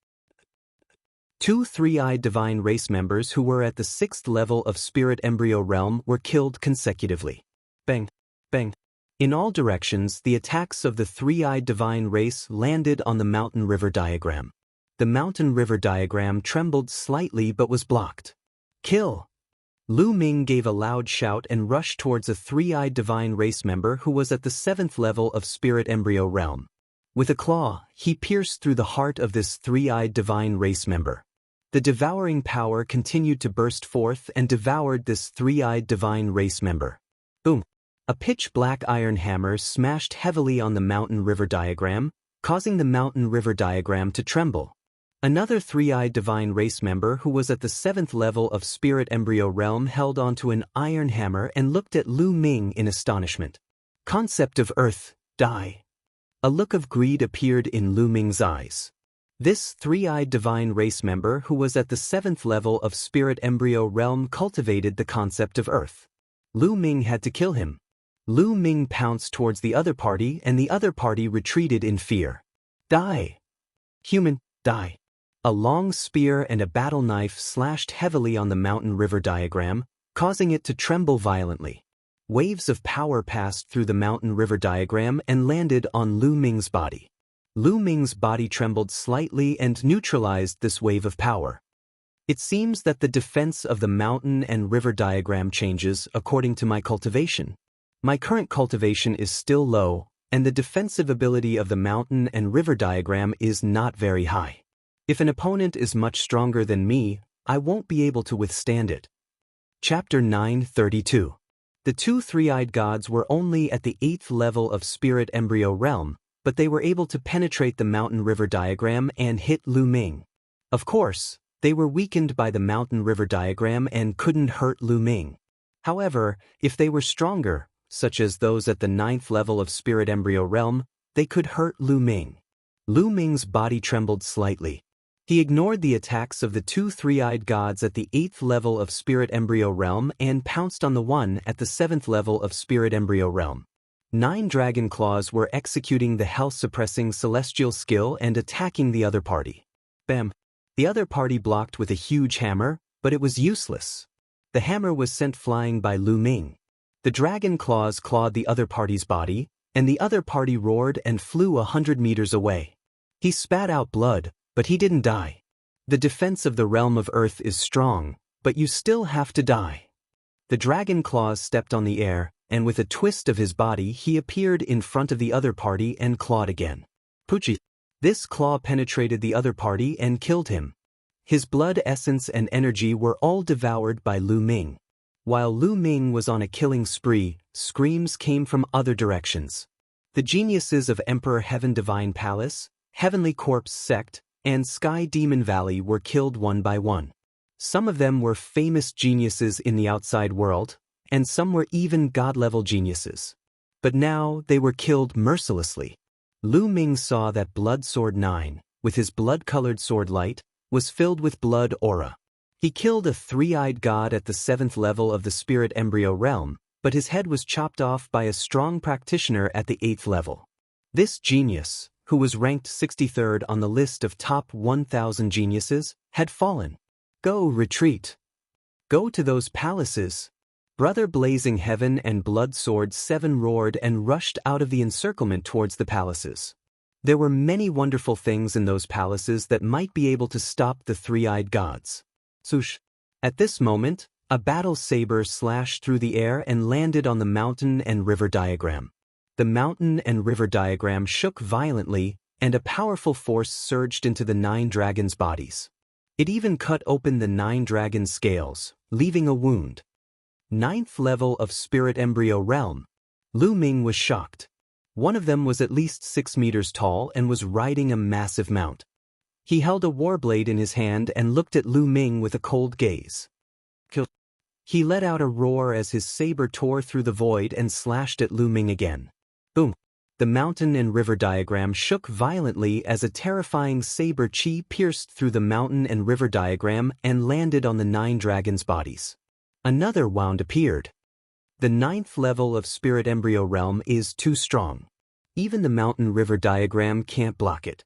2 three-eyed divine race members who were at the 6th level of spirit embryo realm were killed consecutively. Bang, bang. In all directions, the attacks of the three-eyed divine race landed on the mountain river diagram. The mountain river diagram trembled slightly but was blocked. Kill! Lu Ming gave a loud shout and rushed towards a three-eyed divine race member who was at the 7th level of spirit embryo realm. With a claw, he pierced through the heart of this three-eyed divine race member. The devouring power continued to burst forth and devoured this three-eyed divine race member. Boom! A pitch-black iron hammer smashed heavily on the mountain river diagram, causing the mountain river diagram to tremble. Another three-eyed divine race member who was at the 7th level of spirit embryo realm held onto an iron hammer and looked at Lu Ming in astonishment. Concept of earth, die. A look of greed appeared in Lu Ming's eyes. This three-eyed divine race member who was at the 7th level of spirit embryo realm cultivated the concept of earth. Lu Ming had to kill him. Lu Ming pounced towards the other party and the other party retreated in fear. Die. Human, die. A long spear and a battle knife slashed heavily on the mountain river diagram, causing it to tremble violently. Waves of power passed through the mountain river diagram and landed on Lu Ming's body. Lu Ming's body trembled slightly and neutralized this wave of power. It seems that the defense of the mountain and river diagram changes according to my cultivation. My current cultivation is still low, and the defensive ability of the mountain and river diagram is not very high. If an opponent is much stronger than me, I won't be able to withstand it. Chapter 932. The 2 three-eyed gods were only at the 8th level of spirit embryo realm, but they were able to penetrate the mountain river diagram and hit Lu Ming. Of course, they were weakened by the mountain river diagram and couldn't hurt Lu Ming. However, if they were stronger, such as those at the 9th level of spirit embryo realm, they could hurt Lu Ming. Lu Ming's body trembled slightly. He ignored the attacks of the 2 three-eyed gods at the 8th level of spirit embryo realm and pounced on the one at the 7th level of spirit embryo realm. 9 dragon claws were executing the health-suppressing celestial skill and attacking the other party. Bam! The other party blocked with a huge hammer, but it was useless. The hammer was sent flying by Lu Ming. The dragon claws clawed the other party's body, and the other party roared and flew 100 meters away. He spat out blood, but he didn't die. The defense of the realm of earth is strong, But you still have to die. The dragon claws stepped on the air, and with a twist of his body he appeared in front of the other party and clawed again. Pucci. This claw penetrated the other party and killed him. His blood essence and energy were all devoured by Lu Ming. While Lu Ming was on a killing spree, screams came from other directions. The geniuses of Emperor Heaven Divine Palace, Heavenly Corpse Sect, and Sky Demon Valley were killed one by one. Some of them were famous geniuses in the outside world, and some were even god-level geniuses. But now they were killed mercilessly. Lu Ming saw that Blood Sword 9, with his blood-colored sword light, was filled with blood aura. He killed a three-eyed god at the 7th level of the spirit embryo realm, but his head was chopped off by a strong practitioner at the 8th level. This genius, who was ranked 63rd on the list of top 1,000 geniuses, had fallen. Go, retreat. Go to those palaces. Brother Blazing Heaven and Blood Sword 7 roared and rushed out of the encirclement towards the palaces. There were many wonderful things in those palaces that might be able to stop the three-eyed gods. Swoosh. At this moment, a battle saber slashed through the air and landed on the mountain and river diagram. The mountain and river diagram shook violently, and a powerful force surged into the 9 dragons' bodies. It even cut open the 9 dragons' scales, leaving a wound. 9th level of spirit embryo realm. Lu Ming was shocked. One of them was at least 6 meters tall and was riding a massive mount. He held a warblade in his hand and looked at Lu Ming with a cold gaze. Kill. He let out a roar as his saber tore through the void and slashed at Lu Ming again. Boom. The mountain and river diagram shook violently as a terrifying saber chi pierced through the mountain and river diagram and landed on the 9 dragons' bodies. Another wound appeared. The 9th level of spirit embryo realm is too strong. Even the mountain river diagram can't block it.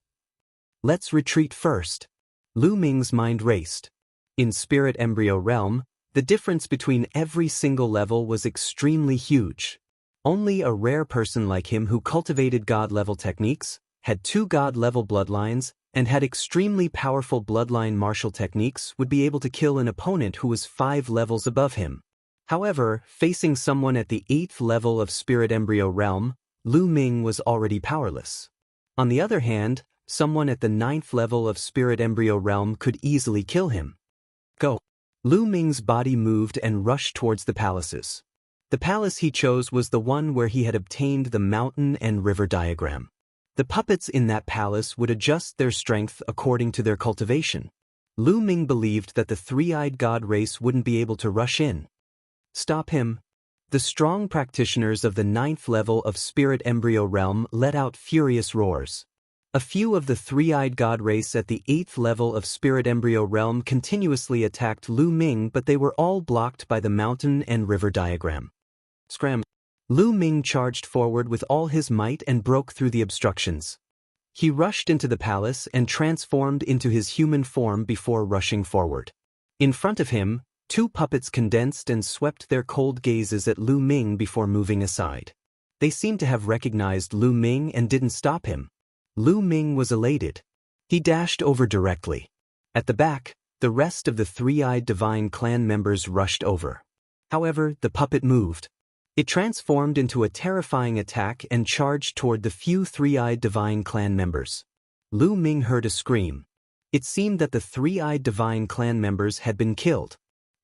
Let's retreat first. Lu Ming's mind raced. In spirit embryo realm, the difference between every single level was extremely huge. Only a rare person like him who cultivated god-level techniques, had 2 god-level bloodlines, and had extremely powerful bloodline martial techniques would be able to kill an opponent who was 5 levels above him. However, facing someone at the 8th level of spirit embryo realm, Lu Ming was already powerless. On the other hand, someone at the 9th level of spirit embryo realm could easily kill him. Go. Lu Ming's body moved and rushed towards the palaces. The palace he chose was the one where he had obtained the mountain and river diagram. The puppets in that palace would adjust their strength according to their cultivation. Lu Ming believed that the three-eyed god race wouldn't be able to rush in. Stop him. The strong practitioners of the 9th level of spirit embryo realm let out furious roars. A few of the three-eyed god race at the 8th level of spirit embryo realm continuously attacked Lu Ming, but they were all blocked by the mountain and river diagram. Scram. Lu Ming charged forward with all his might and broke through the obstructions. He rushed into the palace and transformed into his human form before rushing forward. In front of him, 2 puppets condensed and swept their cold gazes at Lu Ming before moving aside. They seemed to have recognized Lu Ming and didn't stop him. Lu Ming was elated. He dashed over directly. At the back, the rest of the three-eyed divine clan members rushed over. However, the puppet moved. It transformed into a terrifying attack and charged toward the few three-eyed divine clan members. Lu Ming heard a scream. It seemed that the three-eyed divine clan members had been killed.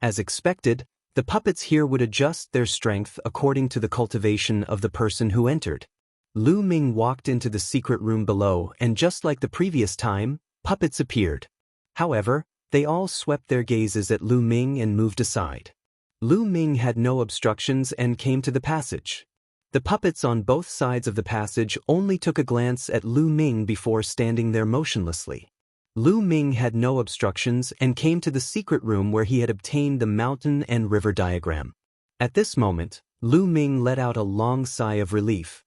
As expected, the puppets here would adjust their strength according to the cultivation of the person who entered. Lu Ming walked into the secret room below, and just like the previous time, puppets appeared. However, they all swept their gazes at Lu Ming and moved aside. Lu Ming had no obstructions and came to the passage. The puppets on both sides of the passage only took a glance at Lu Ming before standing there motionlessly. Lu Ming had no obstructions and came to the secret room where he had obtained the mountain and river diagram. At this moment, Lu Ming let out a long sigh of relief.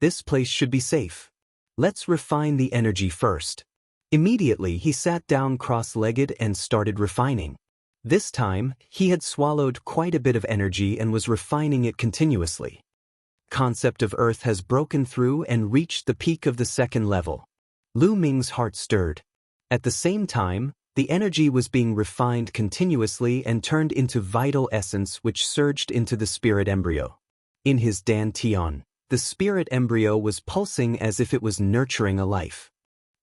This place should be safe. Let's refine the energy first. Immediately he sat down cross-legged and started refining. This time, he had swallowed quite a bit of energy and was refining it continuously. Concept of Earth has broken through and reached the peak of the 2nd level. Lu Ming's heart stirred. At the same time, The energy was being refined continuously and turned into vital essence which surged into the spirit embryo. In his dantian, the spirit embryo was pulsing as if it was nurturing a life.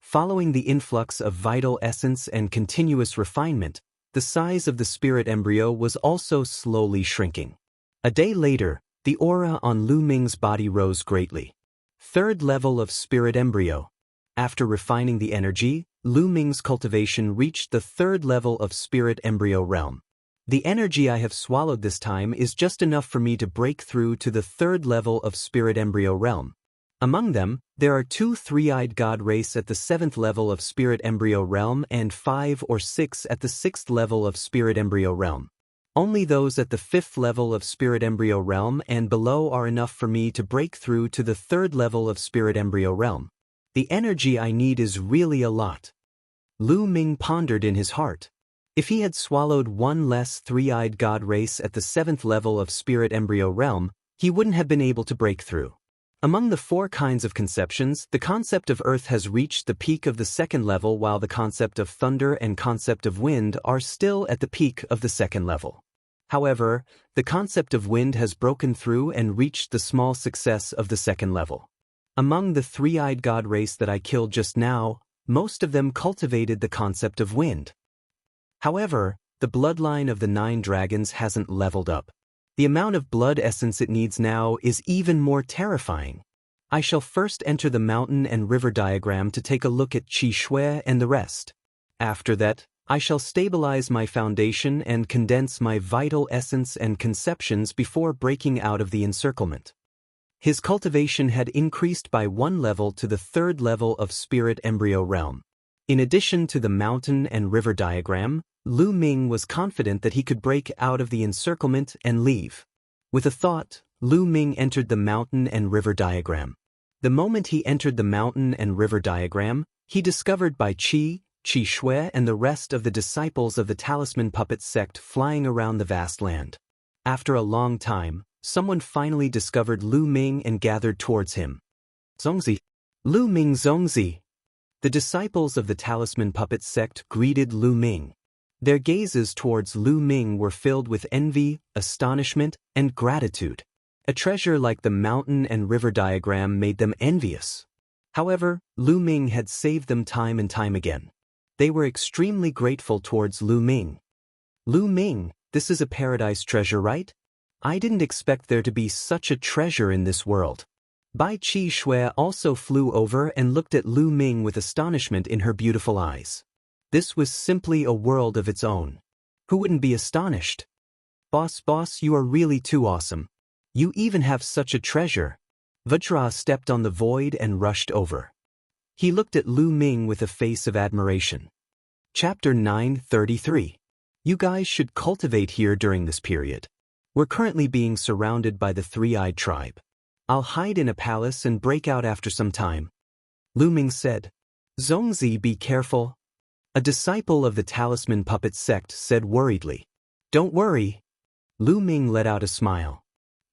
Following the influx of vital essence and continuous refinement, the size of the spirit embryo was also slowly shrinking. A day later, the aura on Lu Ming's body rose greatly. Third level of spirit embryo. After refining the energy, Lu Ming's cultivation reached the third level of spirit embryo realm. The energy I have swallowed this time is just enough for me to break through to the third level of spirit embryo realm. Among them, there are 2 three-eyed god race at the 7th level of spirit embryo realm and 5 or 6 at the 6th level of spirit embryo realm. Only those at the 5th level of spirit embryo realm and below are enough for me to break through to the 3rd level of spirit embryo realm. The energy I need is really a lot. Lu Ming pondered in his heart. If he had swallowed 1 less three-eyed god race at the 7th level of spirit embryo realm, he wouldn't have been able to break through. Among the 4 kinds of conceptions, the concept of earth has reached the peak of the 2nd level while the concept of thunder and concept of wind are still at the peak of the 2nd level. However, the concept of wind has broken through and reached the small success of the 2nd level. Among the three-eyed god race that I killed just now, most of them cultivated the concept of wind. However, the bloodline of the 9 dragons hasn't leveled up. The amount of blood essence it needs now is even more terrifying. I shall first enter the mountain and river diagram to take a look at Qi Shui and the rest. After that, I shall stabilize my foundation and condense my vital essence and conceptions before breaking out of the encirclement. His cultivation had increased by 1 level to the 3rd level of spirit embryo realm. In addition to the mountain and river diagram, Lu Ming was confident that he could break out of the encirclement and leave. With a thought, Lu Ming entered the mountain and river diagram. The moment he entered the mountain and river diagram, he discovered Bai Qi, Qi Shui and the rest of the disciples of the talisman puppet sect flying around the vast land. After a long time, someone finally discovered Lu Ming and gathered towards him. Zongzi. Lu Ming Zongzi. The disciples of the talisman puppet sect greeted Lu Ming. Their gazes towards Lu Ming were filled with envy, astonishment, and gratitude. A treasure like the mountain and river diagram made them envious. However, Lu Ming had saved them time and time again. They were extremely grateful towards Lu Ming. Lu Ming, this is a paradise treasure, right? I didn't expect there to be such a treasure in this world. Bai Qi Shui also flew over and looked at Lu Ming with astonishment in her beautiful eyes. This was simply a world of its own. Who wouldn't be astonished? Boss, you are really too awesome. You even have such a treasure. Vajra stepped on the void and rushed over. He looked at Lu Ming with a face of admiration. Chapter 933. You guys should cultivate here during this period. We're currently being surrounded by the three-eyed tribe. I'll hide in a palace and break out after some time. Lu Ming said. Zongzi, be careful. A disciple of the talisman puppet sect said worriedly. Don't worry. Lu Ming let out a smile.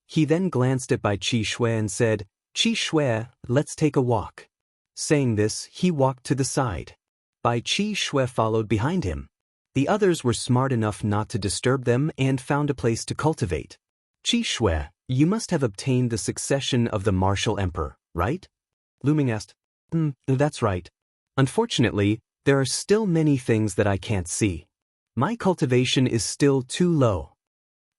He then glanced at Bai Qi Shui and said, Qi Shui, let's take a walk. Saying this, he walked to the side. Bai Qi Shui followed behind him. The others were smart enough not to disturb them and found a place to cultivate. Qi Shui, you must have obtained the succession of the martial emperor, right? Lu Ming asked. That's right. Unfortunately, there are still many things that I can't see. My cultivation is still too low.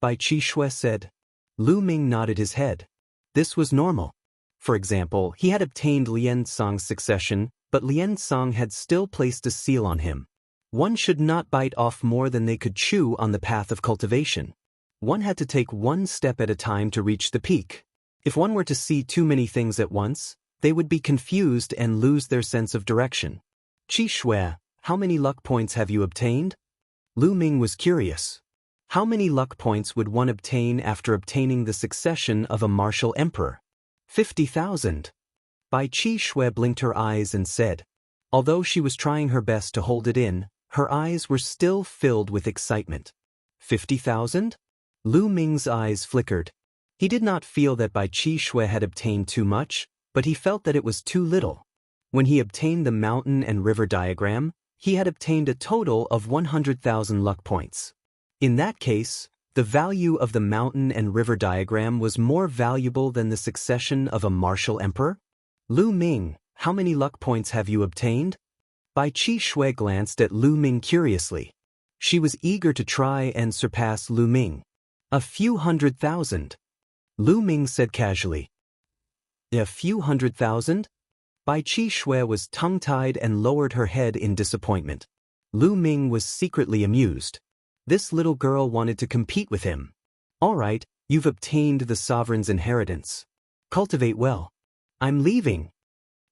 Bai Qi Shui said. Lu Ming nodded his head. This was normal. For example, he had obtained Lian Song's succession, but Lian Song had still placed a seal on him. One should not bite off more than they could chew on the path of cultivation. One had to take 1 step at a time to reach the peak. If one were to see too many things at once, they would be confused and lose their sense of direction. Qi Shui, how many luck points have you obtained? Lu Ming was curious. How many luck points would one obtain after obtaining the succession of a martial emperor? 50,000. Bai Qi Shui blinked her eyes and said. Although she was trying her best to hold it in, her eyes were still filled with excitement. 50,000? Lu Ming's eyes flickered. He did not feel that Bai Qi Shui had obtained too much, but he felt that it was too little. When he obtained the mountain and river diagram, he had obtained a total of 100,000 luck points. In that case, the value of the mountain and river diagram was more valuable than the succession of a martial emperor? Lu Ming, how many luck points have you obtained? Bai Qi Shui glanced at Lu Ming curiously. She was eager to try and surpass Lu Ming. A few 100,000. Lu Ming said casually. A few 100,000? Bai Qi Shui was tongue-tied and lowered her head in disappointment. Lu Ming was secretly amused. This little girl wanted to compete with him. All right, you've obtained the sovereign's inheritance. Cultivate well. I'm leaving.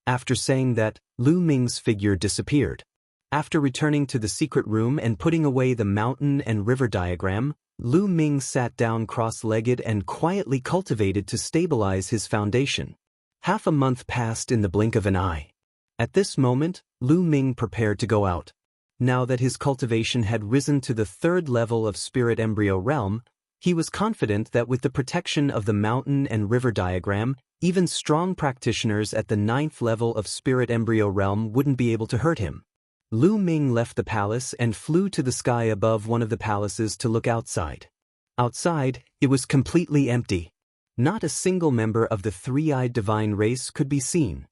After saying that, Lu Ming's figure disappeared. After returning to the secret room and putting away the mountain and river diagram, Lu Ming sat down cross-legged and quietly cultivated to stabilize his foundation. Half a month passed in the blink of an eye. At this moment, Lu Ming prepared to go out. Now that his cultivation had risen to the 3rd level of Spirit Embryo Realm, he was confident that with the protection of the mountain and river diagram, even strong practitioners at the 9th level of Spirit Embryo Realm wouldn't be able to hurt him. Lu Ming left the palace and flew to the sky above one of the palaces to look outside. Outside, it was completely empty. Not a single member of the three-eyed divine race could be seen.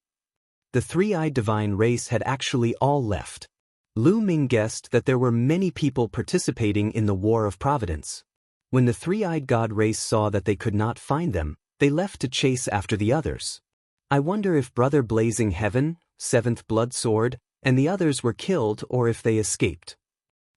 The three-eyed divine race had actually all left. Lu Ming guessed that there were many people participating in the War of Providence. When the three-eyed god race saw that they could not find them, they left to chase after the others. I wonder if Brother Blazing Heaven, 7th Blood Sword, and the others were killed or if they escaped.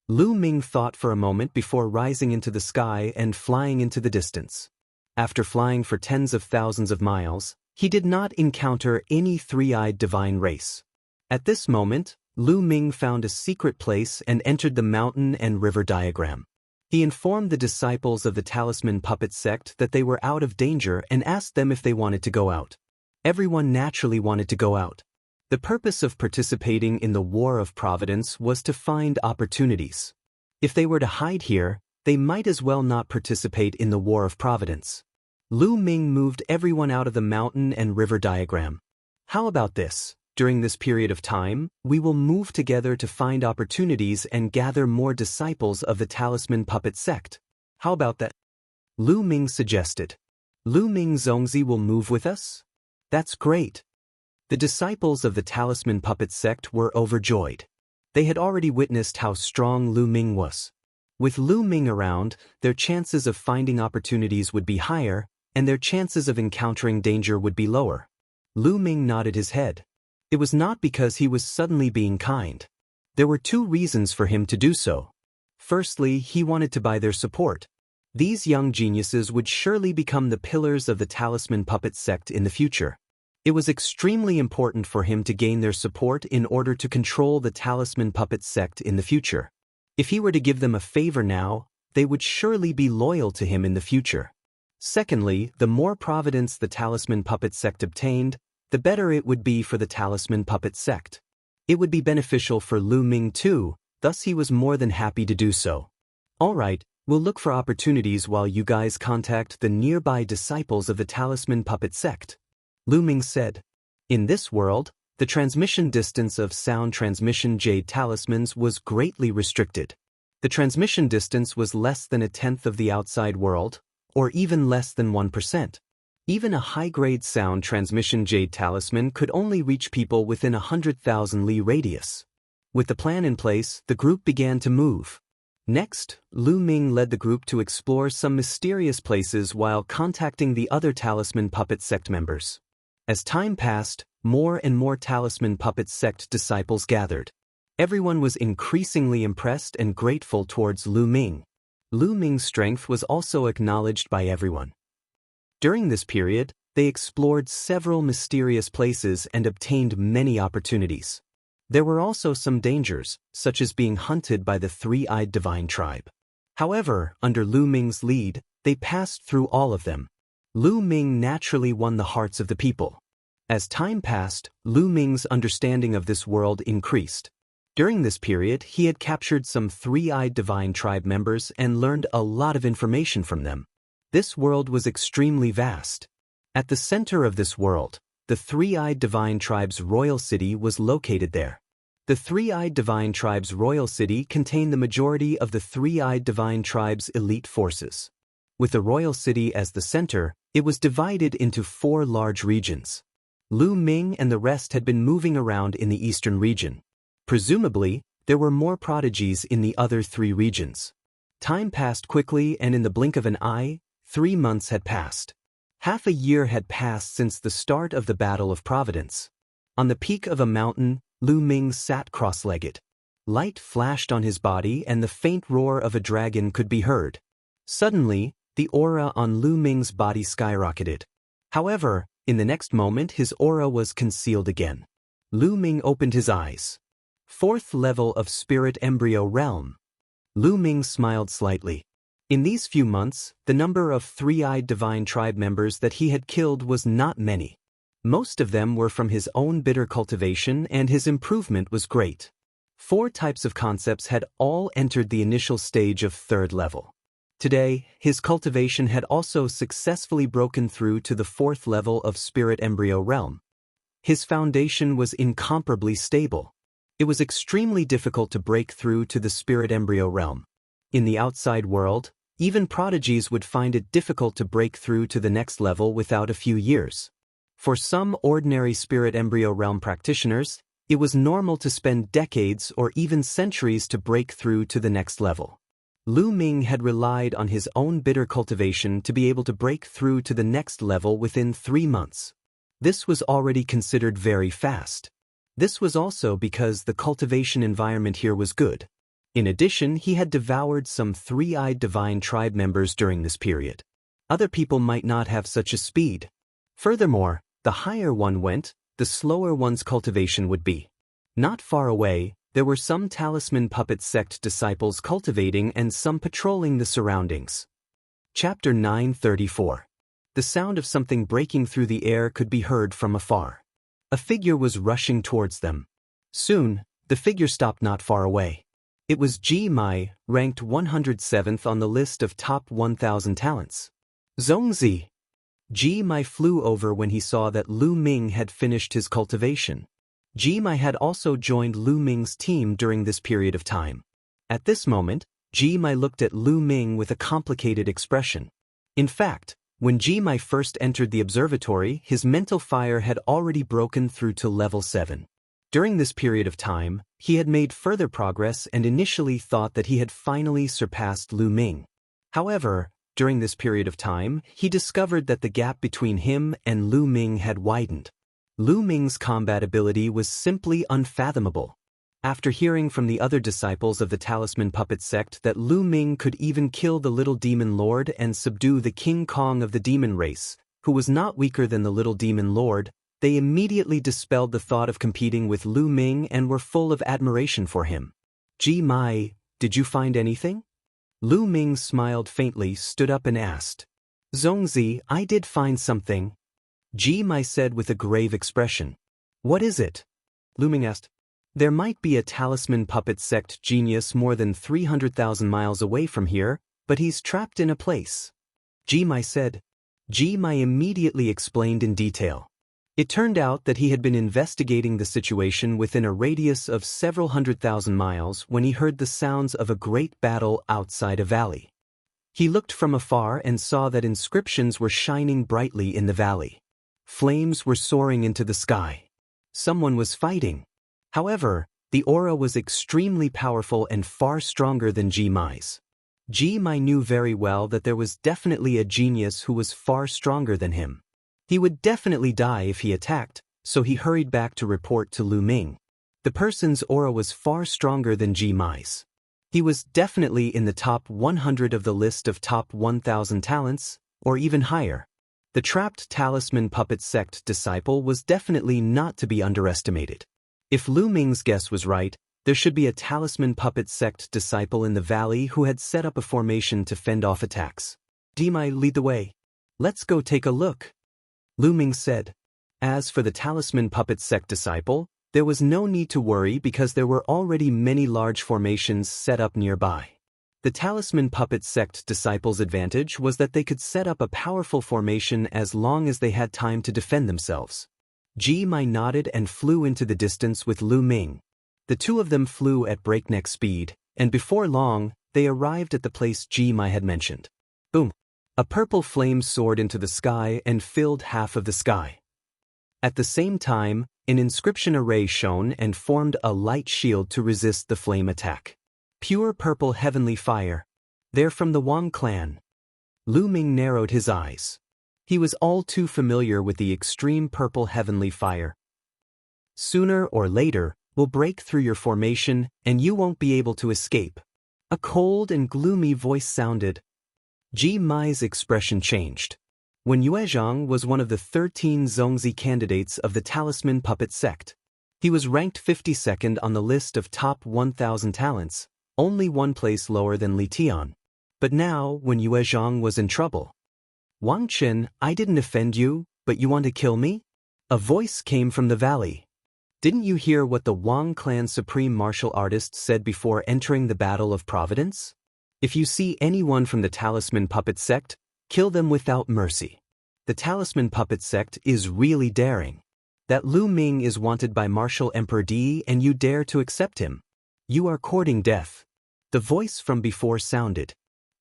Lu Ming thought for a moment before rising into the sky and flying into the distance. After flying for tens of thousands of miles, he did not encounter any three-eyed divine race. At this moment, Lu Ming found a secret place and entered the mountain and river diagram. He informed the disciples of the Talisman Puppet sect that they were out of danger and asked them if they wanted to go out. Everyone naturally wanted to go out. The purpose of participating in the War of Providence was to find opportunities. If they were to hide here, they might as well not participate in the War of Providence. Lu Ming moved everyone out of the mountain and river diagram. How about this? During this period of time, we will move together to find opportunities and gather more disciples of the Talisman Puppet sect. How about that? Lu Ming suggested. Lu Ming Zongzi will move with us? That's great. The disciples of the Talisman Puppet sect were overjoyed. They had already witnessed how strong Lu Ming was. With Lu Ming around, their chances of finding opportunities would be higher, and their chances of encountering danger would be lower. Lu Ming nodded his head. It was not because he was suddenly being kind. There were 2 reasons for him to do so. Firstly, he wanted to buy their support. These young geniuses would surely become the pillars of the Talisman Puppet sect in the future. It was extremely important for him to gain their support in order to control the Talisman Puppet sect in the future. If he were to give them a favor now, they would surely be loyal to him in the future. Secondly, the more providence the Talisman Puppet sect obtained, the better it would be for the Talisman Puppet sect. It would be beneficial for Lu Ming too, thus he was more than happy to do so. All right, we'll look for opportunities while you guys contact the nearby disciples of the Talisman Puppet sect. Lu Ming said. In this world, the transmission distance of sound transmission jade talismans was greatly restricted. The transmission distance was less than 1/10 of the outside world, or even less than 1%. Even a high-grade sound transmission jade talisman could only reach people within 100,000 li radius. With the plan in place, the group began to move. Next, Lu Ming led the group to explore some mysterious places while contacting the other Talisman Puppet sect members. As time passed, more and more Talisman Puppet sect disciples gathered. Everyone was increasingly impressed and grateful towards Lu Ming. Lu Ming's strength was also acknowledged by everyone. During this period, they explored several mysterious places and obtained many opportunities. There were also some dangers, such as being hunted by the three-eyed divine tribe. However, under Lu Ming's lead, they passed through all of them. Lu Ming naturally won the hearts of the people. As time passed, Lu Ming's understanding of this world increased. During this period, he had captured some three-eyed divine tribe members and learned a lot of information from them. This world was extremely vast. At the center of this world, the three-eyed divine tribe's royal city was located there. The Three-Eyed Divine Tribe's royal city contained the majority of the Three-Eyed Divine Tribe's elite forces. With the royal city as the center, it was divided into 4 large regions. Lu Ming and the rest had been moving around in the eastern region. Presumably, there were more prodigies in the other 3 regions. Time passed quickly, and in the blink of an eye, 3 months had passed. Half a year had passed since the start of the Battle of Providence. On the peak of a mountain, Lu Ming sat cross-legged. Light flashed on his body and the faint roar of a dragon could be heard. Suddenly, the aura on Lu Ming's body skyrocketed. However, in the next moment his aura was concealed again. Lu Ming opened his eyes. 4th level of Spirit Embryo Realm. Lu Ming smiled slightly. In these few months, the number of Three-Eyed Divine Tribe members that he had killed was not many. Most of them were from his own bitter cultivation, and his improvement was great. 4 types of concepts had all entered the initial stage of 3rd level. Today, his cultivation had also successfully broken through to the 4th level of Spirit Embryo Realm. His foundation was incomparably stable. It was extremely difficult to break through to the Spirit Embryo Realm. In the outside world, even prodigies would find it difficult to break through to the next level without a few years. For some ordinary Spirit Embryo Realm practitioners, it was normal to spend decades or even centuries to break through to the next level. Lu Ming had relied on his own bitter cultivation to be able to break through to the next level within 3 months. This was already considered very fast. This was also because the cultivation environment here was good. In addition, he had devoured some Three-Eyed Divine Tribe members during this period. Other people might not have such a speed. Furthermore, the higher one went, the slower one's cultivation would be. Not far away, there were some Talisman Puppet Sect disciples cultivating and some patrolling the surroundings. Chapter 934. The sound of something breaking through the air could be heard from afar. A figure was rushing towards them. Soon, the figure stopped not far away. It was Ji Mai, ranked 107th on the list of top 1,000 talents. Zongzi. Ji Mai flew over when he saw that Lu Ming had finished his cultivation. Ji Mai had also joined Lu Ming's team during this period of time. At this moment, Ji Mai looked at Lu Ming with a complicated expression. In fact, when Ji Mai first entered the observatory, his mental fire had already broken through to level 7. During this period of time, he had made further progress and initially thought that he had finally surpassed Lu Ming. However, during this period of time, he discovered that the gap between him and Lu Ming had widened. Lu Ming's combat ability was simply unfathomable. After hearing from the other disciples of the Talisman Puppet Sect that Lu Ming could even kill the Little Demon Lord and subdue the King Kong of the demon race, who was not weaker than the Little Demon Lord, they immediately dispelled the thought of competing with Lu Ming and were full of admiration for him. Ji Mai, did you find anything? Lu Ming smiled faintly, stood up and asked. Zongzi, I did find something. Ji Mai said with a grave expression. What is it? Lu Ming asked. There might be a Talisman Puppet Sect genius more than 300,000 miles away from here, but he's trapped in a place. Ji Mai said. Ji Mai immediately explained in detail. It turned out that he had been investigating the situation within a radius of several 100,000 miles when he heard the sounds of a great battle outside a valley. He looked from afar and saw that inscriptions were shining brightly in the valley. Flames were soaring into the sky. Someone was fighting. However, the aura was extremely powerful and far stronger than Ji Mai's. Ji Mai knew very well that there was definitely a genius who was far stronger than him. He would definitely die if he attacked, so he hurried back to report to Lu Ming. The person's aura was far stronger than Ji Mai's. He was definitely in the top 100 of the list of top 1,000 talents, or even higher. The trapped Talisman Puppet Sect disciple was definitely not to be underestimated. If Lu Ming's guess was right, there should be a Talisman Puppet Sect disciple in the valley who had set up a formation to fend off attacks. Ji Mai, lead the way. Let's go take a look. Lu Ming said. As for the Talisman Puppet Sect disciple, there was no need to worry because there were already many large formations set up nearby. The Talisman Puppet Sect disciples' advantage was that they could set up a powerful formation as long as they had time to defend themselves. Ji Mai nodded and flew into the distance with Lu Ming. The two of them flew at breakneck speed, and before long, they arrived at the place Ji Mai had mentioned. Boom! A purple flame soared into the sky and filled half of the sky. At the same time, an inscription array shone and formed a light shield to resist the flame attack. Pure purple heavenly fire. They're from the Wang clan. Lu Ming narrowed his eyes. He was all too familiar with the extreme purple heavenly fire. Sooner or later, we'll break through your formation and you won't be able to escape. A cold and gloomy voice sounded. Ji Mai's expression changed. When Yue Zhang was one of the 13 Zongzi candidates of the Talisman Puppet Sect. He was ranked 52nd on the list of top 1,000 talents, only one place lower than Li Tian. But now, when Yue Zhang was in trouble. Wang Chen, I didn't offend you, but you want to kill me? A voice came from the valley. Didn't you hear what the Wang clan supreme martial artist said before entering the Battle of Providence? If you see anyone from the Talisman Puppet Sect, kill them without mercy. The Talisman Puppet Sect is really daring. That Lu Ming is wanted by Martial Emperor Di and you dare to accept him. You are courting death. The voice from before sounded.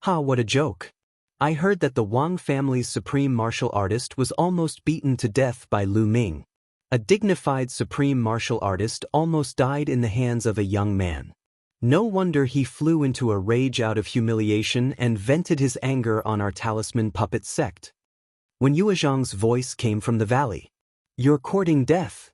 Ha, what a joke. I heard that the Wang family's supreme martial artist was almost beaten to death by Lu Ming. A dignified supreme martial artist almost died in the hands of a young man. No wonder he flew into a rage out of humiliation and vented his anger on our Talisman Puppet Sect. When Yue Zhang's voice came from the valley. You're courting death.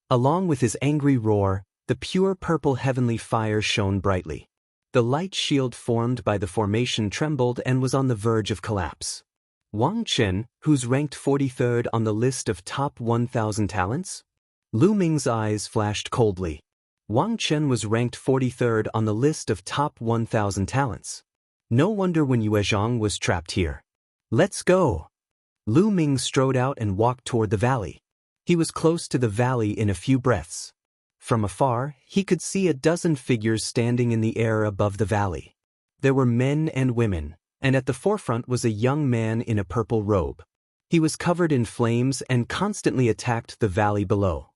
Along with his angry roar, the pure purple heavenly fire shone brightly. The light shield formed by the formation trembled and was on the verge of collapse. Wang Chen, who's ranked 43rd on the list of top 1,000 talents? Lu Ming's eyes flashed coldly. Wang Chen was ranked 43rd on the list of top 1,000 talents. No wonder when Yue Zhang was trapped here. Let's go. Lu Ming strode out and walked toward the valley. He was close to the valley in a few breaths. From afar, he could see a dozen figures standing in the air above the valley. There were men and women, and at the forefront was a young man in a purple robe. He was covered in flames and constantly attacked the valley below.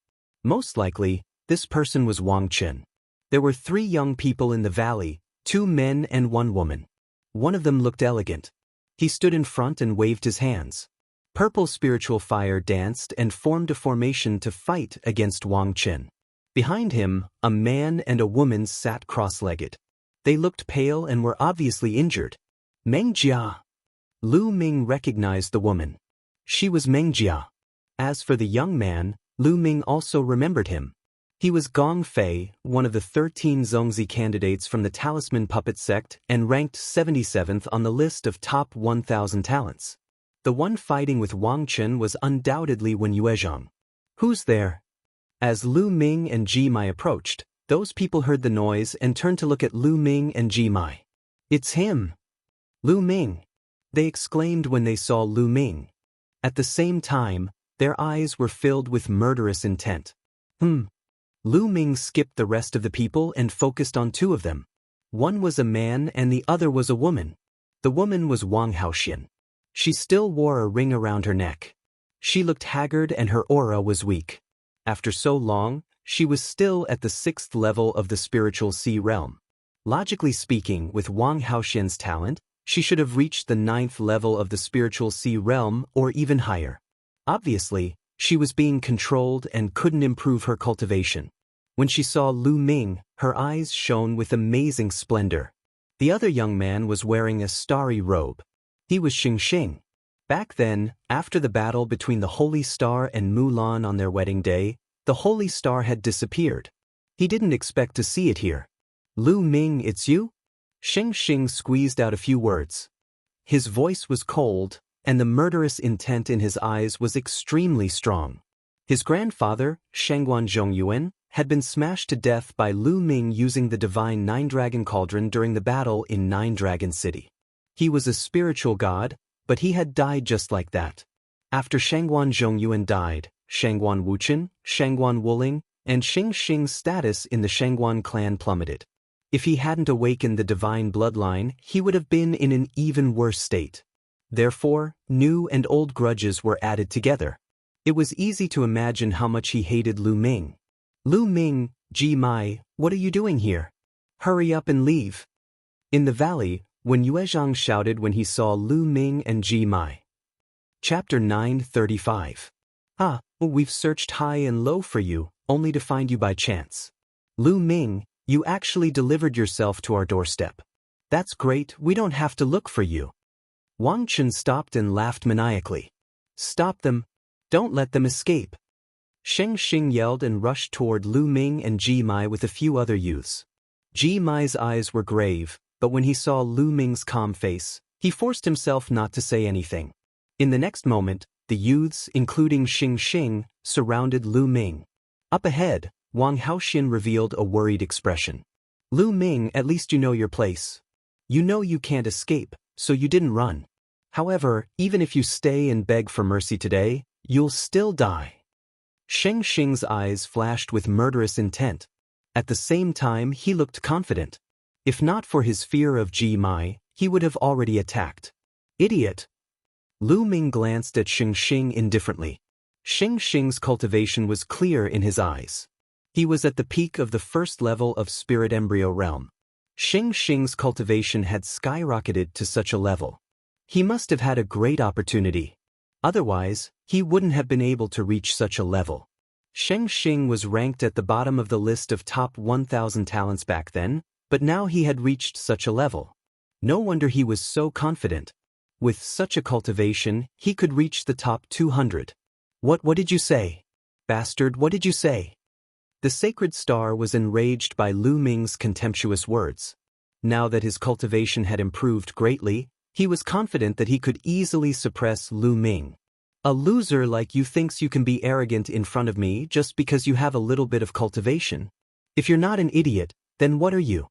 Most likely, this person was Wang Chen. There were 3 young people in the valley, 2 men and 1 woman. One of them looked elegant. He stood in front and waved his hands. Purple spiritual fire danced and formed a formation to fight against Wang Chen. Behind him, a man and a woman sat cross-legged. They looked pale and were obviously injured. Meng Jia. Lu Ming recognized the woman. She was Meng Jia. As for the young man, Lu Ming also remembered him. He was Gong Fei, one of the 13 Zongzi candidates from the Talisman Puppet Sect and ranked 77th on the list of top 1,000 talents. The one fighting with Wang Chen was undoubtedly Wen Yuezhang. Who's there? As Lu Ming and Ji Mai approached, those people heard the noise and turned to look at Lu Ming and Ji Mai. It's him! Lu Ming! They exclaimed when they saw Lu Ming. At the same time, their eyes were filled with murderous intent. Lu Ming skipped the rest of the people and focused on 2 of them. One was a man and the other was a woman. The woman was Wang Haoxian. She still wore a ring around her neck. She looked haggard and her aura was weak. After so long, she was still at the 6th level of the spiritual sea realm. Logically speaking, with Wang Haoxian's talent, she should have reached the 9th level of the spiritual sea realm or even higher. Obviously, she was being controlled and couldn't improve her cultivation. When she saw Lu Ming, her eyes shone with amazing splendor. The other young man was wearing a starry robe. He was Xing. Back then, after the battle between the Holy Star and Mulan on their wedding day, the Holy Star had disappeared. He didn't expect to see it here. Lu Ming, it's you? Xing squeezed out a few words. His voice was cold, and the murderous intent in his eyes was extremely strong. His grandfather, Shangguan Zhongyuan, had been smashed to death by Lu Ming using the divine 9-dragon cauldron during the battle in 9-Dragon City. He was a spiritual god, but he had died just like that. After Shangguan Zhongyuan died, Shangguan Wuchen, Shangguan Wuling, and Xing's status in the Shangguan clan plummeted. If he hadn't awakened the divine bloodline, he would have been in an even worse state. Therefore, new and old grudges were added together. It was easy to imagine how much he hated Lu Ming. Lu Ming, Ji Mai, What are you doing here? Hurry up and leave. In the valley, when Yuezhang shouted when he saw Lu Ming and Ji Mai. Chapter 935. Ah, we've searched high and low for you, only to find you by chance. Lu Ming, you actually delivered yourself to our doorstep. That's great, we don't have to look for you. Wang Chen stopped and laughed maniacally. Stop them. Don't let them escape. Xianxia yelled and rushed toward Lu Ming and Ji Mai with a few other youths. Ji Mai's eyes were grave, but when he saw Lu Ming's calm face, he forced himself not to say anything. In the next moment, the youths, including Xianxia, surrounded Lu Ming. Up ahead, Wang Haoxian revealed a worried expression. Lu Ming, at least you know your place. You know you can't escape, so you didn't run. However, even if you stay and beg for mercy today, you'll still die. Xianxia's eyes flashed with murderous intent. At the same time, he looked confident. If not for his fear of Ji Mai, he would have already attacked. Idiot! Lu Ming glanced at Xianxia indifferently. Xianxia's cultivation was clear in his eyes. He was at the peak of the first level of spirit embryo realm. Xianxia's cultivation had skyrocketed to such a level. He must have had a great opportunity. Otherwise, he wouldn't have been able to reach such a level. Xianxia was ranked at the bottom of the list of top 1,000 talents back then, but now he had reached such a level. No wonder he was so confident. With such a cultivation, he could reach the top 200. What did you say? Bastard, what did you say? The sacred star was enraged by Lu Ming's contemptuous words. Now that his cultivation had improved greatly, he was confident that he could easily suppress Lu Ming. A loser like you thinks you can be arrogant in front of me just because you have a little bit of cultivation. If you're not an idiot, then what are you?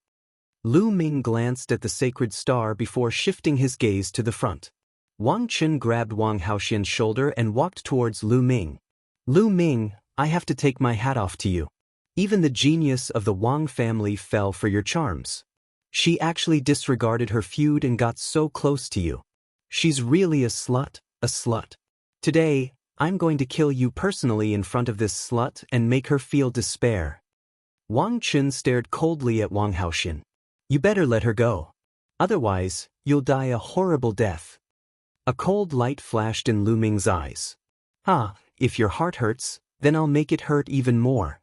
Lu Ming glanced at the sacred star before shifting his gaze to the front. Wang Chen grabbed Wang Haoxian's shoulder and walked towards Lu Ming. Lu Ming, I have to take my hat off to you. Even the genius of the Wang family fell for your charms. She actually disregarded her feud and got so close to you. She's really a slut, a slut. Today, I'm going to kill you personally in front of this slut and make her feel despair. Wang Chen stared coldly at Wang Haoxian. You better let her go. Otherwise, you'll die a horrible death. A cold light flashed in Lu Ming's eyes. Ah, if your heart hurts, then I'll make it hurt even more.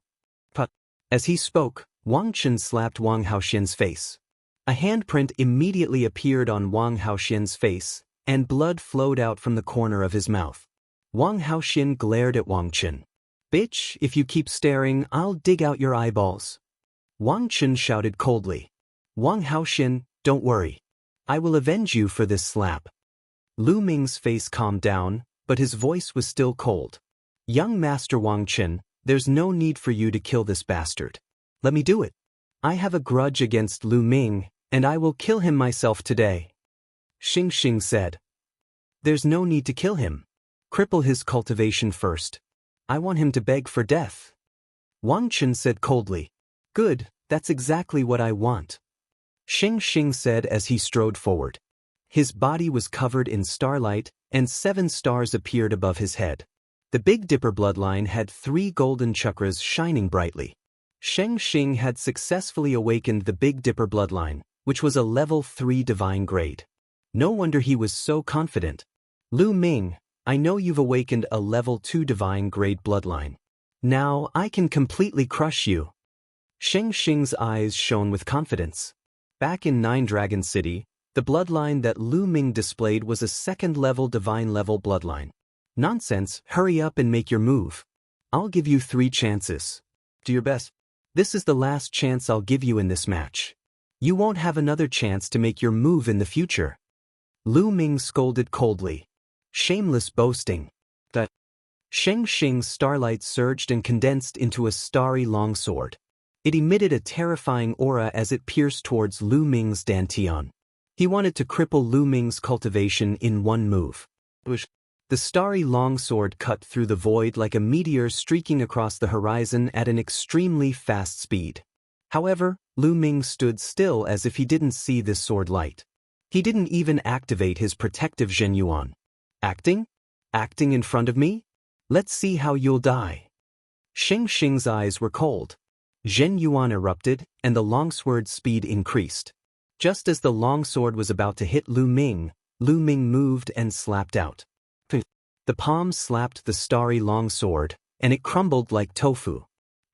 But, as he spoke, Wang Chen slapped Wang Haoxian's face. A handprint immediately appeared on Wang Haoxian's face, and blood flowed out from the corner of his mouth. Wang Haoxian glared at Wang Chen. Bitch, if you keep staring, I'll dig out your eyeballs. Wang Chen shouted coldly. Wang Haoxian, don't worry. I will avenge you for this slap. Lu Ming's face calmed down, but his voice was still cold. Young Master Wang Chen, there's no need for you to kill this bastard. Let me do it. I have a grudge against Lu Ming, and I will kill him myself today. Xianxia said. There's no need to kill him. Cripple his cultivation first. I want him to beg for death. Wang Chen said coldly. Good, that's exactly what I want. Xianxia said as he strode forward. His body was covered in starlight, and 7 stars appeared above his head. The Big Dipper bloodline had 3 golden chakras shining brightly. Xianxia had successfully awakened the Big Dipper bloodline, which was a level 3 divine grade. No wonder he was so confident. Lu Ming, I know you've awakened a level 2 divine grade bloodline. Now I can completely crush you. Xianxia's eyes shone with confidence. Back in 9 Dragon City, the bloodline that Lu Ming displayed was a 2nd level divine level bloodline. Nonsense, hurry up and make your move. I'll give you 3 chances. Do your best. This is the last chance I'll give you in this match. You won't have another chance to make your move in the future. Lu Ming scolded coldly. Shameless boasting. That Xianxia's starlight surged and condensed into a starry longsword. It emitted a terrifying aura as it pierced towards Lu Ming's dantian. He wanted to cripple Lu Ming's cultivation in one move. The starry longsword cut through the void like a meteor streaking across the horizon at an extremely fast speed. However, Lu Ming stood still as if he didn't see this sword light. He didn't even activate his protective Zhenyuan. Acting? Acting in front of me? Let's see how you'll die. Xianxia's eyes were cold. Zhen Yuan erupted, and the longsword's speed increased. Just as the longsword was about to hit Lu Ming moved and slapped out. The palm slapped the starry longsword, and it crumbled like tofu.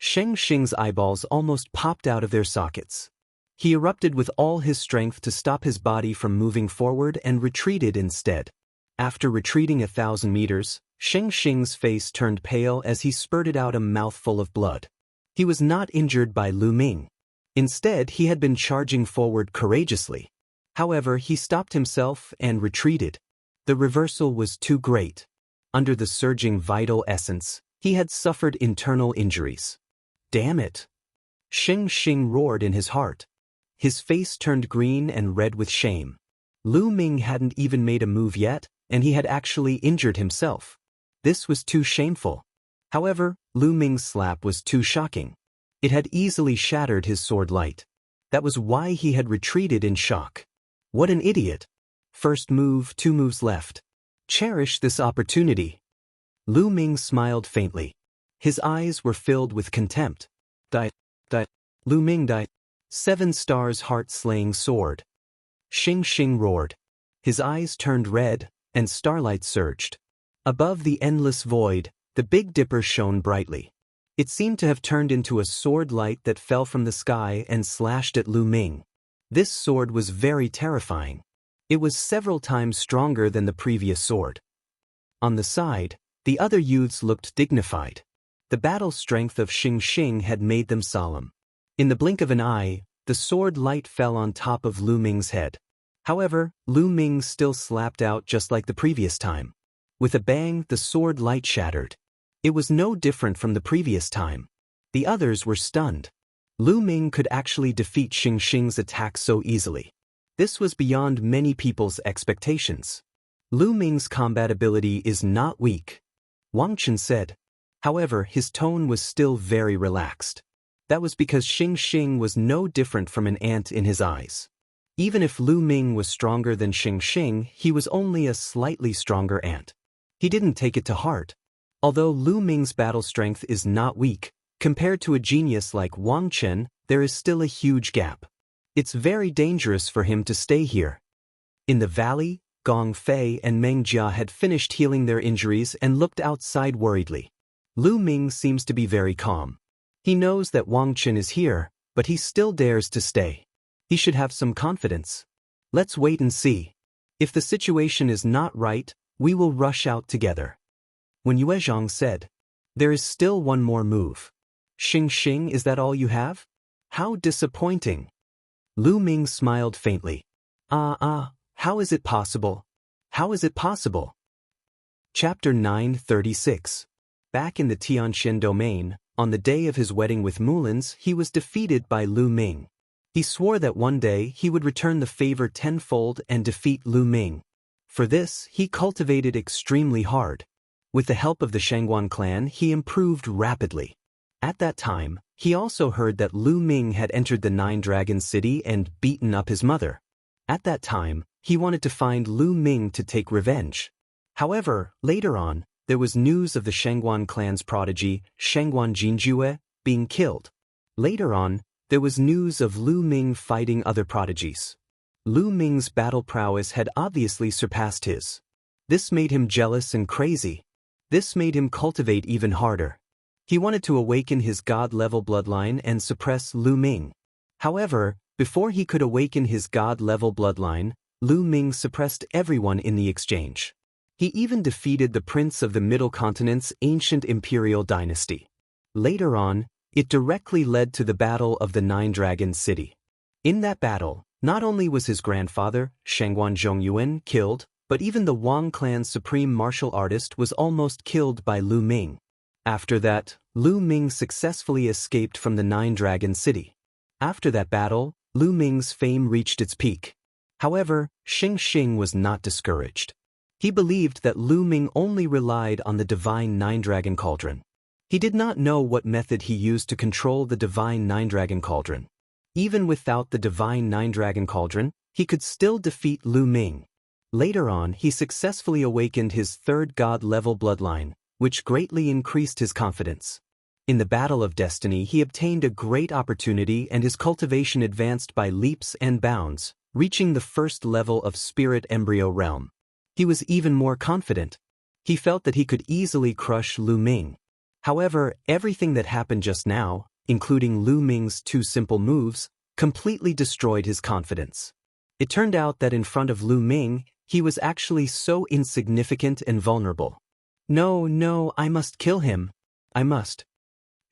Xianxia's eyeballs almost popped out of their sockets. He erupted with all his strength to stop his body from moving forward and retreated instead. After retreating 1,000 meters, Xianxia's face turned pale as he spurted out a mouthful of blood. He was not injured by Lu Ming. Instead, he had been charging forward courageously. However, he stopped himself and retreated. The reversal was too great. Under the surging vital essence, he had suffered internal injuries. Damn it! Xianxia roared in his heart. His face turned green and red with shame. Lu Ming hadn't even made a move yet, and he had actually injured himself. This was too shameful. However, Lu Ming's slap was too shocking. It had easily shattered his sword light. That was why he had retreated in shock. What an idiot! First move, 2 moves left. Cherish this opportunity. Lu Ming smiled faintly. His eyes were filled with contempt. Lu Ming died. 7 stars heart-slaying sword. Xianxia roared. His eyes turned red, and starlight surged. Above the endless void, the Big Dipper shone brightly. It seemed to have turned into a sword light that fell from the sky and slashed at Lu Ming. This sword was very terrifying. It was several times stronger than the previous sword. On the side, the other youths looked dignified. The battle strength of Xianxia had made them solemn. In the blink of an eye, the sword light fell on top of Lu Ming's head. However, Lu Ming still slapped out just like the previous time. With a bang, the sword light shattered. It was no different from the previous time. The others were stunned. Lu Ming could actually defeat Xianxia's attack so easily. This was beyond many people's expectations. Lu Ming's combat ability is not weak, Wang Chen said. However, his tone was still very relaxed. That was because Xianxia was no different from an ant in his eyes. Even if Lu Ming was stronger than Xianxia, he was only a slightly stronger ant. He didn't take it to heart. Although Lu Ming's battle strength is not weak, compared to a genius like Wang Chen, there is still a huge gap. It's very dangerous for him to stay here. In the valley, Gong Fei and Meng Jia had finished healing their injuries and looked outside worriedly. Lu Ming seems to be very calm. He knows that Wang Chen is here, but he still dares to stay. He should have some confidence. Let's wait and see. If the situation is not right, we will rush out together. When Yue Zhang said, "There is still one more move. Xianxia, is that all you have? How disappointing." Lu Ming smiled faintly. How is it possible? How is it possible? Chapter 936. Back in the Tianxian domain, on the day of his wedding with Mulin's, he was defeated by Lu Ming. He swore that one day he would return the favor tenfold and defeat Lu Ming. For this, he cultivated extremely hard. With the help of the Shangguan clan, he improved rapidly. At that time, he also heard that Lu Ming had entered the 9 Dragon City and beaten up his mother. At that time, he wanted to find Lu Ming to take revenge. However, later on, there was news of the Shangguan clan's prodigy, Shangguan Jinjue, being killed. Later on, there was news of Lu Ming fighting other prodigies. Lu Ming's battle prowess had obviously surpassed his. This made him jealous and crazy. This made him cultivate even harder. He wanted to awaken his god-level bloodline and suppress Lu Ming. However, before he could awaken his god-level bloodline, Lu Ming suppressed everyone in the exchange. He even defeated the prince of the Middle Continent's ancient imperial dynasty. Later on, it directly led to the Battle of the 9 Dragon City. In that battle, not only was his grandfather, Shangguan Zhongyuan, killed, but even the Wang clan's supreme martial artist was almost killed by Lu Ming. After that, Lu Ming successfully escaped from the 9 Dragon City. After that battle, Lu Ming's fame reached its peak. However, Xianxia was not discouraged. He believed that Lu Ming only relied on the divine 9 Dragon Cauldron. He did not know what method he used to control the divine 9 Dragon Cauldron. Even without the divine 9 Dragon Cauldron, he could still defeat Lu Ming. Later on, he successfully awakened his 3rd god-level bloodline, which greatly increased his confidence. In the battle of destiny, he obtained a great opportunity and his cultivation advanced by leaps and bounds, reaching the first level of spirit embryo realm. He was even more confident. He felt that he could easily crush Lu Ming. However, everything that happened just now, including Lu Ming's 2 simple moves, completely destroyed his confidence. It turned out that in front of Lu Ming, he was actually so insignificant and vulnerable. No, I must kill him. I must.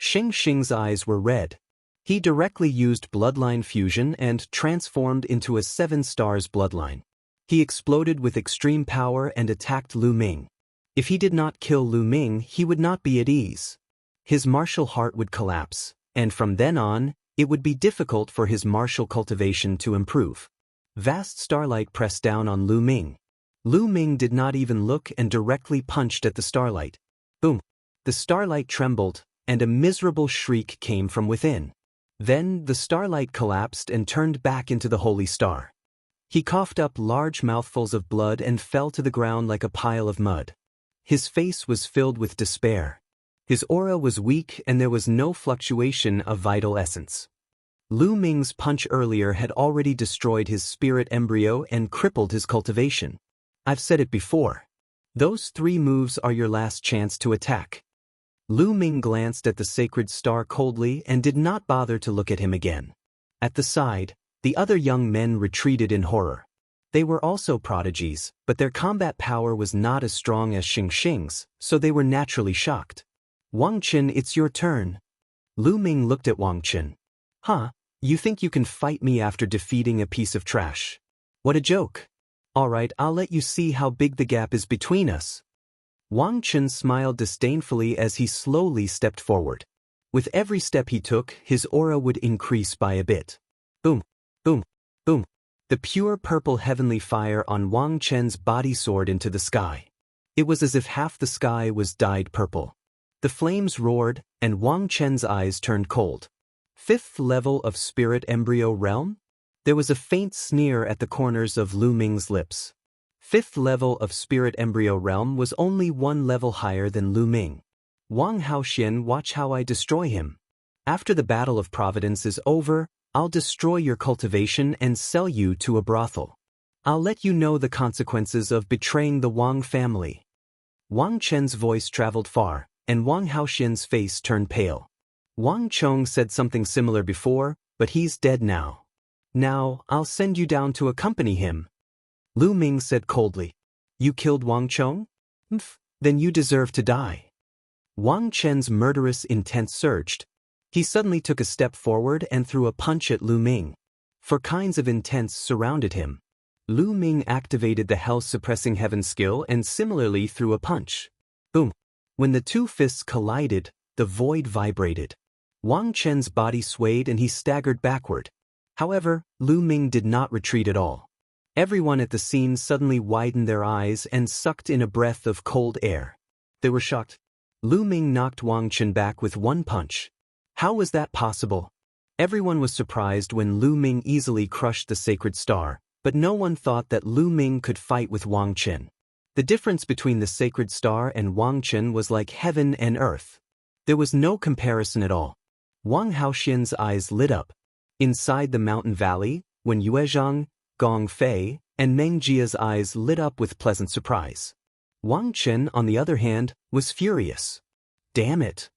Xianxia's eyes were red. He directly used bloodline fusion and transformed into a 7 stars bloodline. He exploded with extreme power and attacked Lu Ming. If he did not kill Lu Ming, he would not be at ease. His martial heart would collapse, and from then on, it would be difficult for his martial cultivation to improve. Vast starlight pressed down on Lu Ming. Lu Ming did not even look and directly punched at the starlight. Boom! The starlight trembled, and a miserable shriek came from within. Then the starlight collapsed and turned back into the holy star. He coughed up large mouthfuls of blood and fell to the ground like a pile of mud. His face was filled with despair. His aura was weak and there was no fluctuation of vital essence. Lu Ming's punch earlier had already destroyed his spirit embryo and crippled his cultivation. I've said it before. Those 3 moves are your last chance to attack. Lu Ming glanced at the sacred star coldly and did not bother to look at him again. At the side, the other young men retreated in horror. They were also prodigies, but their combat power was not as strong as Xianxia's, so they were naturally shocked. Wang Qin, it's your turn. Lu Ming looked at Wang Qin. Huh, you think you can fight me after defeating a piece of trash? What a joke. Alright, I'll let you see how big the gap is between us. Wang Qin smiled disdainfully as he slowly stepped forward. With every step he took, his aura would increase by a bit. Boom, boom, boom. The pure purple heavenly fire on Wang Qin's body soared into the sky. It was as if half the sky was dyed purple. The flames roared, and Wang Qin's eyes turned cold. 5th level of spirit embryo realm? There was a faint sneer at the corners of Lu Ming's lips. 5th level of spirit embryo realm was only 1 level higher than Lu Ming. Wang Haoxian, watch how I destroy him. After the battle of Providence is over, I'll destroy your cultivation and sell you to a brothel. I'll let you know the consequences of betraying the Wang family. Wang Chen's voice traveled far, and Wang Haoxian's face turned pale. Wang Chong said something similar before, but he's dead now. Now, I'll send you down to accompany him. Lu Ming said coldly. You killed Wang Chong? Then you deserve to die. Wang Chen's murderous intent surged. He suddenly took a step forward and threw a punch at Lu Ming. 4 kinds of intents surrounded him. Lu Ming activated the health-suppressing heaven skill and similarly threw a punch. Boom! When the 2 fists collided, the void vibrated. Wang Chen's body swayed and he staggered backward. However, Lu Ming did not retreat at all. Everyone at the scene suddenly widened their eyes and sucked in a breath of cold air. They were shocked. Lu Ming knocked Wang Chen back with 1 punch. How was that possible? Everyone was surprised when Lu Ming easily crushed the sacred star, but no one thought that Lu Ming could fight with Wang Chen. The difference between the sacred star and Wang Chen was like heaven and earth. There was no comparison at all. Wang Haoxian's eyes lit up. Inside the mountain valley, when Yuezhang, Gong Fei, and Meng Jia's eyes lit up with pleasant surprise. Wang Chen, on the other hand, was furious. Damn it!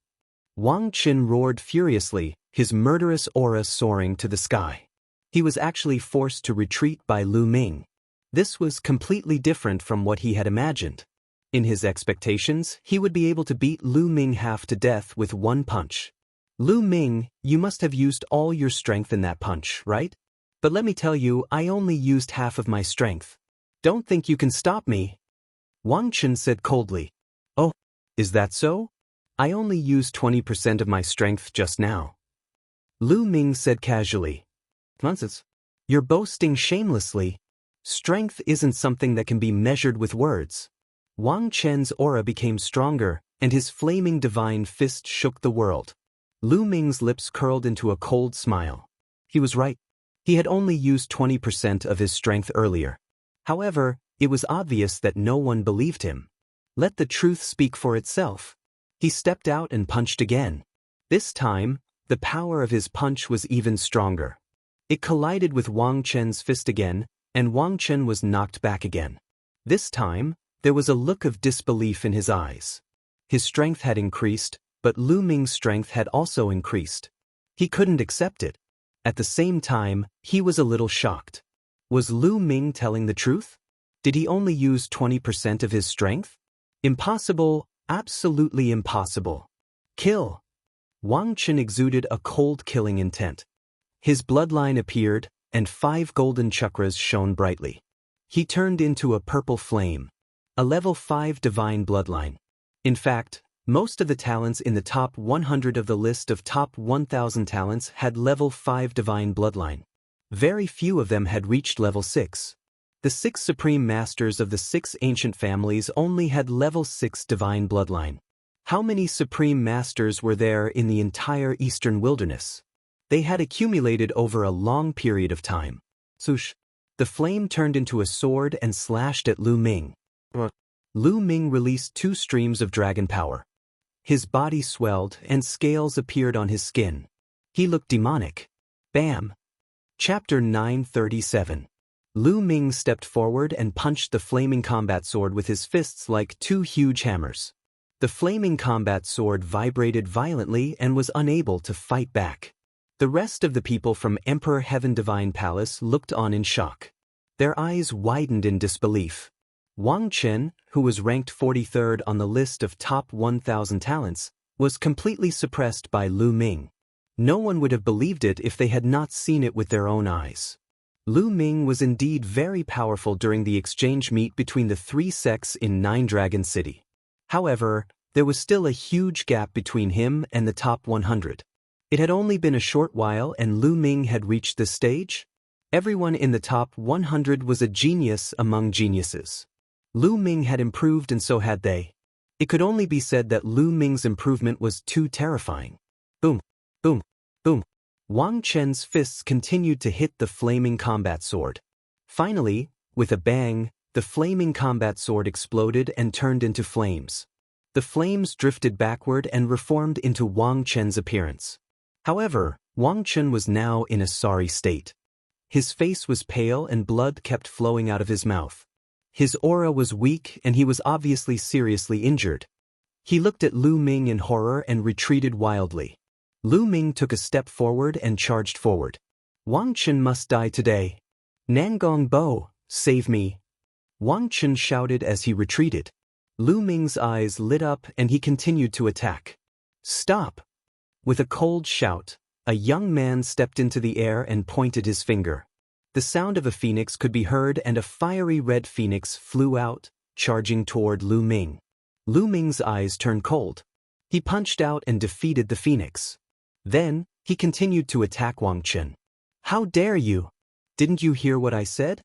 Wang Chen roared furiously, his murderous aura soaring to the sky. He was actually forced to retreat by Lu Ming. This was completely different from what he had imagined. In his expectations, he would be able to beat Lu Ming half to death with 1 punch. Lu Ming, you must have used all your strength in that punch, right? But let me tell you, I only used half of my strength. Don't think you can stop me. Wang Chen said coldly. Oh, is that so? I only used 20% of my strength just now. Lu Ming said casually. Nonsense. You're boasting shamelessly. Strength isn't something that can be measured with words. Wang Chen's aura became stronger, and his flaming divine fist shook the world. Lu Ming's lips curled into a cold smile. He was right. He had only used 20% of his strength earlier. However, it was obvious that no one believed him. Let the truth speak for itself. He stepped out and punched again. This time, the power of his punch was even stronger. It collided with Wang Chen's fist again, and Wang Chen was knocked back again. This time, there was a look of disbelief in his eyes. His strength had increased, but Lu Ming's strength had also increased. He couldn't accept it. At the same time, he was a little shocked. Was Lu Ming telling the truth? Did he only use 20% of his strength? Impossible, absolutely impossible. Kill! Wang Chen exuded a cold killing intent. His bloodline appeared, and 5 golden chakras shone brightly. He turned into a purple flame. A level 5 divine bloodline. In fact, most of the talents in the top 100 of the list of top 1,000 talents had level 5 divine bloodline. Very few of them had reached level 6. The 6 supreme masters of the 6 ancient families only had level 6 divine bloodline. How many supreme masters were there in the entire eastern wilderness? They had accumulated over a long period of time. Swoosh! The flame turned into a sword and slashed at Lu Ming. Lu Ming released 2 streams of dragon power. His body swelled and scales appeared on his skin. He looked demonic. Bam! Chapter 937. Lu Ming stepped forward and punched the flaming combat sword with his fists like 2 huge hammers. The flaming combat sword vibrated violently and was unable to fight back. The rest of the people from Emperor Heaven Divine Palace looked on in shock. Their eyes widened in disbelief. Wang Chen, who was ranked 43rd on the list of top 1,000 talents, was completely suppressed by Lu Ming. No one would have believed it if they had not seen it with their own eyes. Lu Ming was indeed very powerful during the exchange meet between the 3 sects in Nine Dragon City. However, there was still a huge gap between him and the top 100. It had only been a short while and Lu Ming had reached this stage. Everyone in the top 100 was a genius among geniuses. Lu Ming had improved and so had they. It could only be said that Lu Ming's improvement was too terrifying. Boom, boom, boom. Wang Chen's fists continued to hit the flaming combat sword. Finally, with a bang, the flaming combat sword exploded and turned into flames. The flames drifted backward and reformed into Wang Chen's appearance. However, Wang Chen was now in a sorry state. His face was pale and blood kept flowing out of his mouth. His aura was weak and he was obviously seriously injured. He looked at Lu Ming in horror and retreated wildly. Lu Ming took a step forward and charged forward. Wang Chen must die today. Nangong Bo, save me! Wang Chen shouted as he retreated. Lu Ming's eyes lit up and he continued to attack. Stop! With a cold shout, a young man stepped into the air and pointed his finger. The sound of a phoenix could be heard and a fiery red phoenix flew out, charging toward Lu Ming. Lu Ming's eyes turned cold. He punched out and defeated the phoenix. Then, he continued to attack Wang Chen. How dare you? Didn't you hear what I said?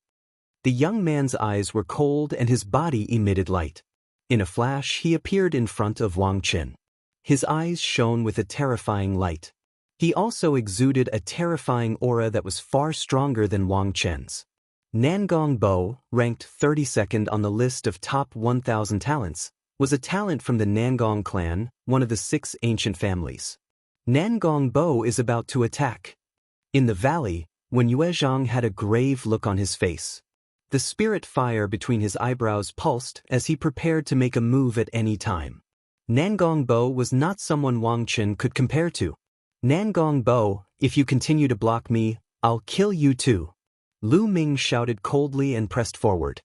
The young man's eyes were cold and his body emitted light. In a flash, he appeared in front of Wang Chen. His eyes shone with a terrifying light. He also exuded a terrifying aura that was far stronger than Wang Chen's. Nangong Bo, ranked 32nd on the list of top 1,000 talents, was a talent from the Nangong clan, one of the 6 ancient families. Nangong Bo is about to attack. In the valley, Wen Yuezhang had a grave look on his face. The spirit fire between his eyebrows pulsed as he prepared to make a move at any time. Nangong Bo was not someone Wang Chen could compare to. Nangong Bo, if you continue to block me, I'll kill you too. Lu Ming shouted coldly and pressed forward.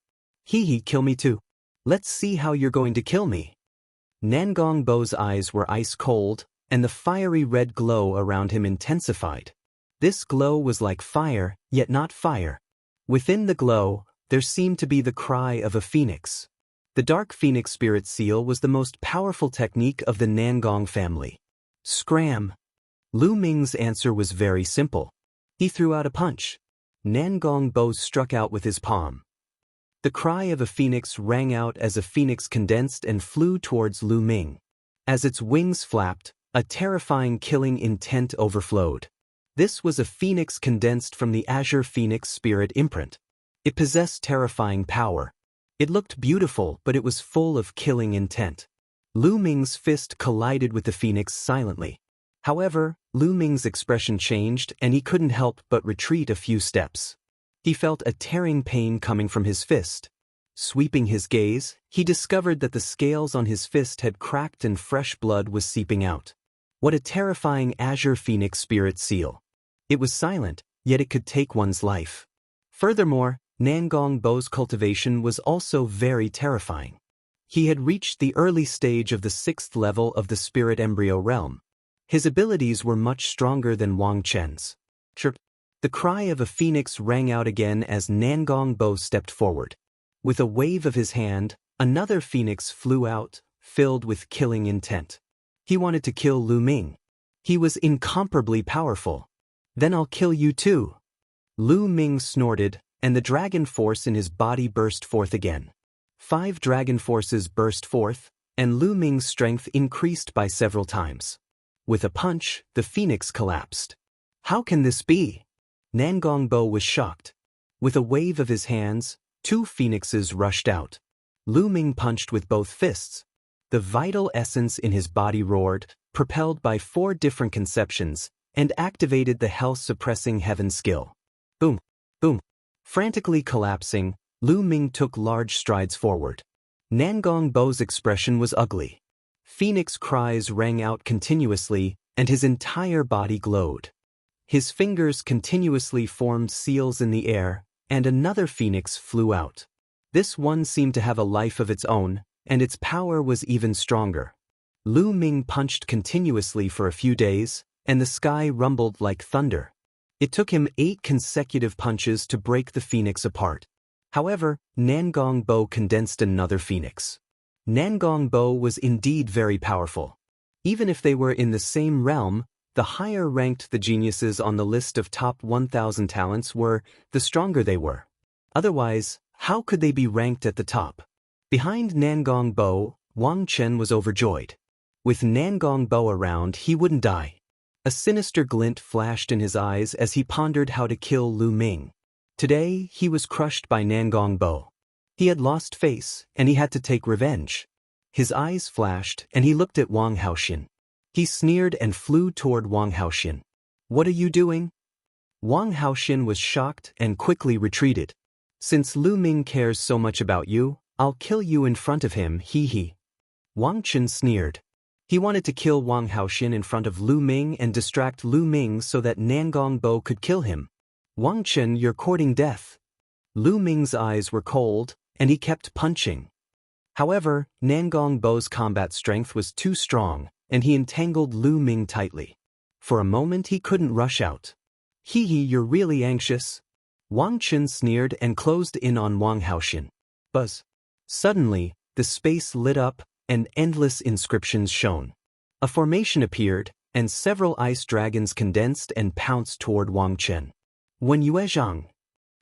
He kill me too. Let's see how you're going to kill me. Nangong Bo's eyes were ice cold, and the fiery red glow around him intensified. This glow was like fire, yet not fire. Within the glow, there seemed to be the cry of a phoenix. The dark phoenix spirit seal was the most powerful technique of the Nangong family. Scram! Lu Ming's answer was very simple. He threw out a punch. Nangong Bo struck out with his palm. The cry of a phoenix rang out as a phoenix condensed and flew towards Lu Ming. As its wings flapped, a terrifying killing intent overflowed. This was a phoenix condensed from the Azure Phoenix spirit imprint. It possessed terrifying power. It looked beautiful, but it was full of killing intent. Lu Ming's fist collided with the phoenix silently. However, Lu Ming's expression changed and he couldn't help but retreat a few steps. He felt a tearing pain coming from his fist. Sweeping his gaze, he discovered that the scales on his fist had cracked and fresh blood was seeping out. What a terrifying azure phoenix spirit seal. It was silent, yet it could take one's life. Furthermore, Nangong Bo's cultivation was also very terrifying. He had reached the early stage of the 6th level of the spirit embryo realm. His abilities were much stronger than Wang Chen's. Chirp. The cry of a phoenix rang out again as Nangong Bo stepped forward. With a wave of his hand, another phoenix flew out, filled with killing intent. He wanted to kill Lu Ming. He was incomparably powerful. Then I'll kill you too. Lu Ming snorted, and the dragon force in his body burst forth again. 5 dragon forces burst forth, and Lu Ming's strength increased by several times. With a punch, the phoenix collapsed. How can this be? Nangong Bo was shocked. With a wave of his hands, 2 phoenixes rushed out. Lu Ming punched with both fists. The vital essence in his body roared, propelled by 4 different conceptions, and activated the health-suppressing heaven skill. Boom! Boom! Frantically collapsing, Lu Ming took large strides forward. Nangong Bo's expression was ugly. Phoenix cries rang out continuously, and his entire body glowed. His fingers continuously formed seals in the air, and another phoenix flew out. This one seemed to have a life of its own, and its power was even stronger. Lu Ming punched continuously for a few days, and the sky rumbled like thunder. It took him 8 consecutive punches to break the phoenix apart. However, Nangong Bo condensed another phoenix. Nangong Bo was indeed very powerful. Even if they were in the same realm, the higher ranked the geniuses on the list of top 1,000 talents were, the stronger they were. Otherwise, how could they be ranked at the top? Behind Nangong Bo, Wang Chen was overjoyed. With Nangong Bo around, he wouldn't die. A sinister glint flashed in his eyes as he pondered how to kill Lu Ming. Today, he was crushed by Nangong Bo. He had lost face, and he had to take revenge. His eyes flashed, and he looked at Wang Haoxian. He sneered and flew toward Wang Haoxian. What are you doing? Wang Haoxian was shocked and quickly retreated. Since Lu Ming cares so much about you, I'll kill you in front of him, he. Wang Chen sneered. He wanted to kill Wang Haoxian in front of Lu Ming and distract Lu Ming so that Nangong Bo could kill him. Wang Chen, you're courting death. Lu Ming's eyes were cold, and he kept punching. However, Nangong Bo's combat strength was too strong, and he entangled Lu Ming tightly. For a moment he couldn't rush out. You're really anxious. Wang Chen sneered and closed in on Wang Haoxian. Buzz. Suddenly, the space lit up, and endless inscriptions shone. A formation appeared, and several ice dragons condensed and pounced toward Wang Chen. When Yuezhang.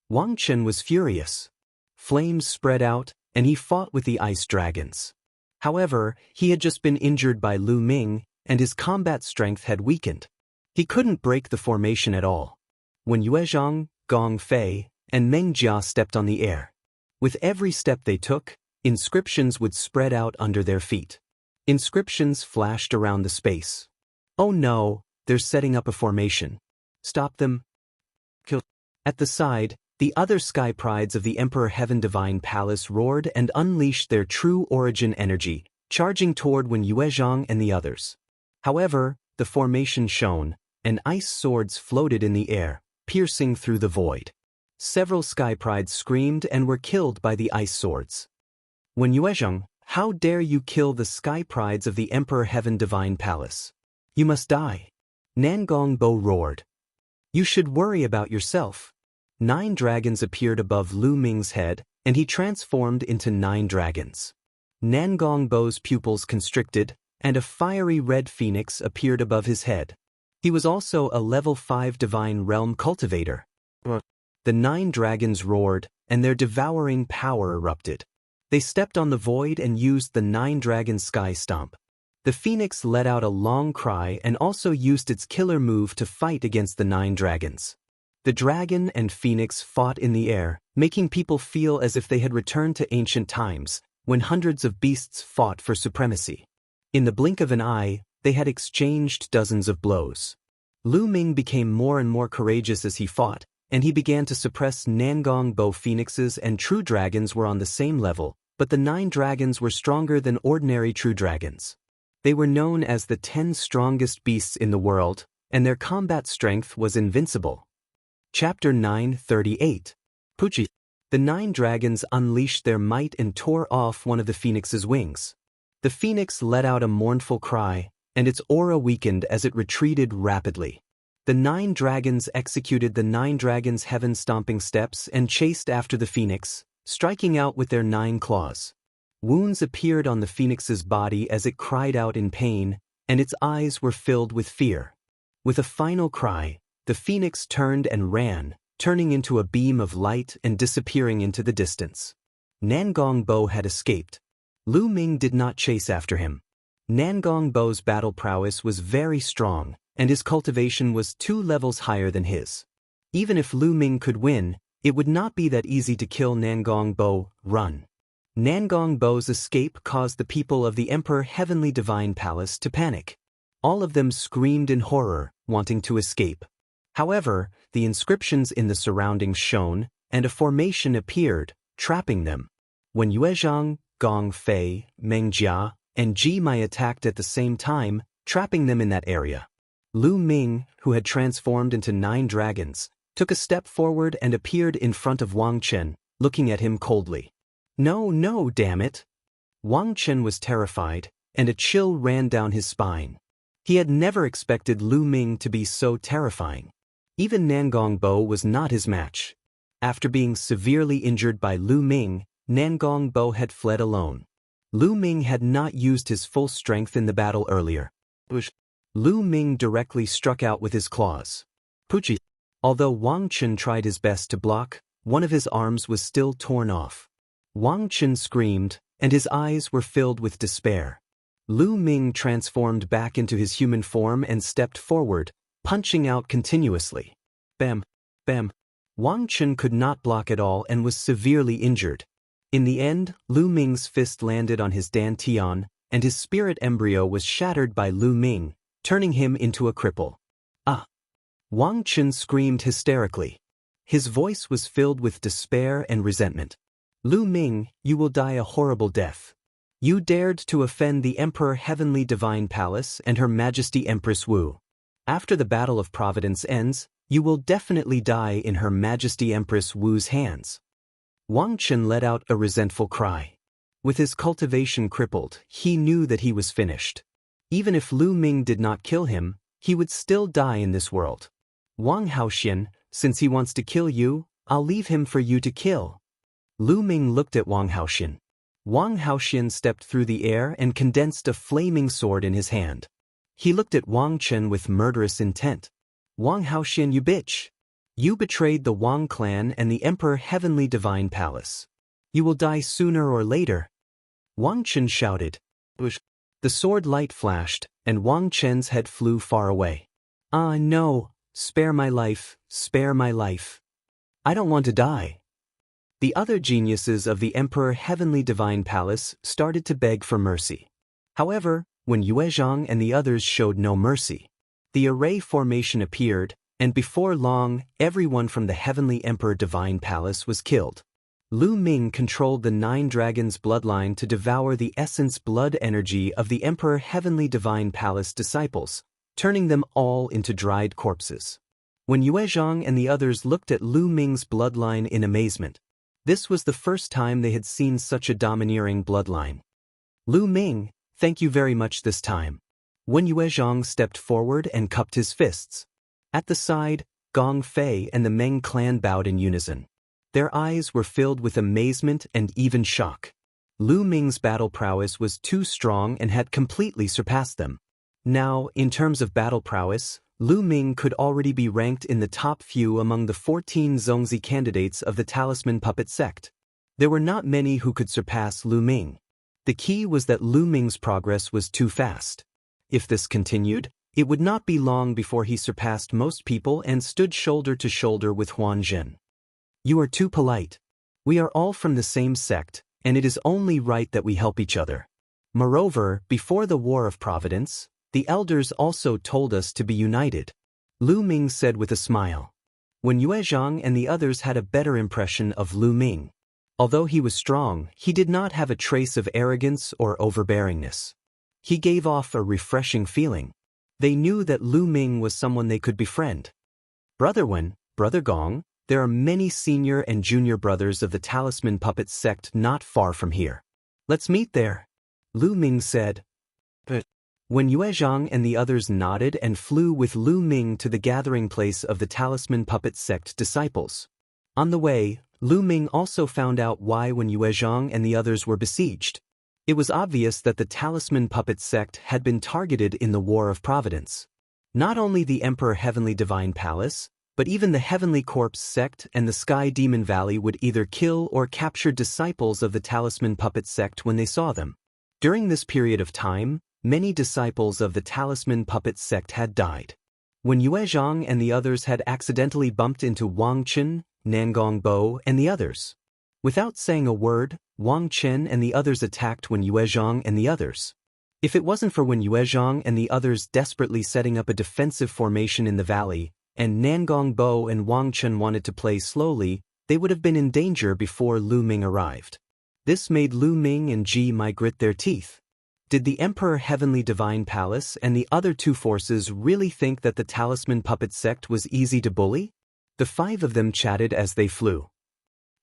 Wang Chen was furious. Flames spread out, and he fought with the ice dragons. However, he had just been injured by Lu Ming, and his combat strength had weakened. He couldn't break the formation at all. When Yuezhang, Gong Fei, and Meng Jia stepped on the air. With every step they took, inscriptions would spread out under their feet. Inscriptions flashed around the space. Oh no, they're setting up a formation. Stop them. Kill. At the side, the other sky prides of the Emperor Heaven Divine Palace roared and unleashed their true origin energy, charging toward Wen Yuezhang and the others. However, the formation shone, and ice swords floated in the air, piercing through the void. Several sky prides screamed and were killed by the ice swords. Wen Yuezhang, how dare you kill the sky prides of the Emperor Heaven Divine Palace? You must die. Nangong Bo roared. You should worry about yourself. 9 dragons appeared above Lu Ming's head, and he transformed into 9 dragons. Nangong Bo's pupils constricted, and a fiery red phoenix appeared above his head. He was also a level 5 divine realm cultivator. The 9 dragons roared, and their devouring power erupted. They stepped on the void and used the 9 dragon sky stomp. The phoenix let out a long cry and also used its killer move to fight against the 9 dragons. The dragon and phoenix fought in the air, making people feel as if they had returned to ancient times, when hundreds of beasts fought for supremacy. In the blink of an eye, They had exchanged dozens of blows. Lu Ming became more and more courageous as he fought, and he began to suppress Nangong Bo phoenixes, and true dragons were on the same level, but the 9 dragons were stronger than ordinary true dragons. They were known as the 10 strongest beasts in the world, and their combat strength was invincible. Chapter 938. Puchi. The 9 dragons unleashed their might and tore off one of the phoenix's wings. The phoenix let out a mournful cry, and its aura weakened as it retreated rapidly. The 9 dragons executed the 9 dragons' heaven-stomping steps and chased after the phoenix, striking out with their 9 claws. Wounds appeared on the phoenix's body as it cried out in pain, and its eyes were filled with fear. With a final cry, the phoenix turned and ran, turning into a beam of light and disappearing into the distance. Nangong Bo had escaped. Lu Ming did not chase after him. Nangong Bo's battle prowess was very strong, and his cultivation was 2 levels higher than his. Even if Lu Ming could win, it would not be that easy to kill Nangong Bo. Run. Nangong Bo's escape caused the people of the Emperor Heavenly Divine Palace to panic. All of them screamed in horror, wanting to escape. However, the inscriptions in the surroundings shone, and a formation appeared, trapping them. When Yuezhang, Gong Fei, Meng Jia, and Ji Mai attacked at the same time, trapping them in that area. Lu Ming, who had transformed into 9 dragons, took a step forward and appeared in front of Wang Chen, looking at him coldly. No, damn it! Wang Chen was terrified, and a chill ran down his spine. He had never expected Lu Ming to be so terrifying. Even Nangong Bo was not his match. After being severely injured by Lu Ming, Nangong Bo had fled alone. Lu Ming had not used his full strength in the battle earlier. Lu Ming directly struck out with his claws. Puchi. Although Wang Chen tried his best to block, one of his arms was still torn off. Wang Chen screamed, and his eyes were filled with despair. Lu Ming transformed back into his human form and stepped forward, punching out continuously. Bam, bam. Wang Chen could not block at all and was severely injured. In the end, Lu Ming's fist landed on his dantian, and his spirit embryo was shattered by Lu Ming, turning him into a cripple. Ah! Wang Chen screamed hysterically. His voice was filled with despair and resentment. Lu Ming, you will die a horrible death. You dared to offend the Emperor Heavenly Divine Palace and Her Majesty Empress Wu. After the Battle of Providence ends, you will definitely die in Her Majesty Empress Wu's hands. Wang Chen let out a resentful cry. With his cultivation crippled, he knew that he was finished. Even if Lu Ming did not kill him, he would still die in this world. Wang Haoxian, since he wants to kill you, I'll leave him for you to kill. Lu Ming looked at Wang Haoxian. Wang Haoxian stepped through the air and condensed a flaming sword in his hand. He looked at Wang Chen with murderous intent. Wang Haoxian, you bitch! You betrayed the Wang clan and the Emperor Heavenly Divine Palace. You will die sooner or later. Wang Chen shouted. The sword light flashed, and Wang Chen's head flew far away. Ah, no! Spare my life, spare my life. I don't want to die. The other geniuses of the Emperor Heavenly Divine Palace started to beg for mercy. However, when Yuezhang and the others showed no mercy, the array formation appeared, and before long, everyone from the Heavenly Emperor Divine Palace was killed. Lu Ming controlled the 9 dragons' bloodline to devour the essence blood energy of the Emperor Heavenly Divine Palace disciples, turning them all into dried corpses. When Yuezhang and the others looked at Lu Ming's bloodline in amazement, this was the first time they had seen such a domineering bloodline. Lu Ming, thank you very much this time. When Yuezhang stepped forward and cupped his fists. At the side, Gong Fei and the Meng clan bowed in unison. Their eyes were filled with amazement and even shock. Lu Ming's battle prowess was too strong and had completely surpassed them. Now, in terms of battle prowess, Lu Ming could already be ranked in the top few among the 14 Zongzi candidates of the Talisman Puppet sect. There were not many who could surpass Lu Ming. The key was that Lu Ming's progress was too fast. If this continued, it would not be long before he surpassed most people and stood shoulder to shoulder with Huan Zhen. You are too polite. We are all from the same sect, and it is only right that we help each other. Moreover, before the War of Providence, The elders also told us to be united. Lu Ming said with a smile. When Yue Zhang and the others had a better impression of Lu Ming. Although he was strong, he did not have a trace of arrogance or overbearingness. He gave off a refreshing feeling. They knew that Lu Ming was someone they could befriend. Brother Wen, Brother Gong, there are many senior and junior brothers of the Talisman Puppet sect not far from here. Let's meet there. Lu Ming said. But when Yue Zhang and the others nodded and flew with Lu Ming to the gathering place of the Talisman Puppet sect disciples. On the way, Lu Ming also found out why when Yue Zhang and the others were besieged. It was obvious that the Talisman Puppet sect had been targeted in the War of Providence. Not only the Emperor Heavenly Divine Palace, but even the Heavenly Corpse sect and the Sky Demon Valley would either kill or capture disciples of the Talisman Puppet sect when they saw them. During this period of time, many disciples of the Talisman Puppet sect had died. When Yue Zhang and the others had accidentally bumped into Wang Chen, Nangong Bo, and the others. Without saying a word, Wang Chen and the others attacked Wen Yue Zhang and the others. If it wasn't for Wen Yue Zhang and the others desperately setting up a defensive formation in the valley, and Nangong Bo and Wang Chen wanted to play slowly, they would have been in danger before Lu Ming arrived. This made Lu Ming and Ji Mai grit their teeth. Did the Emperor Heavenly Divine Palace and the other two forces really think that the Talisman Puppet sect was easy to bully? The five of them chatted as they flew.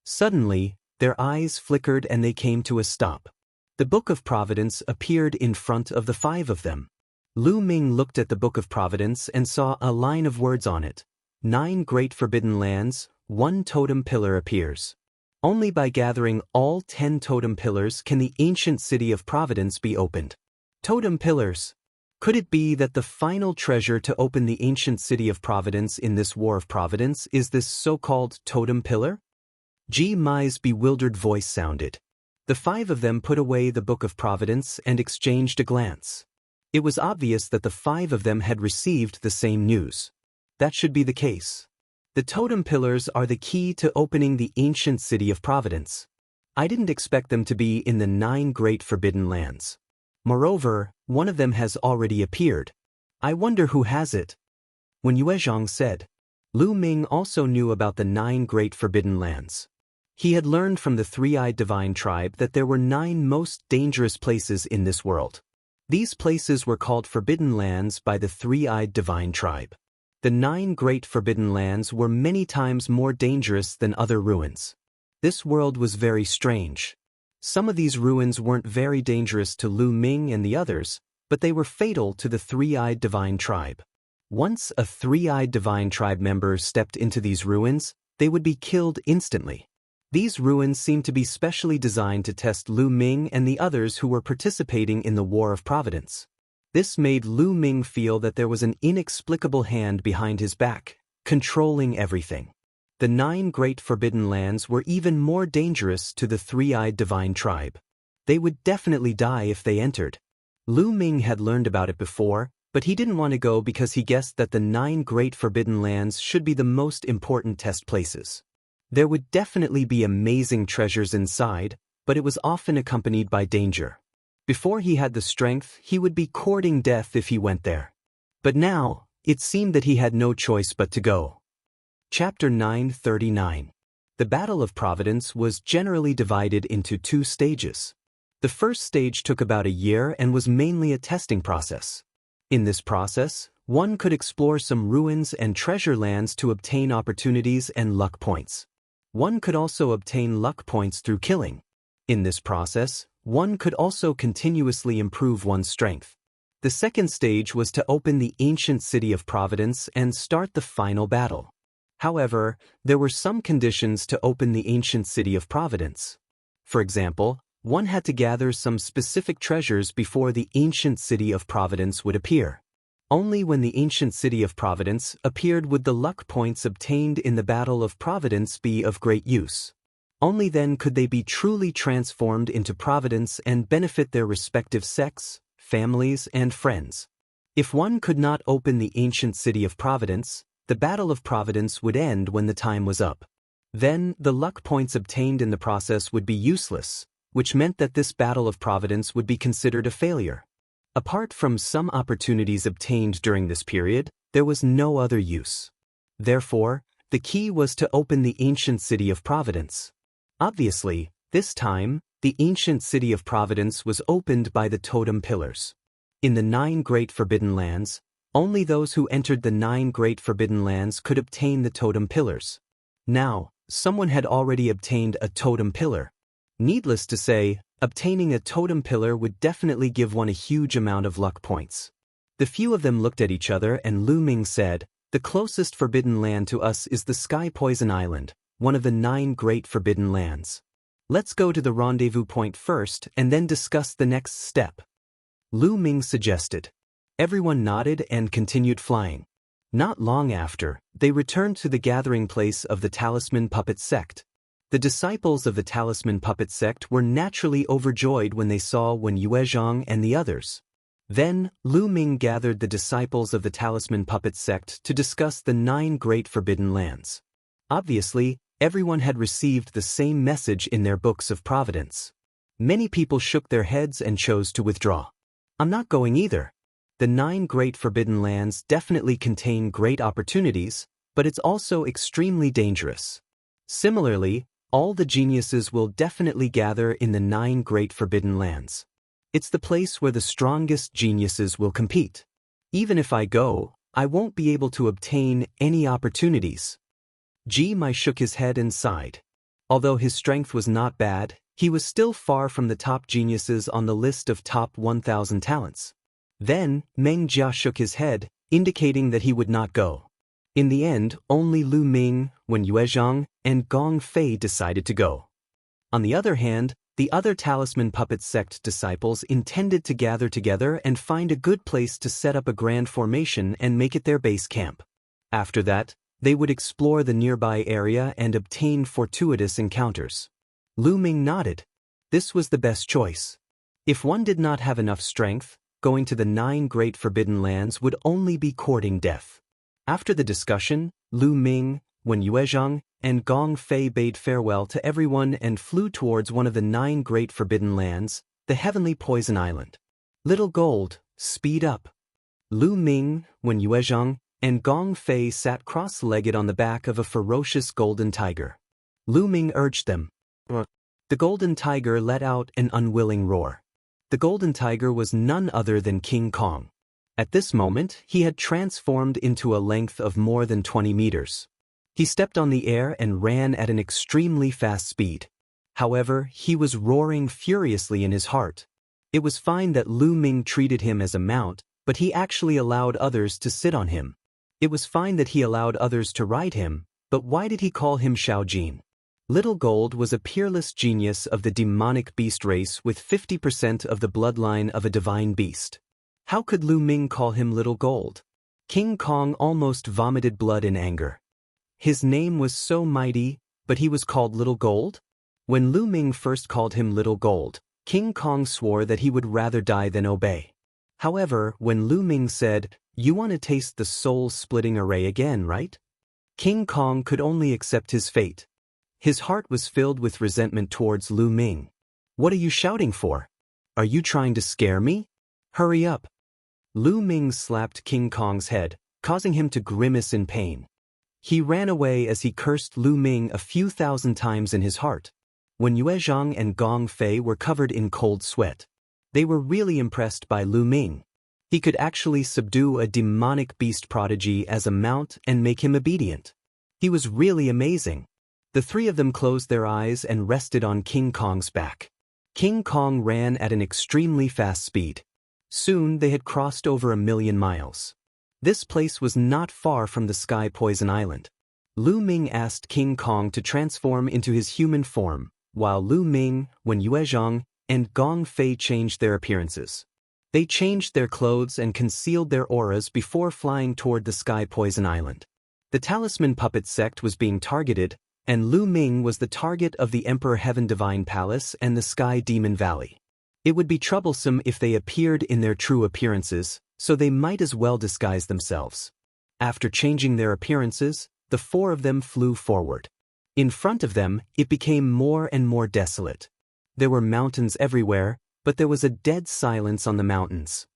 Suddenly, their eyes flickered and they came to a stop. The Book of Providence appeared in front of the five of them. Lu Ming looked at the Book of Providence and saw a line of words on it. 9 great forbidden lands, 1 totem pillar appears. Only by gathering all 10 totem pillars can the ancient city of Providence be opened. Totem pillars. Could it be that the final treasure to open the ancient city of Providence in this War of Providence is this so-called totem pillar? Ji Mai's bewildered voice sounded. The five of them put away the Book of Providence and exchanged a glance. It was obvious that the five of them had received the same news. That should be the case. The totem pillars are the key to opening the ancient city of Providence. I didn't expect them to be in the 9 great forbidden lands. Moreover, one of them has already appeared. I wonder who has it. When Yue Zhang said. Lu Ming also knew about the 9 great forbidden lands. He had learned from the three-eyed divine tribe that there were 9 most dangerous places in this world. These places were called forbidden lands by the three-eyed divine tribe. The 9 great forbidden lands were many times more dangerous than other ruins. This world was very strange. Some of these ruins weren't very dangerous to Lu Ming and the others, but they were fatal to the three-eyed divine tribe. Once a three-eyed divine tribe member stepped into these ruins, they would be killed instantly. These ruins seemed to be specially designed to test Lu Ming and the others who were participating in the War of Providence. This made Lu Ming feel that there was an inexplicable hand behind his back, controlling everything. The 9 great forbidden lands were even more dangerous to the three-eyed divine tribe. They would definitely die if they entered. Lu Ming had learned about it before, but he didn't want to go because he guessed that the 9 great forbidden lands should be the most important test places. There would definitely be amazing treasures inside, but it was often accompanied by danger. Before he had the strength, he would be courting death if he went there. But now, it seemed that he had no choice but to go. Chapter 939. The Battle of Providence was generally divided into 2 stages. The first stage took about a year and was mainly a testing process. In this process, one could explore some ruins and treasure lands to obtain opportunities and luck points. One could also obtain luck points through killing. In this process, one could also continuously improve one's strength. The second stage was to open the ancient city of Providence and start the final battle. However, there were some conditions to open the ancient city of Providence. For example, one had to gather some specific treasures before the ancient city of Providence would appear. Only when the ancient city of Providence appeared would the luck points obtained in the Battle of Providence be of great use. Only then could they be truly transformed into Providence and benefit their respective sects, families, and friends. If one could not open the ancient city of Providence, the Battle of Providence would end when the time was up. Then, the luck points obtained in the process would be useless, which meant that this Battle of Providence would be considered a failure. Apart from some opportunities obtained during this period, there was no other use. Therefore, the key was to open the ancient city of Providence. Obviously, this time, the ancient city of Providence was opened by the totem pillars. In the 9 Great Forbidden Lands, only those who entered the 9 Great Forbidden Lands could obtain the totem pillars. Now, someone had already obtained a totem pillar. Needless to say, obtaining a totem pillar would definitely give one a huge amount of luck points. The few of them looked at each other and Lu Ming said, "The closest forbidden land to us is the Sky Poison Island, one of the 9 Great Forbidden Lands. Let's go to the rendezvous point first and then discuss the next step." Lu Ming suggested. Everyone nodded and continued flying. Not long after, they returned to the gathering place of the Talisman Puppet Sect. The disciples of the Talisman Puppet Sect were naturally overjoyed when they saw Wen Yuezhang and the others. Then, Lu Ming gathered the disciples of the Talisman Puppet Sect to discuss the 9 Great Forbidden Lands. Obviously, everyone had received the same message in their books of providence. Many people shook their heads and chose to withdraw. "I'm not going either. The 9 Great Forbidden Lands definitely contain great opportunities, but it's also extremely dangerous. Similarly, all the geniuses will definitely gather in the 9 Great Forbidden Lands. It's the place where the strongest geniuses will compete. Even if I go, I won't be able to obtain any opportunities." Ji Mai shook his head and sighed. Although his strength was not bad, he was still far from the top geniuses on the list of top 1,000 talents. Then, Meng Jia shook his head, indicating that he would not go. In the end, only Lu Ming, Wen Yuezhang, and Gong Fei decided to go. On the other hand, the other Talisman Puppet Sect disciples intended to gather together and find a good place to set up a grand formation and make it their base camp. After that, they would explore the nearby area and obtain fortuitous encounters. Lu Ming nodded. This was the best choice. If one did not have enough strength, going to the 9 Great Forbidden Lands would only be courting death. After the discussion, Lu Ming, Wen Yuezhang, and Gong Fei bade farewell to everyone and flew towards one of the 9 Great Forbidden Lands, the Heavenly Poison Island. "Little Gold, speed up." Lu Ming, Wen Yuezhang, and Gong Fei sat cross-legged on the back of a ferocious golden tiger. Lu Ming urged them. The golden tiger let out an unwilling roar. The golden tiger was none other than King Kong. At this moment, he had transformed into a length of more than 20 meters. He stepped on the air and ran at an extremely fast speed. However, he was roaring furiously in his heart. It was fine that Lu Ming treated him as a mount, but he actually allowed others to sit on him. It was fine that he allowed others to ride him, but why did he call him Xiaojin? Little Gold was a peerless genius of the demonic beast race with 50% of the bloodline of a divine beast. How could Lu Ming call him Little Gold? King Kong almost vomited blood in anger. His name was so mighty, but he was called Little Gold? When Lu Ming first called him Little Gold, King Kong swore that he would rather die than obey. However, when Lu Ming said, "You want to taste the soul-splitting array again, right?" King Kong could only accept his fate. His heart was filled with resentment towards Lu Ming. "What are you shouting for? Are you trying to scare me? Hurry up." Lu Ming slapped King Kong's head, causing him to grimace in pain. He ran away as he cursed Lu Ming a few thousand times in his heart. When Yuezhang and Gong Fei were covered in cold sweat, they were really impressed by Lu Ming. He could actually subdue a demonic beast prodigy as a mount and make him obedient. He was really amazing. The three of them closed their eyes and rested on King Kong's back. King Kong ran at an extremely fast speed. Soon they had crossed over 1,000,000 miles. This place was not far from the Sky Poison Island. Lu Ming asked King Kong to transform into his human form, while Lu Ming, Wen Yuezhang, and Gong Fei changed their appearances. They changed their clothes and concealed their auras before flying toward the Sky Poison Island. The Talisman Puppet Sect was being targeted, and Lu Ming was the target of the Emperor Heaven Divine Palace and the Sky Demon Valley. It would be troublesome if they appeared in their true appearances, so they might as well disguise themselves. After changing their appearances, the four of them flew forward. In front of them, it became more and more desolate. There were mountains everywhere, but there was a dead silence on the mountains.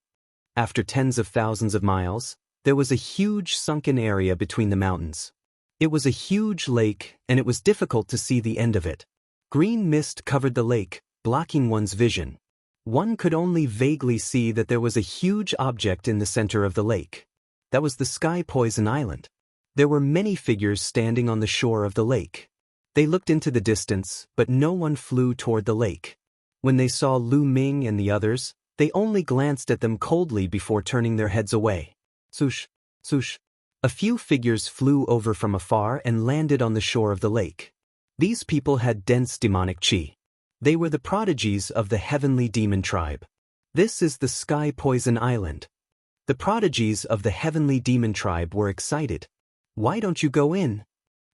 After tens of thousands of miles, there was a huge sunken area between the mountains. It was a huge lake, and it was difficult to see the end of it. Green mist covered the lake, blocking one's vision. One could only vaguely see that there was a huge object in the center of the lake. That was the Sky Poison Island. There were many figures standing on the shore of the lake. They looked into the distance, but no one flew toward the lake. When they saw Lu Ming and the others, they only glanced at them coldly before turning their heads away. Swoosh, swoosh. A few figures flew over from afar and landed on the shore of the lake. These people had dense demonic qi. They were the prodigies of the heavenly demon tribe. This is the Sky Poison Island. The prodigies of the heavenly demon tribe were excited. Why don't you go in?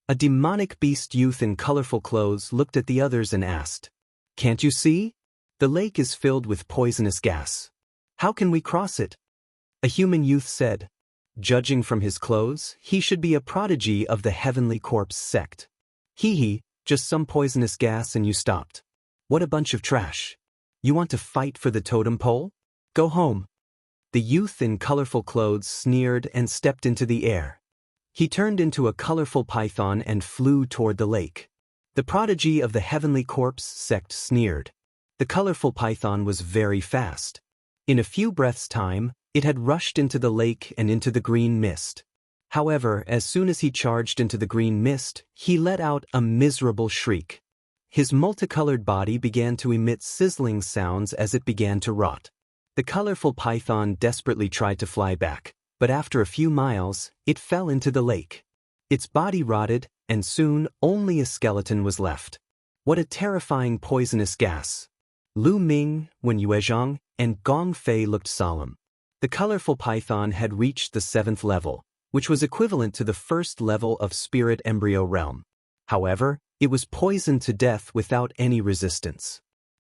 A demonic beast youth in colorful clothes looked at the others and asked, "Can't you see? The lake is filled with poisonous gas. How can we cross it?" A human youth said, "Judging from his clothes, he should be a prodigy of the Heavenly Corpse sect. Hee, just some poisonous gas and you stopped. What a bunch of trash. You want to fight for the totem pole? Go home." The youth in colorful clothes sneered and stepped into the air. He turned into a colorful python and flew toward the lake. The prodigy of the Heavenly Corpse sect sneered. The colorful python was very fast. In a few breaths' time, it had rushed into the lake and into the green mist. However, as soon as he charged into the green mist, he let out a miserable shriek. His multicolored body began to emit sizzling sounds as it began to rot. The colorful python desperately tried to fly back, but after a few miles, it fell into the lake. Its body rotted, and soon only a skeleton was left. What a terrifying poisonous gas! Lu Ming, Wen Yuezhang, and Gong Fei looked solemn. The colorful python had reached the 7th level, which was equivalent to the 1st level of spirit embryo realm. However, it was poisoned to death without any resistance.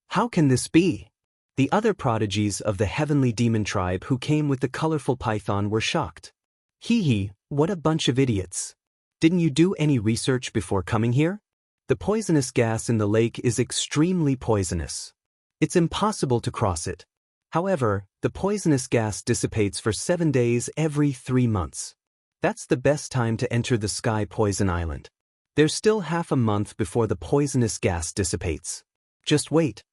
How can this be? The other prodigies of the heavenly demon tribe who came with the colorful python were shocked. Hee, what a bunch of idiots. Didn't you do any research before coming here? The poisonous gas in the lake is extremely poisonous. It's impossible to cross it. However, the poisonous gas dissipates for 7 days every 3 months. That's the best time to enter the Sky Poison Island. There's still half a month before the poisonous gas dissipates. Just wait.